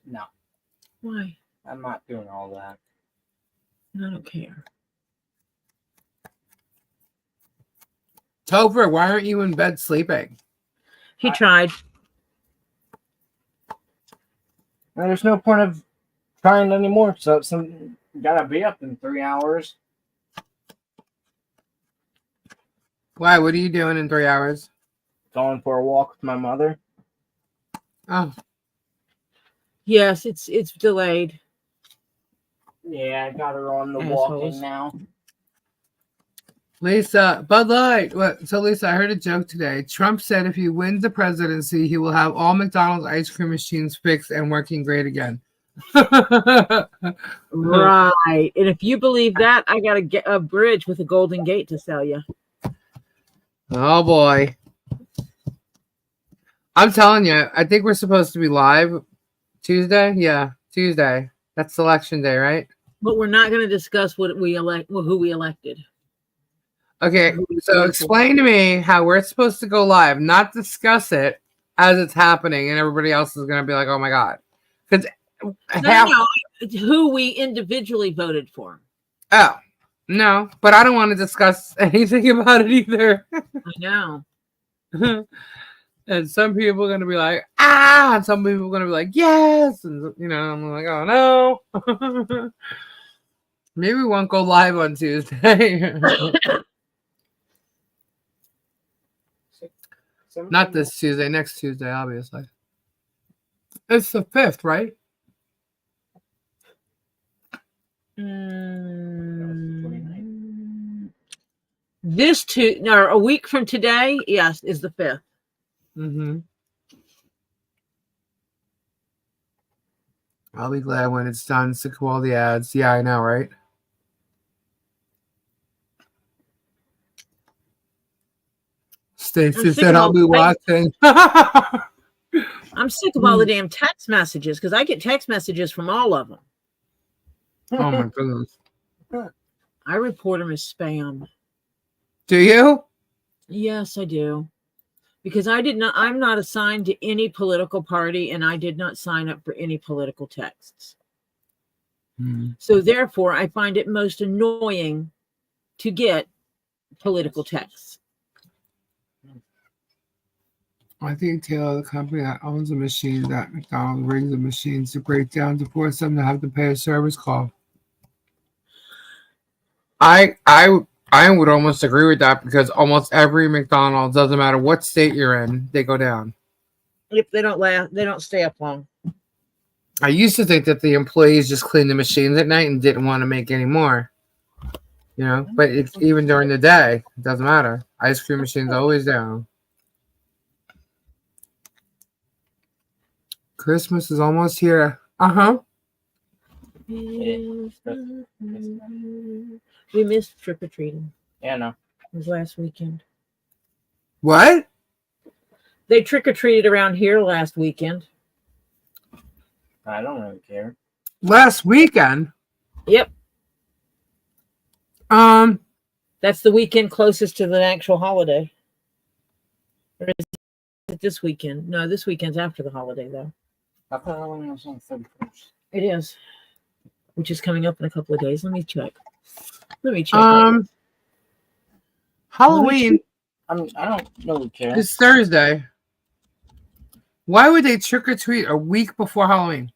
No, Why? I'm not doing all that. I don't care. Topher, why aren't you in bed sleeping? He tried. Well, there's no point of trying anymore. So gotta be up in 3 hours. Why? What are you doing in 3 hours? Going for a walk with my mother. Oh, Yes, it's delayed. Yeah, I got her on the Assholes. walking now. Lisa, Bud Light. What? So, Lisa, I heard a joke today. Trump said if he wins the presidency, he will have all McDonald's ice cream machines fixed and working great again. Right. And if you believe that, I got a bridge with a golden gate to sell you. Oh, boy. I'm telling you, I think we're supposed to be live Tuesday. Yeah, Tuesday. That's election day, right? But we're not going to discuss who we elected. Okay, so explain to me how we're supposed to go live, not discuss it as it's happening, and everybody else is going to be like, oh, my God. Because No, who we individually voted for. Oh, no, but I don't want to discuss anything about it either. I know. And some people are going to be like, ah, and some people are going to be like, yes. And, I'm like, oh, no. Maybe we won't go live on Tuesday. Not this Tuesday, next Tuesday, obviously. It's the 5th, right? A week from today, yes, is the 5th. Mm-hmm. I'll be glad when it's done. Sick of all the ads. Yeah, I know, right? Stacey said I'll be watching. I'm sick of all the damn text messages because I get text messages from all of them. Oh my goodness. I report them as spam. Do you? Yes, I do. Because I'm not assigned to any political party and I did not sign up for any political texts. So therefore, I find it most annoying to get political texts. I think Taylor, the company that owns the machines at McDonald's, rings the machines to break down to force them to have to pay a service call. I would almost agree with that because almost every McDonald's, doesn't matter what state you're in, they go down. If they don't stay up long. I used to think that the employees just cleaned the machines at night and didn't want to make any more. But even during the day, it doesn't matter. Ice cream machines always down. Christmas is almost here. We missed trick-or-treating. Yeah, no. It was last weekend. What? They trick-or-treated around here last weekend. I don't really care. Last weekend? Yep. That's the weekend closest to the actual holiday. Or is it this weekend? No, this weekend's after the holiday, though. I thought Halloween was on the 31st. It is. Which is coming up in a couple of days. Let me check. Halloween. I don't really care. It's Thursday. Why would they trick or treat a week before Halloween?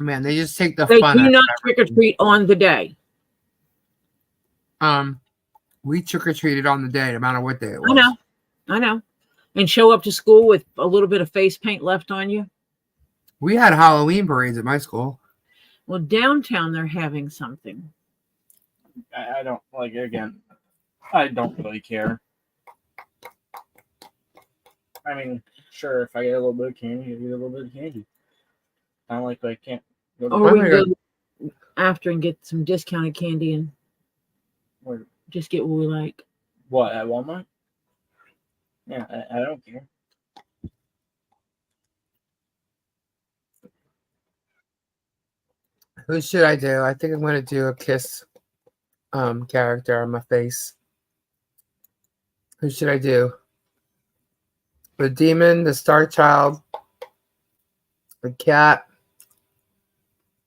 Man, they just take the fun. They do not trick or treat on the day. We trick or treated on the day, no matter what day it was. I know. And show up to school with a little bit of face paint left on you. We had Halloween parades at my school. Well, downtown they're having something. I don't like it again. I don't really care. I mean, sure, if I get a little bit of candy, I get a little bit of candy. I don't like, but I can't go to Or we can go after and get some discounted candy and just get what we like. What, at Walmart? Yeah, I don't care. Who should I do? I think I'm going to do a kiss character on my face. Who should I do? The demon, the star child, the cat.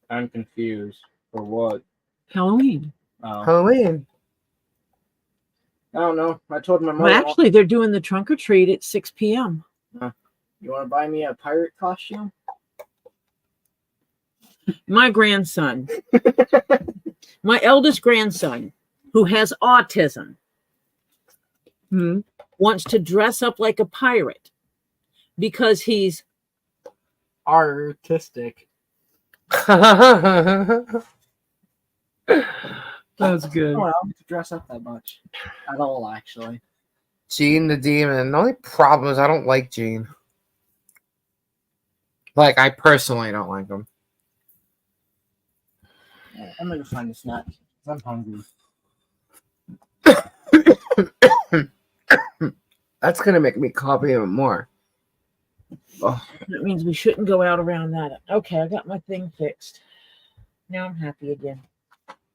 I'm confused. For what? Halloween. Halloween. I don't know. I told my mom. Well, actually, they're doing the trunk or treat at 6 p.m. You want to buy me a pirate costume? My grandson, my eldest grandson, who has autism, wants to dress up like a pirate because he's Artistic. That's good. Oh, I don't get to dress up that much at all, actually. Gene the Demon. The only problem is I don't like Gene. Like, I personally don't like him. Yeah, I'm gonna find a snack. 'Cause I'm hungry. That's gonna make me cough even more. Oh. That means we shouldn't go out around that. Okay, I got my thing fixed. Now I'm happy again.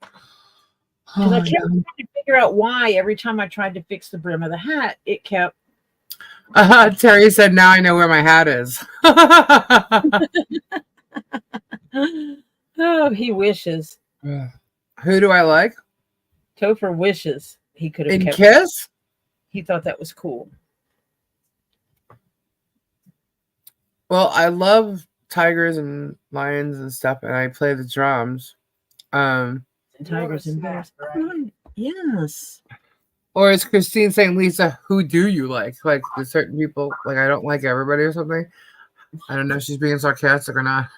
Because I kept trying to figure out why every time I tried to fix the brim of the hat, it kept. Terry said, "Now I know where my hat is." Oh, he wishes. Who do I like? Topher wishes he could have In kept. Kiss? He thought that was cool. Well, I love tigers and lions and stuff, and I play the drums. And tigers and bears. Oh, yes. Or is Christine saying, Lisa, who do you like? Like, the certain people, like, I don't like everybody or something? I don't know if she's being sarcastic or not.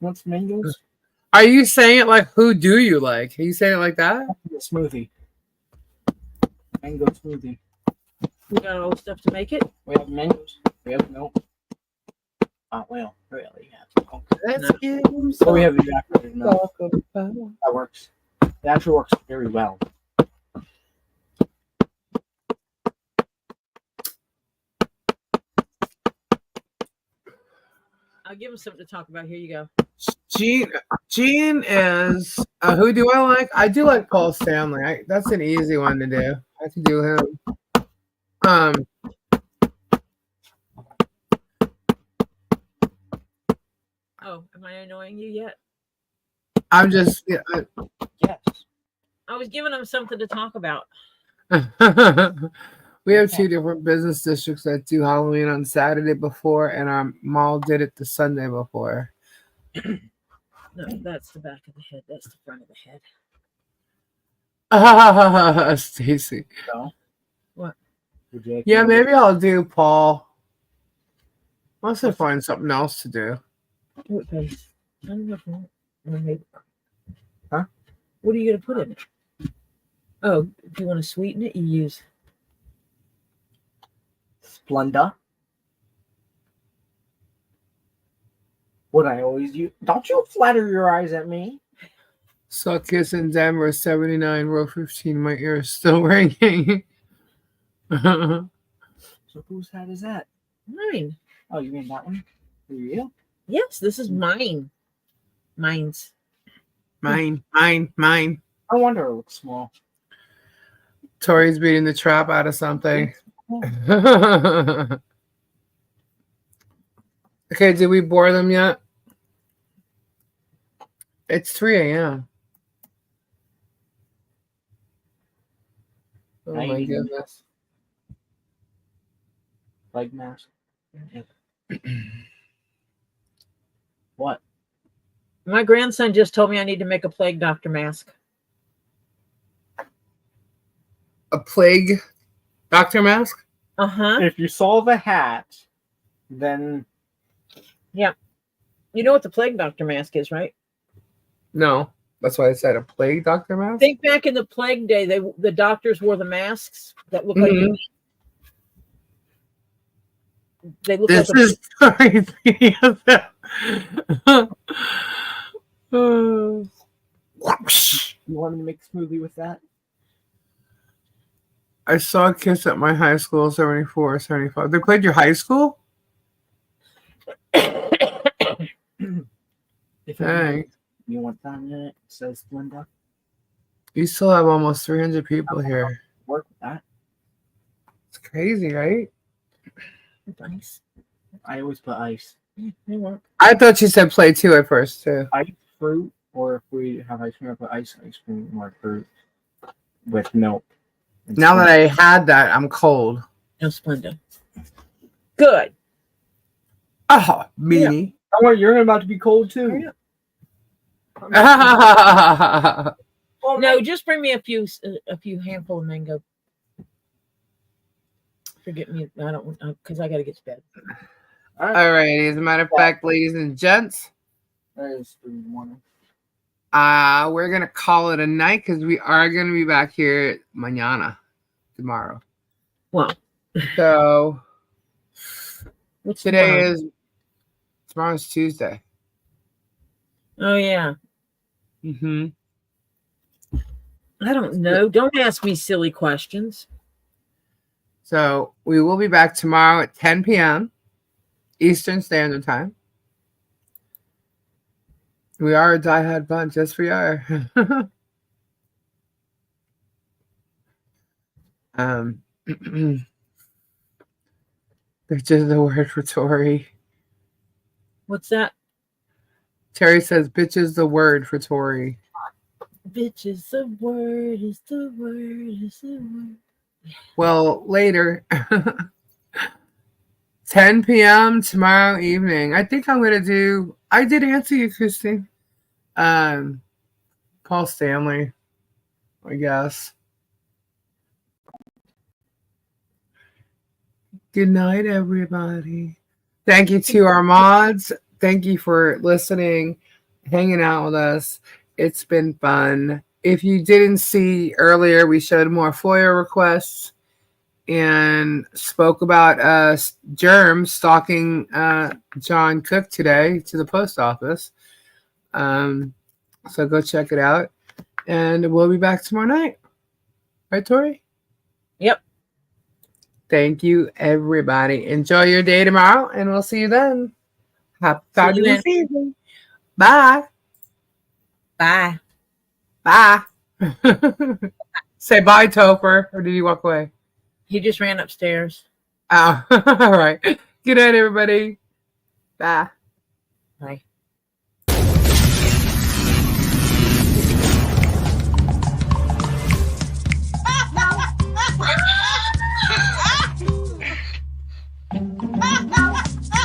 What's mangoes? Are you saying it like, who do you like? Are you saying it like that? Smoothie. Mango smoothie. We got all the stuff to make it. We have mangoes. We have milk. Oh, well, really have milk. Let's No. give him So we have the some evaporated milk. talk about. That works. It actually works very well. I'll give him something to talk about. Here you go. Gene is who do I like? I do like Paul Stanley. That's an easy one to do. I can do him. Oh, am I annoying you yet? I'm just Yes. I was giving him something to talk about. we have two different business districts that do Halloween on Saturday before, and our mall did it the Sunday before. No, that's the back of the head. That's the front of the head. Stacy. So, What? would you like Yeah, to- maybe I'll do Paul. Unless I find something else to do. What face? I don't know if I- or maybe- Huh? What are you going to put in it? Oh, if you want to sweeten it, you use. Splenda. What I always use. Don't you flatter your eyes at me. Saw Kiss in Denver, 79, row 15. My ear is still ringing. So whose hat is that? Mine. Oh, you mean that one? For you? Yes, this is mine. Mine's. Mine. I wonder it looks small. Tori's beating the trap out of something. Okay, did we bore them yet? It's 3 a.m. Oh my 90. goodness. Leg mask. What? My grandson just told me I need to make a plague doctor mask. A plague doctor mask? Uh-huh. If you saw the hat, then You know what the plague doctor mask is, right? No. That's why I said a plague doctor mask? Think back in the plague day, the doctors wore the masks that look like Mhm. they look This like is crazy. you want me to make a smoothie with that? I saw a Kiss at my high school, 74, 75. They played your high school? If Dang. you want that in it, it says Splenda. You still have almost 300 people here. Work with that. It's crazy, right? ice. I always put ice. They work. I thought you said play two at first, too. Ice fruit, or if we have ice cream, I put ice cream or fruit with milk. And Now that Splenda. I had that, I'm cold. No Splenda. Good. Oh, meanie. Don't worry, you're about to be cold too. No, just bring me a few handful of mango. Forget me. I don't because I got to get to bed. All right. All right. As a matter of fact, ladies and gents, That is 3 in the morning. we're gonna call it a night because we are gonna be back here mañana, tomorrow. Well, So what's today tomorrow? is tomorrow's Tuesday. Oh yeah. Mm-hmm. I don't know. Don't ask me silly questions. So we will be back tomorrow at 10 p.m. Eastern Standard Time. We are a diehard bunch. Yes, we are. That's just the word for Tori. What's that? Terry says, bitch is the word for Tori. Bitch is the word, is the word, is the word. Well, later. 10 p.m. tomorrow evening. I think I'm going to do, I did answer you, Christine. Paul Stanley, I guess. Good night, everybody. Thank you to our mods. Thank you for listening, hanging out with us. It's been fun. If you didn't see earlier, we showed more Foia requests and spoke about Germ stalking John Cook today to the post office. So go check it out. And we'll be back tomorrow night. Right, Tori? Yep. Thank you, everybody. Enjoy your day tomorrow, and we'll see you then. Have a fabulous evening. Bye. Bye. Bye. Say bye, Topher, or did you walk away? He just ran upstairs. Oh, all right. Good night, everybody. Bye. Bye.